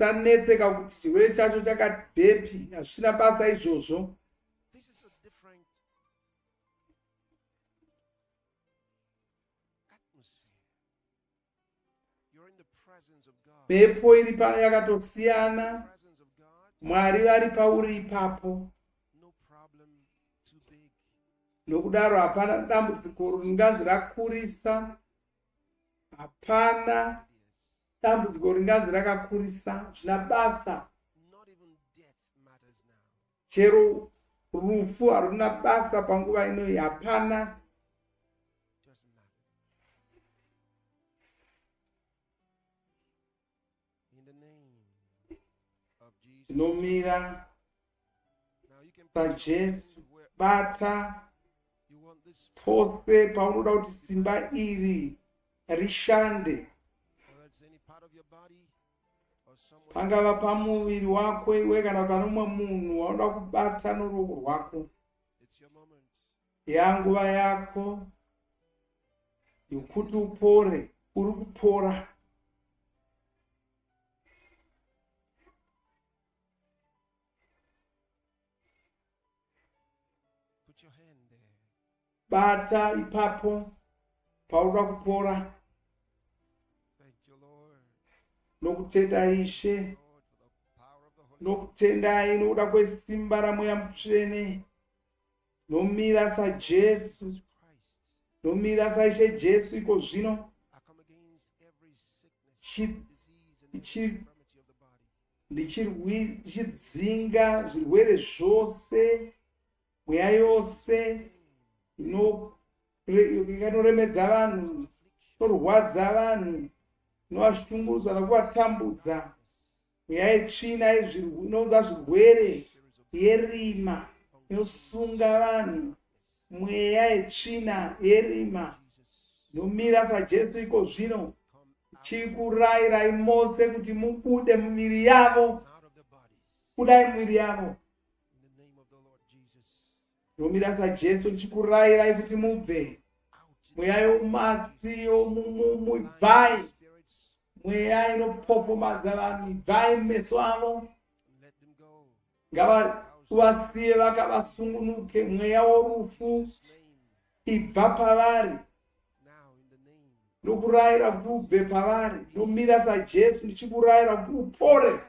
Usanetseka kuti chirwere chacho chakadhepi. Hazvina basa izvozvo. Mhepo iri pano yakatosiyana. Mwari vari pauri ipapo. Nokudaro hapana dambudziko ringanzi rakurisa. Hapana dambudziko ringanzi rakakurisa. Zvina basa. Chero rufu haruna basa panguva inoyi. Hapana. Nomira paJesu, bata pose paunoda kuti simba iri rishande, pangava pamuviri wako iwe kana pane umwe munhu waunoda kubata noruoko rwako. Yanguva yako yokuti upore. Uri kupora. Bata ipapo pauda kupora. Nokutenda Ishe, nokutendai nokuda kwesimba raMweya Mutsvene. Nomira saJesu, nomira saIshe Jesu iko zvino. Ndichidzinga zvirwere zvose, mweya yose inoremedza vanhu, inorwadza vanhu, inovashungurudza nokuvatambudza. Mweya yetsvina inounza zvirwere, yerima inosunga vanhu. Mweya yetsvina yerima. Nomira saJesu iko zvino. Chikurayirai mose kuti mubude mumiviri yavo. Budai mumiviri yavo. Nomira saJesu chikurayirai kuti mubve. Mweya yomatsi ibvai. Mweya inopopomadza vanhu ibvai mumeso avo. Ngavasiye vakavasungunuke. Mweya worufu ibva pavari. Nokurayira kuti ubve pavari. Nomira saJesu ndichikurayira kuti upore.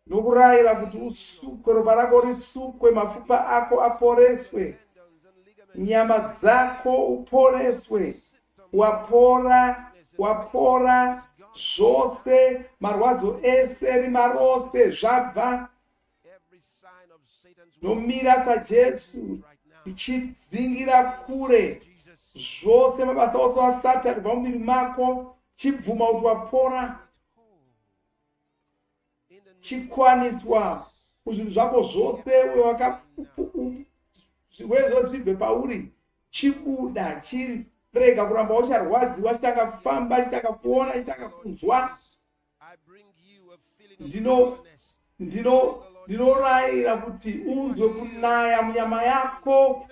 Nokurayira kuti usukwe, ropa rako risukwe, mapfupa ako aporeswe, nyama dzako uporeswe. Wapora, wapora zvose, marwadzo ese, rima rose zvabva. Nomira saJesu ndichidzingira kure zvose mabasa ose asati kubva mumuviri mako. Chibvuma kuti wapora. Chikwaniswa kuzvinhu zvako zvose zvirwere zvose zvibve pauri. Chibuda, chirega kuramba ucharwadziwa, chitanga kufamba, chitanga kuona, chitanga kunzwa. Ndinorayira kuti unzwe kunaya munyama yako.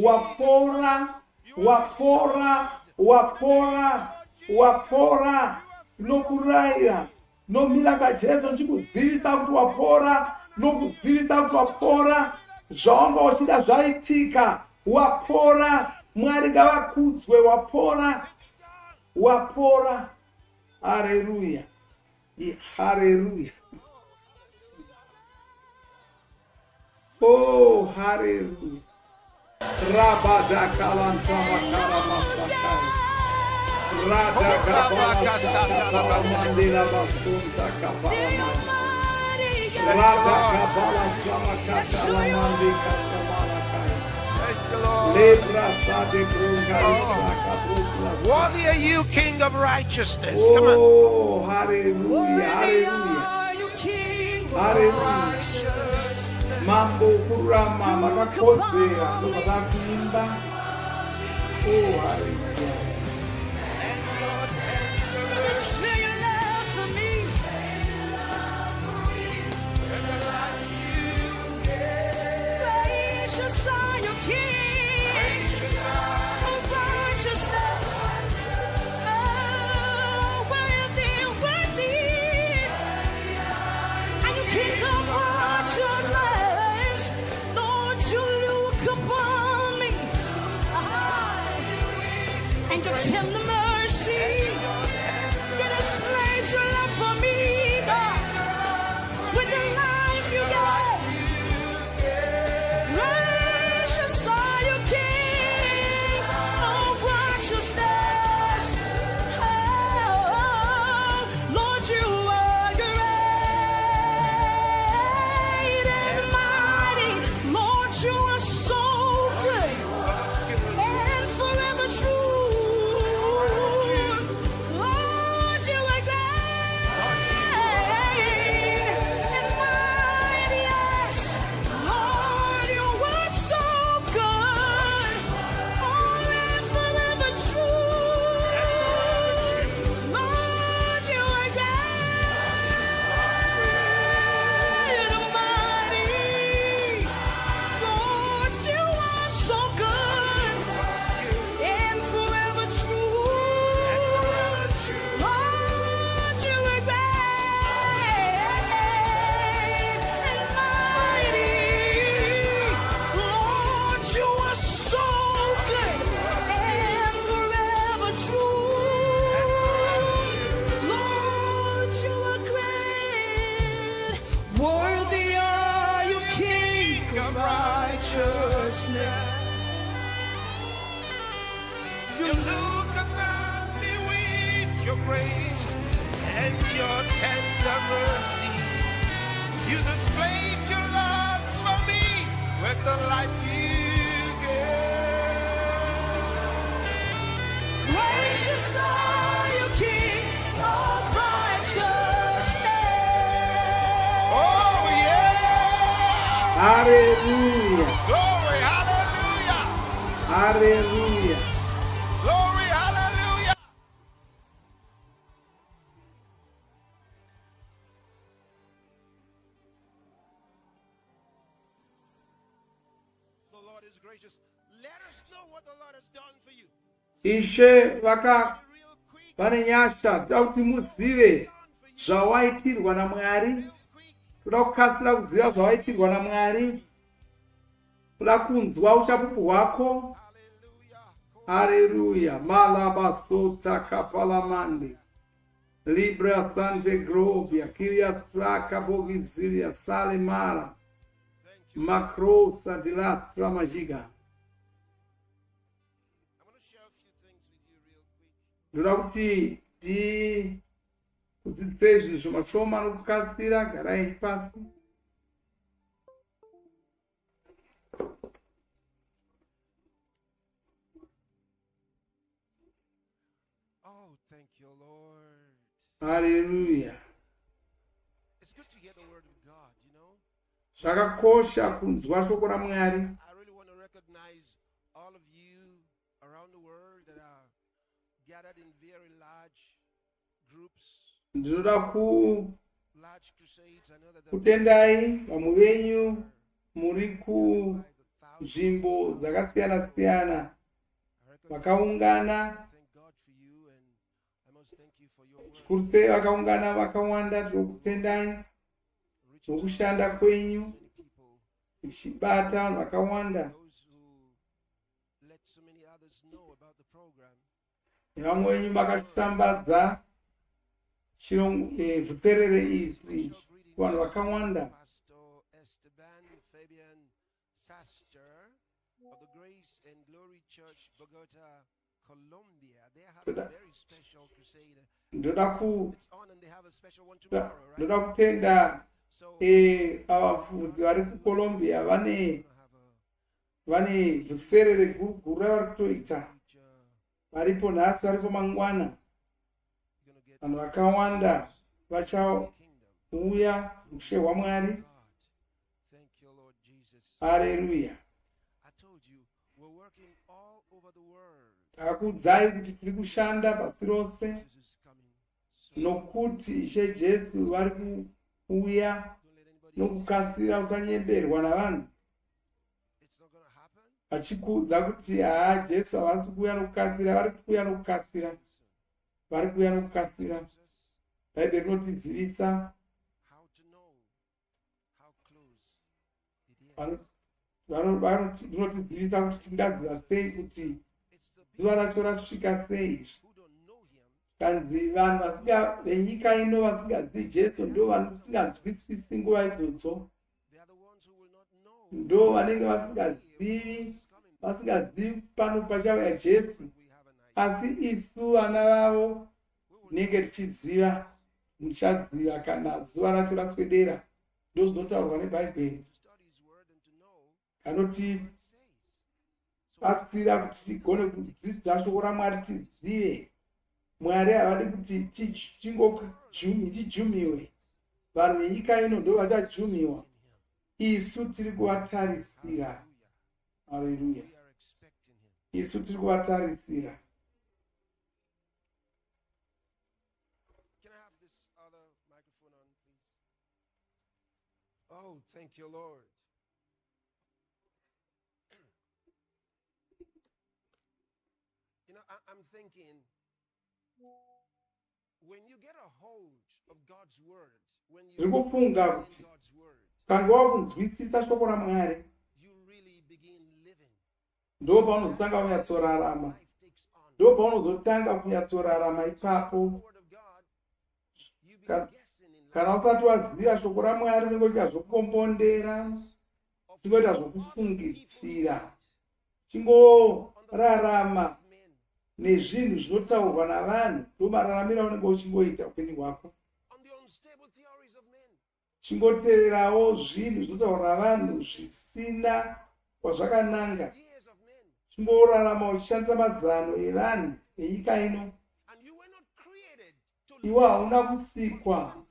Wapora, wapora, wapora. wapora, nokurayira, nomira pajesu ndichikudzivisa kuti wapora, nokudzivisa kuti wapora, zvawanga uchida zvaitika, wapora, Mwari ngavakudzwe, wapora, wapora. Hallelujah. Hallelujah. Oh, hallelujah. Rabada kalantama kalamasakaya. Rada kabala mandela basunta kabala. Rada kabala samakata la mandika samalakaya. Lebra sade brunga. Worthy are you, King of righteousness. Come on. Oh, hallelujah, hallelujah. Hallelujah. Mambo kurama makakozera ndokuimba. Oh, hallelujah. Tender mercy, you displayed your love for me, God, with the life you gave. Gracious are you, King of righteousness. Oh, Lord, you are great and mighty. Lord, you are so good and forever true. You look upon me with your grace and your tender mercy. You displayed your love for me with the life you gave. Gracious are you, King of righteousness. Oh, yeah. Hallelujah. Glory, hallelujah. Hallelujah. Glory, hallelujah. The Lord is gracious. Let us know what the Lord has done for you. Ishe vane nyasha toda kuti muzive zvawaitirwa naMwari. Toda kukasira kuziva zvawaitirwa naMwari. Toda kunzwa uchapupu hwako. Hallelujah. Malabasota kapalamande. Libra Sante Grovia. Kiria Straka Bovizilia Salemara. Macrosa de Lastra Magiga. Ndoda kuti kudzidzise zvinhu zvomashoma nokukasira. Garai pasi. Oh, thank you, Lord. Hallelujah. It's good to hear the word of God, you know. Zvakakosha kunzwa shoko raMwari. I really want to recognize all of you around the world that are gathered in very large groups. Ndinoda kutendai vamwe venyu muri kunzvimbo dzakasiyana siyana vakaungana. zvikuru sei vakaungana vakawanda. Ndokutendai nokushanda kwenyu ichibata vanhu vakawanda. Nevamwe venyu makashambadza Vhuserere izvi kuvanhu vakawanda. Ndoda kutenda vafudzi vari kuColombia vane Vhuserere guru ravari kutoita. Varipo nhasi, varipo mangwana. Vanhu vakawanda vachauya mushe waMwari. Haleluya. Takakuudzai kuti tiri kushanda pasi rose nokuti Ishe Jesu vari kuuya nokukasira. Usanyemberwa navanhu vachikuudza kuti Jesu havasi kuuya nokukasira. Vari kuuya nokukasira, vari kuuya nokukasira. Bhaibheri rinotidzivisa rinotidzivisa kuti tingaziva sei kuti zuva racho rasvika sei. Kanzi vanhu venyika ino vasingazivi Jesu ndo vasinganzwisisi nguva idzodzo. Ndo vanenge vasingazivi pano pachauya Jesu. Asi isu vana vavo nenge tichiziva, muchaziva kana zuva racho raswedera. Ndo zvinotaurwa neBhaibheri. Anotibatsira kuti tigone kudzidza shoko raMwari tizive. Mwari havadi kuti tijumiwe. Vanhu venyika ino ndo vachajumiwa. Isu tiri kuvatarisira. Haleluya. Isu tiri kuvatarisira. Oh, thank you, Lord. You know, I'm thinking, when you get a hold of God's word, when you Rikufunga kuti kana wakunzwisisa shoko raMwari, ndo paunozotanga kunyatsorarama. Ndo paunozotanga kunyatsorarama ipapo. Kana usati waziva shoko raMwari unongoita zvokukombondera, chingoita zvokufungitsira, chingorarama nezvinhu zvinotaurwa navanhu. Ndo mararamiro unenge uchingoita upenyu hwako. Chingoteverawo zvinhu zvinotaurwa navanhu zvisina kwazvakananga. Chingorarama uchishandisa mazano evanhu venyika ino. Iwe hauna kusikwa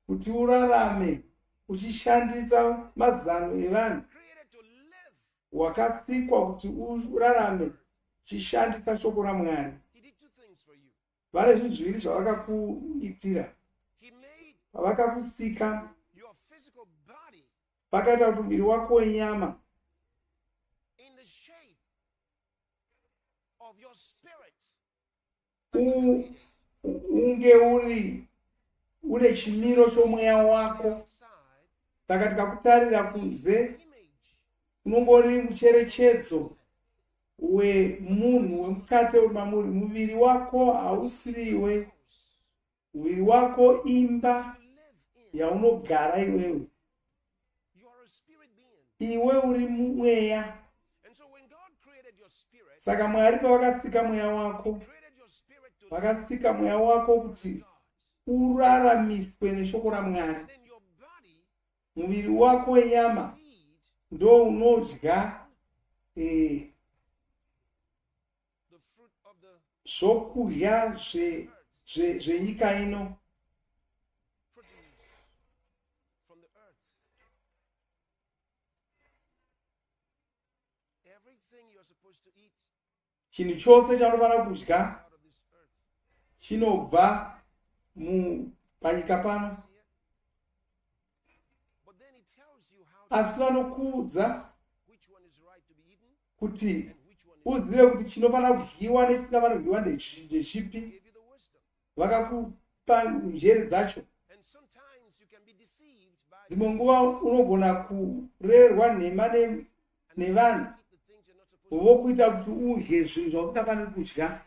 kuti urarame uchishandisa mazano evanhu. Wakasikwa kuti urarame uchishandisa shoko raMwari. Vane zvinhu zviviri zvavakakuitira. Pavakakusika vakaita kuti muviri wako wenyama unge une chimiro chomweya wako. Saka tikakutarira kunze unongori mucherechedzo wemunhu wemukati wemamuri. Muviri wako hausiriwe. Muviri wako imba yaunogara iwewe. Iwe uri mweya. Saka Mwari pavakasika mweya wako, vakasika mweya wako kuti uraramiswe neshoko raMwari. Muviri wako wenyama ndo unodya zvokudya zvenyika ino. Chinhu chose chanofanira kudya chinobva panyika pano. Asi vanokuudza kuti uzive kuti chinofanira kudyiwa nechisinofanira kudyiwa ndechipi. vakakupa njere dzacho. Dzimwe nguva unogona kurerwa nhema nevanhu vokuita kuti udye zvinhu zvausingafaniri kudya.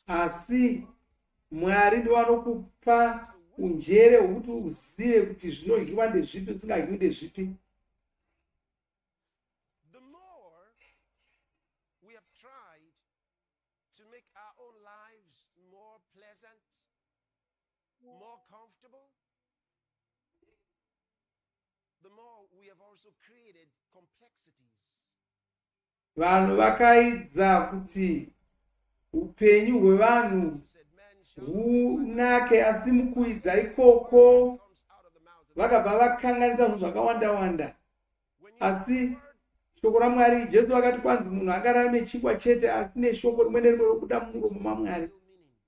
Asi Mwari ndiye anokupa unjere hwokuti uzive kuti zvinodyiwa ndezvipi usingadyiwi ndezvipi. More comfortable, the more we have also created complexities. Vanhu vakaidza kuti upenyu hwevanhu hunake, asi mukuidza ikoko vakabva vakanganisa zvinhu zvakawanda-wanda. Asi shoko raMwari, Jesu vakati kwanzi munhu angararame chingwa chete, asi neshoko rimwe nerimwe rokuda mumuromo maMwari.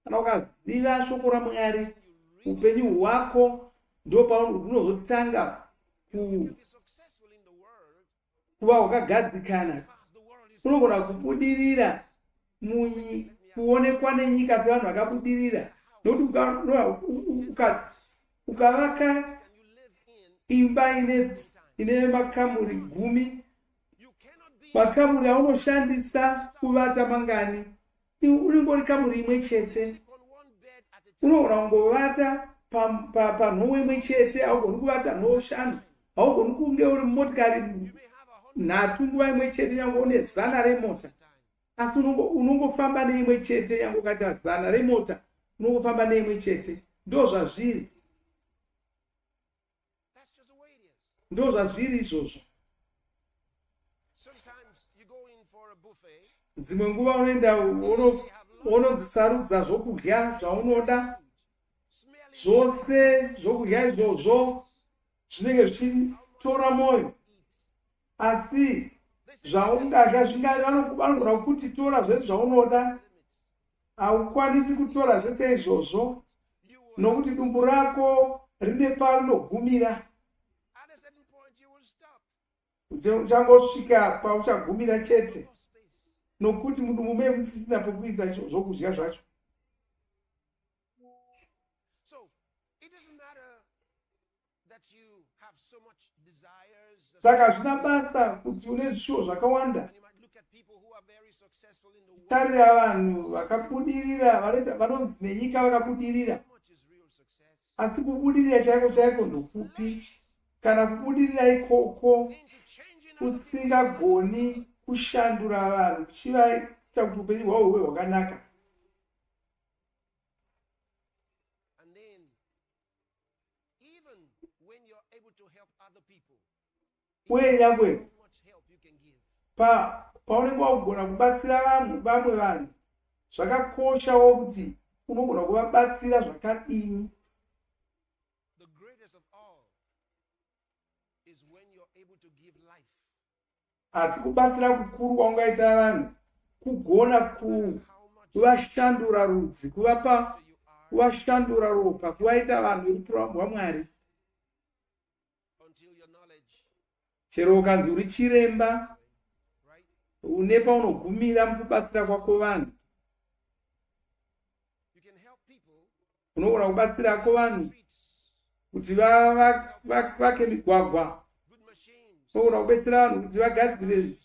Kana ukaziva shoko raMwari, upenyu hwako ndo paunozotanga kuva hwakagadzikana. Unogona kubudirira kuonekwa nenyika sevanhu vakabudirira, nokuti ukavaka imba ine makamuri 10, makamuri aunoshandisa kuvata mangani unongori kamuri imwe chete. Unogona kungovata panhoo imwe chete, haugoni kuvata nhoo 5, haugoni kunge uri motikari 3 nguva imwe chete, nyange une 100 remota, asi unongofamba neimwe chete. Nyange ukaita 100 remota unongofamba neimwe chete. Ndo zvazviri, ndo zvazviri izvozvo. Dzimwe nguva unoenda unonzisarudza zvokudya zvaunoda, zvose zvokudya izvozvo zvinenge zvichitora mwoyo, asi zvaungadya vanogona kuti tora zvese zvaunoda, haukwanisi kutora zvese izvozvo nokuti dumbu rako rine parinogumira. Uchangosvika pauchagumira chete, nokuti mudumbu meye musisina pekuisa zvokudya zvacho. Saka zvina basa kuti une zvishuwo zvakawanda. Tarira vanhu vakabudirira, vanonzi nenyika vakabudirira, asi kubudirira chaiko chaiko ndokupi? Kana kubudirira ikoko usingagoni kushandura vanhu chivaita kuti upenyu hwavo huve hwakanaka. Uye nyangwe paunenge wagona kubatsira vamwe vanhu, zvakakoshawo kuti unogona kuvabatsira zvakadini. Asi kubatsira kukuru kwaungaita vanhu kugona kuvashandura rudzi, kuvashandura ropa, kuvaita vanhu verupuramo rwaMwari. Chero ukanzi uri chiremba, une paunogumira mukubatsira kwako vanhu. Unogona kubatsirako vanhu kuti vake migwagwa, unogona kubetsera vanhu kuti vagadzire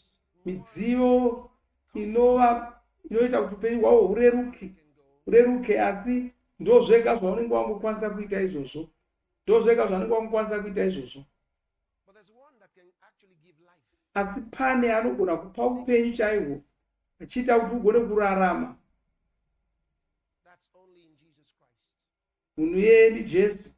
midziyo inoita kuti upenyu hwavo hureruke, asi ndo zvega zvaunenge wangokwanisa kuita izvozvo, ndo zvega zvaunenge wangokwanisa kuita izvozvo. Asi pane anogona kupa upenyu chaihwo, achiita kuti ugone kurarama. Munhu yeye ndiJesu.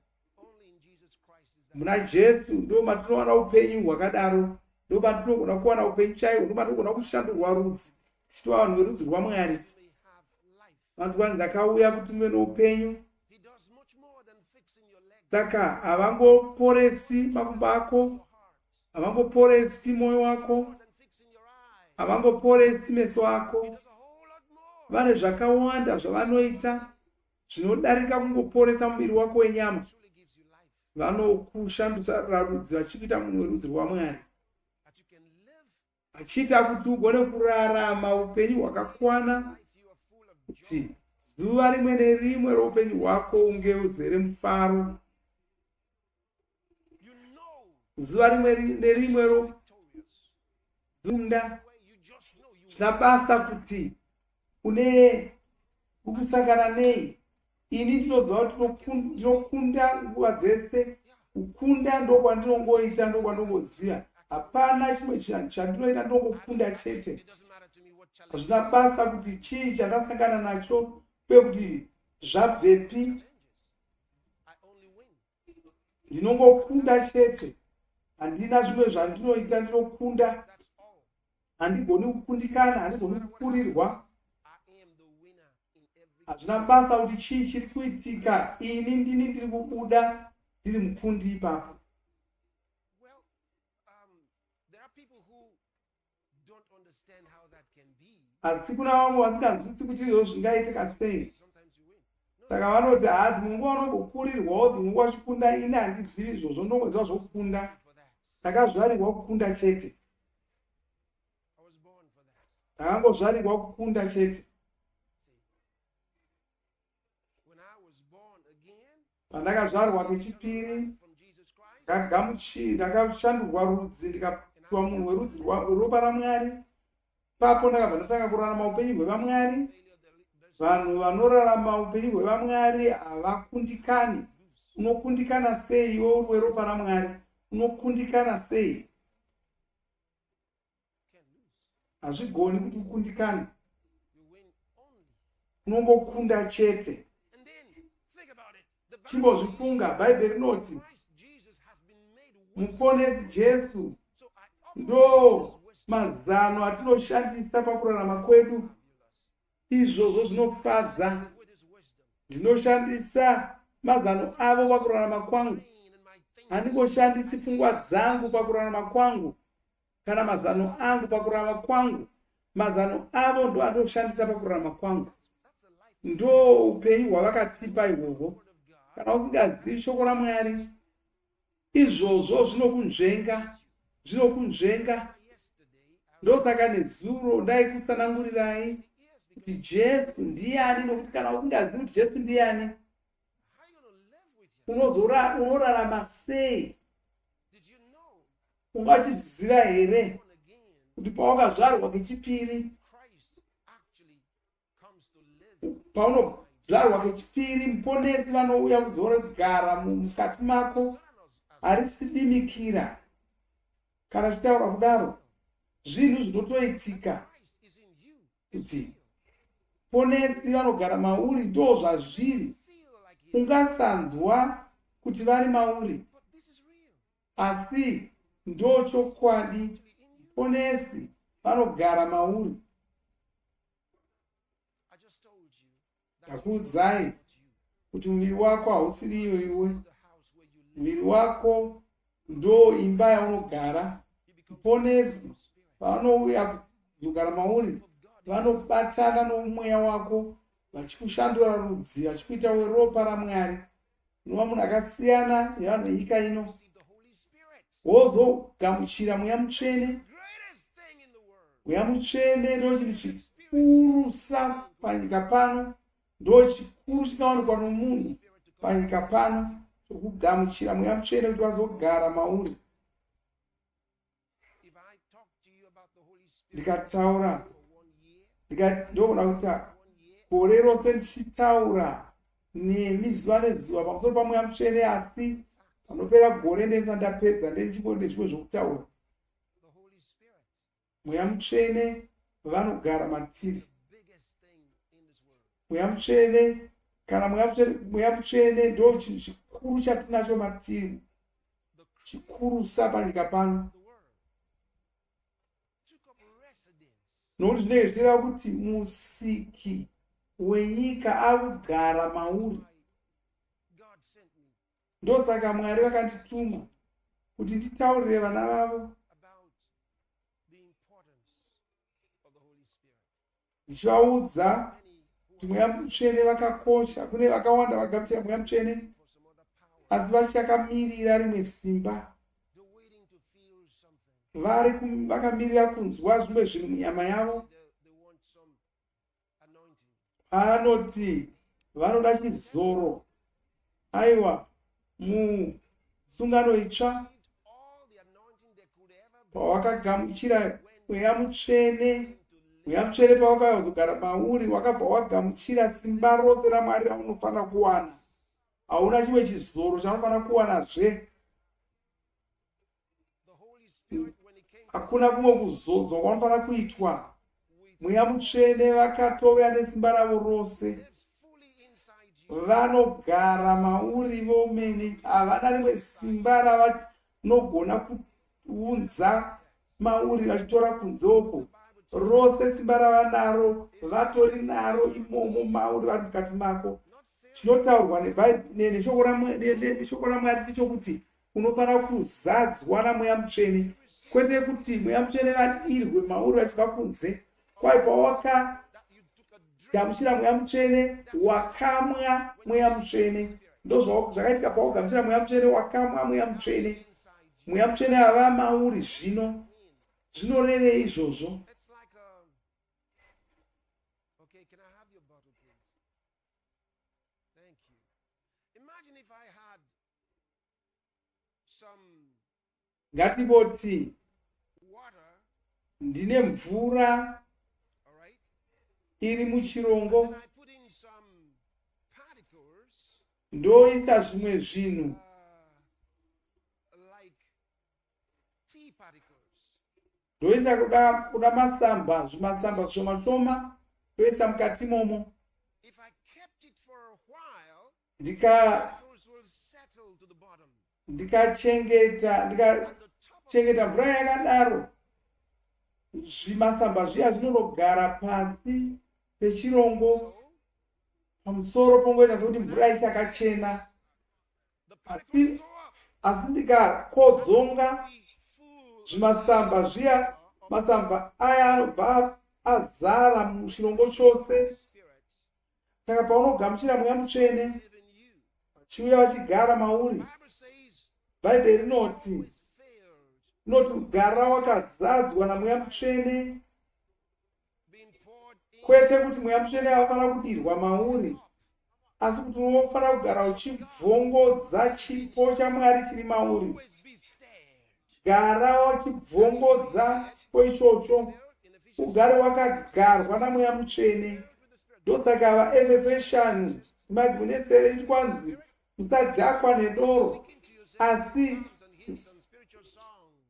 Muna Jesu ndo matinowana upenyu hwakadaro, ndo matinogona kuwana upenyu chaihwo, ndo matinogona kushandurwa rudzi, tichitova vanhu verudzi rwaMwari. Vanhu vanhu ndakauya kuti muve noupenyu. Saka havangoporesi makumbo ako, havangoporesi moyo wako, havangoporesi meso ako. Vane zvakawanda zvavanoita zvinodarika kungoporesa muviri wako wenyama. Vanokushandura rudzi vachikuita munhu werudzi rwaMwari, achiita kuti ugone kurarama upenyu hwakakwana kuti zuva rimwe nerimwe roupenyu hwako unge uzere mufaro. Zuva rimwe nerimwe rozunda zvina basa kuti une kusangana nei. Ini ndinoziva kuti ndinokunda nguva dzese. Kukunda ndokwandinongoita, ndokwandinongoziva. Hapana chimwe chinhu chandinoita, ndongokunda chete. Hazvina basa kuti chii chandasangana nacho pekuti zvabvepi. Ndinongokunda chete. Handina zvimwe zvandinoita, ndinokunda. Handigoni kukundikana, handigoni kukurirwa. Hazvina basa kuti chii chiri kuitika. Ini ndini ndiri kubuda ndiri mukundi ipapo. Asi kuna vamwe vasinganzwisisi kuti izvo zvingaitika sei. Saka vanoti hadzi munguva unongokurirwawo, dzimwe nguva chikunda. Ini handizivi izvozvo, ndongoziva zvokukunda. Ndakazvarirwa kukunda chete. Ndakangozvarirwa kukunda chete. Pandakazvarwa kechipiri, ndakashandurwa rudzi, ndikapiwa munhu werudzi rweropa raMwari. Papo ndakabva ndatanga kurarama upenyu hwevaMwari. Vanhu vanorarama upenyu hwevaMwari havakundikani. Unokundikana sei iwe uri weropa raMwari? Unokundikana sei? Hazvigoni kuti ukundikane. Unongokunda chete. Chimbozvifunga, Bhaibheri rinoti muponesi Jesu ndo mazano atinoshandisa pakurarama kwedu. Izvozvo zvinofadza. Ndinoshandisa mazano avo pakurarama kwangu. Handingoshandisi pfungwa dzangu pakurarama kwangu kana mazano angu pakurarama kwangu. Mazano avo ndo anoshandisa pakurarama kwangu. Ndo upenyu hwavakatipa ihwohwo. Kana usingazivi shoko raMwari, izvozvo zvinokunzvenga, zvinokunzvenga. Ndosaka nezuro ndaikutsanangurirai kuti Jesu ndiani, nokuti kana usingazivi kuti Jesu ndiani, unorarama sei? Ungachiziva here kuti pawakazvarwa kechipiri, paunozvarwa kechipiri, muponesi vanouya kuzora kugara mukati mako. Harisidimikira kana chitaura kudaro. Zvinhu zvinotoitika kuti ponesi vanogara mauri, ndo zvazviri. Ungasanzwa kuti vari mauri, asi ndo chokwadi. Ponesi vanogara mauri. Ndakuudzai kuti muviri wako hausiri iyo iwe. Muviri wako ndo imba yaunogara. Ponesi vanouya kugara mauri, vanobatana nomweya wako, vachikushandura rudzi, vachikuita weropa raMwari. Unova munhu akasiyana nevanhu venyika ino. Wozogamuchira mweya mutsvene. Mweya mutsvene ndo chinhu chikurusa panyika pano. Ndo chikuru chinowanikwa nomunhu panyika pano, chokugamuchira mweya mutsvene kuti vazogara mauri. Ndikataura, ndogona kuita gore rose ndichitaura nemi zuva nezuva pamusoro pamweya mutsvene, asi panopera gore ndisati ndapedza ndichingode zvimwe zvokutaura. Mweya mutsvene vanogara matiri. Mweya mutsvene, kana mweya mutsvene ndo chinhu chikuru chatinacho matiri, chikurusa panyika pano. Nokuti zvinenge zvichireva kuti musiki wenyika akugara mauri. Ndosaka Mwari vakandituma kuti nditaurire vana vavo, ndichivaudza kuti mweya mutsvene vakakosha. Kune vakawanda vagamuchira mweya mutsvene asi vachakamirira rimwe simba. Vakamirira kunzwa zvimwe zvinhu munyama yavo. anoti vanoda chizoro. Aiwa, musungano itsva pawakagamuchira mweya mutsvene pawakauya kugara mauri, wakabva wagamuchira simba rose raMwari raunofanira kuwana. Hauna chimwe chizoro chaunofanira kuwanazve. Hakuna kumwe kuzodzwa kwanofanira kuitwa. Mweya mutsvene vakatova nesimba ravo rose, vanogara mauri vomene, havana rimwe simba ravanogona kuunza mauri vachitora kunze uko. Rose simba ravanaro vatori naro imomo mauri vari mukati mako. Chinotaurwa neshoko raMwari ndichokuti unofanira kuzadzwa naMweya Mutsvene, kwete kuti Mweya Mutsvene vadirwe mauri vachibva kunze. Kwai pawakagamuchira Mweya Mutsvene wakamwa Mweya Mutsvene. Ndozvakaitika pawagamuchira Mweya Mutsvene wakamwa Mweya Mutsvene. Mweya Mutsvene ava mauri zvino. Zvinorevei izvozvo? Ngatiboti ndine mvura iri muchirongo, ndoisa zvimwe zvinhu ndoisa kuda masamba, zvimasamba zvishoma shoma, ndoisa mukati momo. Ndikachengeta mvura yakadaro, zvimasamba zviya zvinonogara pasi pechirongo, pamusoro pongoita sekuti mvura ichakachena. Asi ndikakodzonga zvimasamba zviya, masamba aya anobva azara muchirongo chose. Saka paunogamuchira Mweya Mutsvene vachiuya vachigara mauri, Bhaibheri rinoti gara wakazadzwa naMweya Mutsvene, kwete kuti Mweya Mutsvene avafanira kudirwa mauri, asi kuti unofanira kugara uchibvongodza chipo chaMwari chiri mauri. Gara wachibvongodza chipo ichocho, ugare wakagarwa naMweya Mutsvene. Ndosaka vaEfeso 5:7 ichikwanzi musadhakwa nedoro, asi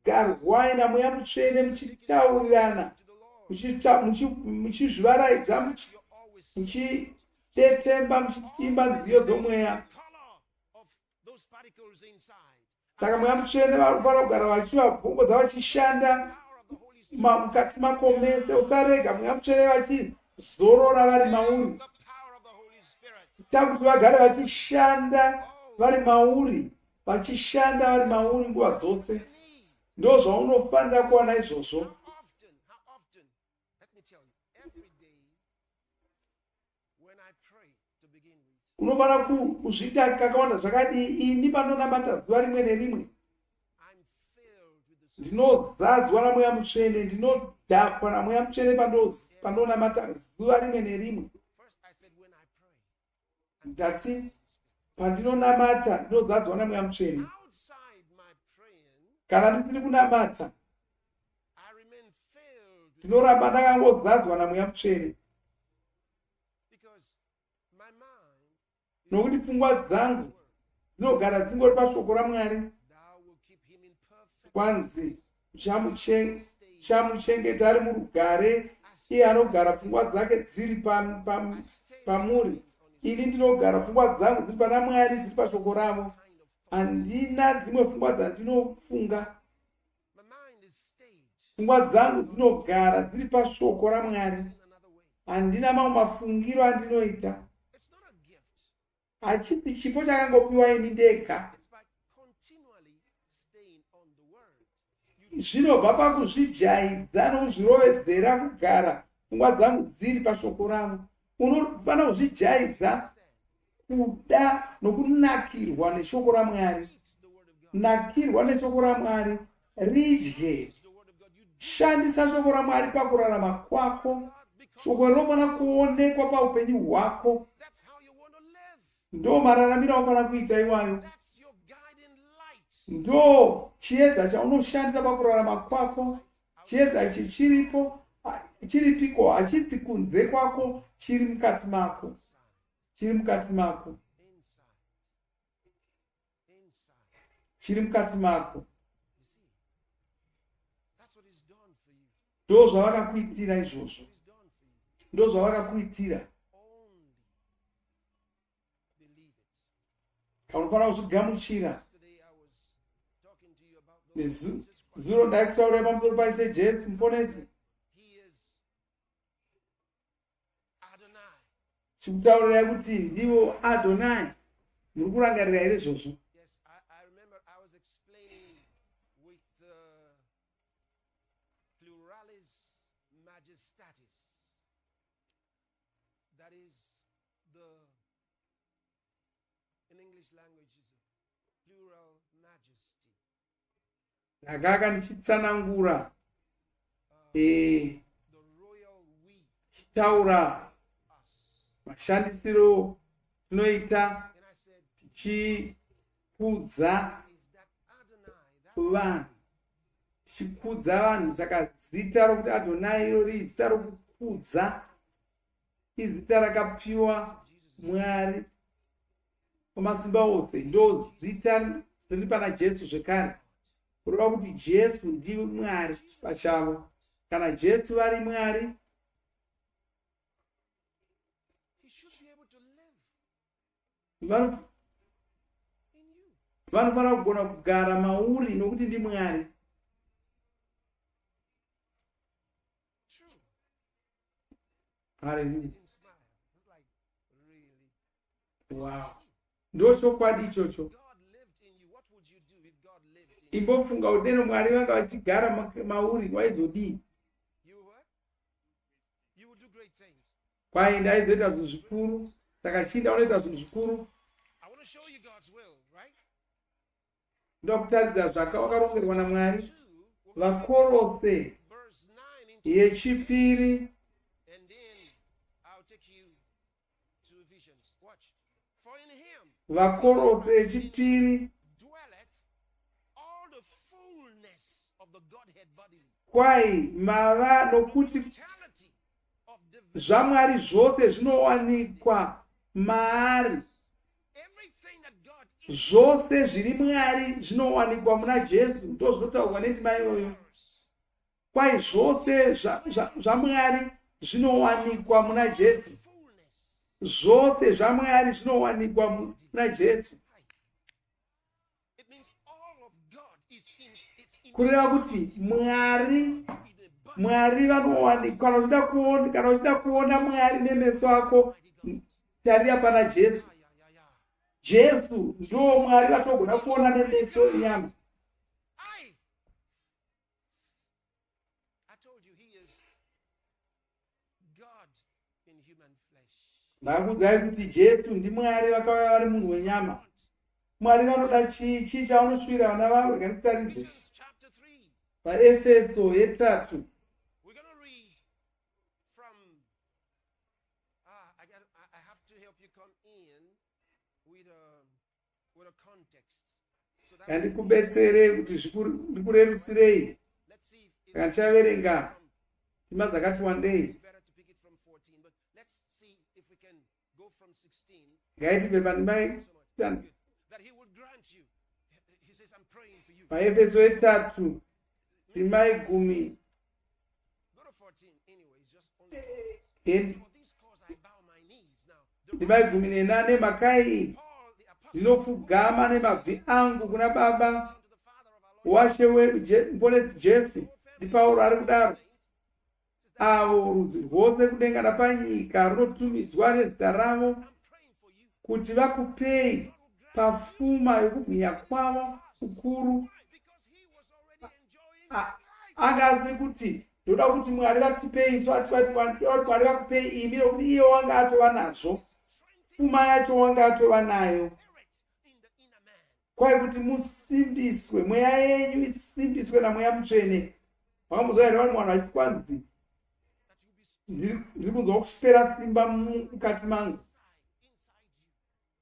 garwai naMweya Mutsvene muchitaurirana, muchizvivaraidza, muchidetemba, muchitimba nziyo dzomweya. Saka Mweya Mutsvene vanofanira kugara vachivabvongodza, vachishanda mukati mako mese. Usarega Mweya Mutsvene vachizorora vari mauri. Kuti vagare vachishanda vari mauri, vachishanda vari mauri nguva dzose. Ndo zvaunofanira kuwana izvozvo. Unofanira kuzviita kakawanda zvakadii. Ini pandonamata zuva rimwe nerimwe, ndinozadzwa naMweya Mutsvene, ndinodhakwa naMweya Mutsvene pandonamata zuva rimwe nerimwe. Ndati pandinonamata ndinozadzwa naMweya Mutsvene. Kana ndisiri kunamata, ndinoramba ndakangodzadzwa naMweya Mutsvene, nokuti pfungwa dzangu dzinogara dzingori pashoko raMwari. Kwanzi chamuchengeta ari murugare, iye anogara pfungwa dzake dziri pamuri. Ini ndinogara pfungwa dzangu dziri pana Mwari, dziri pashoko ravo. Handina dzimwe pfungwa dzandinofunga. Pfungwa dzangu dzinogara dziri pashoko raMwari. Handina mamwe mafungiro andinoita. Hachisi chipo chakangopiwa ini ndega. Zvinobva pakuzvijaidza nokuzvirovedzera kugara pfungwa dzangu dziri pashoko ravo. Unofanira kuzvijaidza kuda nokunakirwa neshoko raMwari. Nakirwa neshoko raMwari, ridye. Shandisa shoko raMwari pakurarama kwako. shoko rinofana kuonekwa paupenyu hwako. Ndo mararamiro aunofana kuita iwayo. Ndo chiedza chaunoshandisa pakurarama kwako. Chiedza ichi chiripiko, hachitsi kunze kwako, chiri mukati mako. Chiri mukati mako. Chiri mukati mako. Ndo zvavakakuitira izvozvo. Ndo zvavakakuitira. Unofanira kuzvigamuchira. Zuro ndaikutaurira pamusoro paIshe Jesu muponesi. Chikutaurira kuti ndivo Adonai. Muri kurangarira here izvozvo? Ndakanga ndichitsanangura chitaura mashandisiro tunoita tichikudza vanhu. Tichikudza vanhu, saka zita rokuti Adonai irori zita rokukudza. Izita rakapiwa Mwari Wamasimba Ose. Ndo zita riri pana Jesu zvekare. Kureva kuti Jesu ndiye Mwari pachavo. Kana Jesu vari Mwari, vanofanira kugona kugara mauri nokuti ndi Mwari. Hallelujah. Wow. Ndo chokwadi ichocho. Imbofunga kuti deno Mwari vanga vachigara mauri waizodii? Kwai ndaizoita zvinhu zvikuru. Saka chinda unoita zvinhu zvikuru. Ndokutaridza zvakarongerwa naMwari. Vakorose yechipiri Vakorose yechipiri kwai mava nokuti zvaMwari zvose zvinowanikwa maari. Zvose zviri Mwari zvinowanikwa muna Jesu. Ndo zvinotaurwa nendima iyoyo. Kwai zvose zvaMwari zvinowanikwa muna Jesu. Zvose zvaMwari zvinowanikwa muna Jesu. Kureva kuti Mwari vanowanikwa. Kana uchida kuona Mwari nemeso ako, tarira pana Jesu. Jesu ndo Mwari vatogona kuona nemeso enyama. Ndakuudzai kuti Jesu ndi Mwari vakauya vari munhu wenyama. Mwari vanoda chii chaunosvira vana vavo? Rega ndikutaridze paEfeso 3. Ndikubetsere kuti ndikurerusirei. Saka ndichaverenga ndima dzakati wandei. Ngaitibve pandima paEfeso 3 ndima 10. Ndima 18. Makai ndinopfugama nemabvi angu kuna Baba washe wedu muponesi Jesu. Ndi Pauro ari kudaro. Avo rudzi rwose kudenga napanyika runotumidzwa nezita ravo, kuti vakupei pafuma yokubwinya kwavo kukuru. Angazi kuti ndoda kuti Mwari vatipei isu, Mwari vakupei imi, nokuti iye wanga atova nazvo. Pfuma yacho wanga atova nayo. Kwai kuti musimbiswe, mweya yenyu isimbiswe naMweya Mutsvene. Vakamuzoya here vanhu vachiti kwanzi ndiri kunzwa kupera simba mukati mangu.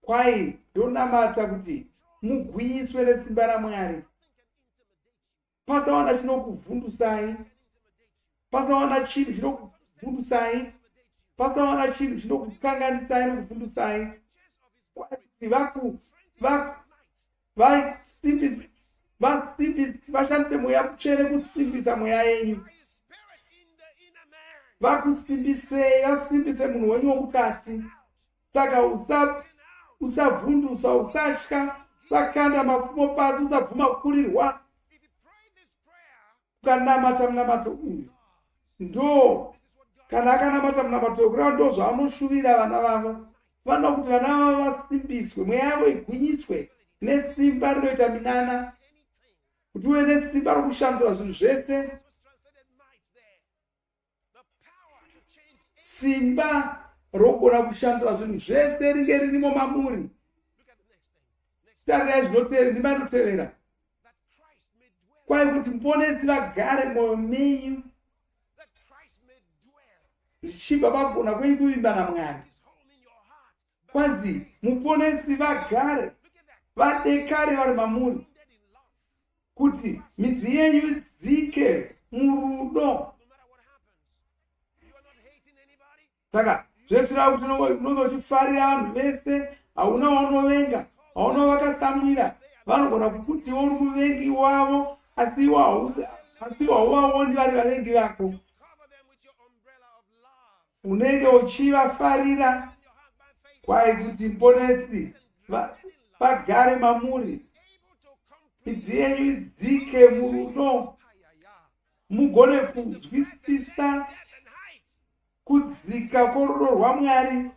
Kwai ndonamata kuti mugwinyiswe nesimba raMwari. Pasawana chinokuvhundusai, pasawana chinhu chinokuvhundusai, pasawana chinhu chinokukanganisai nokuvhundusai. Vashandise mweya mutsvene kusimbisa mweya yenyu. Vakusimbisei, vasimbise munhu wenyu womukati. Saka usavhundusa, usatya, usakanda mapfumo pasi, usabvuma kukurirwa. Ukanamata munamato uyu ndo kana akanamata munamato uyu kureva ndo zvaanoshuvira vana vavo. Vanoda kuti vana vavo vasimbiswe, mweya yavo igwinyiswe nesimba rinoita minana, kuti uve nesimba rokushandura zvinhu zvese. Simba rogona kushandura zvinhu zvese ringe ririmo mamuri. Tarirai zvinoteerera, ndima inoteerera. Kwai kuti muponesi vagare mwoyo menyu, zvichibva pagona kwenyu kuvimba naMwari. Kwanzi muponesi vagare, vadekare vari mamuri, kuti midzi yenyu idzike murudo. Saka zvechira kuti unonge uchifarira vanhu vese, hauna waunovenga, hauna wakatsamwira. Vanogona kukutiwo uri muvengi wavo, asi hauvaoni vari vavengi vako. Unenge uchivafarira. Kwai kuti muponesi vagare mamuri, midzi yenyu idzike murudo, mugone kunzwisisa kudzika kworudo rwaMwari,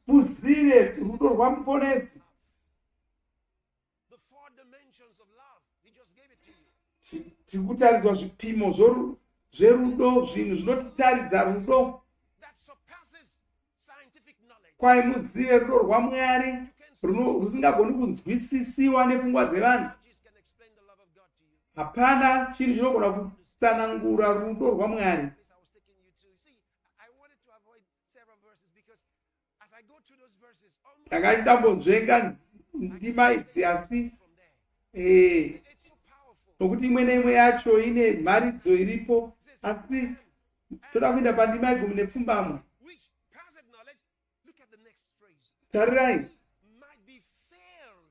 muzive rudo rwamuponesi. Tikutaridzwa zvipimo zverudo, zvinhu zvinotitaridza rudo. Kwai muzive rudo rwaMwari rusingagoni kunzwisisiwa nepfungwa dzevanhu. Hapana chinhu chinogona kutsanangura rudo rwaMwari. Ndanga chidambonzvenga ndima idzi asi nokuti imwe neimwe yacho ine mharidzo iripo, asi toda kuenda pandima yegumi nepfumbamwe. Tarirai,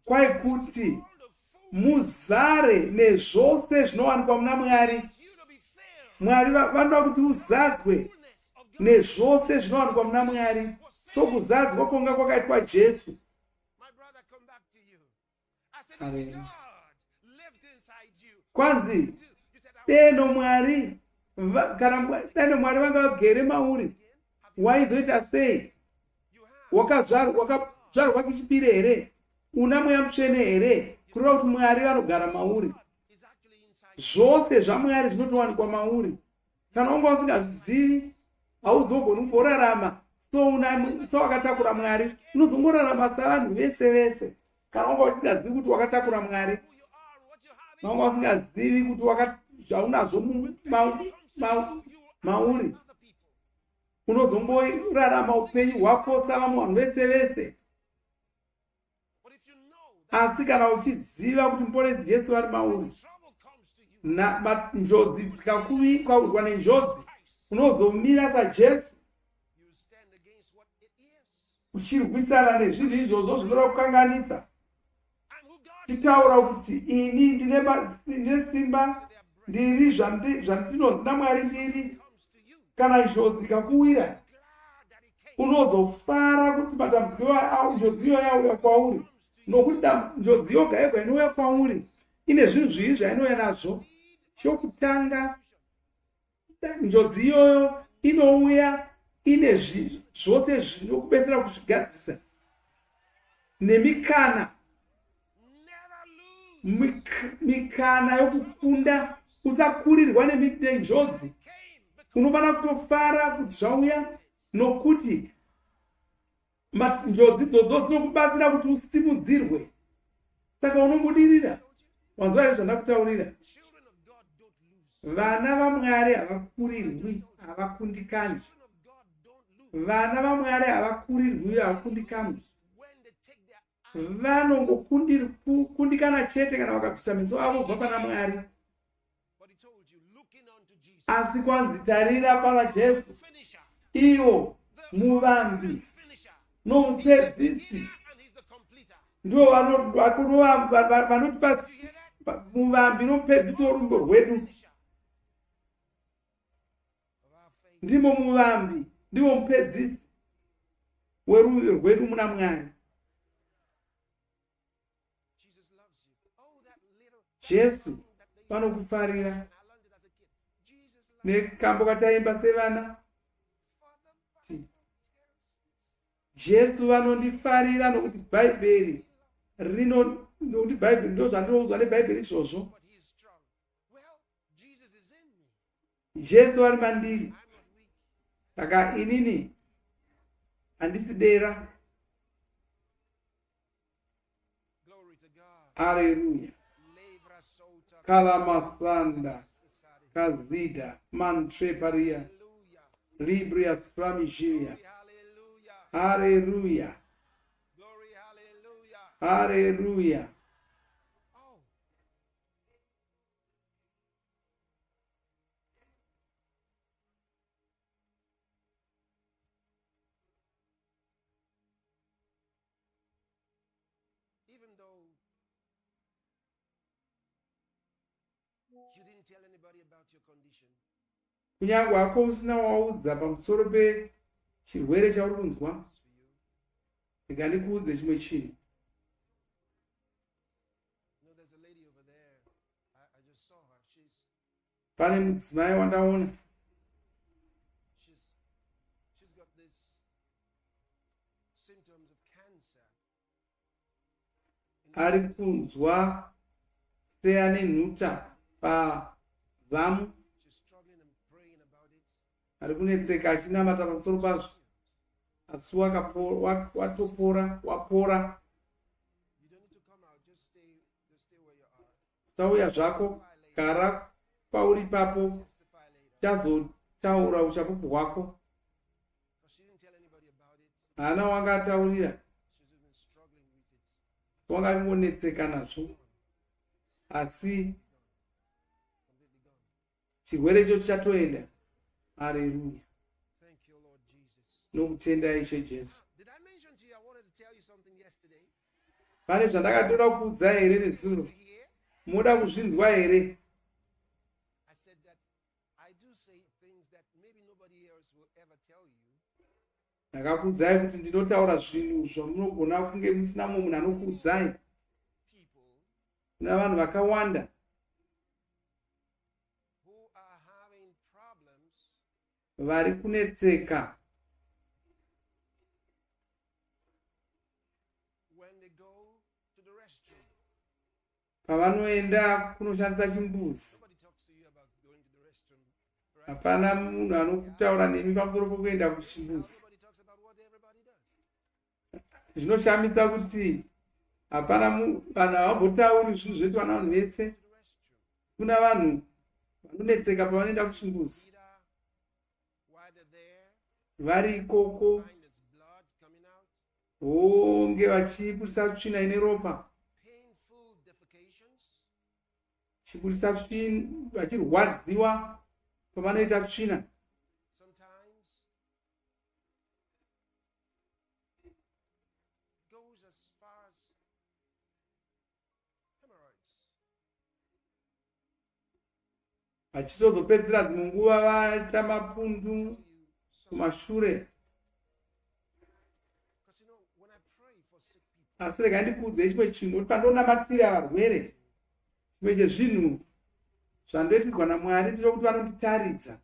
kwai kuti muzare nezvose zvinowanikwa muna Mwari. Mwari vanoda kuti uzadzwe nezvose zvinowanikwa muna Mwari. Sokuzadzwa kwanga kwakaitwa Jesu. Kwanzi deno Mwari, kana deno Mwari vanga vagere mauri, waizoita sei? Wakadzvarwa kechipiri here? Una mweya mutsvene here? Kureva kuti Mwari vanogara mauri. Zvose zvaMwari zvinotowanikwa mauri. Kana wanga usingazvizivi, hauzogoni kumborarama so wakatakura Mwari. Unozongorarama savanhu vese vese. Kana wanga usingazivi kuti wakatakura Mwari, wanga usingazivi kuti zvaunazvo mauri, unozongorarama upenyu hwako savamwe vanhu vese vese. Asi kana uchiziva kuti muponesi Jesu ari mauri, njodzi dzikaurwa nenjodzi, unozomira saJesu uchirwisana nezvinhu izvozvo zvinoda kukanganisa. Titaura kuti ini ndine simba, ndiri zvandinonzi naMwari ndiri. Kana njodzi ikakuwira, unozofara kuti matambudziko njodzi iyo yauya kwauri, nokuti njodzi yoga yega inouya kwauri ine zvinhu zviviri zvainouya nazvo. Chokutanga, njodzi iyoyo inouya ine zvose zvinokubetsera kuzvigadzisa nemikana, mikana yokukunda. Usakurirwa nenjodzi, unofanira kutofara kuti zvauya, nokuti njodzi idzodzo dzinokubatsira kuti usimudzirwe. Saka unongodirira. Wanzwa here zvandakutaurira? vana vaMwari havakurirwi, havakundikani. Vana vaMwari havakurirwi, havakundikani. Vanongokundikana chete kana vakabvisa meso avo kubva pana Mwari. Asi kwanzi tarira pana Jesu, iwo muvambi nomupedzisi, ndivo vanotipa muvambi nomupedzisi worumbo rwedu. Ndimo muvambi, ndivo mupedzisi werumbo rwedu muna Mwari. Jesu vanokufarira. Nekambo kataimba sevana, Jesu vanondifarira nokuti Bhaibheri nokuti Bhaibheri ndozvandinouzwa neBhaibheri izvozvo. Jesu vari mandiri, saka inini handisi dera. Haleluya. Kalamasanda Kazida Mantreparia Librias Framigia. Hallelujah. Hallelujah. Even though you didn't tell anybody about your condition, kunyange wako usina waudza pamusoro pechirwere chauri kunzwa, ndikandikuudze chimwe chinhu. Pane mudzimai wandaona, she's got this symptoms of cancer. ari kunzwa seane nhuta pazamu, ari kunetseka achinamata pamusoro pazvo, asi watopora, wapora. Usauya zvako, gara pauri ipapo, chazotaura uchapupu hwako. Hana wangataurira, wangangonetseka nazvo, asi chirwere icho chatoenda. Hallelujah. Nokutenda Ishe Jesu. Pane zvandakatora kuudza here nezuro? Muda kuzvinzwa here? Ndakakuudzai kuti ndinotaura zvinhu zvamunogona kunge musina munhu anokuudzai. Kuna vanhu vakawanda vari kunetseka pavanoenda kunoshandisa chimbuzi. Hapana munhu anokutaura nemi pamusoro pokuenda kuchimbuzi. Zvinoshamisa kuti hapana vanhu havambotauri zvinhu zvetu vana vanhu vese. Kuna vanhu vanonetseka pavanoenda kuchimbuzi. Vari ikoko honge vachibudisa tsvina ine ropa, chibudisa tsvina, vachirwadziwa pavanoita tsvina. Vachitozopedzera dzimwe nguva vaita mapundu kumashure. Asi rega ndikuudze chimwe chinhu, pandonamatira varwere, chimwe chezvinhu zvandoitirwa naMwari ndinokuti vanonditaridza.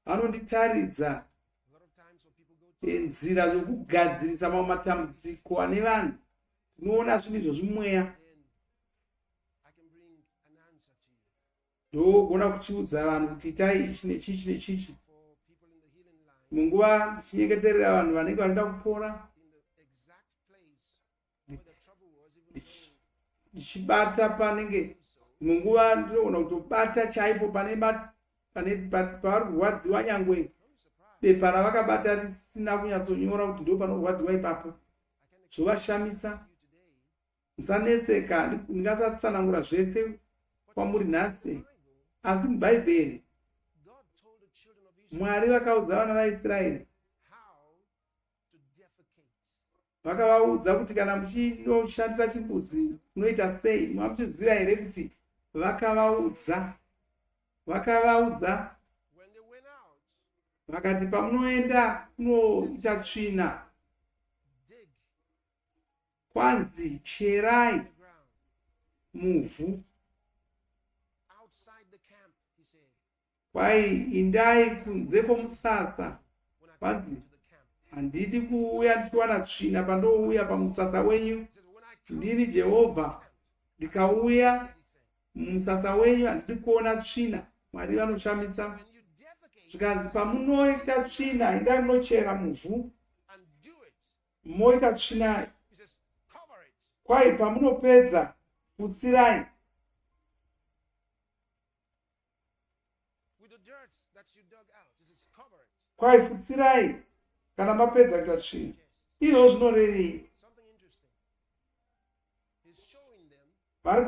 Vanonditaridza nzira dzokugadzirisa mamwe matambudziko ane vanhu. Tinoona zvinhu izvo zvimweya. Ndogona kuchiudza vanhu kuti itai ichi nechichi nechichi. Munguva ndichinyengeterera vanhu vanenge vachida kupora, ndichibata panenge dzimwe nguva ndinoona kutobata chaipo pavari kurwadziwa, nyangwe bepa ravakabata risina kunyatsonyora kuti ndo panorwadziwa ipapo, zvovashamisa. Musanetseka, ndingasatsanangura zvese kwamuri nhasi, asi mubhaibheri Mwari vakaudza vana vaIsraeri, vakavaudza kuti kana muchinoshandisa chimbuzi munoita sei. Mamuchiziva here kuti vakavaudza vakati pamunoenda kunoita tsvina, kwanzi cherai muvhu, kwai indai kunze kwomusasa, kwanzi handidi kuuya ndichiwana tsvina pandouya pamusasa wenyu. Ndini Jehovha, ndikauya mumusasa wenyu handidi kuona tsvina. Mwari vanoshamisa. Zvikanzi pamunoita tsvina, indai munochera muvhu, moita tsvina, kwai pamunopedza futsirai. Kwai futsirai kana mapedza kuita tsvina. Izvo zvinorevei? Vari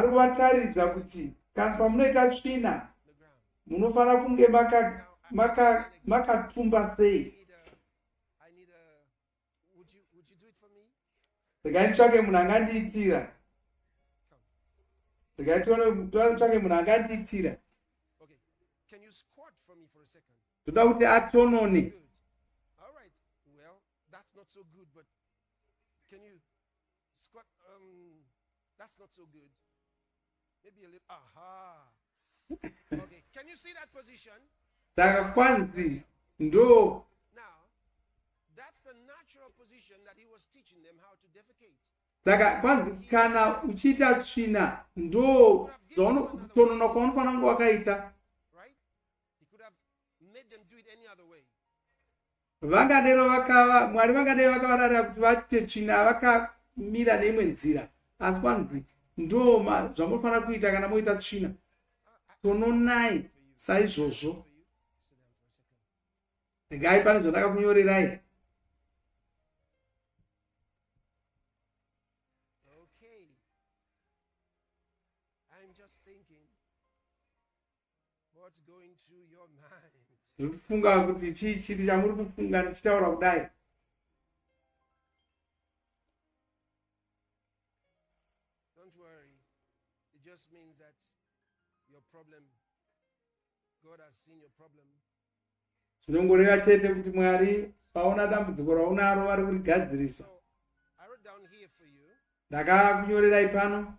kuvataridza kuti kana pamunoita tsvina munofanira kunge makatumba sei. Regai nditsvake munhu angandiitira. Toda kuti atonone. That's not so good. Maybe a little. Aha. Okay. Can you see that position? Saka kwanzi ndo. Now, that's the natural position that he was teaching them how to defecate. Saka kwanzi kana uchiita tsvina ndo tonona kwaunofana kunge wakaita. Right? He could have made them do it any other way. Mwari vangadero vakavararira kuti vaite tsvina vakamira neimwe nzira. Asi kwanzi ndo zvamunofanira kuita kana moita tsvina. Tononai saizvozvo. Regai pane zvandakakunyorerai. Okay. I'm just thinking what's going through your mind. Ndikufunga kuti chii chiri chamuri kufunga ndichitaura kudai. Don't worry. It just means that your problem, God has seen your problem. Zvinongoreva chete kuti Mwari paona dambudziko raunaro vari kurigadzirisa. I wrote down here for you. Ndakakunyorerai pano.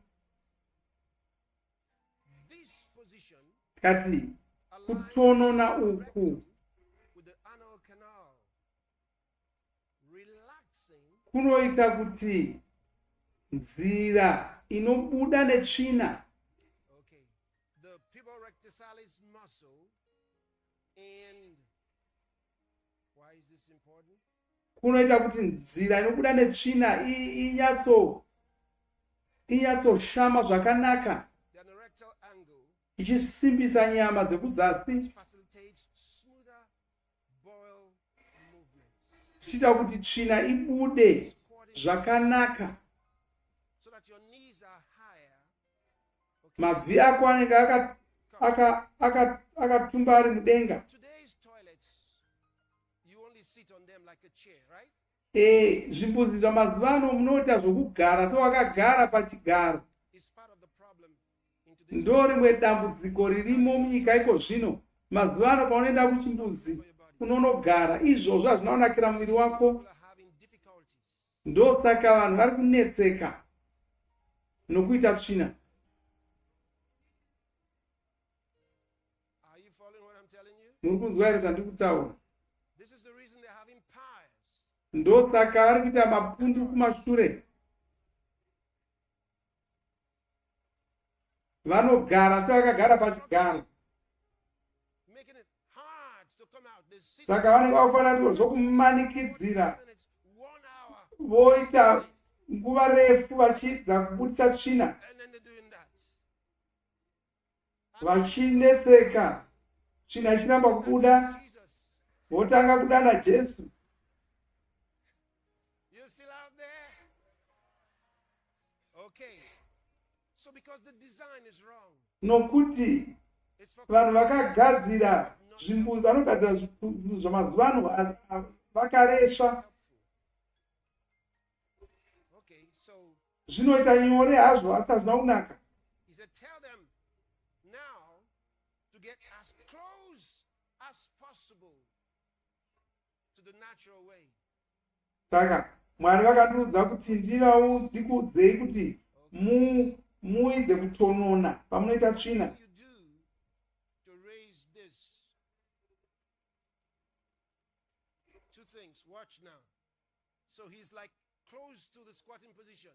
This position. Kati kutonona uku kunoita kuti nzira inobuda netsvina. Okay. The pubic rectisalis muscle, and why is this important? Kunoita kuti nzira inobuda netsvina inyatsoshama zvakanaka, ichisimbisa nyama dzekuzasi, ichiita kuti tsvina ibude zvakanaka. Mabvi ako anenge akatumba ari mudenga. Zvimbuzi zvamazuva ano munoita zvokugara sewakagara pachigaro. Ndo rimwe dambudziko ririmo munyika iko zvino. Mazuva ano paunoenda kuchimbuzi unonogara, izvozvo hazvinaonakira muviri wako. Ndo saka vanhu vari kunetseka nokuita tsvina. Muri kunzwa here zvandiri kutaura? Ndo saka vari kuita mapundu kumashure. Vanogara sevakagara pachigaro. Saka vanenge vakufanira zvokumanikidzira, voita nguva refu vachiedza kubudisa tsvina vachinetseka, tsvina ichiramba kubuda, votanga kudana Jesu. You're still out there? Okay. So because the design is wrong. Nokuti vanhu vakagadzira zvimbuzi, vanogadzira zvimbuzi zvamazuva ano vakaresva. Zvinoita nyore hazvo asi hazvina kunaka. He said, tell them now to get as close as possible to the natural way. Saka Mwari vakandiudza kuti ndikuudzei kuti muidze kutonona pamunoita tsvina. Two things. Watch now. So he's like close to the squatting position.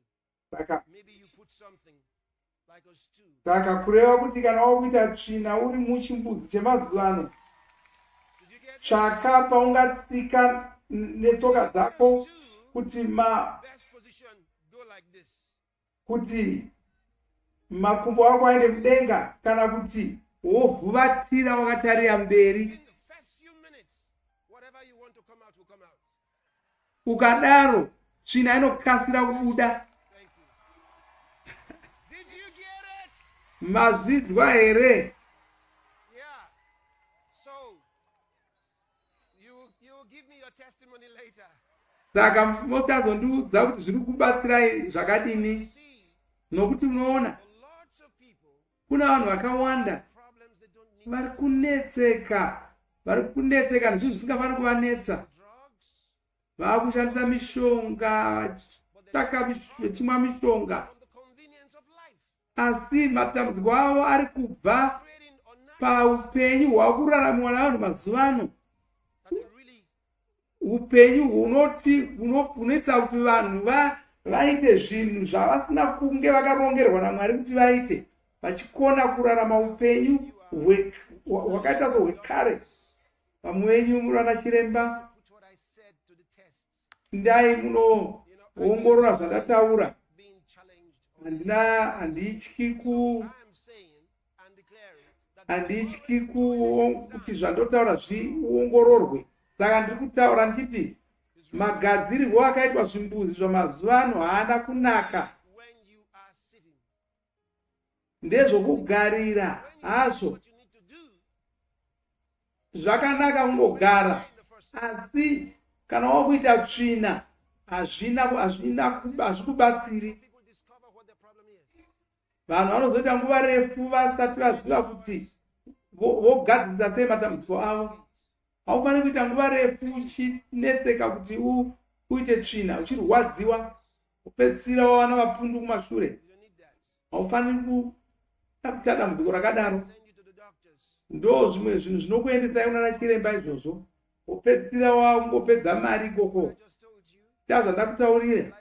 Maybe you put something like a stool. Saka kureva kuti kana wakuita tsvina uri muchimbuzi chemazuva ano, tsvaka paungatsika netsoka dzako kuti makumbo ako aende mudenga, kana kuti wovhuvatira wakatarira mberi. Ukadaro tsvina inokasira kubuda. Mazvidzwa here? Yeah. So you give me your testimony later. Saka mosazondiudza kuti zviri kubatsirai zvakadini, nokuti unoona kuna vanhu vakawanda vari kunetseka nezvinhu zvisingafaniri kuvanetsa. Vakushandisa mishonga, vachimwa mishonga, asi matambudziko avo ari kubva paupenyu hwakuraramiwa navanhu mazuva ano. Upenyu hunoitisa kuti vanhu vaite zvinhu zvavasina kunge vakarongerwa naMwari kuti vaite, vachikona kurarama upenyu hwakaita sehwekare. Vamwe venyu murana chiremba, ndai munoongorora zvandataura. Handityi kuti zvandotaura zviongororwe. Saka ndiri kutaura ndichiti magadzirirwo akaitwa zvimbuzi zvamazuva ano haana kunaka. Ndezvokugarira hazvo. Zvakanaka kungogara, asi kana wakuita tsvina hazvikubatsiri. Vanhu vanozoita nguva refu vasati vaziva kuti vogadzirisa sei matambudziko avo. Haufaniri kuita nguva refu uchinetseka kuti uite tsvina, uchirwadziwa, upedzisira wawana mapundu kumashure. Haufaniri kuita dambudziko rakadaro. Ndo zvimwe zvinhu zvinokuendesai unana chiremba izvozvo. Upedzisira wangopedza mari ikoko. Ndazvandakutaurira.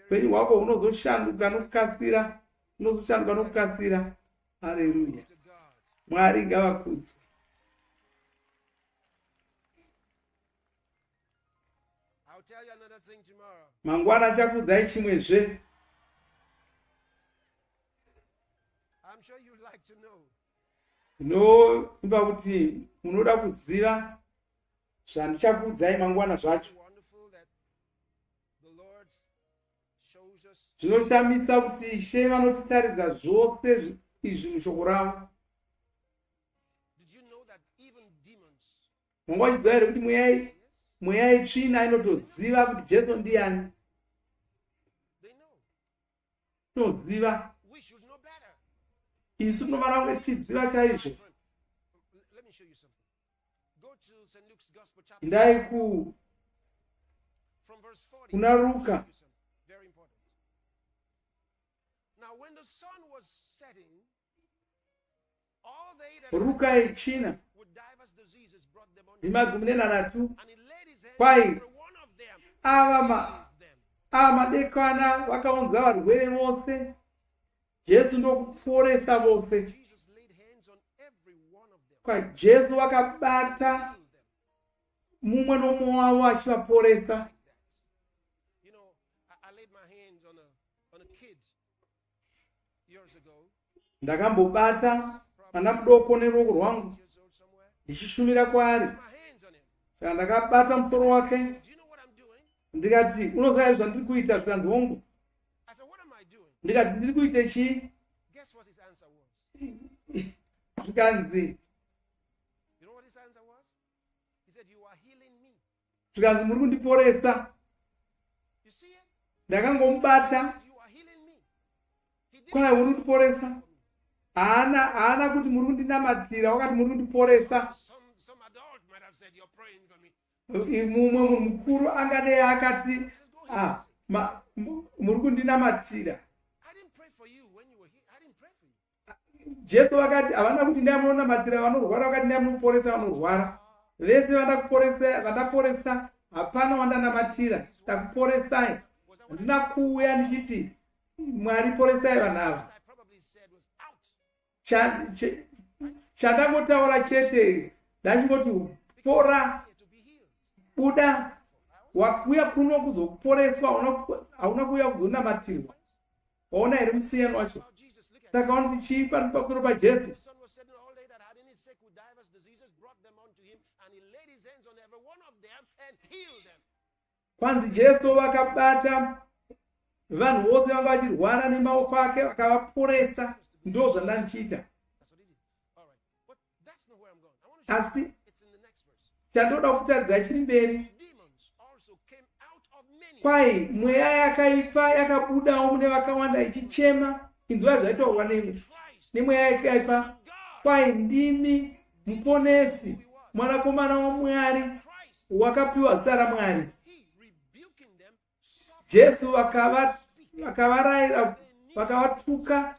Upenyu hwako hunozoshanduka nokukasira. Haleluya. Mwari ngavakudzwe. Mangwana achakuudzai chimwezve. Ndinoimba kuti munoda kuziva zvandichakuudzai mangwana zvacho. Zvinoshamisa kuti Ishe vanotitaridza zvose izvi mushoko ravo. Manga uchiziva here kuti mweya yetsvina inotoziva kuti Jesu ndiani? Inoziva. Isu tinofanira kunge tichiziva chaizvo. Endai kuna Luka. Luka yechina (3) kwai ava madekwana vakaunza varwere vose, Jesu ndokuporesa vose. Kwai Jesu vakabata mumwe nomumwe wavo achivaporesa. ndakambobata mwana mudoko neruoko rwangu ndichishumira kwaari. Saka ndakabata musoro wake ndikati, unoziva zvandiri kuita? Zvikanzi hongu. Ndikati, ndiri kuita chii? Zvikanzi, zvikanzi muri kundiporesa. Ndakangomubata, kwai uri kundiporesa? Haana kuti muri kundinamatira, wakati muri kundiporesa. Mumwe munhu mukuru angadei akati, muri kundinamatira. Jesu vakati, havana kuti ndai munonamatira vanorwara, vakati ndai munoporesa vanorwara. Vese vandaporesa, hapana wandanamatira. Ndakuporesai. Handina kuuya ndichiti Mwari poresai vanhu ava. Chandangotaura chete ndachingoti pora, buda, wakuya kuno kuzoporeswa, hauna kuuya kuzonamatirwa. Waona here musiyano wacho. Saka wanoti chii pamusoro paJesu? Kwanzi Jesu vakabata vanhu vose vanga vachirwara nemaoko ake vakavaporesa. Ndo zvandandichiita. Asi chandoda kutaridza chiri mberi, kwai mweya yakaipa yakabudawo mune vakawanda ichichema. Inzwa zvaitaurwa nemweya yakaipa, kwai ndimi muponesi, mwanakomana waMwari, wakapiwa zita raMwari. Jesu vakavarayira, vakavatuka,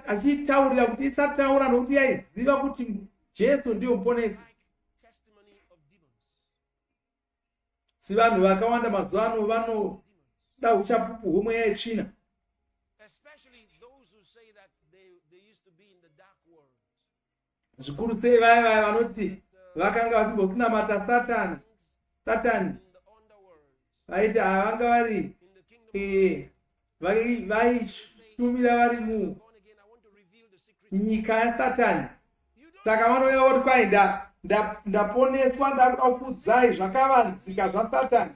achitaurira kuti isataura nokuti yaiziva kuti Jesu ndiyo muponesi. Si vanhu vakawanda mazuva ano vanoda uchapupu hwemweya yetsvina. Zvikuru sei vaya vanoti vakanga vachimbosinamata Satani. Vaiti vanga vaishumira vari munyika yaSatani. Saka vanouya voti kwai ndaponeswa, ndakudzai zvakavanzika zvaSatani.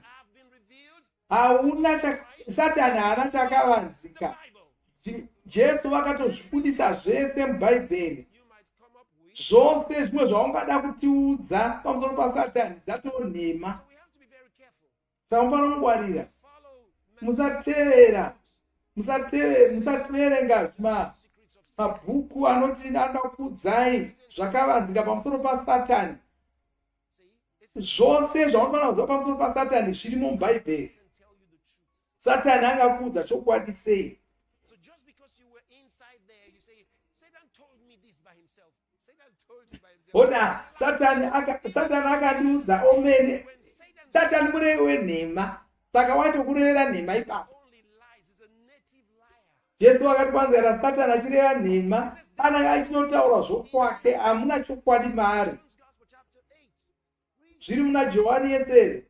Satani haana chakavanzika. Jesu vakatozvibudisa zvese mubhaibheri. Zvose zvimwe zvaungada kutiudza pamusoro paSatani dzatonhema. Saka mufanongwarira, musateverenga mabhuku anoti anokudzai zvakavanzika pamusoro paSatani. Zvose zvaunofanira kuziva pamusoro paSatani zvirimo mubhaibheri. Satani angakuudza chokwadi sei? Ona Satani akandiudza omene. Satani murevi wenhema, saka watokurevera nhema ipapo. Jesu vakati kwanzira Satani achireva nhema, anenge achinotaura zvokwake, hamuna chokwadi maari. Zviri muna Johani yesere.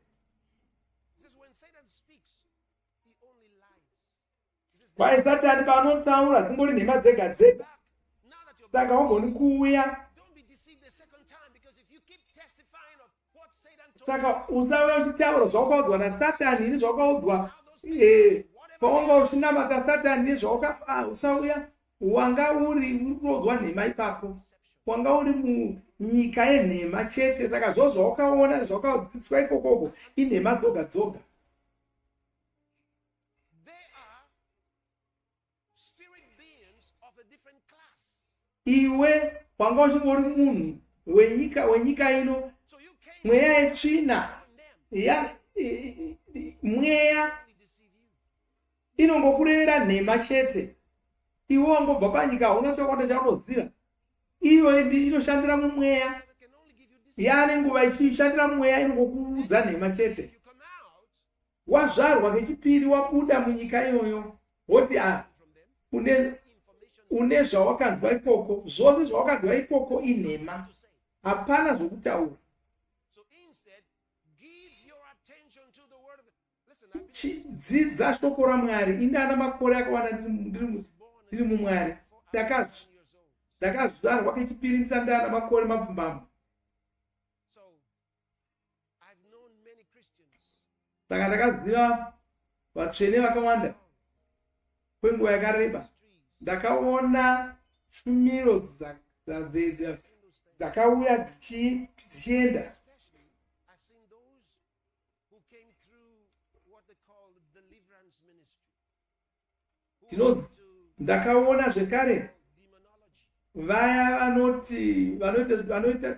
Kwai Satani panotaura dzingori nhema dzega dzega. Saka wagoni kuuya. Saka usauya uchitaura zvawakaudzwa naSatani nezvawakaudzwa pawanga uchinamata Satani usauya. Wanga uri kurodzwa nhema ipapo. Wanga uri munyika yenhema chete. Saka zvawakaona nezvawakadzidziswa ikokoko inhema dzoga dzoga. Iwe wanga uchingori munhu wenyika ino, mweya yetsvina, mweya inongokurevera nhema chete. Iwe wangobva panyika, hauna chokwadi chaunoziva. Iyo inoshandira mumweya. Yaane nguva ichishandira mumweya, inongokuudza nhema chete. Wazvarwa kechipiri, wabuda munyika iyoyo, woti une zvawakanzwa ikoko. Zvose zvawakanzwa ikoko inhema, hapana zvokutaura. ndichidzidza shoko raMwari indana makore akawanda ndiri muMwari. Ndakazvarwa kechipiri ndisandana makore mapfumbamwe. Saka ndakaziva vatsvene vakawanda kwenguva yakareba. Ndakaona shumiro dzakauya dzichienda. Ndakaona zvekare vaya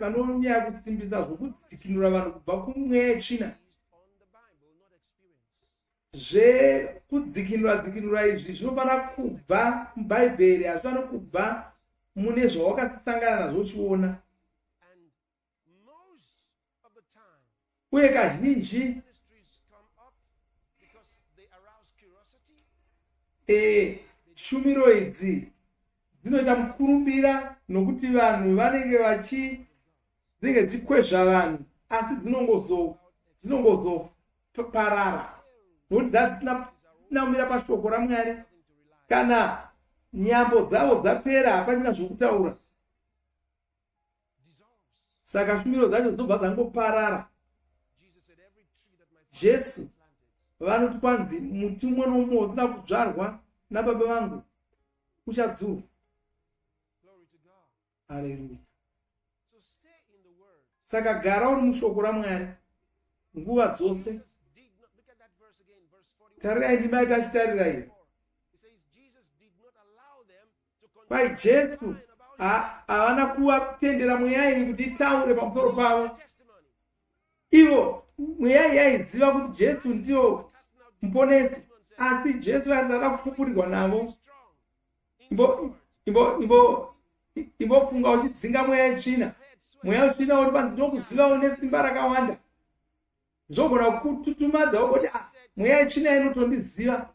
vanonyanya kusimbisa zvokudzikinura vanhu kubva kumweya yetsvina. Zvekudzikinura izvi zvinofanira kubva muBhaibheri, hazvifanira kubva mune zvawakasangana nazvo uchiona. Uye kazhinji shumiro idzi dzinoita mukurumbira nokuti vanhu vanenge dzikwezva vanhu asi dzinongozoparara nokuti dzasina kumira pashoko raMwari. Kana nyambo dzavo dzapera hapachina zvokutaura. Saka shumiro dzacho dzinobva dzangoparara. Jesu vanoti kwanzi muti umwe noumwe usina kudzvarwa nababa vangu uchadzurwa. Haleluya. Saka gara uri mushoko raMwari nguva dzose. Tarirai ndima yatachitarira iyi. Kwai Jesu havana kuvatendera mweya iyi kuti itaure pamusoro pavo. Ivo mweya iyi yaiziva kuti Jesu ndiyo muponesi, asi Jesu aida kupupurirwa navo. Imbofunga uchidzinga mweya yetsvina. Mweya wetsvina uri panzi ndinokuziva une simba rakawanda. Zvogona kututumadza kuti mweya yetsvina inotondiziva.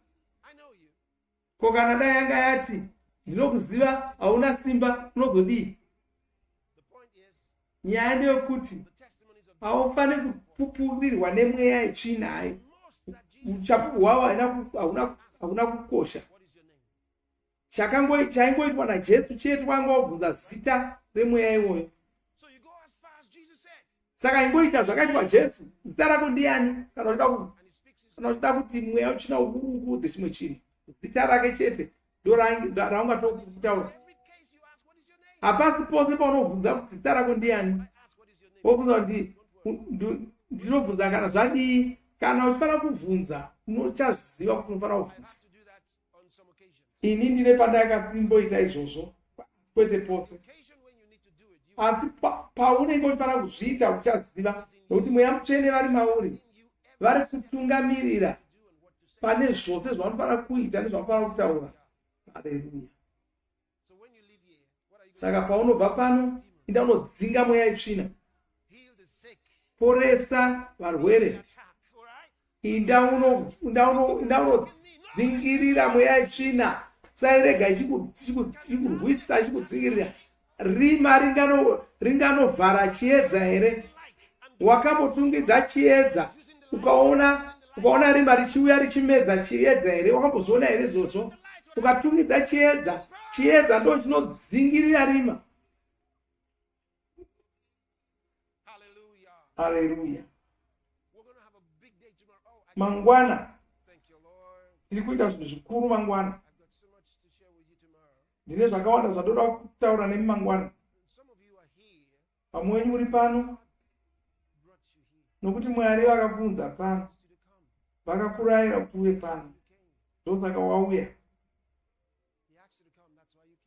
Ko kana dai yanga yati ndinokuziva hauna simba, unozodii? Nyaya ndeyekuti haufaniri kupupurirwa nemweya yetsvina. Hai, uchapu hwavo hauna kukosha. Chaingoitwa naJesu chete kwangobvunza zita remweya iwoyo. Saka ingoita zvakaitwa Jesu. Zita rako ndiani? Kana uchida kuti mweya wetsvina ukuudze chimwe chinhu, zita rake chete raungatokutaura. Hapasi pose paunobvunza kuti zita rako ndiani. Wobvunza kuti ndinobvunza kana zvadii. Kana uchifanira kubvunza unochaziva kuti unofanira kubvunza. Ini ndine pandakasimboita izvozvo, kwete pose. Asi paunenge uchifanira kuzviita uchaziva, nokuti mweya mutsvene vari mauri vari kutungamirira pane zvose zvaunofanira kuita nezvaunofanira kutaura. Haleluya. Saka paunobva pano inda unodzinga mweya yetsvina. Poresa varwere. Inda unodzingirira mweya yetsvina. Sairega ichikurwisa ichikudzingirira. Rima ringanovhara chiedza here? Wakambotungidza chiedza ukaona rima richiuya richimedza chiedza here? Wakambozviona here izvozvo? Ukatungidza chiedza ndo chinodzingirira rima. Haleluya. Mangwana tiri kuita zvinhu zvikuru mangwana. Ndine zvakawanda zvadoda kutaura nemi mangwana. Pamwe muri pano nokuti Mwari vakabvunza pano, vakakurayira kuti uye pano, ndosaka wauya.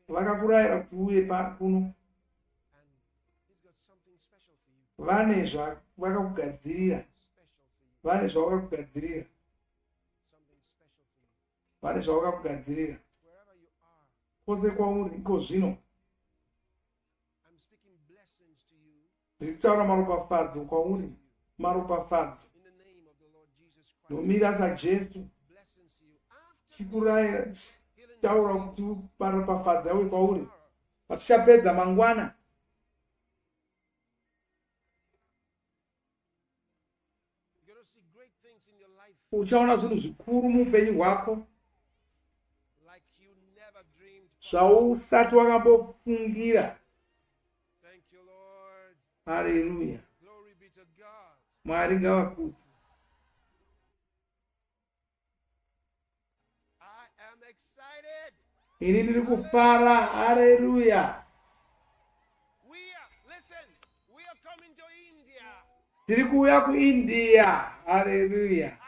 Vakakurayira kuti uye kuno. Vane zvavakakugadzirira. Vane zvavakakugadzirira. Kwose kwauri iko zvino. Ndiri kutaura maropafadzo kwauri. Maropafadzo. Nomira saJesu. Chikurayira taura kuti maropafadza uye kwauri. Patichapedza mangwana. uchaona zvinhu zvikuru muupenyu hwako zvausati wakambofungira. Haleluya. Mwari ngavakudzwe. Ini ndiri kufara. Haleluya. Tiri kuuya kuIndia. Haleluya.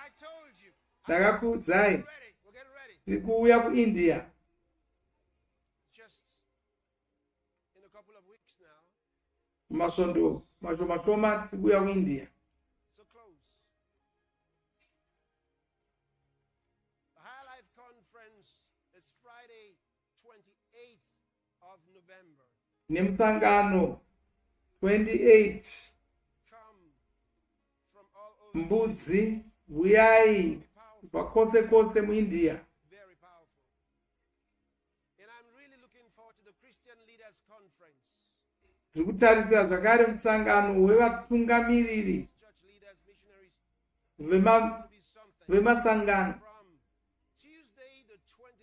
Ndakakuudzai. Tiri kuuya kuIndia. Masondo mashoma tiri kuuya kuIndia. Nemusangano 28 mbudzi uyai kubva kwose kwose muIndia. Ndiri kutarisira zvakare musangano wevatungamiriri vemasangano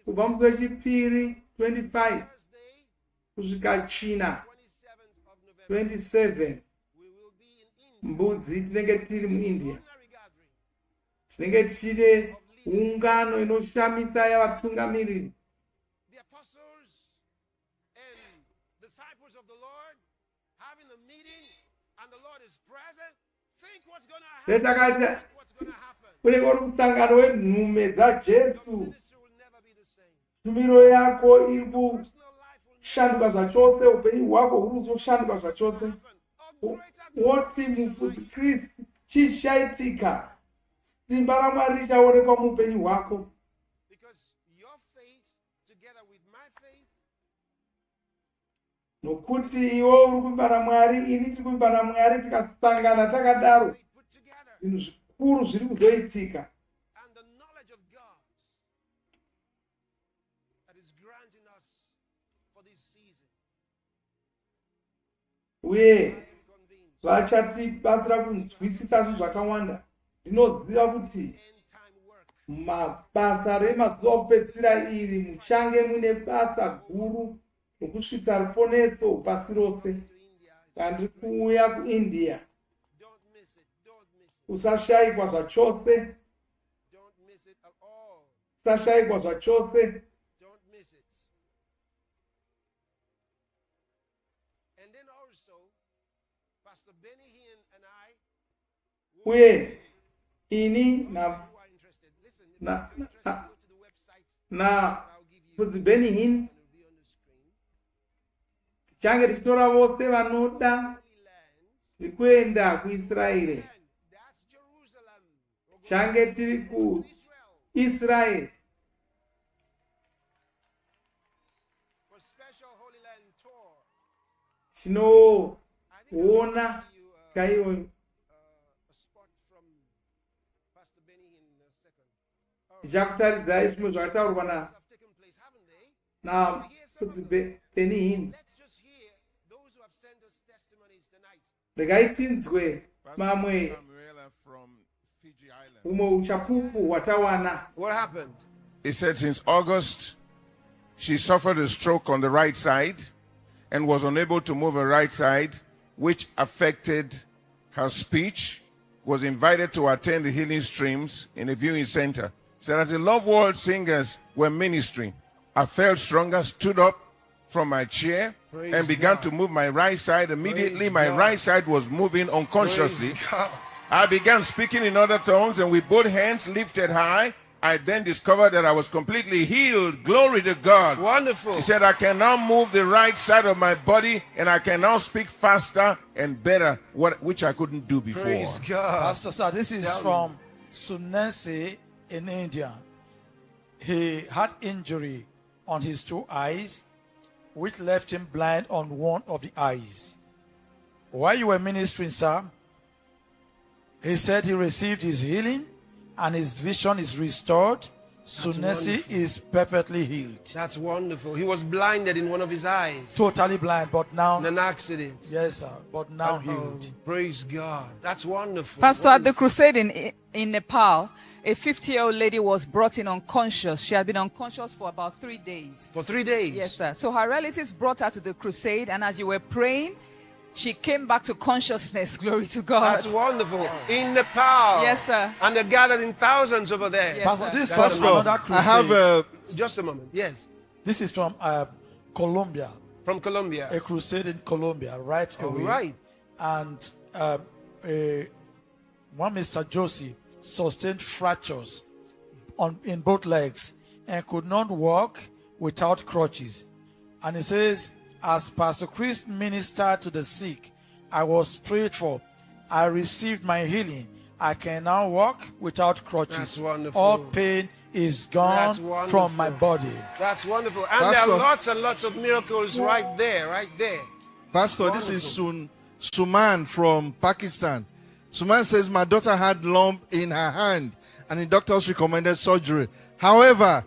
kubva musi wechipiri 25 kusvika China 27 mbudzi tinenge tiri muIndia. Tinenge tine ungano inoshamisa yavatungamiriri. Letakati unenge uri musangano wenhume dzaJesu. Tumiro yako iri kushanduka zvachose, upenyu hwako huri kuzoshanduka zvachose. Woti mufudzi Kristu chichaitika, simba raMwari richaonekwa muupenyu hwako. Nokuti iwe uri kuimba naMwari, ini tiri kuimba naMwari, tikasangana takadaro, zvinhu zvikuru zviri kuzoitika. Uye vachatibatsira kunzwisisa zvinhu zvakawanda. Ndinoziva kuti mabasa remazuva okupedzisira iri muchange mune basa guru rokusvitsa ruponeso pasi rose. Ndiri kuuya kuIndia. Usashayikwa zvachose. Usashayikwa zvachose. Uye ini na Mufudzi Benny tichange tichitora vose vanoda kuenda kuIsraeri. Tichange tiri kuIsraeri. Tinoona kaiyo tichakutaridzai zvimwe zvakataurwa naMufudzi Benny. Regai tinzwe mamwe umwe uchapupu hwatawana. What happened? He said since August she suffered a stroke on the right side and was unable to move her right side, which affected her speech. Was invited to attend the healing streams in a viewing center. Said as the Love World singers were ministering, I felt stronger, stood up from my chair, and began to move my right side. Immediately, my right side was moving unconsciously. I began speaking in other tongues, and with both hands lifted high, I then discovered that I was completely healed. Glory to God. Wonderful. He said, I can now move the right side of my body, and I can now speak faster and better, which I couldn't do before. Praise God. Pastor Sir, this is from Sunense in India. He had injury on his two eyes, which left him blind on one of the eyes. While you were ministering, sir, he said he received his healing and his vision is restored. Sunesi is perfectly healed. That's wonderful. He was blinded in one of his eyes. Totally blind, but now. In an accident. Yes, sir. But now healed. Praise God. That's wonderful. Pastor, at the crusade in Nepal, a 50-year-old lady was brought in unconscious. She had been unconscious for about 3 days. For 3 days? Yes, sir. So her relatives brought her to the crusade, and as you were praying, she came back to consciousness. Glory to God. That's wonderful. In Nepal. Yes, sir. And they're gathered in thousands over there. Yes, Pastor, sir. this That's is from another crusade. I have just a moment. Yes. This is from Colombia. From Colombia. A crusade in Colombia, right away. Right. And one Mr. Josie sustained fractures in both legs and could not walk without crutches. And he says, as Pastor Chris ministered to the sick, I was prayed for. I received my healing. I can now walk without crutches. That's wonderful. All pain is gone from my body. That's wonderful. And Pastor, there are lots and lots of miracles right there, right there. Pastor, this is Suman from Pakistan. Suman says, my daughter had lump in her hand and the doctors recommended surgery. However,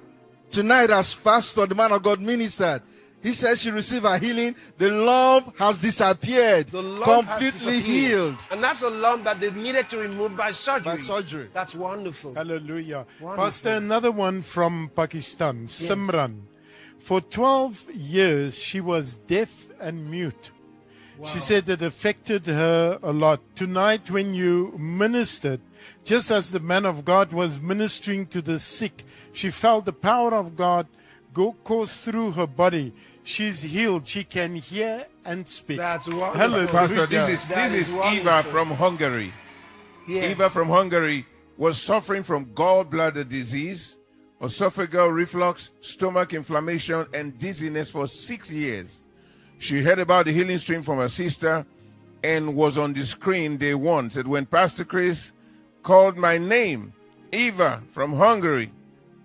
tonight as Pastor, the man of God, ministered, he said she received her healing. The lump has disappeared. The lump completely has healed. And that's a lump that they needed to remove by surgery. By surgery. That's wonderful. Hallelujah. Wonderful. Pastor, another one from Pakistan, Simran. For 12 years, she was deaf and mute. Wow. She said it affected her a lot. Tonight, when you ministered, just as the man of God was ministering to the sick, she felt the power of God course through her body. She's healed. She can hear and speak. That's wonderful. Hallelujah. Pastor, this is Eva from Hungary. Yes. Eva from Hungary was suffering from gallbladder disease, esophageal reflux, stomach inflammation, and dizziness for 6 years. She heard about the healing stream from her sister and was on the screen day one. Said, when Pastor Chris called my name, Eva from Hungary,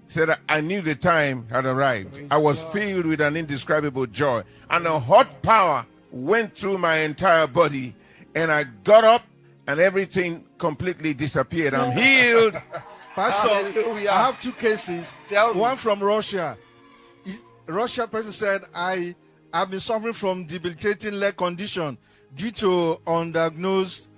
said, I knew the time had arrived. I was filled with an indescribable joy. And a hot power went through my entire body. And I got up and everything completely disappeared. I'm healed. Pastor, Hallelujah. I have 2 cases. One from Russia. Russia person said, I've been suffering from debilitating leg condition due to undiagnosed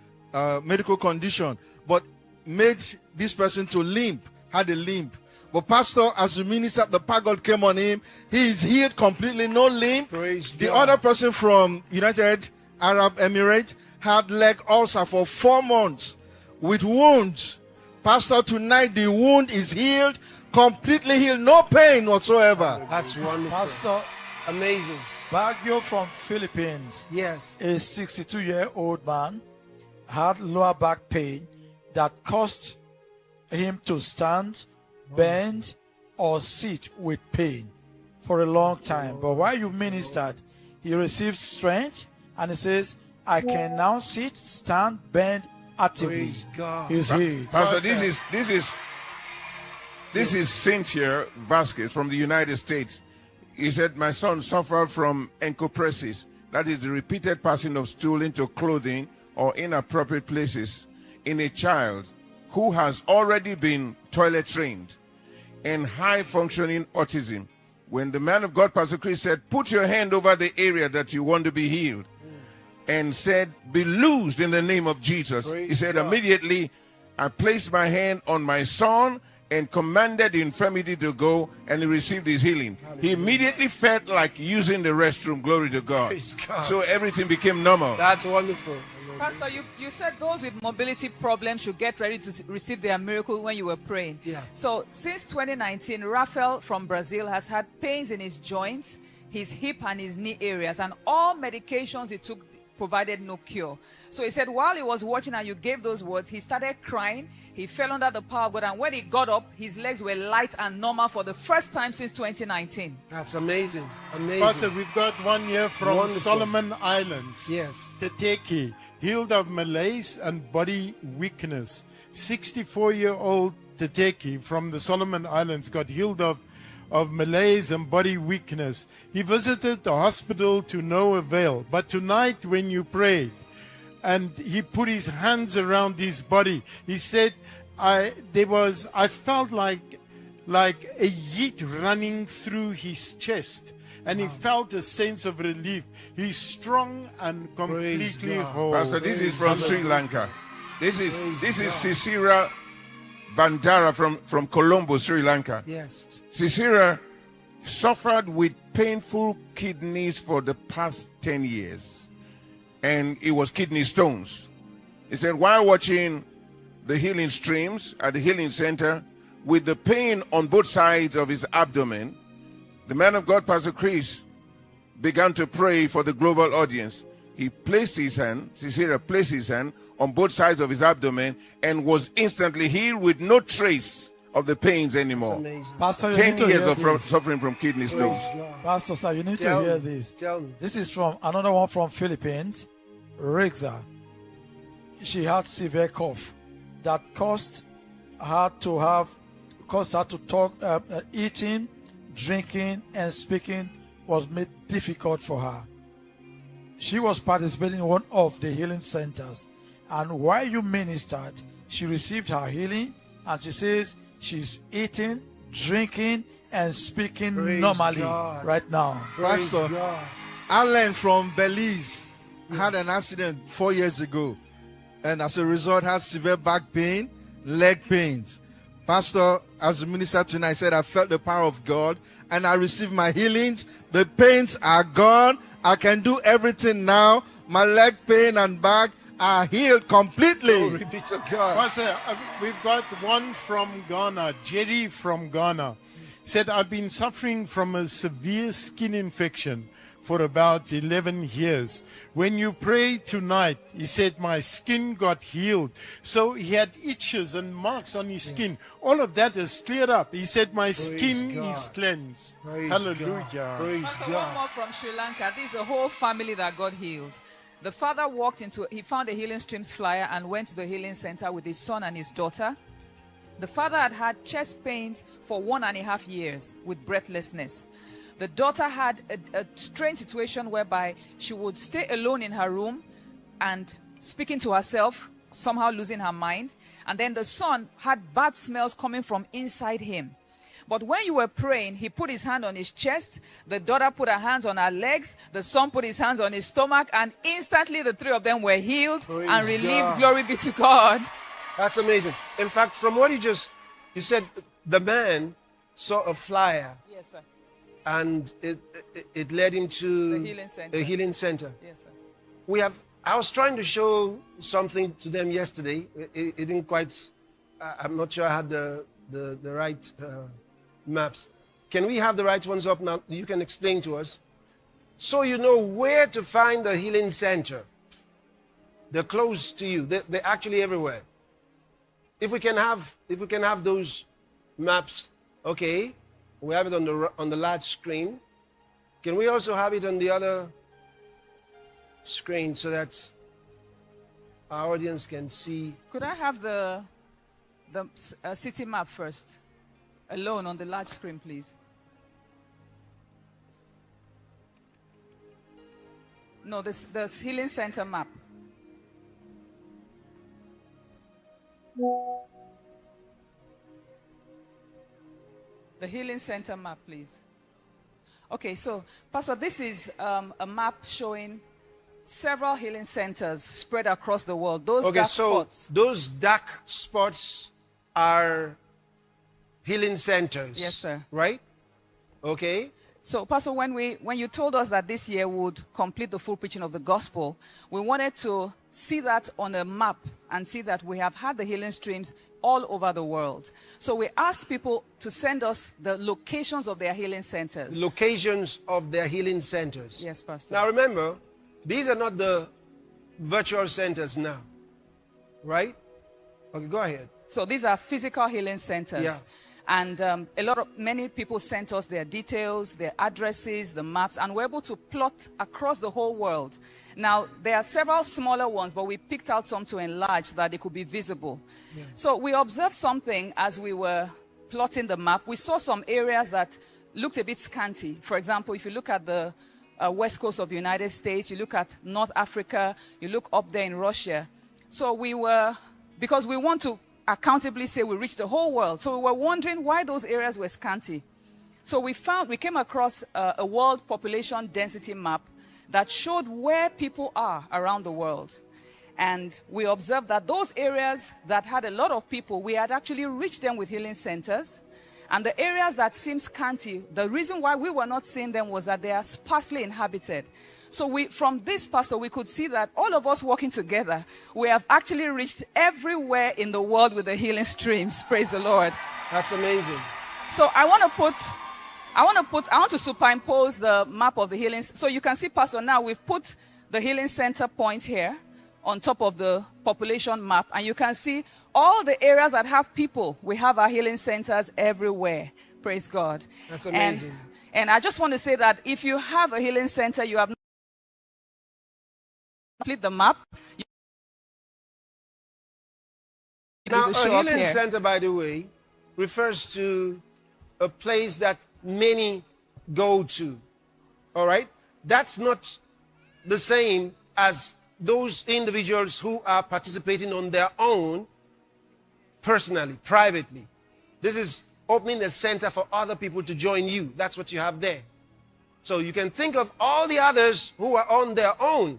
medical condition, but made this person to limp, had a limp. But Pastor, as the minister, the power God came on him. He is healed completely, no limp. Praise the God. other person from United Arab Emirates had leg ulcer for 4 months with wounds. Pastor, tonight the wound is healed, completely healed, no pain whatsoever. That's wonderful. Pastor, amazing. Baguio from Philippines. Yes. A 62-year-old man had lower back pain that caused him to stand, bend, or sit with pain for a long time. But while you ministered, he received strength, and he says, I can now sit, stand, bend actively. Praise God. He's healed. Pastor, this is Cynthia Vasquez from the United States. He said, my son suffered from encopresis. That is the repeated passing of stool into clothing or inappropriate places in a child who has already been toilet trained and high functioning autism. When the man of God, Pastor Chris, said, put your hand over the area that you want to be healed, and said, be loosed in the name of Jesus. Praise He said, God. immediately I placed my hand on my son and commanded the infirmity to go, and he received his healing. He immediately felt like using the restroom. Glory to God. Praise God. So everything became normal. That's wonderful. Pastor, you said those with mobility problems should get ready to receive their miracle when you were praying. Yeah. So since 2019, Rafael from Brazil has had pains in his joints, his hip and his knee areas, and all medications he took provided no cure. So he said while he was watching and you gave those words, he started crying. He fell under the power of God, and when he got up, his legs were light and normal for the first time since 2019. That's amazing. Amazing. Pastor, we've got one here from Wonderful. Solomon Islands. Yes. Teteki, healed of malaise and body weakness. 64-year-old Teteki from the Solomon Islands got healed of malaise and body weakness. He visited the hospital to no avail. But tonight when you prayed and he put his hands around his body, he said, I felt like like a heat running through his chest. And he felt a sense of relief. He's strong and completely whole. Pastor, this is from Sri Lanka. This is Vhuserere Bandara from Colombo, Sri Lanka. Yes. Vhuserere suffered with painful kidneys for the past 10 years. And it was kidney stones. He said, while watching the healing streams at the healing center, with the pain on both sides of his abdomen, the man of God, Pastor Chris, began to pray for the global audience. He placed his hand, Vhuserere placed his hand on both sides of his abdomen and was instantly healed with no trace of the pains anymore. Pastor, 10 years of suffering from kidney stones. Pastor, sir, you need to hear this. Tell me. This is from another one from Philippines, Rixa. She had severe cough that caused her to talk, eating, drinking, and speaking was made difficult for her. She was participating in one of the healing centers, and while you ministered, she received her healing, and she says she's eating, drinking, and speaking normally right now. Pastor, I learned from Belize. I had an accident 4 years ago, and as a result, had severe back pain, leg pains. Pastor, as a minister tonight, I said I felt the power of God and I received my healings. The pains are gone. I can do everything now. My leg pain and back are healed completely. Glory be to God. Pastor, we've got one from Ghana, Jerry from Ghana. He said, I've been suffering from a severe skin infection for about 11 years. When you prayed tonight, he said, my skin got healed. So he had itches and marks on his skin. All of that is cleared up. He said, my skin is cleansed. Hallelujah. Pastor, one more from Sri Lanka. This is a whole family that got healed. The father he found a Healing Streams flyer and went to the healing center with his son and his daughter. The father had chest pains for 1.5 years with breathlessness. The daughter had a strange situation whereby she would stay alone in her room and speaking to herself, somehow losing her mind. And then the son had bad smells coming from inside him. But when you were praying, he put his hand on his chest, the daughter put her hands on her legs, the son put his hands on his stomach, and instantly the three of them were healed and relieved. God. Glory be to God. That's amazing. In fact, from what you said, the man saw a flyer. Yes, sir. And it led him to the healing center. Yes, sir. I was trying to show something to them yesterday. It didn't quite, I'm not sure I had the right maps. Can we have the right ones up now? You can explain to us. So you know where to find the healing center. They're close to you. They're actually everywhere. If we can have those maps, okay. We have it on the large screen. Can we also have it on the other screen so that our audience can see? Could I have the city map first, alone on the large screen, please? No, the healing center map. The healing center map, please. Okay, so, Pastor, this is a map showing several healing centers spread across the world. Those dark spots. Those dark spots are healing centers. Yes, sir. Right? Okay. So, Pastor, when you told us that this year would complete the full preaching of the gospel, we wanted to see that on a map and see that we have had the healing streams all over the world. So we asked people to send us the locations of their healing centers. Locations of their healing centers. Yes, Pastor. Now remember, these are not the virtual centers now, right? Okay, go ahead. So these are physical healing centers. Yeah. And many people sent us their details, their addresses, the maps, and we're able to plot across the whole world. Now, there are several smaller ones, but we picked out some to enlarge so that they could be visible. Yeah. So we observed something as we were plotting the map. We saw some areas that looked a bit scanty. For example, if you look at the west coast of the United States, you look at North Africa, you look up there in Russia. So because we want to accountably say we reached the whole world. So we were wondering why those areas were scanty. So we came across a world population density map that showed where people are around the world. And we observed that those areas that had a lot of people, we had actually reached them with healing centers. And the areas that seemed scanty, the reason why we were not seeing them was that they are sparsely inhabited. So from this, Pastor, we could see that all of us working together, we have actually reached everywhere in the world with the healing streams. Praise the Lord. That's amazing. So I want to superimpose the map of the healing. So you can see, Pastor, now we've put the healing center points here on top of the population map. And you can see all the areas that have people. We have our healing centers everywhere. Praise God. That's amazing. And I just want to say that if you have a healing center, you have not complete the map. Now, a healing center, by the way, refers to a place that many go to. All right? That's not the same as those individuals who are participating on their own, personally, privately. This is opening a center for other people to join you. That's what you have there. So you can think of all the others who are on their own.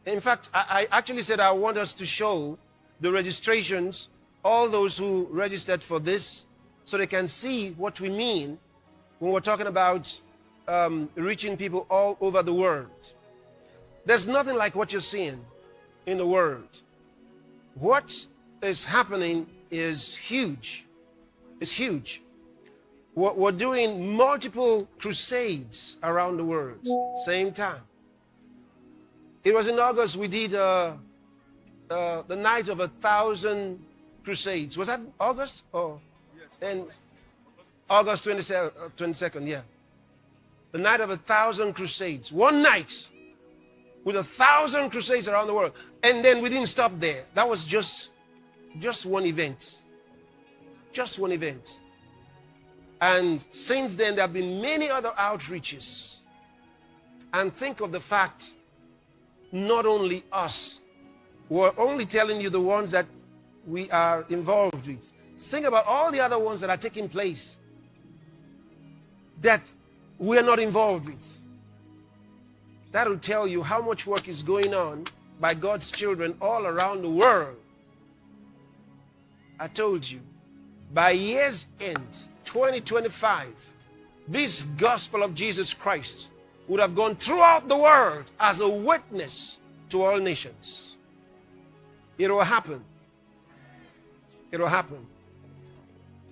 In fact, I actually said I want us to show the registrations, all those who registered for this, so they can see what we mean when we're talking about reaching people all over the world. There's nothing like what you're seeing in the world. What is happening is huge. It's huge. We're doing multiple crusades around the world, same time. It was in August we did the night of 1,000 crusades. Was that August? Oh, and August 22nd, yeah. The night of 1,000 crusades. One night with 1,000 crusades around the world. And then we didn't stop there. That was just one event. Just one event. And since then, there have been many other outreaches. And think of the fact, not only us, we're only telling you the ones that we are involved with. Think about all the other ones that are taking place that we are not involved with. That will tell you how much work is going on by God's children all around the world. I told you, by year's end, 2025, this gospel of Jesus Christ would have gone throughout the world as a witness to all nations. It will happen. It will happen.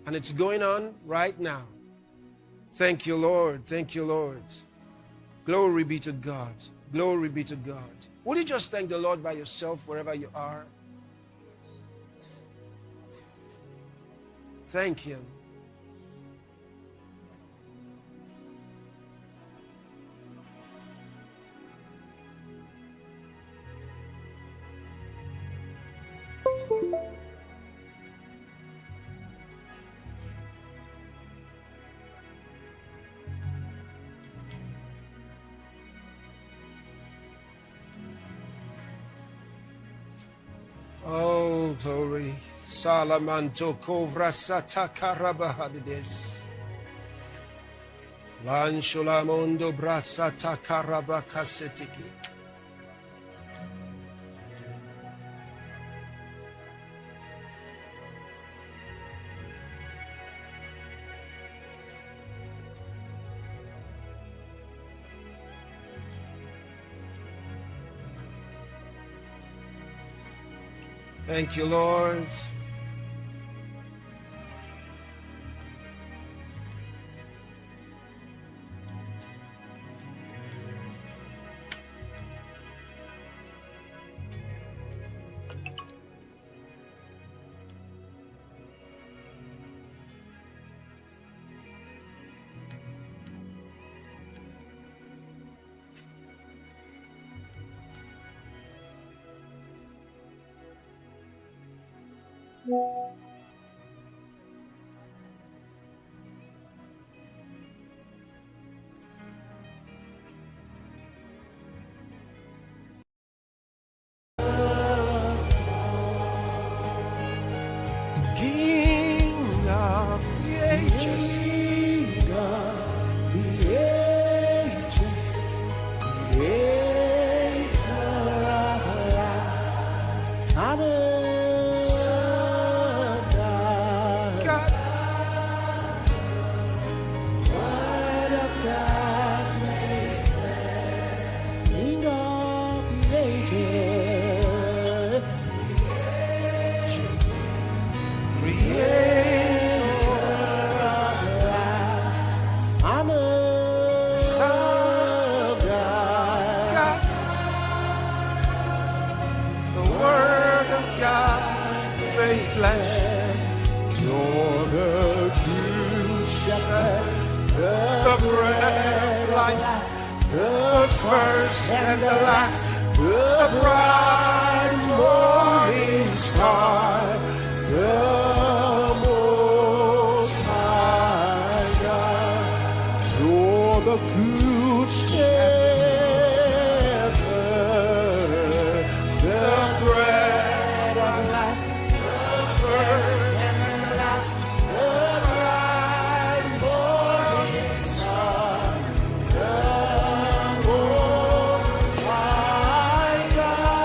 And it's going on right now. Thank you, Lord. Thank you, Lord. Glory be to God. Glory be to God. Would you just thank the Lord by yourself wherever you are? Thank Him. Oh, glory. Salamanto kovra sataka rabahadides. Lanshulamondo brasata karabakasetiki. Thank you, Lord. first and the last, the bright morning star, the Most High God. You're the good shepherd, the bread of life, the first and the last, the bright morning star, the Most High God.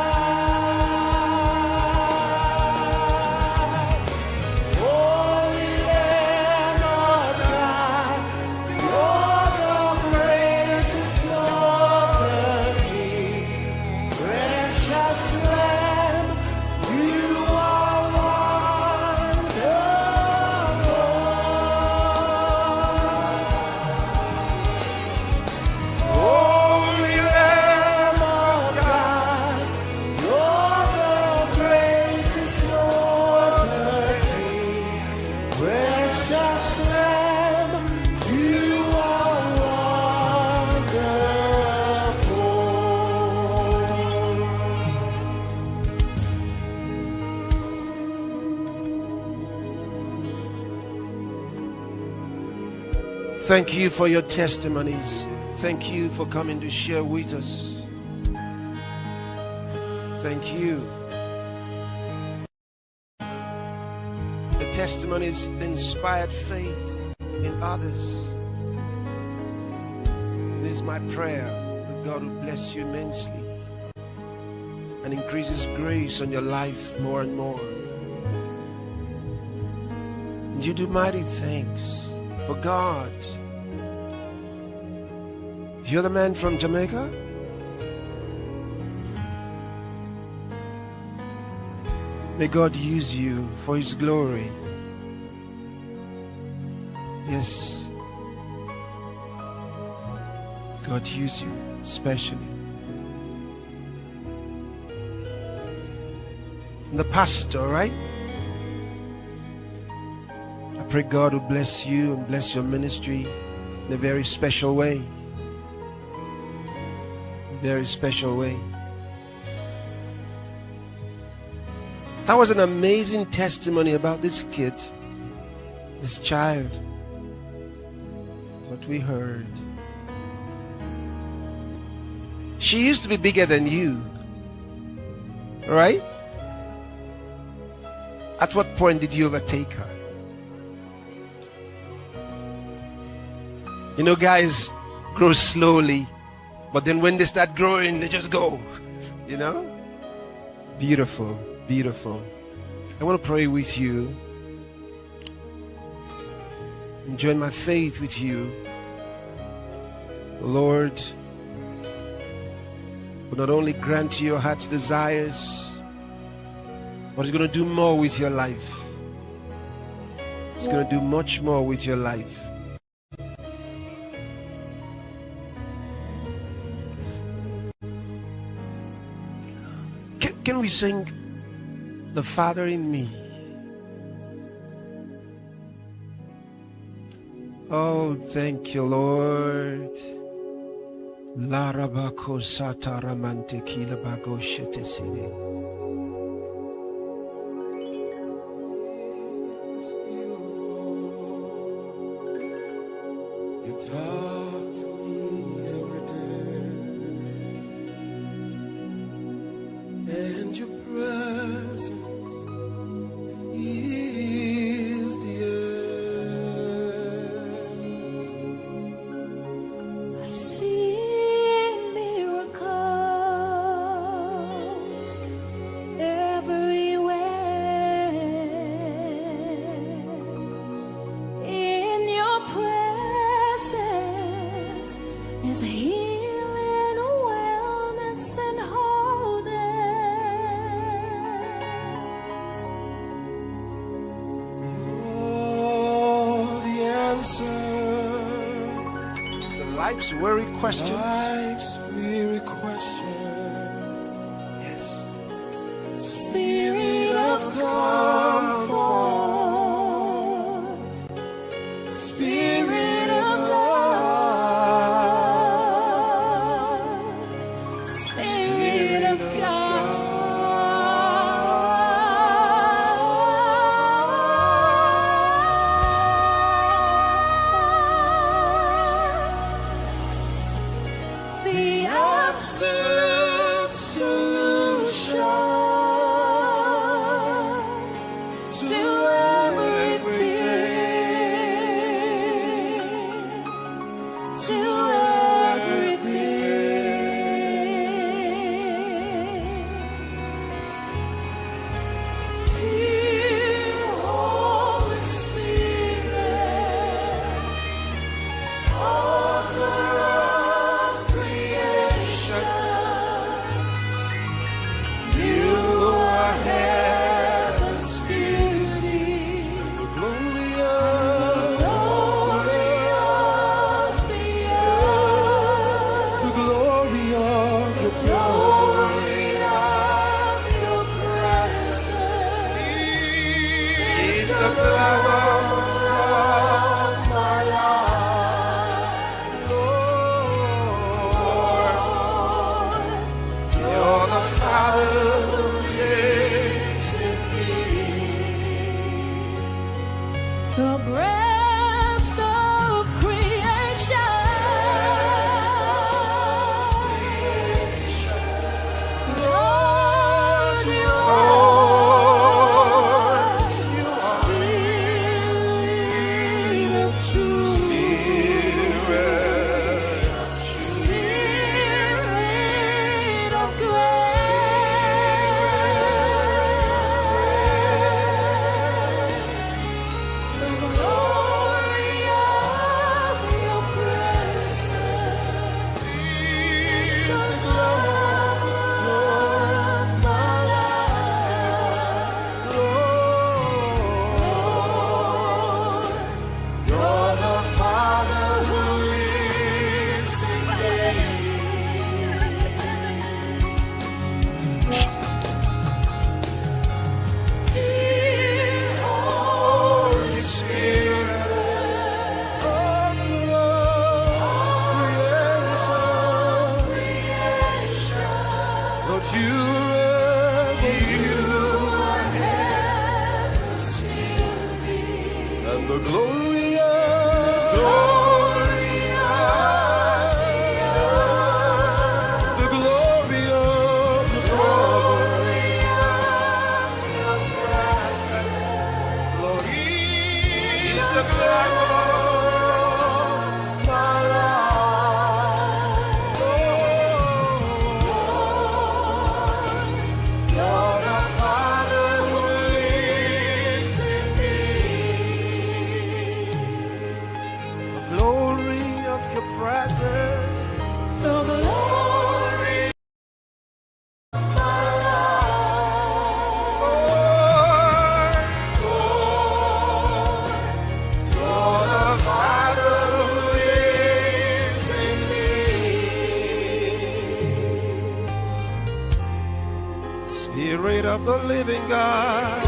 Holy Lamb of God, you're the greatest of the King. Precious Lamb, you are wonderful. Holy Lamb of God, you're the greatest of the King. Precious Lamb, you are wonderful. Thank you for your testimonies. Thank you for coming to share with us. Thank you. The testimonies inspired faith in others. It is my prayer that God will bless you immensely and increase His grace on your life more and more. And you do mighty things for God. You're the man from Jamaica? May God use you for His glory. Yes. God use you especially. And the pastor, right? I pray God will bless you and bless your ministry in a very special way. Very special way. That was an amazing testimony about this kid, this child. What we heard. She used to be bigger than you, right? At what point did you overtake her? You know, guys grow slowly, but then when they start growing, they just go, you know? Beautiful, beautiful. I want to pray with you and join my faith with you. The Lord will not only grant you your heart's desires, but He's going to do more with your life. He's going to do much more with your life. Can we sing The Father in Me? Oh, thank you, Lord. Larabako sataramante kilabago shetesine. You talk to me every day, and your presence fills the air. I see miracles everywhere. In your presence is healing, wellness, and wholeness. You're the answer To life's weary questions. life's weary question. Yes. Spirit of comfort, Spirit of love, that you are heaven's and the glory of the glory of the presence. Lord, He's the glamour of my life. You're the Father who lives in me. The glory of your presence. The glory of my life. Lord, you're the Father who lives in me. Spirit of the living God.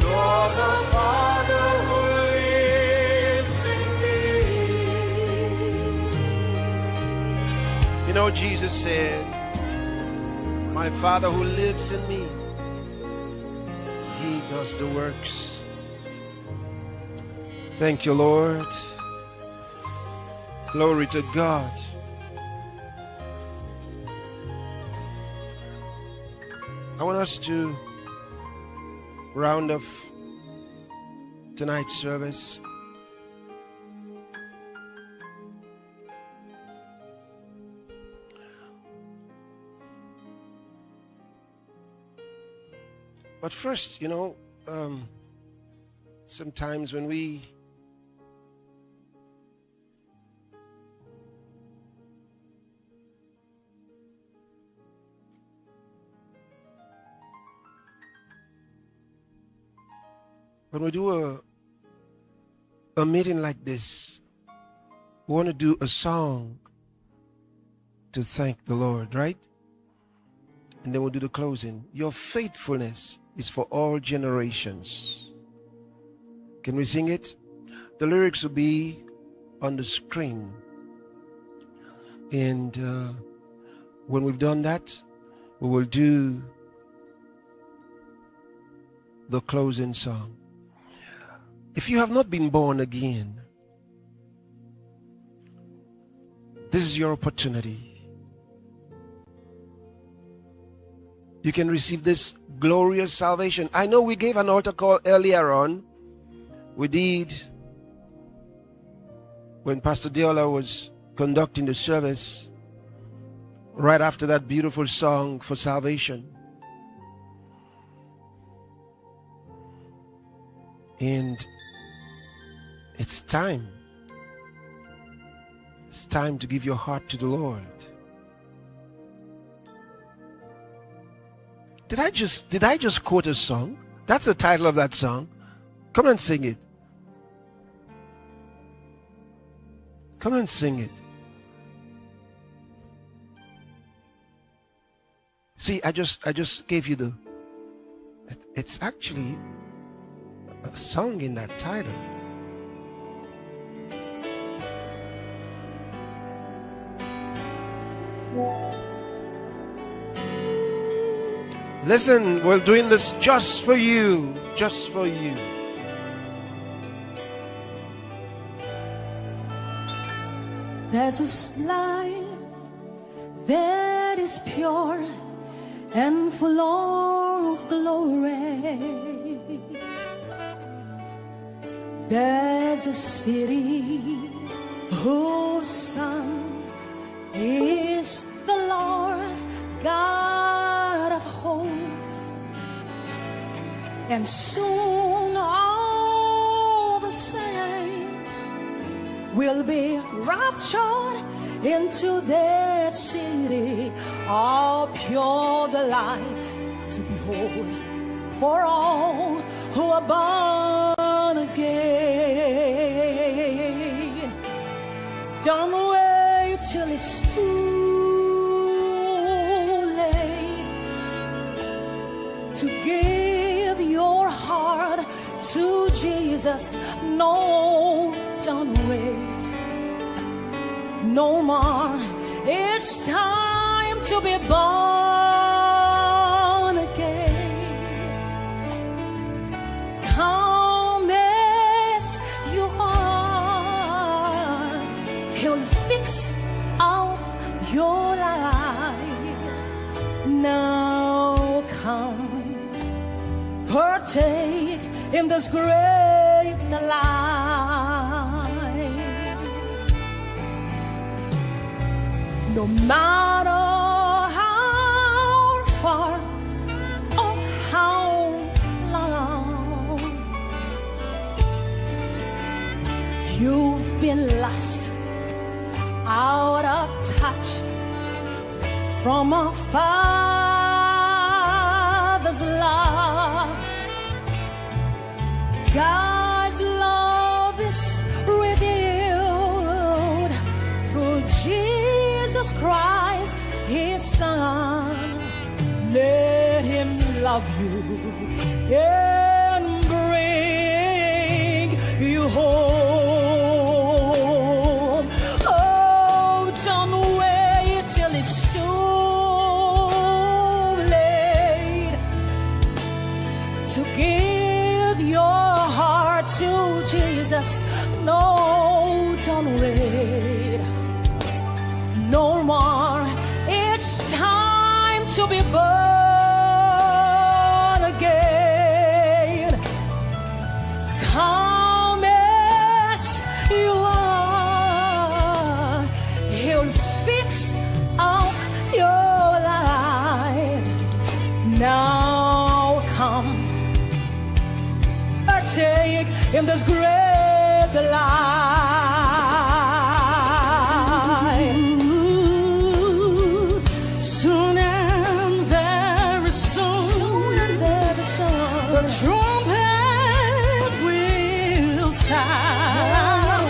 You're the Father who lives in me. You know, Jesus said, my Father who lives in me, He does the works. Thank you, Lord. Glory to God. I want us to round off tonight's service. But first, you know, sometimes when we do a meeting like this, we want to do a song to thank the Lord, right? And then we'll do the closing. Your faithfulness is for all generations. Can we sing it? The lyrics will be on the screen. And when we've done that, we will do the closing song. If you have not been born again, this is your opportunity. You can receive this glorious salvation. I know we gave an altar call earlier on. We did when Pastor Deola was conducting the service, right after that beautiful song for salvation. And it's time. It's time to give your heart to the Lord. Did I just quote a song? That's the title of that song. Come and sing it. Come and sing it. See, I just gave you the. It's actually a song in that title. Listen, we're doing this just for you. Just for you. There's a life that is pure and full of glory. There's a city whose sun is the Lord God of hosts, and soon all the saints will be raptured into that city, all pure the light to behold, for all who are born again. Don't wait till it's too late to give your heart to Jesus. No, don't wait no more. It's time to be born again. Come as you are, He'll fix out your life. Now come, partake in this great delight. No matter how far or how long you've been lost, out of touch from a Father's love, God's love is revealed through Jesus Christ, His Son. Let Him love you and bring you home. Oh, don't wait till it's too late to give your heart to Jesus. No, don't wait no more. It's time to be born again. Come as you are, He'll fix out your life. Now come, partake in this great life. Soon and very soon, the trumpet will sound,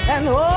and oh,